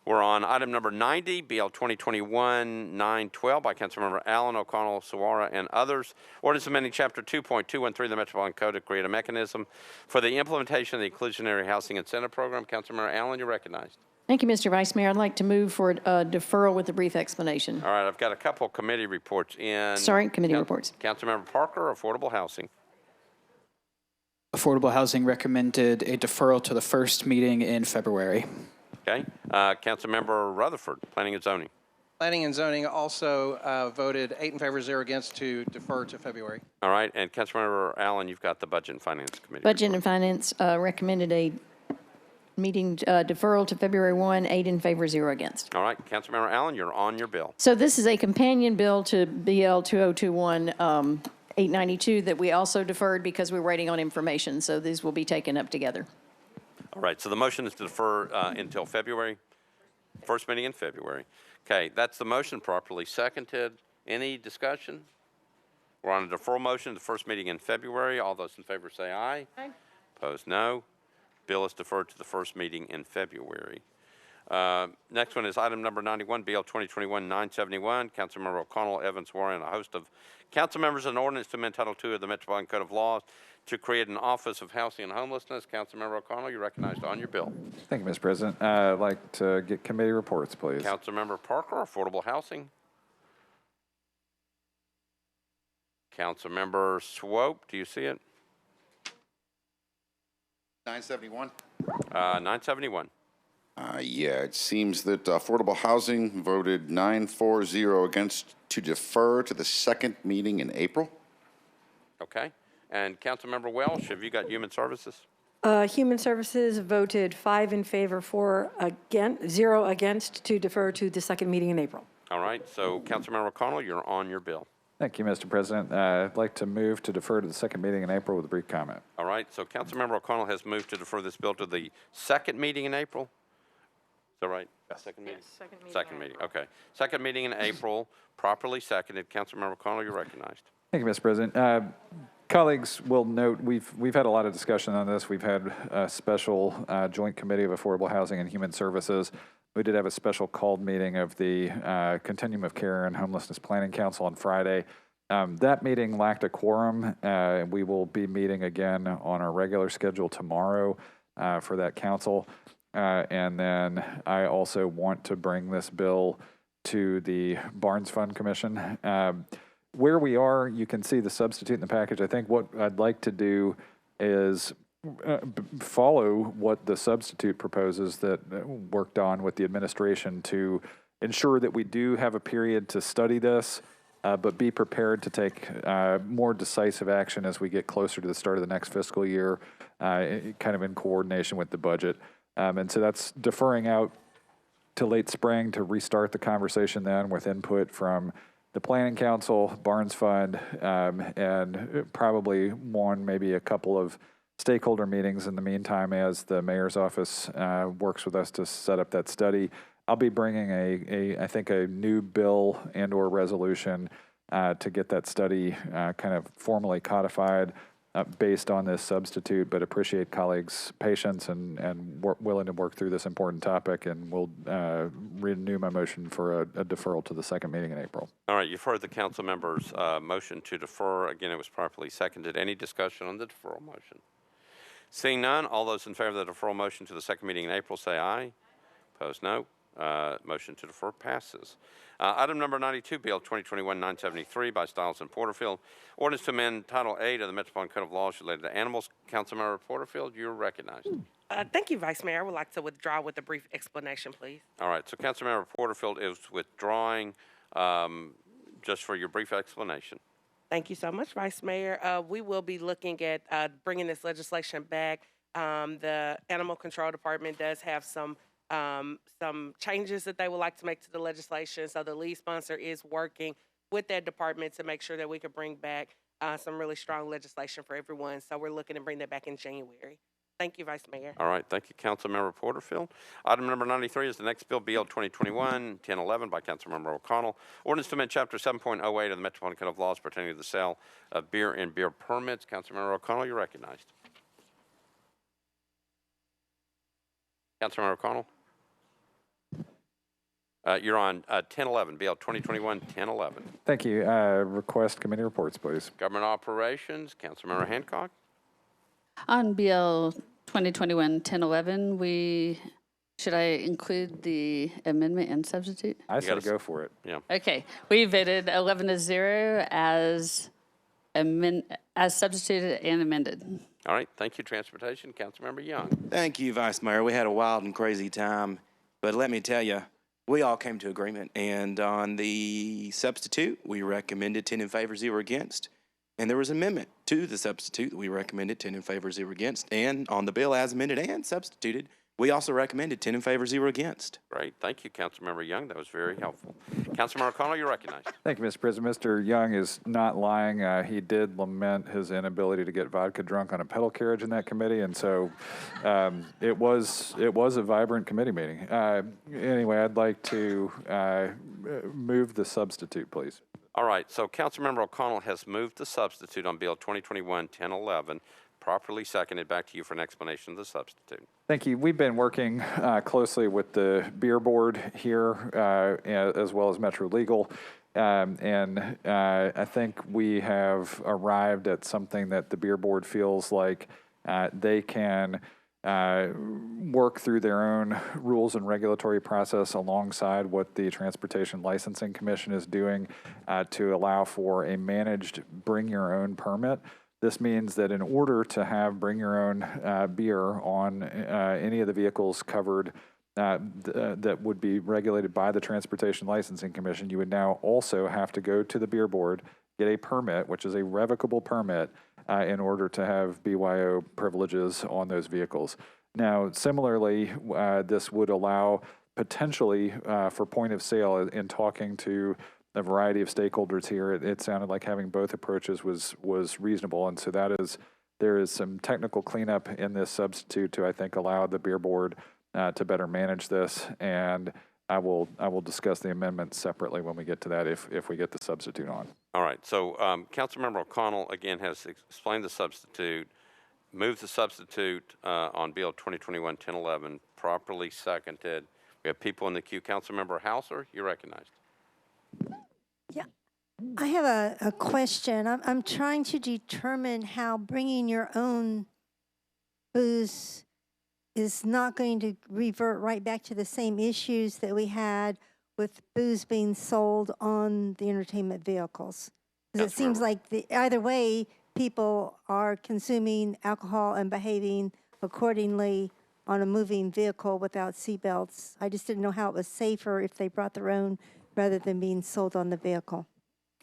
S2: We're on item number 90, BL 2021-912 by Councilmember Allen, O'Connell, Sawara, and others. Ordinance amending Chapter 2.213 of the Metropolitan Code to create a mechanism for the implementation of the Inclusionary Housing Incentive Program. Councilmember Allen, you're recognized.
S15: Thank you, Mr. Vice Mayor. I'd like to move for deferral with a brief explanation.
S2: All right, I've got a couple committee reports in.
S15: Sorry, committee reports.
S2: Councilmember Parker, Affordable Housing.
S16: Affordable Housing recommended a deferral to the first meeting in February.
S2: Okay. Councilmember Rutherford, Planning and Zoning.
S21: Planning and Zoning also voted 8 in favor, 0 against to defer to February.
S2: All right, and Councilmember Allen, you've got the Budget and Finance Committee.
S15: Budget and Finance recommended a meeting deferral to February 1, 8 in favor, 0 against.
S2: All right, Councilmember Allen, you're on your bill.
S15: So this is a companion bill to BL 2021 892 that we also deferred because we're waiting on information. So these will be taken up together.
S2: All right, so the motion is to defer until February, first meeting in February. Okay, that's the motion, properly seconded. Any discussion? We're on a deferral motion, the first meeting in February. All those in favor say aye.
S15: Aye.
S2: Opposed, no. Bill is deferred to the first meeting in February. Next one is item number 91, BL 2021-971. Councilmember O'Connell, Evans, Warren, and a host of council members, an ordinance to amend Title II of the Metropolitan Code of Laws to create an Office of Housing and Homelessness. Councilmember O'Connell, you're recognized on your bill.
S8: Thank you, Mr. President. I'd like to get committee reports, please.
S2: Councilmember Parker, Affordable Housing. Councilmember Swope, do you see it?
S1: 971.
S2: 971.
S1: Yeah, it seems that Affordable Housing voted 9-4-0 against to defer to the second meeting in April.
S2: Okay. And Councilmember Welsh, have you got Human Services?
S3: Human Services voted 5 in favor, 0 against to defer to the second meeting in April.
S2: All right. So Councilmember O'Connell, you're on your bill.
S8: Thank you, Mr. President. I'd like to move to defer to the second meeting in April with a brief comment.
S2: All right. So Councilmember O'Connell has moved to defer this bill to the second meeting in April. Is that right? Yes. Second meeting?
S6: Yes,
S2: Second meeting. Okay. Second meeting in April, properly seconded. Councilmember O'Connell, you're recognized.
S8: Thank you, Mr. President. Colleagues will note we've had a lot of discussion on this. We've had a special joint committee of Affordable Housing and Human Services. We did have a special called meeting of the Continuum of Care and Homelessness Planning Council on Friday. That meeting lacked a quorum. We will be meeting again on our regular schedule tomorrow for that council. And then I also want to bring this bill to the Barnes Fund Commission. Where we are, you can see the substitute in the package. I think what I'd like to do is follow what the substitute proposes that worked on with the administration to ensure that we do have a period to study this, but be prepared to take more decisive action as we get closer to the start of the next fiscal year, kind of in coordination with the budget. And so that's deferring out to late spring to restart the conversation then with input from the Planning Council, Barnes Fund, and probably one, maybe a couple of stakeholder meetings in the meantime as the mayor's office works with us to set up that study. I'll be bringing I think a new bill and or resolution to get that study kind of formally codified based on this substitute, but appreciate colleagues' patience and willing to work through this important topic, and we'll renew my motion for a deferral to the second meeting in April.
S2: All right, you've heard the council members' motion to defer. Again, it was properly seconded. Any discussion on the deferral motion? Seeing none, all those in favor of the deferral motion to the second meeting in April say aye. Opposed, no. Motion to defer passes. Item number 92, BL 2021-973 by Stiles and Porterfield. Ordinance to amend Title 8 of the Metropolitan Code of Laws related to animals. Councilmember Porterfield, you're recognized.
S6: Thank you, Vice Mayor. I would like to withdraw with a brief explanation, please.
S2: All right, so Councilmember Porterfield is withdrawing. Just for your brief explanation.
S6: Thank you so much, Vice Mayor. We will be looking at bringing this legislation back. The Animal Control Department does have some changes that they would like to make to the legislation. So the lead sponsor is working with that department to make sure that we can bring back some really strong legislation for everyone. So we're looking to bring that back in January. Thank you, Vice Mayor.
S2: All right. Thank you, Councilmember Porterfield. Item number 93 is the next bill, BL 2021-1011 by Councilmember O'Connell. Ordinance to amend Chapter 7.08 of the Metropolitan Code of Laws pertaining to the sale of beer and beer permits. Councilmember O'Connell, you're recognized. Councilmember O'Connell. You're on 1011, Bill 2021-1011.
S8: Thank you. Request committee reports, please.
S2: Government Operations, Councilmember Hancock.
S4: On BL 2021-1011, should I include the amendment and substitute?
S8: I say go for it.
S2: Yeah.
S4: Okay, we voted 11-0 as substituted and amended.
S2: All right, thank you, Transportation. Councilmember Young.
S9: Thank you, Vice Mayor. We had a wild and crazy time, but let me tell you, we all came to agreement. And on the substitute, we recommended 10 in favor, 0 against. And there was an amendment to the substitute that we recommended 10 in favor, 0 against. And on the bill as amended and substituted, we also recommended 10 in favor, 0 against.
S2: Great, thank you, Councilmember Young. That was very helpful. Councilmember O'Connell, you're recognized.
S8: Thank you, Mr. President. Mr. Young is not lying. He did lament his inability to get vodka drunk on a pedal carriage in that committee, and so it was a vibrant committee meeting. Anyway, I'd like to move the substitute, please.
S2: All right, so Councilmember O'Connell has moved the substitute on Bill 2021-1011. Properly seconded. Back to you for an explanation of the substitute.
S8: Thank you. We've been working closely with the beer board here as well as Metro Legal. And I think we have arrived at something that the beer board feels like they can work through their own rules and regulatory process alongside what the Transportation Licensing Commission is doing to allow for a managed bring your own permit. This means that in order to have bring your own beer on any of the vehicles covered that would be regulated by the Transportation Licensing Commission, you would now also have to go to the beer board, get a permit, which is a revocable permit, in order to have BYO privileges on those vehicles. Now, similarly, this would allow potentially for point of sale in talking to a variety of stakeholders here. It sounded like having both approaches was reasonable, and so there is some technical cleanup in this substitute to, I think, allow the beer board to better manage this, and I will discuss the amendments separately when we get to that if we get the substitute on.
S2: All right, so Councilmember O'Connell again has explained the substitute, moved the substitute on Bill 2021-1011, properly seconded. We have people in the queue. Councilmember Hauser, you're recognized.
S13: Yeah, I have a question. I'm trying to determine how bringing your own booze is not going to revert right back to the same issues that we had with booze being sold on the entertainment vehicles. Because it seems like either way, people are consuming alcohol and behaving accordingly on a moving vehicle without seatbelts. I just didn't know how it was safer if they brought their own rather than being sold on the vehicle.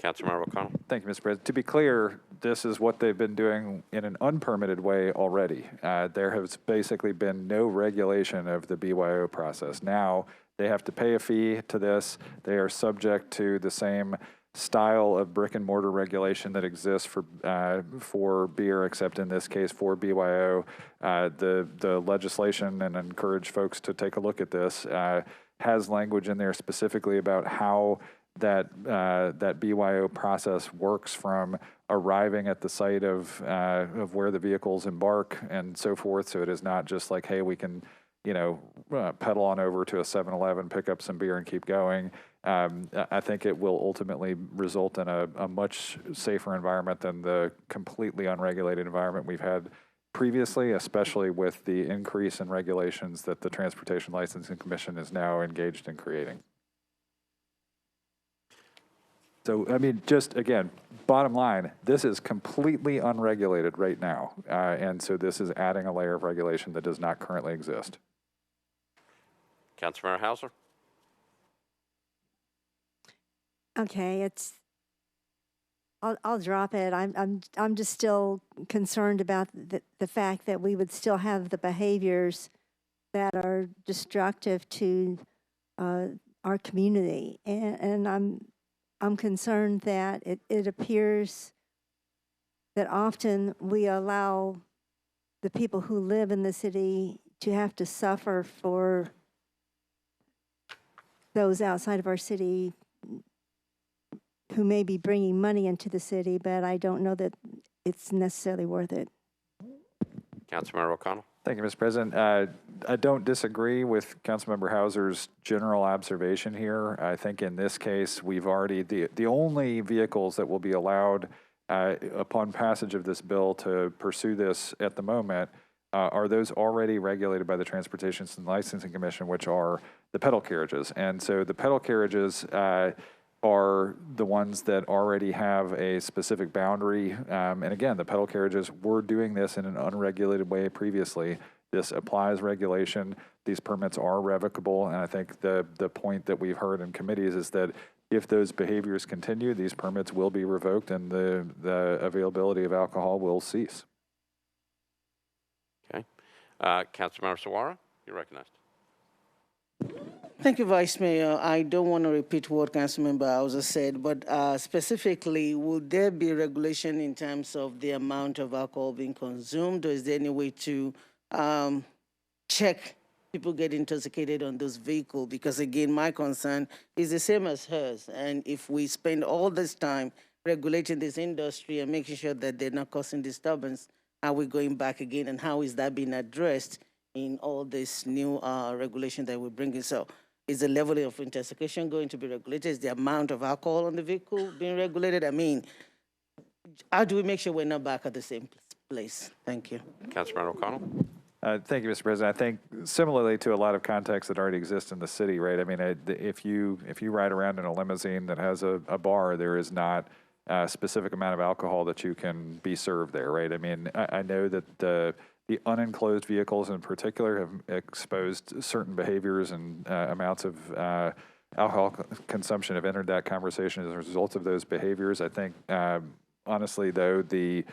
S2: Councilmember O'Connell.
S8: Thank you, Mr. President. To be clear, this is what they've been doing in an unpermitted way already. There has basically been no regulation of the BYO process. Now they have to pay a fee to this. They are subject to the same style of brick and mortar regulation that exists for beer, except in this case for BYO. The legislation, and I encourage folks to take a look at this, has language in there specifically about how that BYO process works from arriving at the site of where the vehicles embark and so forth. So it is not just like, hey, we can, pedal on over to a 7-Eleven, pick up some beer and keep going. I think it will ultimately result in a much safer environment than the completely unregulated environment we've had previously, especially with the increase in regulations that the Transportation Licensing Commission is now engaged in creating. So, I mean, just again, bottom line, this is completely unregulated right now. And so this is adding a layer of regulation that does not currently exist.
S2: Councilmember Hauser.
S13: Okay, I'll drop it. I'm just still concerned about the fact that we would still have the behaviors that are destructive to our community, and I'm concerned that it appears that often we allow the people who live in the city to have to suffer for those outside of our city who may be bringing money into the city, but I don't know that it's necessarily worth it.
S2: Councilmember O'Connell.
S8: Thank you, Mr. President. I don't disagree with Councilmember Hauser's general observation here. I think in this case, we've already, the only vehicles that will be allowed upon passage of this bill to pursue this at the moment are those already regulated by the Transportation and Licensing Commission, which are the pedal carriages. And so the pedal carriages are the ones that already have a specific boundary. And again, the pedal carriages were doing this in an unregulated way previously. This applies regulation. These permits are revocable. And I think the point that we've heard in committees is that if those behaviors continue, these permits will be revoked and the availability of alcohol will cease.
S2: Okay. Councilmember Sawara, you're recognized.
S7: Thank you, Vice Mayor. I don't want to repeat what Councilmember Hauser said, but specifically, would there be regulation in terms of the amount of alcohol being consumed, or is there any way to check people get intoxicated on those vehicles? Because again, my concern is the same as hers. And if we spend all this time regulating this industry and making sure that they're not causing disturbance, are we going back again? And how is that being addressed in all this new regulation that we're bringing? So is the level of intoxication going to be regulated? Is the amount of alcohol on the vehicle being regulated? I mean, how do we make sure we're not back at the same place? Thank you.
S2: Councilmember O'Connell.
S8: Thank you, Mr. President. I think similarly to a lot of contexts that already exist in the city, right? I mean, if you ride around in a limousine that has a bar, there is not a specific amount of alcohol that you can be served there, right? I mean, I know that the unenclosed vehicles in particular have exposed certain behaviors and amounts of alcohol consumption have entered that conversation as a result of those behaviors. I think, honestly, though, the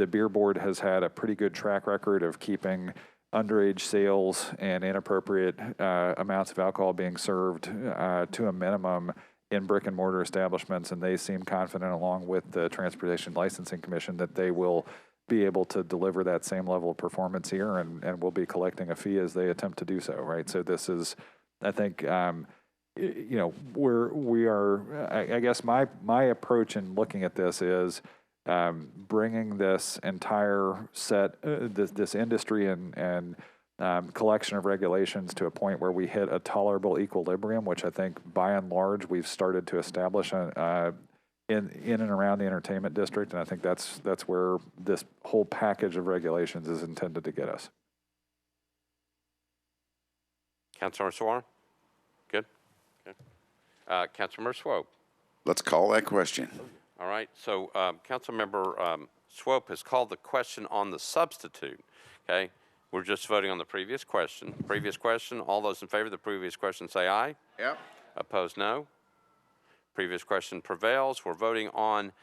S8: beer board has had a pretty good track record of keeping underage sales and inappropriate amounts of alcohol being served to a minimum in brick and mortar establishments, and they seem confident, along with the Transportation Licensing Commission, that they will be able to deliver that same level of performance here, and we'll be collecting a fee as they attempt to do so, right? So this is, I think, you know, we are, I guess my approach in looking at this is bringing this entire set, this industry and collection of regulations to a point where we hit a tolerable equilibrium, which I think by and large we've started to establish in and around the entertainment district, and I think that's where this whole package of regulations is intended to get us.
S2: Councilmember Sawara? Good? Okay. Councilmember Swope?
S1: Let's call that question.
S2: All right, so Councilmember Swope has called the question on the substitute, okay? We're just voting on the previous question. Previous question, all those in favor of the previous question say aye.
S1: Yep.
S2: Opposed, no. Previous question prevails. We're voting on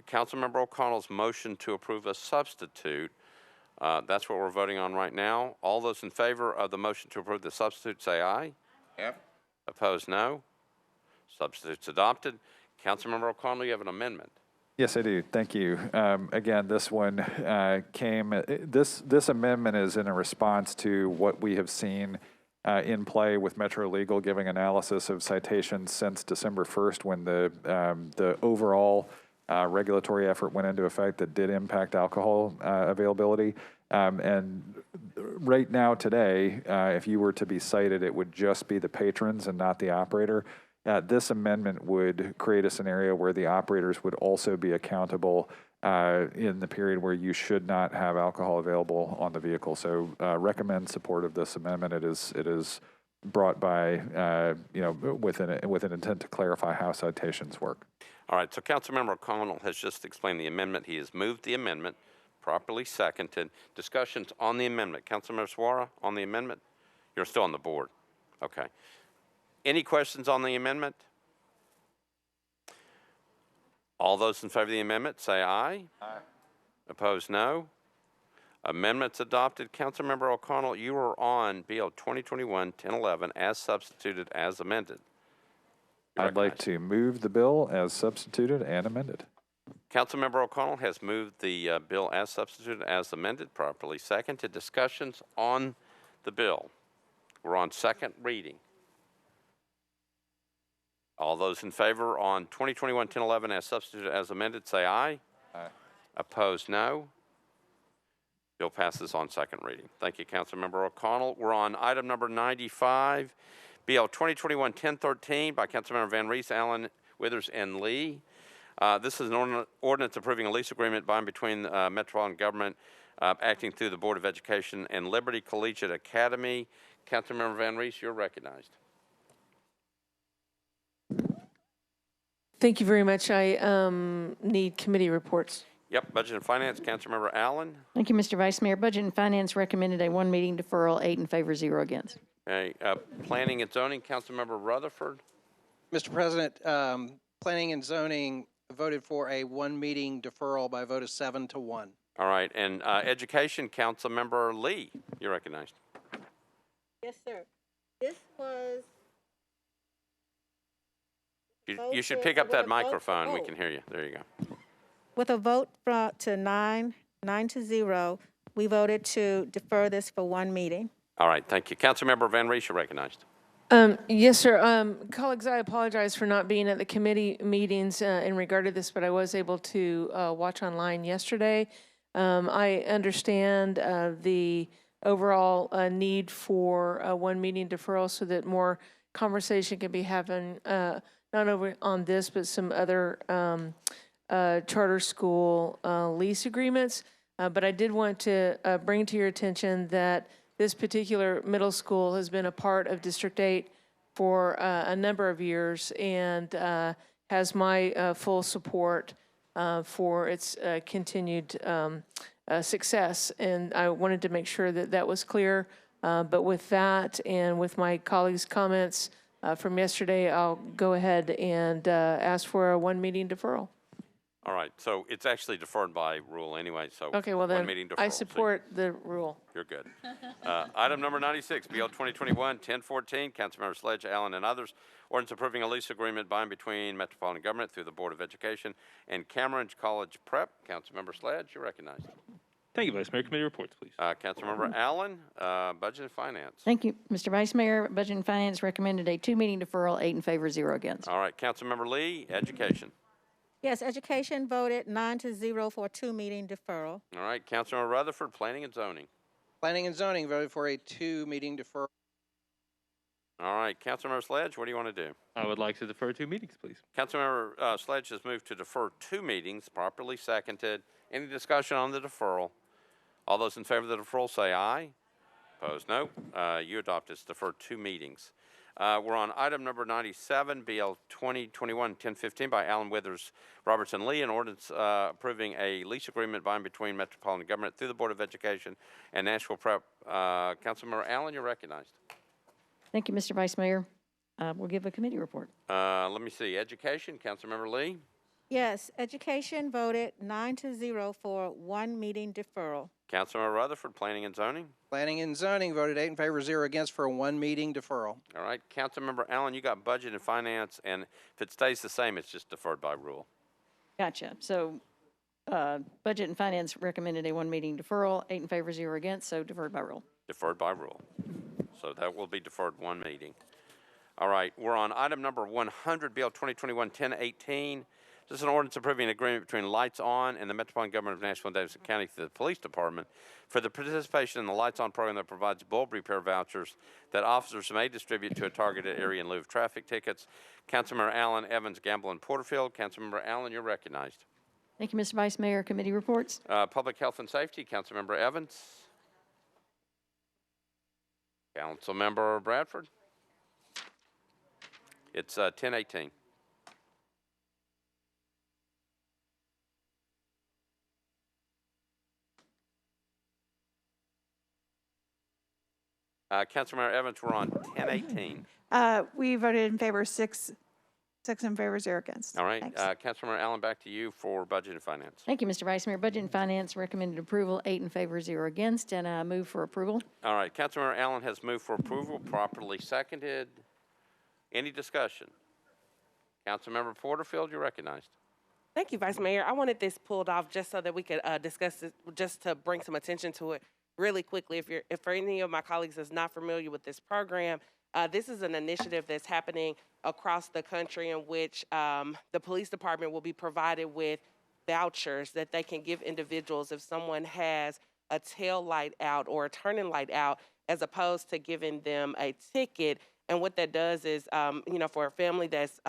S2: Councilmember O'Connell's motion to approve a substitute. That's what we're voting on right now. All those in favor of the motion to approve the substitute say aye.
S1: Yep. Opposed,
S2: no. Substitute's adopted. Councilmember O'Connell, you have an amendment.
S8: Yes, I do. Thank you. Again, this one this amendment is in a response to what we have seen in play with Metro Legal giving analysis of citations since December 1st, when the overall regulatory effort went into effect that did impact alcohol availability. And right now, today, if you were to be cited, it would just be the patrons and not the operator. This amendment would create a scenario where the operators would also be accountable in the period where you should not have alcohol available on the vehicle. So recommend support of this amendment. It is brought by, with an intent to clarify how citations work.
S2: All right, so Councilmember O'Connell has just explained the amendment. He has moved the amendment, properly seconded. Discussions on the amendment. Councilmember Sawara, on the amendment? You're still on the board. Okay. Any questions on the amendment? All those in favor of the amendment say aye.
S1: Aye.
S2: Opposed, no. Amendment's adopted. Councilmember O'Connell, you are on Bill 2021-1011 as substituted as amended.
S8: I'd like to move the bill as substituted and amended.
S2: Councilmember O'Connell has moved the bill as substituted as amended, properly seconded. Discussions on the bill. We're on second reading. All those in favor on 2021-1011 as substituted as amended say aye.
S1: Aye.
S2: Opposed, no. Bill passes on second reading. Thank you, Councilmember O'Connell. We're on item number 95, BL 2021-1013 by Councilmember Van Reese, Allen, Withers, and Lee. This is an ordinance approving a lease agreement by and between Metropolitan Government acting through the Board of Education and Liberty Collegiate Academy. Councilmember Van Reese, you're recognized.
S14: Thank you very much. I need committee reports.
S2: Yep, Budget and Finance, Councilmember Allen.
S15: Thank you, Mr. Vice Mayor. Budget and Finance recommended a one meeting deferral, 8 in favor, 0 against.
S2: Okay, Planning and Zoning, Councilmember Rutherford.
S21: Mr. President, Planning and Zoning voted for a one meeting deferral by a vote of 7-1.
S2: All right, and Education, Councilmember Lee, you're recognized.
S5: Yes, sir. This was.
S2: You should pick up that microphone. We can hear you. There you go.
S5: With a vote to 9-0, we voted to defer this for one meeting.
S2: All right, thank you. Councilmember Van Reese, you're recognized.
S14: Yes, sir. Colleagues, I apologize for not being at the committee meetings in regard to this, but I was able to watch online yesterday. I understand the overall need for one meeting deferral so that more conversation can be having not over on this, but some other charter school lease agreements. But I did want to bring to your attention that this particular middle school has been a part of District 8 for a number of years and has my full support for its continued success. And I wanted to make sure that that was clear. But with that and with my colleagues' comments from yesterday, I'll go ahead and ask for a one meeting deferral.
S2: All right, so it's actually deferred by rule anyway, so
S14: Okay, well then,
S2: one meeting deferral.
S14: I support the rule.
S2: You're good. Item number 96, BL 2021-1014, Councilmember Sledge, Allen, and others. Ordinance approving a lease agreement by and between Metropolitan Government through the Board of Education and Cameron College Prep. Councilmember Sledge, you're recognized.
S17: Thank you, Vice Mayor. Committee reports, please.
S2: Councilmember Allen, Budget and Finance.
S15: Thank you, Mr. Vice Mayor. Budget and Finance recommended a two meeting deferral, 8 in favor, 0 against.
S2: All right, Councilmember Lee, Education.
S5: Yes, Education voted 9-0 for a two meeting deferral.
S2: All right, Councilmember Rutherford, Planning and Zoning.
S21: Planning and Zoning voted for a two meeting deferral.
S2: All right, Councilmember Sledge, what do you want to do?
S17: I would like to defer 2 meetings, please.
S2: Councilmember Sledge has moved to defer 2 meetings, properly seconded. Any discussion on the deferral? All those in favor of the deferral say aye. Opposed, no. You adopt this, defer 2 meetings. We're on item number 97, BL 2021-1015 by Allen, Withers, Robertson, Lee, an ordinance approving a lease agreement by and between Metropolitan Government through the Board of Education and Nashville Prep. Councilmember Allen, you're recognized.
S15: Thank you, Mr. Vice Mayor. We'll give a committee report.
S2: Let me see. Education, Councilmember Lee.
S5: Yes, Education voted 9-0 for one meeting deferral.
S2: Councilmember Rutherford, Planning and Zoning.
S21: Planning and Zoning voted 8 in favor, 0 against for a one meeting deferral.
S2: All right, Councilmember Allen, you got Budget and Finance, and if it stays the same, it's just deferred by rule.
S15: Gotcha. So Budget and Finance recommended a one meeting deferral, 8 in favor, 0 against, so deferred by rule.
S2: Deferred by rule. So that will be deferred one meeting. All right, we're on item number 100, BL 2021-1018. This is an ordinance approving an agreement between Lights On and the Metropolitan Government of Nashville and Davidson County through the Police Department for the participation in the Lights On program that provides bulb repair vouchers that officers may distribute to a targeted area in lieu of traffic tickets. Councilmember Allen, Evans, Gamble, and Porterfield. Councilmember Allen, you're recognized.
S15: Thank you, Mr. Vice Mayor. Committee reports.
S2: Public Health and Safety, Councilmember Evans. Councilmember Bradford. It's 1018. Councilmember Evans, we're on 1018.
S20: We voted in favor, six in favor, 0 against.
S2: All right,
S20: Thanks.
S2: Councilmember Allen, back to you for Budget and Finance.
S15: Thank you, Mr. Vice Mayor. Budget and Finance recommended approval, 8 in favor, 0 against, and I move for approval.
S2: All right, Councilmember Allen has moved for approval, properly seconded. Any discussion? Councilmember Porterfield, you're recognized.
S6: Thank you, Vice Mayor. I wanted this pulled off just so that we could discuss it, just to bring some attention to it really quickly. If for any of my colleagues is not familiar with this program, this is an initiative that's happening across the country in which the police department will be provided with vouchers that they can give individuals if someone has a tail light out or a turning light out, as opposed to giving them a ticket. And what that does is, for a family that's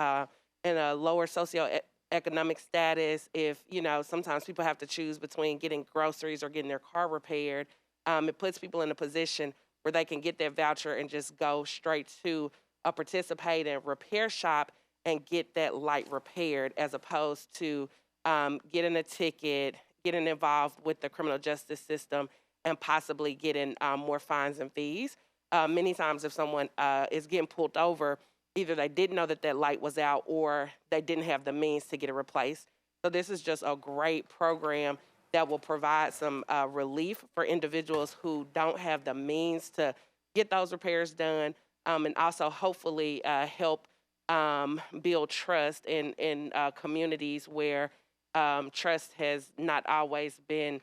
S6: in a lower socioeconomic status, if, sometimes people have to choose between getting groceries or getting their car repaired, it puts people in a position where they can get their voucher and just go straight to a participating repair shop and get that light repaired, as opposed to getting a ticket, getting involved with the criminal justice system, and possibly getting more fines and fees. Many times if someone is getting pulled over, either they didn't know that that light was out or they didn't have the means to get it replaced. So this is just a great program that will provide some relief for individuals who don't have the means to get those repairs done, and also hopefully help build trust in communities where trust has not always been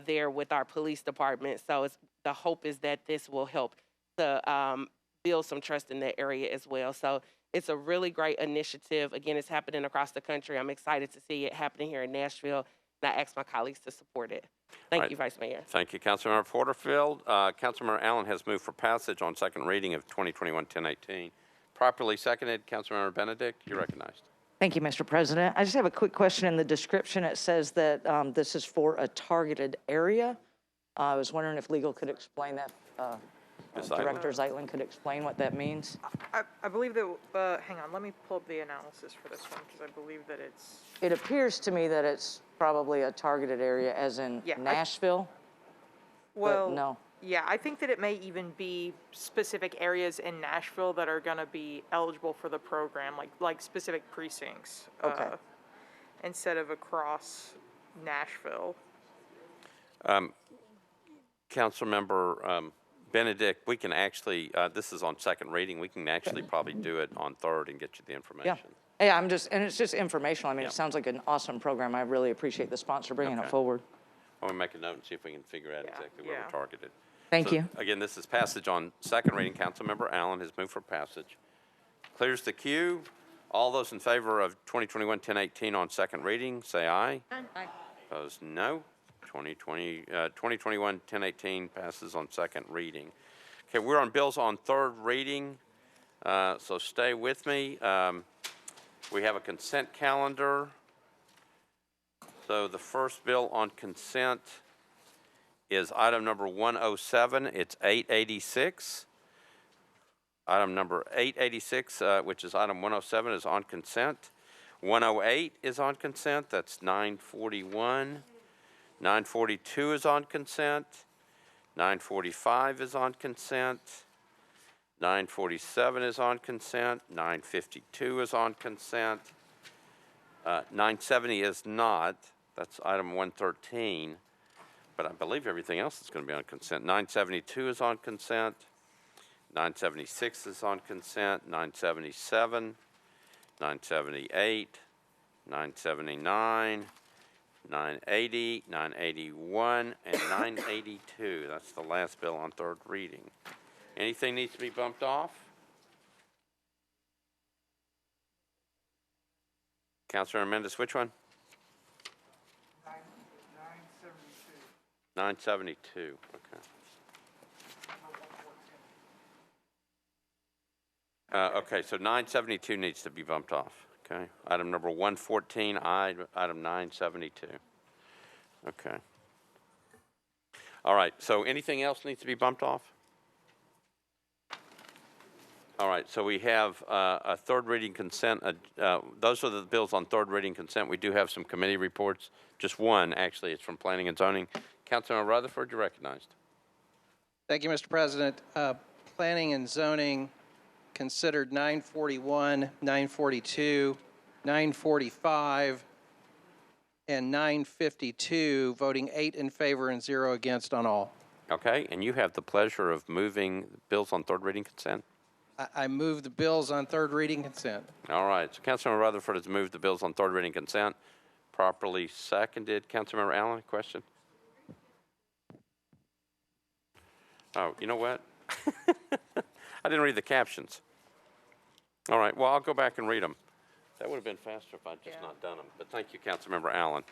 S6: there with our police department. So the hope is that this will help to build some trust in that area as well. So it's a really great initiative. Again, it's happening across the country. I'm excited to see it happening here in Nashville, and I ask my colleagues to support it. Thank you, Vice Mayor.
S2: Thank you, Councilmember Porterfield. Councilmember Allen has moved for passage on second reading of 2021-1018. Properly seconded. Councilmember Benedict, you're recognized.
S5: Thank you, Mr. President. I just have a quick question. In the description, it says that this is for a targeted area. I was wondering if legal could explain that. Director Zeitlin could explain what that means.
S10: I believe that, hang on, let me pull up the analysis for this one, because I believe that it's...
S5: It appears to me that it's probably a targeted area, as in Nashville.
S10: Well,
S5: no.
S10: Yeah, I think that it may even be specific areas in Nashville that are going to be eligible for the program, like specific precincts, instead of across Nashville.
S2: Councilmember Benedict, we can actually, this is on second reading, we can actually probably do it on third and get you the information.
S5: Yeah, and it's just informational. I mean, it sounds like an awesome program. I really appreciate the sponsor bringing it forward.
S2: I'll make a note and see if we can figure out exactly where we're targeted.
S5: Thank you.
S2: Again, this is passage on second reading. Councilmember Allen has moved for passage. Clears the queue. All those in favor of 2021-1018 on second reading, say aye.
S13: Aye.
S2: Opposed, no. 2021-1018 passes on second reading. Okay, we're on bills on third reading, so stay with me. We have a consent calendar. So the first bill on consent is item number 107. It's 886. Item number 886, which is item 107, is on consent. 108 is on consent. That's 941. 942 is on consent. 945 is on consent. 947 is on consent. 952 is on consent. 970 is not. That's item 113. But I believe everything else is going to be on consent. 972 is on consent. 976 is on consent. 977, 978, 979, 980, 981, and 982. That's the last bill on third reading. Anything needs to be bumped off? Councilor Mendes, which one? 972. Okay. Okay, so 972 needs to be bumped off. Okay. Item number 114, item 972. Okay. All right, so anything else needs to be bumped off? All right, so we have a third reading consent. Those are the bills on third reading consent. We do have some committee reports. Just one, actually. It's from Planning and Zoning. Councilman Rutherford, you're recognized.
S21: Thank you, Mr. President. Planning and Zoning considered 941, 942, 945, and 952, voting 8 in favor and 0 against on all.
S2: Okay, and you have the pleasure of moving bills on third reading consent.
S21: I move the bills on third reading consent.
S2: All right, so Councilmember Rutherford has moved the bills on third reading consent. Properly seconded. Councilmember Allen, question? Oh, you know what? I didn't read the captions. All right, well, I'll go back and read them. That would have been faster if I'd just not done them. But thank you, Councilmember Allen.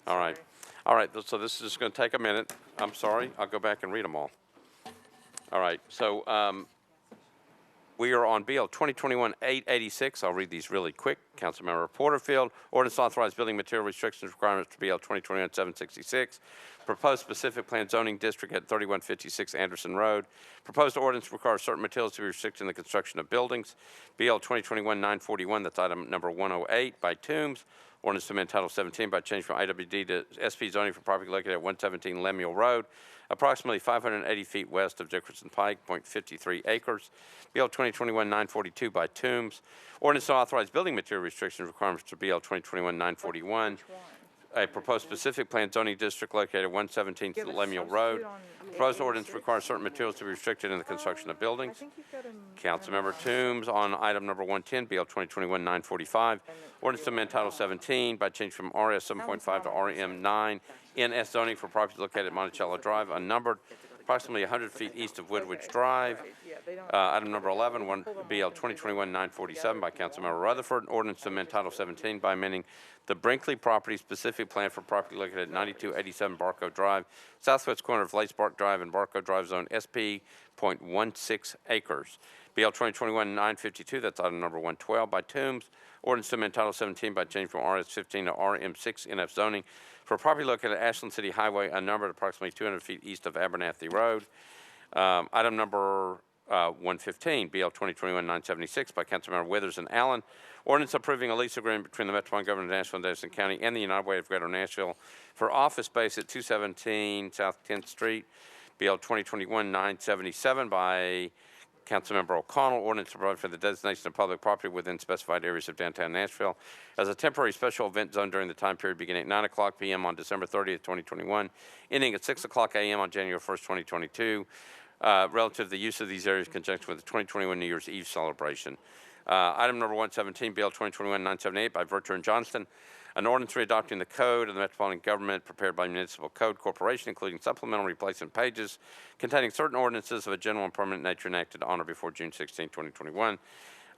S2: All right. All right, so this is just going to take a minute. I'm sorry. I'll go back and read them all. All right, so we are on BL 2021-886. I'll read these really quick. Councilmember Porterfield, ordinance authorized building material restrictions requirements for BL 2021-766. Proposed specific plan zoning district at 3156 Anderson Road. Proposed ordinance requires certain materials to be restricted in the construction of buildings. BL 2021-941, that's item number 108 by Toombs. Ordinance to amend Title 17 by change from IWD to SP zoning for property located at 117 Lemuel Road, approximately 580 feet west of Dickerson Pike, 0.53 acres. BL 2021-942 by Toombs. Ordinance to authorize building material restrictions requirements for BL 2021-941. A proposed specific plan zoning district located at 117 Lemuel Road. Proposed ordinance requires certain materials to be restricted in the construction of buildings. Councilmember Toombs on item number 110, BL 2021-945. Ordinance to amend Title 17 by change from RS 7.5 to RM 9 NS zoning for properties located at Monticello Drive, unnumbered, approximately 100 feet east of Woodwich Drive. Item number 11, BL 2021-947 by Councilmember Rutherford. Ordinance to amend Title 17 by amending the Brinkley property specific plan for property located at 9287 Barco Drive, southwest corner of Lacebark Drive and Barco Drive, zone SP .16 acres. BL 2021-952, that's item number 112 by Toombs. Ordinance to amend Title 17 by change from RS 15 to RM 6 NF zoning for property located at Ashland City Highway, unnumbered, approximately 200 feet east of Abernathy Road. Item number 115, BL 2021-976 by Councilmember Withers and Allen. Ordinance approving a lease agreement between the Metropolitan Government of Nashville and Davidson County and the United Way of Greater Nashville for office space at 217 South 10th Street. BL 2021-977 by Councilmember O'Connell. Ordinance to provide for the designation of public property within specified areas of downtown Nashville as a temporary special event zone during the time period beginning at 9:00 p.m. on December 30th, 2021, ending at 6:00 a.m. on January 1st, 2022. Relative to the use of these areas in conjunction with the 2021 New Year's Eve celebration. Item number 117, BL 2021-978 by Verter and Johnston. An ordinance readopting the code of the Metropolitan Government prepared by Municipal Code Corporation, including supplemental replacement pages containing certain ordinances of a general and permanent nature enacted on or before June 16, 2021.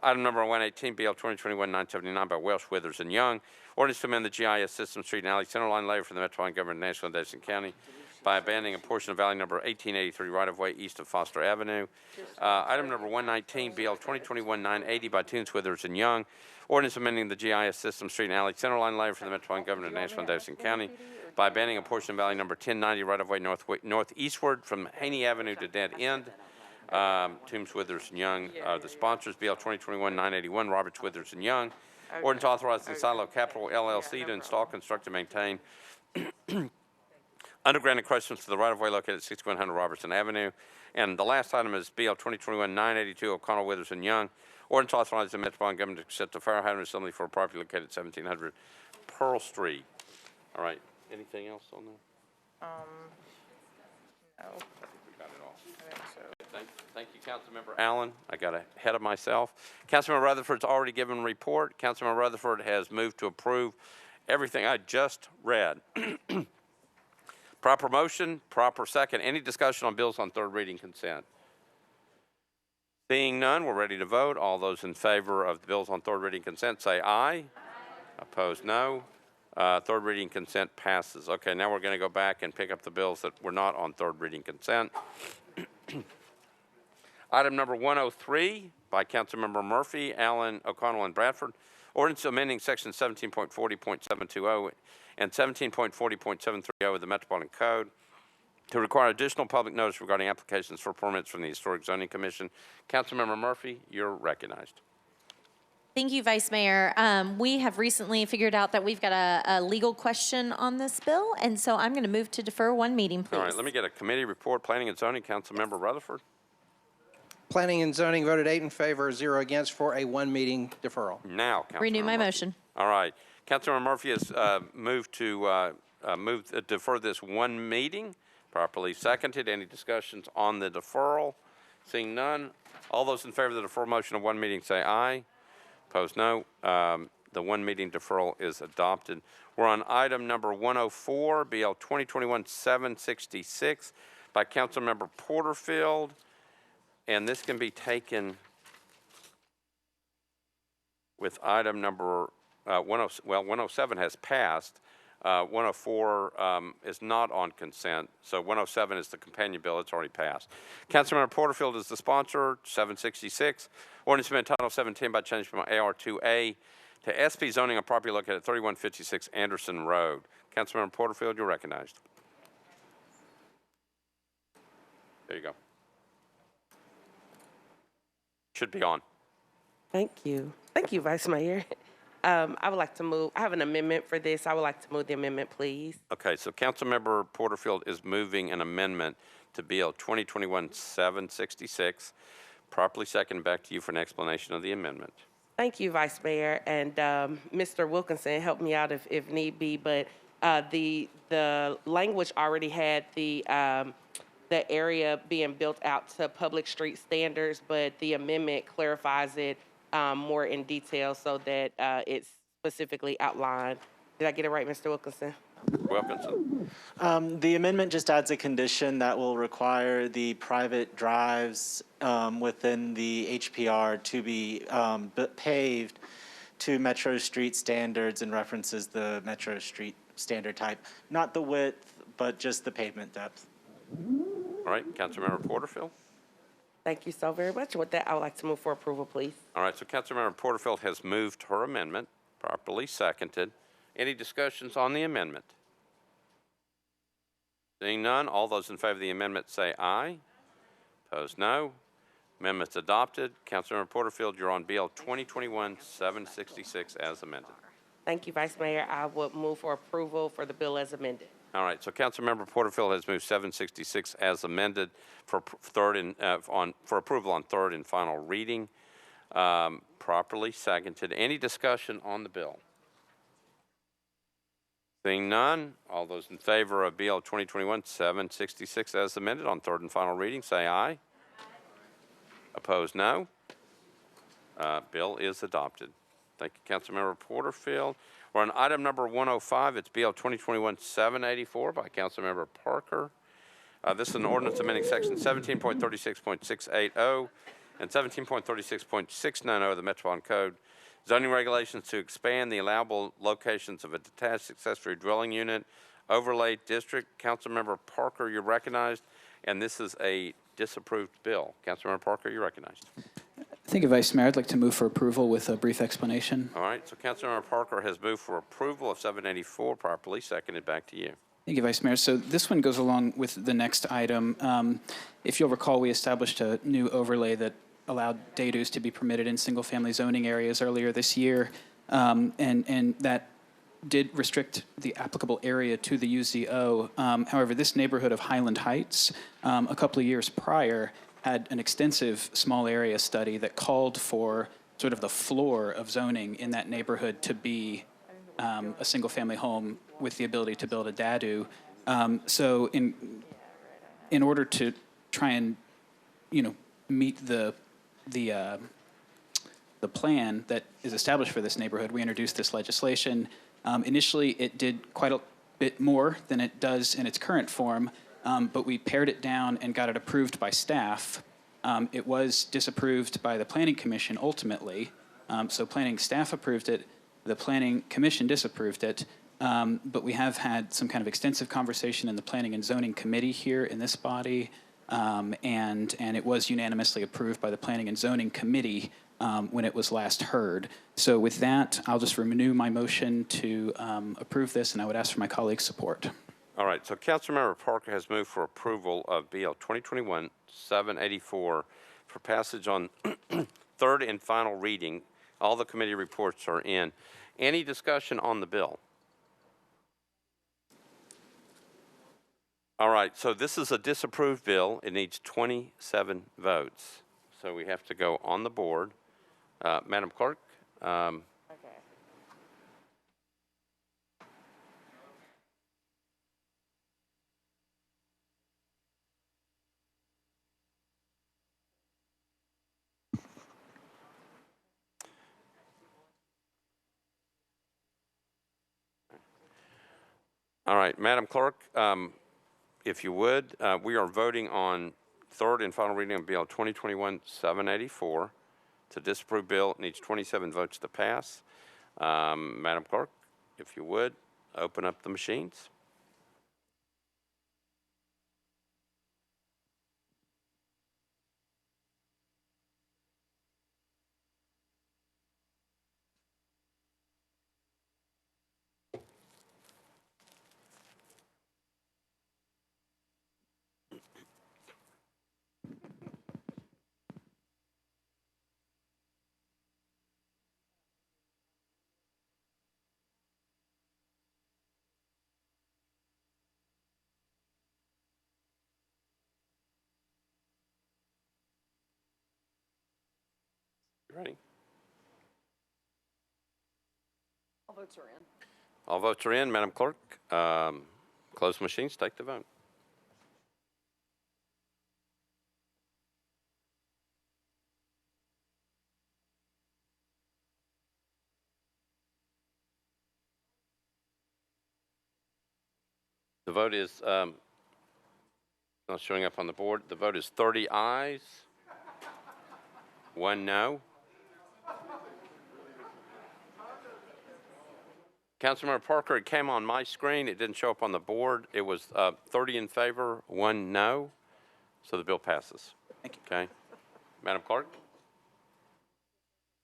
S2: Item number 118, BL 2021-979 by Welsh, Withers, and Young. Ordinance to amend the GIS system, street, and alley centerline layout for the Metropolitan Government of Nashville and Davidson County by abandoning a portion of Valley number 1883 right-of-way east of Foster Avenue. Item number 119, BL 2021-980 by Toombs, Withers, and Young. Ordinance amending the GIS system, street, and alley centerline layout for the Metropolitan Government of Nashville and Davidson County by abandoning a portion of Valley number 1090 right-of-way northeastward from Haney Avenue to Dead End. Toombs, Withers, and Young are the sponsors. BL 2021-981, Roberts, Withers, and Young. Ordinance authorizing Silo Capital LLC to install, construct, and maintain underground encroachments to the right-of-way located at 6100 Robertson Avenue. And the last item is BL 2021-982, O'Connell, Withers, and Young. Ordinance authorizing the Metropolitan Government to set the fire hydrant assembly for a property located at 1700 Pearl Street. All right. Anything else on that?
S10: No.
S2: I think we got it all. I think so. Thank you, Councilmember Allen. I got ahead of myself. Councilmember Rutherford's already given a report. Councilmember Rutherford has moved to approve everything I just read. Proper motion, proper second. Any discussion on bills on third reading consent? Seeing none, we're ready to vote. All those in favor of the bills on third reading consent say aye. Opposed, no. Third reading consent passes. Okay, now we're going to go back and pick up the bills that were not on third reading consent. Item number 103 by Councilmember Murphy, Allen, O'Connell, and Bradford. Ordinance amending section 17.40.720 and 17.40.730 of the Metropolitan Code to require additional public notice regarding applications for permits from the Historic Zoning Commission. Councilmember Murphy, you're recognized.
S11: Thank you, Vice Mayor. We have recently figured out that we've got a legal question on this bill, and so I'm going to move to defer one meeting, please.
S2: All right, let me get a committee report. Planning and Zoning, Councilmember Rutherford.
S21: Planning and Zoning voted 8 in favor, 0 against for a one-meeting deferral.
S2: Now, Councilmember
S11: Renew my
S2: Murphy.
S11: motion.
S2: All right. Councilmember Murphy has moved to defer this one meeting. Properly seconded. Any discussions on the deferral? Seeing none. All those in favor of the deferral motion of one meeting say aye. Opposed, no. The one meeting deferral is adopted. We're on item number 104, BL 2021-766 by Councilmember Porterfield. And this can be taken with item number 107 has passed. 104 is not on consent, so 107 is the companion bill. It's already passed. Councilmember Porterfield is the sponsor, 766. Ordinance amendment Title 17 by change from AR2A to SP zoning on property located at 3156 Anderson Road. Councilmember Porterfield, you're recognized. There you go. Should be on.
S6: Thank you. Thank you, Vice Mayor. I would like to move, I have an amendment for this. I would like to move the amendment, please.
S2: Okay, so Councilmember Porterfield is moving an amendment to Bill 2021-766. Properly second, back to you for an explanation of the amendment.
S6: Thank you, Vice Mayor, and Mr. Wilkinson, help me out if need be, but the language already had the area being built out to public street standards, but the amendment clarifies it more in detail so that it's specifically outlined. Did I get it right, Mr. Wilkinson?
S2: Wilkinson.
S18: The amendment just adds a condition that will require the private drives within the HPR to be paved to Metro Street standards and references the Metro Street standard type. Not the width, but just the pavement depth.
S2: All right, Councilmember Porterfield.
S6: Thank you so very much. With that, I would like to move for approval, please.
S2: All right, so Councilmember Porterfield has moved her amendment, properly seconded. Any discussions on the amendment? Seeing none, all those in favor of the amendment say aye. Opposed, no. Amendment's adopted. Councilmember Porterfield, you're on Bill 2021-766 as amended.
S6: Thank you, Vice Mayor. I would move for approval for the bill as amended.
S2: All right, so Councilmember Porterfield has moved 766 as amended for approval on third and final reading. Properly seconded. Any discussion on the bill? Seeing none, all those in favor of Bill 2021-766 as amended on third and final reading, say aye. Opposed, no. Bill is adopted. Thank you, Councilmember Porterfield. We're on item number 105. It's Bill 2021-784 by Councilmember Parker. This is an ordinance amending section 17.36.680 and 17.36.690 of the Metropolitan Code, zoning regulations to expand the allowable locations of a detached accessory dwelling unit overlay district. Councilmember Parker, you're recognized, and this is a disapproved bill. Councilmember Parker, you're recognized.
S16: Thank you, Vice Mayor. I'd like to move for approval with a brief explanation.
S2: All right, so Councilmember Parker has moved for approval of 784, properly seconded. Back to you.
S16: Thank you, Vice Mayor. So this one goes along with the next item. If you'll recall, we established a new overlay that allowed DADUs to be permitted in single-family zoning areas earlier this year, and that did restrict the applicable area to the UZO. However, this neighborhood of Highland Heights, a couple of years prior, had an extensive small area study that called for sort of the floor of zoning in that neighborhood to be a single-family home with the ability to build a DADU. So in order to try and, meet the plan that is established for this neighborhood, we introduced this legislation. Initially, it did quite a bit more than it does in its current form, but we pared it down and got it approved by staff. It was disapproved by the Planning Commission ultimately. So planning staff approved it, the Planning Commission disapproved it, but we have had some kind of extensive conversation in the Planning and Zoning Committee here in this body, and it was unanimously approved by the Planning and Zoning Committee when it was last heard. So with that, I'll just renew my motion to approve this, and I would ask for my colleagues' support.
S2: All right, so Councilmember Parker has moved for approval of Bill 2021-784 for passage on third and final reading. All the committee reports are in. Any discussion on the bill? All right, so this is a disapproved bill. It needs 27 votes. So we have to go on the board. Madam Clerk? All right, Madam Clerk, if you would, we are voting on third and final reading of Bill 2021-784. It's a disapproved bill. It needs 27 votes to pass. Madam Clerk, if you would, open up the machines. You ready?
S12: All votes are in.
S2: All votes are in, Madam Clerk. Close the machines, take the vote. The vote is not showing up on the board. The vote is 30 ayes, 1 no. Councilmember Parker, it came on my screen. It didn't show up on the board. It was 30 in favor, 1 no. So the bill passes.
S16: Thank you.
S2: Okay. Madam Clerk?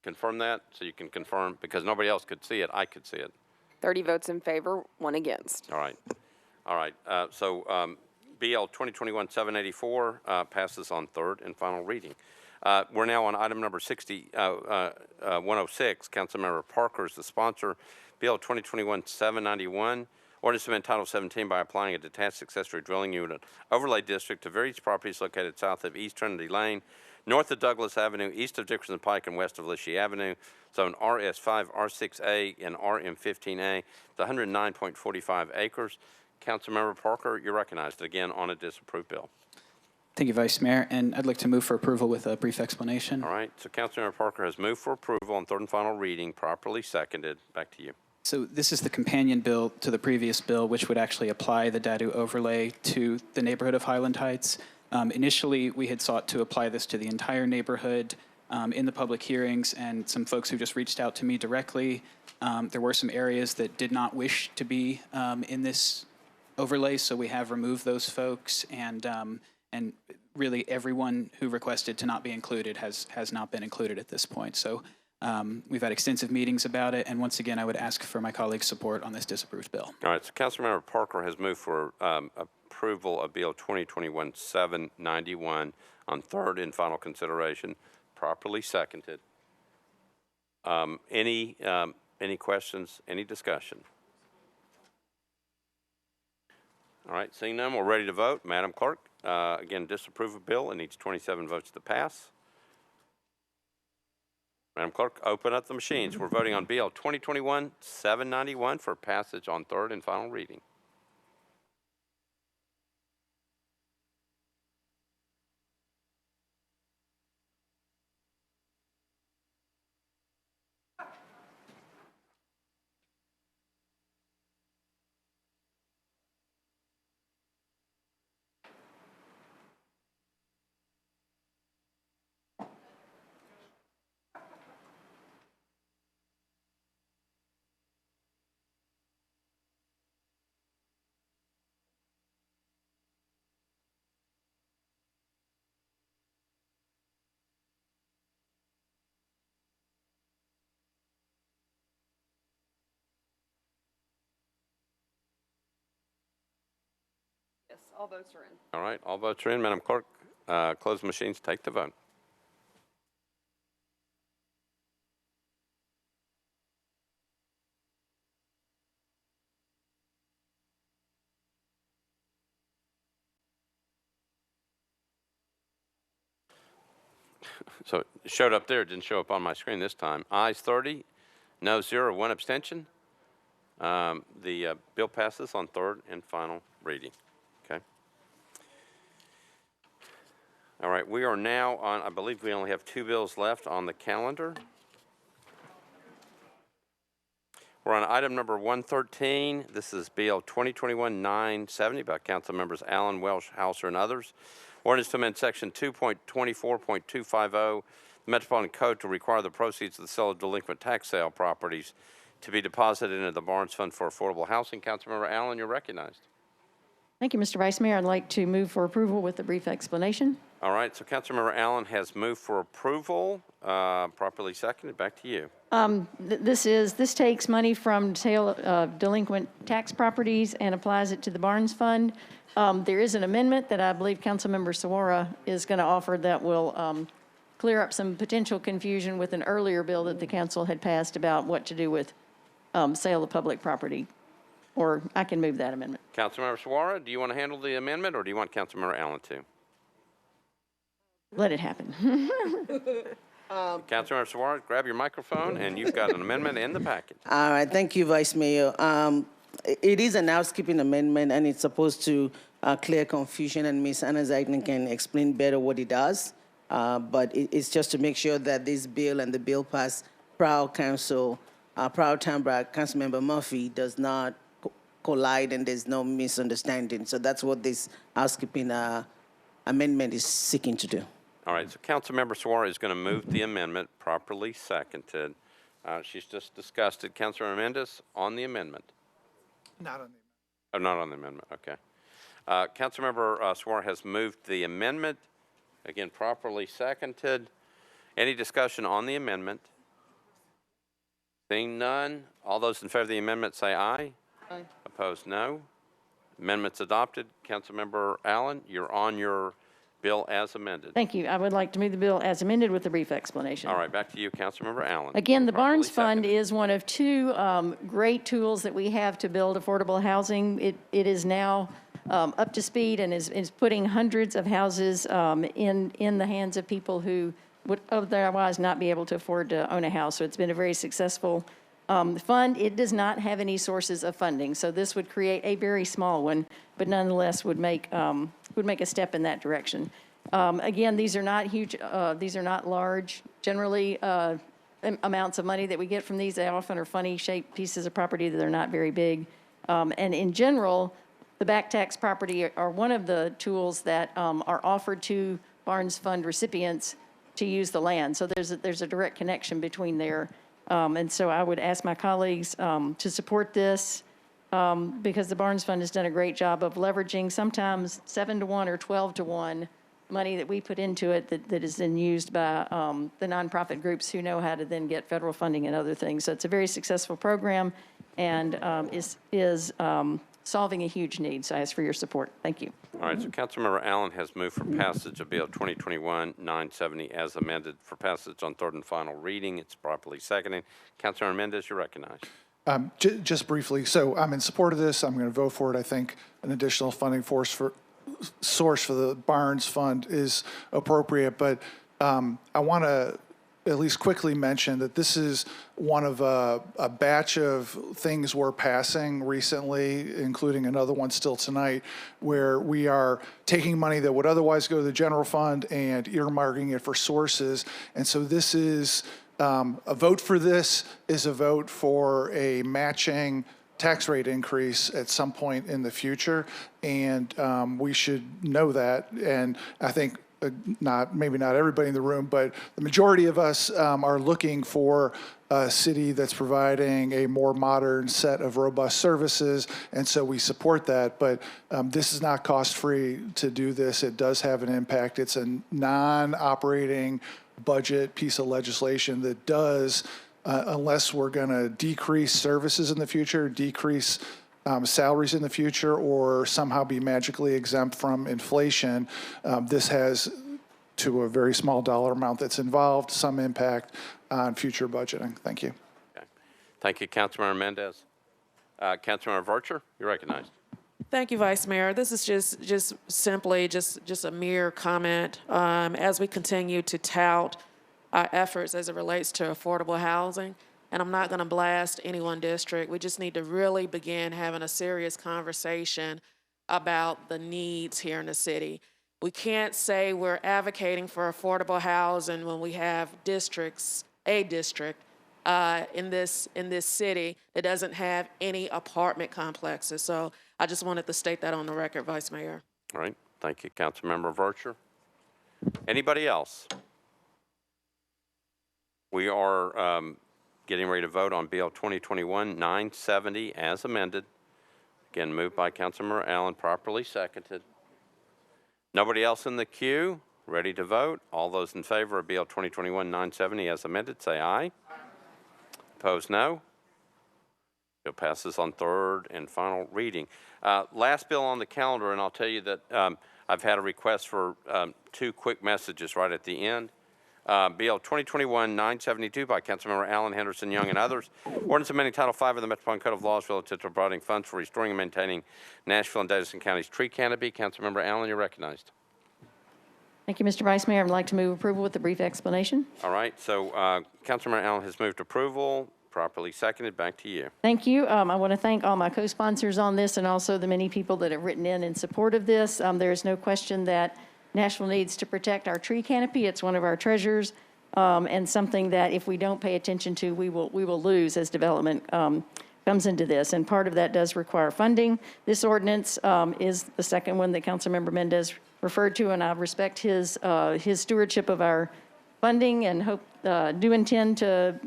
S2: Confirm that so you can confirm, because nobody else could see it. I could see it.
S12: 30 votes in favor, 1 against.
S2: All right. All right. BL 2021-784 passes on third and final reading. We're now on item number 106. Councilmember Parker is the sponsor. BL 2021-791. Ordinance to amend Title 17 by applying a detached accessory dwelling unit overlay district to various properties located south of East Trinity Lane, north of Douglas Avenue, east of Dickerson Pike, and west of Lishee Avenue, zone RS5, R6A, and RM15A, the 109.45 acres. Councilmember Parker, you're recognized again on a disapproved bill.
S16: Thank you, Vice Mayor, and I'd like to move for approval with a brief explanation.
S2: All right, so Councilmember Parker has moved for approval on third and final reading, properly seconded. Back to you.
S16: So this is the companion bill to the previous bill, which would actually apply the DADU overlay to the neighborhood of Highland Heights. Initially, we had sought to apply this to the entire neighborhood in the public hearings, and some folks who just reached out to me directly. There were some areas that did not wish to be in this overlay, so we have removed those folks, and really everyone who requested to not be included has not been included at this point. So we've had extensive meetings about it, and once again, I would ask for my colleagues' support on this disapproved bill.
S2: All right, so Councilmember Parker has moved for approval of Bill 2021-791 on third and final consideration, properly seconded. Any questions, any discussion? All right, seeing none, we're ready to vote. Madam Clerk, again, disapprove of bill. It needs 27 votes to pass. Madam Clerk, open up the machines. We're voting on BL 2021-791 for passage on third and final reading.
S12: Yes, all votes are in.
S2: All right, all votes are in. Madam Clerk, close the machines, take the vote. So it showed up there, it didn't show up on my screen this time. Ayes 30, no 0, 1 abstention. The bill passes on third and final reading. Okay. All right, we are now on, I believe we only have 2 bills left on the calendar. We're on item number 113. This is BL 2021-970 by Council Members Allen, Welsh, Hauser, and others. Ordinance to amend Section 2.24.250, the Metropolitan Code to require the proceeds of the sale of delinquent tax sale properties to be deposited into the Barnes Fund for Affordable Housing. Councilmember Allen, you're recognized.
S15: Thank you, Mr. Vice Mayor. I'd like to move for approval with a brief explanation.
S2: All right, so Councilmember Allen has moved for approval, properly seconded. Back to you.
S15: This takes money from sale of delinquent tax properties and applies it to the Barnes Fund. There is an amendment that I believe Councilmember Sawara is going to offer that will clear up some potential confusion with an earlier bill that the council had passed about what to do with sale of public property. Or I can move that amendment.
S2: Councilmember Sawara, do you want to handle the amendment, or do you want Councilmember Allen to?
S15: Let it happen.
S2: Councilmember Sawara, grab your microphone, and you've got an amendment in the package.
S7: All right, thank you, Vice Mayor. It is an housekeeping amendment, and it's supposed to clear confusion, and Ms. Anna Zeigner can explain better what it does. But it's just to make sure that this bill and the bill passed Proud Council, Proud Town Councilmember Murphy does not collide and there's no misunderstanding. So that's what this housekeeping amendment is seeking to do.
S2: All right, so Councilmember Sawara is going to move the amendment, properly seconded. She's just discussed it. Councilmember Mendez, on the amendment.
S19: Not on the amendment.
S2: Oh, not on the amendment, okay. Councilmember Sawara has moved the amendment, again, properly seconded. Any discussion on the amendment? Seeing none, all those in favor of the amendment say aye.
S15: Aye.
S2: Opposed, no. Amendment's adopted. Councilmember Allen, you're on your bill as amended.
S15: Thank you. I would like to move the bill as amended with a brief explanation.
S2: All right, back to you, Councilmember Allen.
S15: Again, the
S2: Properly
S15: Barnes Fund
S2: seconded.
S15: is one of two great tools that we have to build affordable housing. It is now up to speed and is putting hundreds of houses in the hands of people who would otherwise not be able to afford to own a house. So it's been a very successful fund. It does not have any sources of funding, so this would create a very small one, but nonetheless would make a step in that direction. Again, these are not huge. These are not large. Generally, amounts of money that we get from these, they often are funny-shaped pieces of property that are not very big. And in general, the back tax property are one of the tools that are offered to Barnes Fund recipients to use the land. So there's a direct connection between there. And so I would ask my colleagues to support this because the Barnes Fund has done a great job of leveraging sometimes 7-to-1 or 12-to-1 money that we put into it that is then used by the nonprofit groups who know how to then get federal funding and other things. So it's a very successful program and is solving a huge need. So I ask for your support. Thank you.
S2: All right, so Councilmember Allen has moved for passage of Bill 2021-970 as amended for passage on third and final reading. It's properly seconded. Councilmember Mendez, you're recognized.
S19: Just briefly, so I'm in support of this. I'm going to vote for it. I think an additional funding source for the Barnes Fund is appropriate, but I want to at least quickly mention that this is one of a batch of things we're passing recently, including another one still tonight, where we are taking money that would otherwise go to the general fund and earmarking it for sources. And so this is, a vote for this is a vote for a matching tax rate increase at some point in the future. And we should know that. And I think maybe not everybody in the room, but the majority of us are looking for a city that's providing a more modern set of robust services, and so we support that. But this is not cost-free to do this. It does have an impact. It's a non-operating budget piece of legislation that does, unless we're going to decrease services in the future, decrease salaries in the future, or somehow be magically exempt from inflation, this has, to a very small dollar amount that's involved, some impact on future budgeting. Thank you.
S2: Okay. Thank you, Councilmember Mendez. Councilmember Vercher, you're recognized.
S5: Thank you, Vice Mayor. This is just simply a mere comment as we continue to tout our efforts as it relates to affordable housing. And I'm not going to blast any one district. We just need to really begin having a serious conversation about the needs here in the city. We can't say we're advocating for affordable housing when we have a district in this city that doesn't have any apartment complexes. So I just wanted to state that on the record, Vice Mayor.
S2: All right. Thank you, Councilmember Vercher. Anybody else? We are getting ready to vote on Bill 2021-970 as amended. Again, moved by Councilmember Allen, properly seconded. Nobody else in the queue? Ready to vote? All those in favor of Bill 2021-970 as amended, say aye. Opposed, no. Bill passes on third and final reading. Last bill on the calendar, and I'll tell you that I've had a request for 2 quick messages right at the end. Bill 2021-972 by Councilmember Allen, Henderson, Young, and others. Ordinance amending Title V of the Metropolitan Code of Laws relative to providing funds for restoring and maintaining Nashville and Davidson County's tree canopy. Councilmember Allen, you're recognized.
S15: Thank you, Mr. Vice Mayor. I'd like to move approval with a brief explanation.
S2: All right, so Councilmember Allen has moved approval, properly seconded. Back to you.
S15: Thank you. I want to thank all my co-sponsors on this and also the many people that have written in support of this. There is no question that Nashville needs to protect our tree canopy. It's one of our treasures and something that if we don't pay attention to, we will lose as development comes into this. And part of that does require funding. This ordinance is the second one that Councilmember Mendez referred to, and I respect his stewardship of our funding and hope do intend to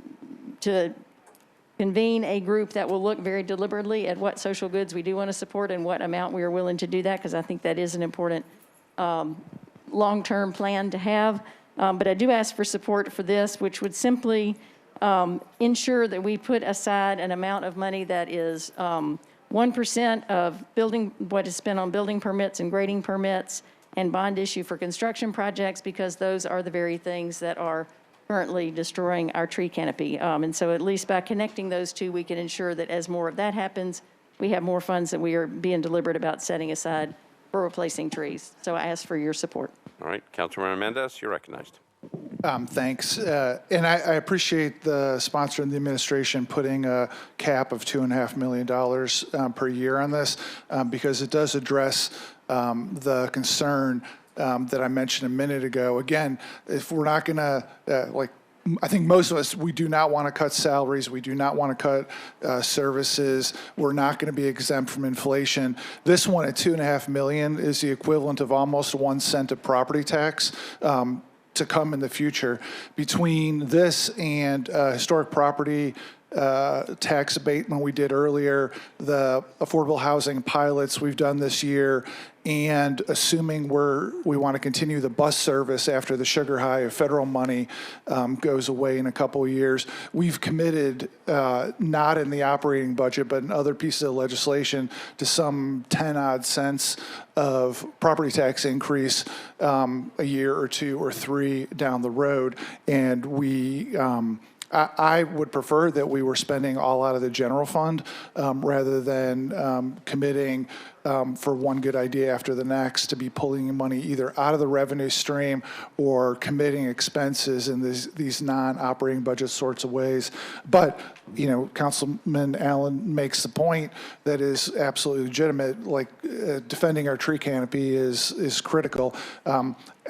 S15: convene a group that will look very deliberately at what social goods we do want to support and what amount we are willing to do that, because I think that is an important long-term plan to have. But I do ask for support for this, which would simply ensure that we put aside an amount of money that is 1% of what is spent on building permits and grading permits and bond issue for construction projects, because those are the very things that are currently destroying our tree canopy. And so at least by connecting those two, we can ensure that as more of that happens, we have more funds that we are being deliberate about setting aside for replacing trees. So I ask for your support.
S2: All right, Councilmember Mendez, you're recognized.
S19: Thanks. And I appreciate the sponsor and the administration putting a cap of $2.5 million per year on this because it does address the concern that I mentioned a minute ago. Again, if we're not going to, I think most of us, we do not want to cut salaries. We do not want to cut services. We're not going to be exempt from inflation. This one at $2.5 million is the equivalent of almost 1 cent of property tax to come in the future. Between this and historic property tax abatement we did earlier, the affordable housing pilots we've done this year, and assuming we want to continue the bus service after the sugar high of federal money goes away in a couple of years, we've committed, not in the operating budget, but in other pieces of legislation, to some 10-odd cents of property tax increase a year or 2 or 3 down the road. And I would prefer that we were spending all out of the general fund rather than committing for one good idea after the next to be pulling money either out of the revenue stream or committing expenses in these non-operating budget sorts of ways. But, Councilman Allen makes the point that is absolutely legitimate, like defending our tree canopy is critical.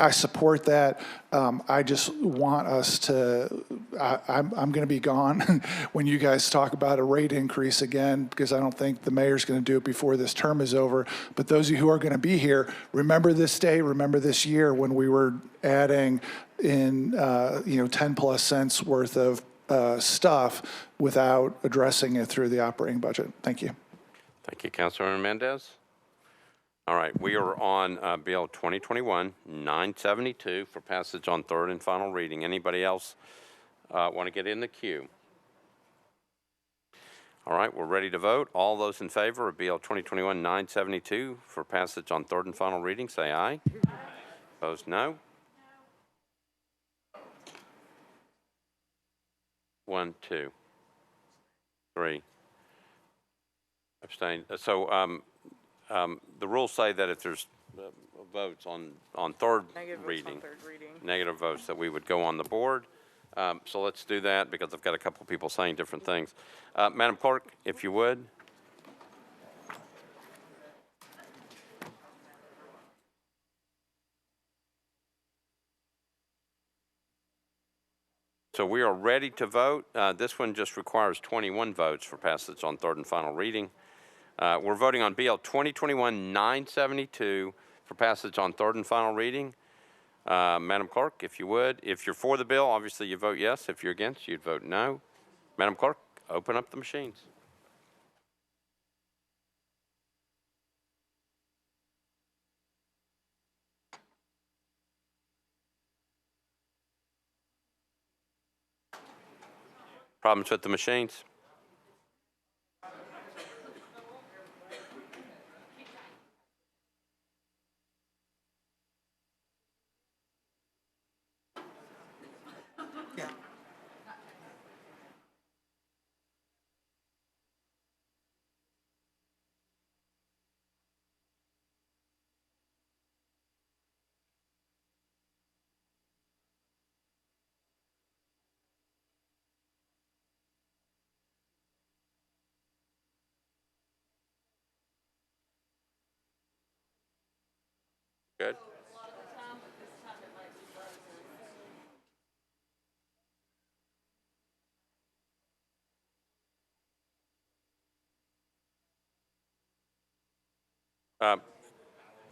S19: I support that. I just want us to, I'm going to be gone when you guys talk about a rate increase again, because I don't think the mayor's going to do it before this term is over. But those of you who are going to be here, remember this day, remember this year when we were adding in, 10 plus cents worth of stuff without addressing it through the operating budget. Thank you.
S2: Thank you, Councilmember Mendez. All right, we are on Bill 2021-972 for passage on third and final reading. Anybody else want to get in the queue? All right, we're ready to vote. All those in favor of Bill 2021-972 for passage on third and final reading, say aye. Opposed, no. 1, 2, 3. Abstain. So the rules say that if there's votes on third reading, negative votes, that we would go on the board. So let's do that because I've got a couple people saying different things. Madam Clerk, if you would. So we are ready to vote. This one just requires 21 votes for passage on third and final reading. We're voting on Bill 2021-972 for passage on third and final reading. Madam Clerk, if you would. If you're for the bill, obviously you vote yes. If you're against, you'd vote no. Madam Clerk, open up the machines. Problems with the machines? Good.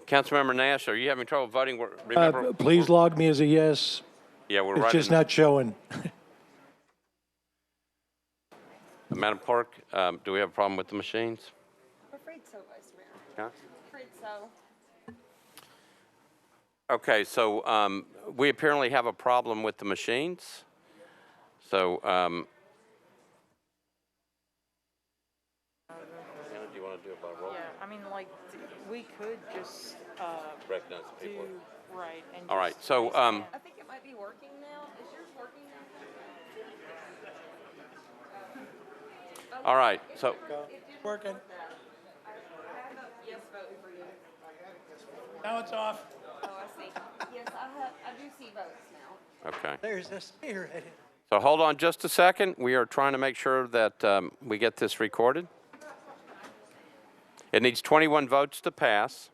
S2: Councilmember Nash, are you having trouble voting? Remember,
S3: Please log me as a yes.
S2: yeah, we're
S3: It's
S2: right.
S3: just not showing.
S2: Madam Clerk, do we have a problem with the machines?
S12: I'm afraid so, Vice Mayor.
S2: Yeah.
S12: I'm afraid so.
S2: Okay, so we apparently have a problem with the machines. So, do you want to do it by roll?
S10: Yeah, I mean, like, we could just,
S2: Recognize the people.
S10: right, and
S2: All right,
S10: just
S2: so,
S10: raise hand.
S12: I think it might be working now. Is yours working now?
S2: all right, so,
S3: Working.
S12: Yes vote for you.
S3: Now it's off.
S12: Oh, I see. Yes, I do see votes now.
S2: okay.
S3: There's the spearhead.
S2: So hold on just a second. We are trying to make sure that we get this recorded. It needs 21 votes to pass.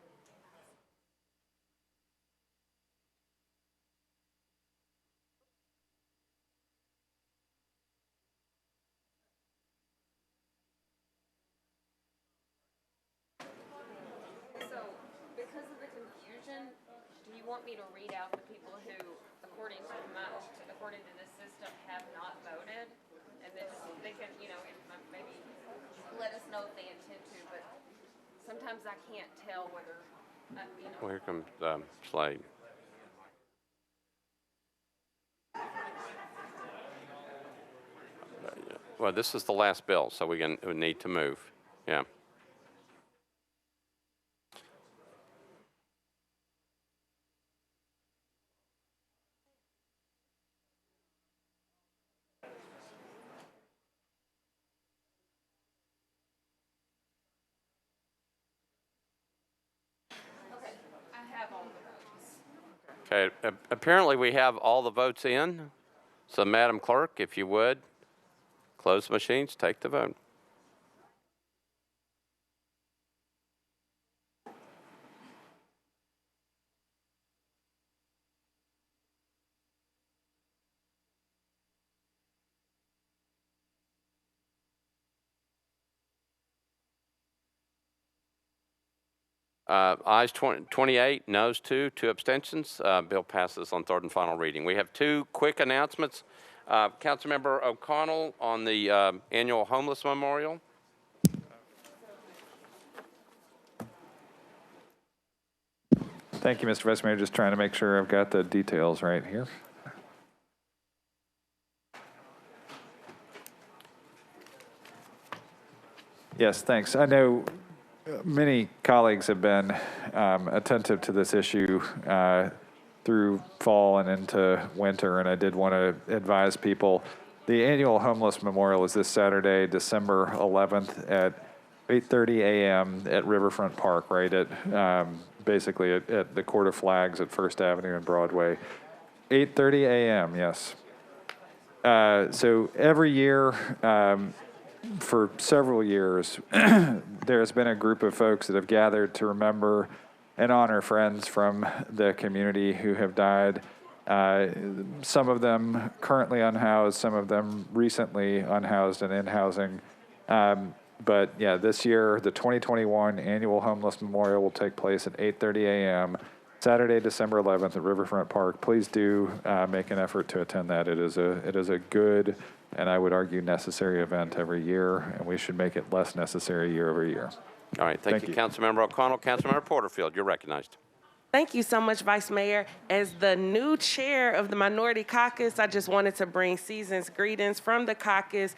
S12: So, because of the confusion, do you want me to read out the people who, according to this system, have not voted? And then they can, maybe let us know if they intend to, but sometimes I can't tell whether,
S2: Well, here comes Slade. Well, this is the last bill, so we need to move. Yeah. Okay, apparently we have all the votes in. So, Madam Clerk, if you would, close the machines, take the vote. Ayes 28, noes 2 abstentions. Bill passes on third and final reading. We have two quick announcements. Councilmember O'Connell on the annual homeless memorial.
S8: Thank you, Mr. Vice Mayor. Just trying to make sure I've got the details right here. Yes, thanks. I know many colleagues have been attentive to this issue through fall and into winter, and I did want to advise people. The annual homeless memorial is this Saturday, December 11th at 8:30 a.m. at Riverfront Park, right at basically at the Court of Flags at First Avenue and Broadway. 8:30 a.m., yes. So every year, for several years, there's been a group of folks that have gathered to remember and honor friends from the community who have died. Some of them currently unhoused, some of them recently unhoused and in housing. But yeah, this year, the 2021 annual homeless memorial will take place at 8:30 a.m. Saturday, December 11th at Riverfront Park. Please do make an effort to attend that. It is a good and I would argue necessary event every year, and we should make it less necessary year over year.
S2: All right, thank you, Councilmember O'Connell. Councilmember Porterfield, you're recognized.
S6: Thank you so much, Vice Mayor. As the new chair of the Minority Caucus, I just wanted to bring season's greetings from the caucus.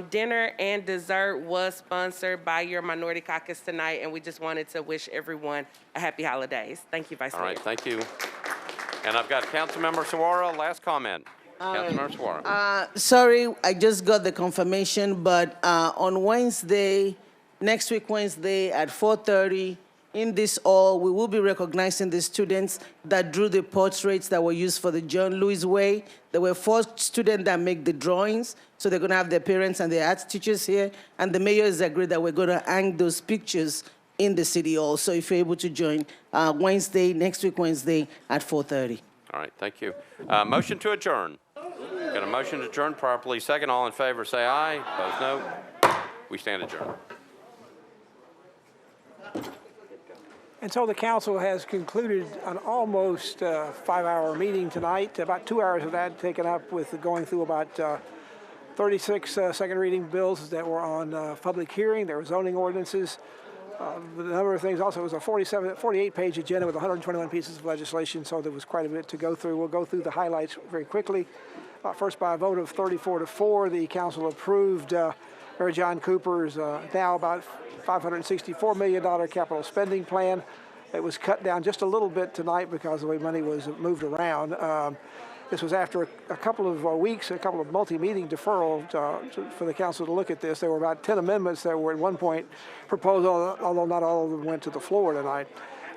S6: Dinner and dessert was sponsored by your Minority Caucus tonight, and we just wanted to wish everyone a happy holidays. Thank you, Vice Mayor.
S2: All right, thank you. And I've got Councilmember Saguaro, last comment. Councilmember Saguaro.
S7: Sorry, I just got the confirmation, but on Wednesday, next week Wednesday at 4:30, in this hall, we will be recognizing the students that drew the portraits that were used for the John Lewis Way. There were 4 students that make the drawings, so they're gonna have their parents and their arts teachers here, and the mayor has agreed that we're gonna hang those pictures in the city hall. So if you're able to join Wednesday, next week Wednesday at 4:30.
S2: All right, thank you. Motion to adjourn. Got a motion to adjourn properly. Second, all in favor, say aye. Opposed, no. We stand adjourned.
S3: And so the council has concluded an almost 5-hour meeting tonight. About 2 hours of that taken up with going through about 36 second reading bills that were on public hearing. There were zoning ordinances. The number of things also, it was a 48-page agenda with 121 pieces of legislation, so there was quite a bit to go through. We'll go through the highlights very quickly. First, by a vote of 34-4, the council approved Mayor John Cooper's now about $564 million capital spending plan. It was cut down just a little bit tonight because the way money was moved around. This was after a couple of weeks, a couple of multi-meeting deferral for the council to look at this. There were about 10 amendments that were at one point proposed, although not all of them went to the floor tonight.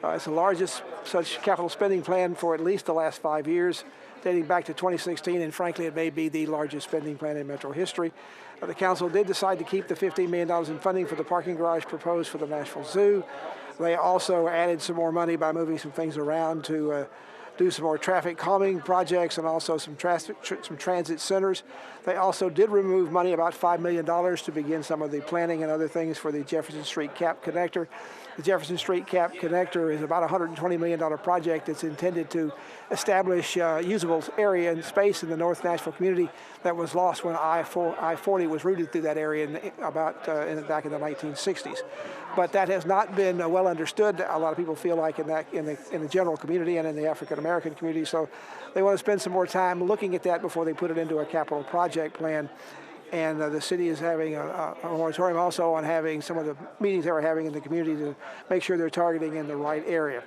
S3: It's the largest such capital spending plan for at least the last 5 years, dating back to 2016, and frankly, it may be the largest spending plan in Metro history. The council did decide to keep the $15 million in funding for the parking garage proposed for the Nashville Zoo. They also added some more money by moving some things around to do some more traffic calming projects and also some transit centers. They also did remove money, about $5 million, to begin some of the planning and other things for the Jefferson Street Cap Connector. The Jefferson Street Cap Connector is about a $120 million project that's intended to establish usable area and space in the North Nashville community that was lost when I-40 was routed through that area back in the 1960s. But that has not been well understood. A lot of people feel like in the general community and in the African American community. So they want to spend some more time looking at that before they put it into a capital project plan. And the city is having a moratorium also on having some of the meetings they were having in the community to make sure they're targeting in the right area.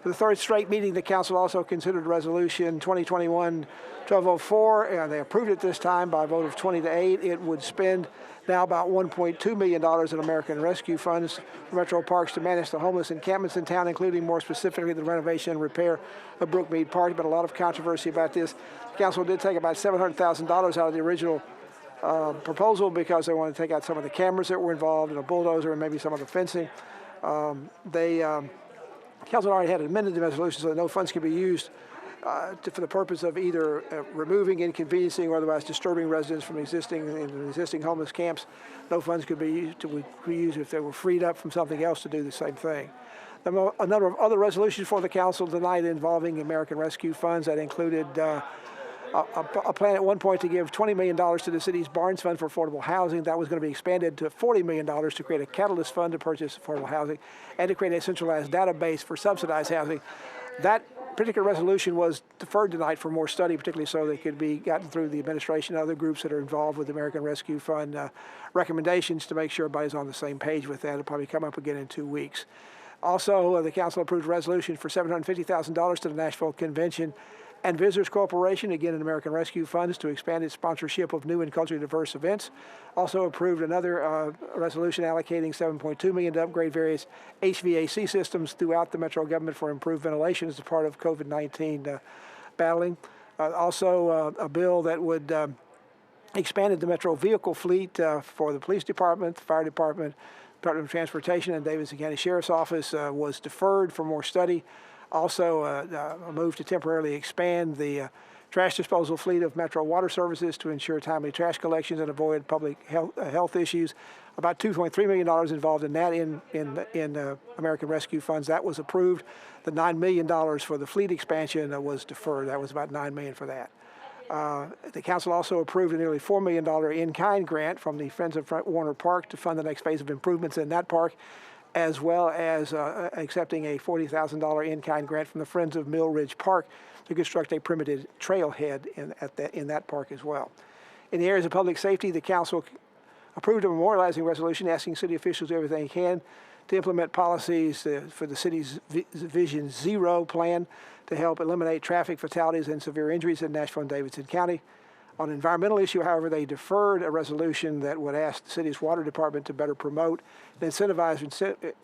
S3: For the third straight meeting, the council also considered resolution 2021-1204, and they approved it this time by a vote of 20-8. It would spend now about $1.2 million in American Rescue Funds for Metro Parks to manage the homeless encampments in town, including more specifically the renovation and repair of Brookmead Park. But a lot of controversy about this. The council did take about $700,000 out of the original proposal because they want to take out some of the cameras that were involved and a bulldozer and maybe some of the fencing. Council already had amended the resolution so that no funds can be used for the purpose of either removing, inconveniencing, or otherwise disturbing residents from existing homeless camps. No funds could be used if they were freed up from something else to do the same thing. A number of other resolutions for the council tonight involving American Rescue Funds that included a plan at one point to give $20 million to the city's Barnes Fund for affordable housing. That was going to be expanded to $40 million to create a catalyst fund to purchase affordable housing and to create a centralized database for subsidized housing. That particular resolution was deferred tonight for more study, particularly so they could be gotten through the administration and other groups that are involved with the American Rescue Fund recommendations to make sure everybody's on the same page with that. It'll probably come up again in 2 weeks. Also, the council approved a resolution for $750,000 to the Nashville Convention and Visitors Corporation, again in American Rescue Funds, to expand its sponsorship of new and culturally diverse events. Also approved another resolution allocating $7.2 million to upgrade various HVAC systems throughout the Metro government for improved ventilation as a part of COVID-19 battling. Also a bill that would expanded the Metro vehicle fleet for the police department, the fire department, Department of Transportation, and Davidson County Sheriff's Office was deferred for more study. Also, a move to temporarily expand the trash disposal fleet of Metro Water Services to ensure timely trash collections and avoid public health issues. About $2.3 million involved in that in American Rescue Funds. That was approved. The $9 million for the fleet expansion was deferred. That was about $9 million for that. The council also approved a nearly $4 million in-kind grant from the Friends of Warner Park to fund the next phase of improvements in that park, as well as accepting a $40,000 in-kind grant from the Friends of Mill Ridge Park to construct a primitive trailhead in that park as well. In the areas of public safety, the council approved a memorializing resolution asking city officials to do everything they can to implement policies for the city's Vision Zero plan to help eliminate traffic fatalities and severe injuries in Nashville and Davidson County. On an environmental issue, however, they deferred a resolution that would ask the city's water department to better promote and incentivize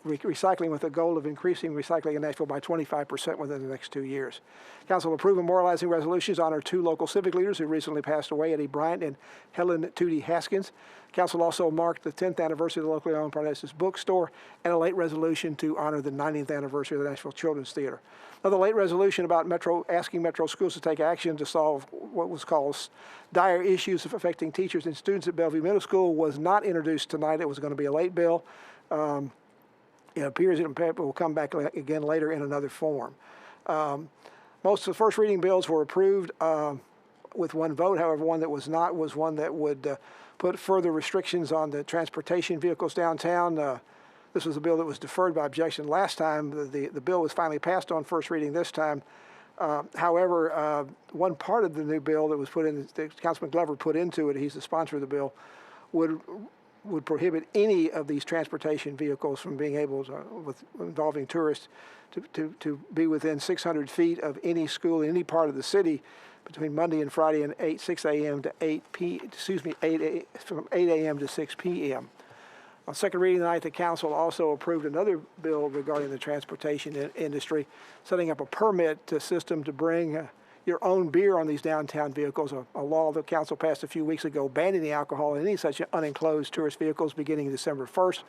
S3: recycling with the goal of increasing recycling in Nashville by 25% within the next 2 years. Council approved memorializing resolutions honor 2 local civic leaders who recently passed away, Eddie Bryant and Helen Tootie Haskins. Council also marked the 10th anniversary of the locally owned Parnassus bookstore and a late resolution to honor the 90th anniversary of the Nashville Children's Theater. Another late resolution about asking Metro schools to take action to solve what was called dire issues affecting teachers and students at Bellevue Middle School was not introduced tonight. It was going to be a late bill. It appears it will come back again later in another form. Most of the first reading bills were approved with 1 vote. However, one that was not was one that would put further restrictions on the transportation vehicles downtown. This was a bill that was deferred by objection last time. The bill was finally passed on first reading this time. However, one part of the new bill that was put in, that Councilman Glover put into it, he's the sponsor of the bill, would prohibit any of these transportation vehicles from being able to, involving tourists, to be within 600 feet of any school in any part of the city between Monday and Friday and 6 a.m. to 8 from 8 a.m. to 6 p.m. On second reading tonight, the council also approved another bill regarding the transportation industry, setting up a permit system to bring your own beer on these downtown vehicles, a law the council passed a few weeks ago banning the alcohol in any such unenclosed tourist vehicles beginning December 1st.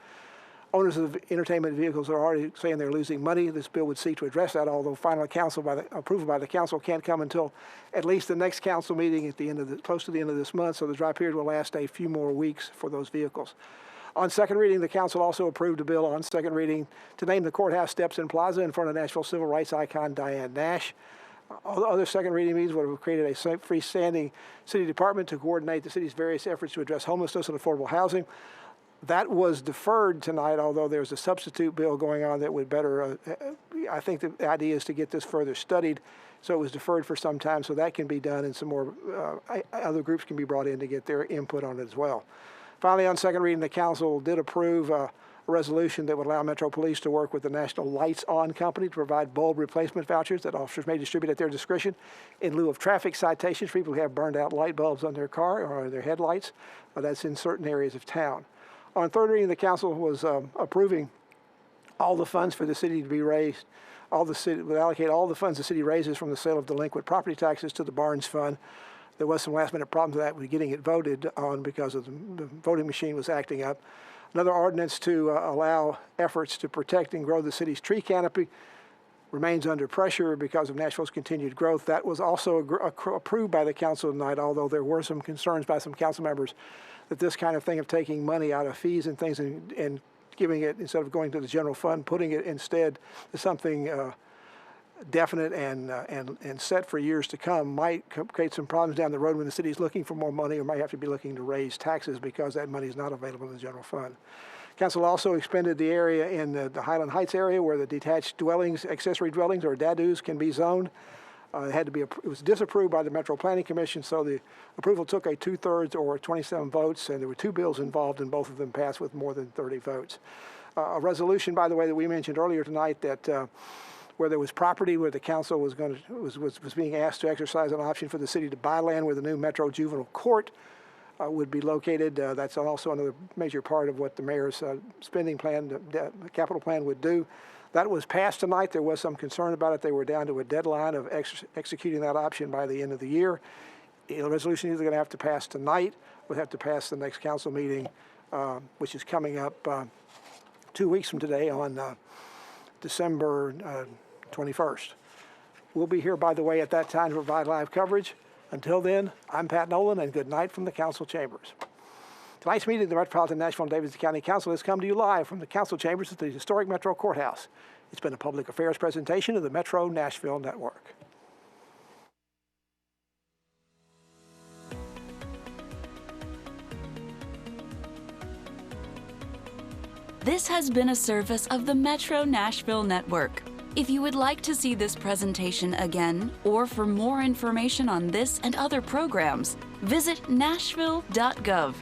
S3: Owners of entertainment vehicles are already saying they're losing money. This bill would seek to address that, although final approval by the council can't come until at least the next council meeting at the end of close to the end of this month, so the dry period will last a few more weeks for those vehicles. On second reading, the council also approved a bill on second reading to name the Courthouse steps and plaza in front of Nashville civil rights icon Diane Nash. Other second reading meetings would have created a freestanding city department to coordinate the city's various efforts to address homelessness and affordable housing. That was deferred tonight, although there's a substitute bill going on that would better, I think the idea is to get this further studied. So it was deferred for some time, so that can be done, and some more other groups can be brought in to get their input on it as well. Finally, on second reading, the council did approve a resolution that would allow Metro Police to work with the National Lights On Company to provide bulb replacement vouchers that officers may distribute at their discretion in lieu of traffic citations for people who have burned out light bulbs on their car or their headlights. That's in certain areas of town. On third reading, the council was approving all the funds for the city to be raised. The city would allocate all the funds the city raises from the sale of delinquent property taxes to the Barnes Fund. There was some last-minute problems with that, with getting it voted on because of the voting machine was acting up. Another ordinance to allow efforts to protect and grow the city's tree canopy remains under pressure because of Nashville's continued growth. That was also approved by the council tonight, although there were some concerns by some council members that this kind of thing of taking money out of fees and things and giving it, instead of going to the general fund, putting it instead to something definite and set for years to come might create some problems down the road when the city is looking for more money or might have to be looking to raise taxes because that money is not available in the general fund. Council also expanded the area in the Highland Heights area where the detached dwellings, accessory dwellings or DADUs can be zoned. It was disapproved by the Metro Planning Commission, so the approval took a 2/3 or 27 votes, and there were 2 bills involved, and both of them passed with more than 30 votes. A resolution, by the way, that we mentioned earlier tonight that where there was property where the council was being asked to exercise an option for the city to buy land where the new Metro Juvenile Court would be located. That's also another major part of what the mayor's spending plan, capital plan would do. That was passed tonight. There was some concern about it. They were down to a deadline of executing that option by the end of the year. The resolution is either going to have to pass tonight or have to pass the next council meeting, which is coming up 2 weeks from today on December 21st. We'll be here, by the way, at that time to provide live coverage. Until then, I'm Pat Nolan, and good night from the council chambers. Tonight's meeting of the Metropolitan Nashville and Davidson County Council has come to you live from the council chambers at the historic Metro Courthouse. It's been a public affairs presentation of the Metro Nashville Network.
S4: This has been a service of the Metro Nashville Network. If you would like to see this presentation again, or for more information on this and other programs, visit nashville.gov.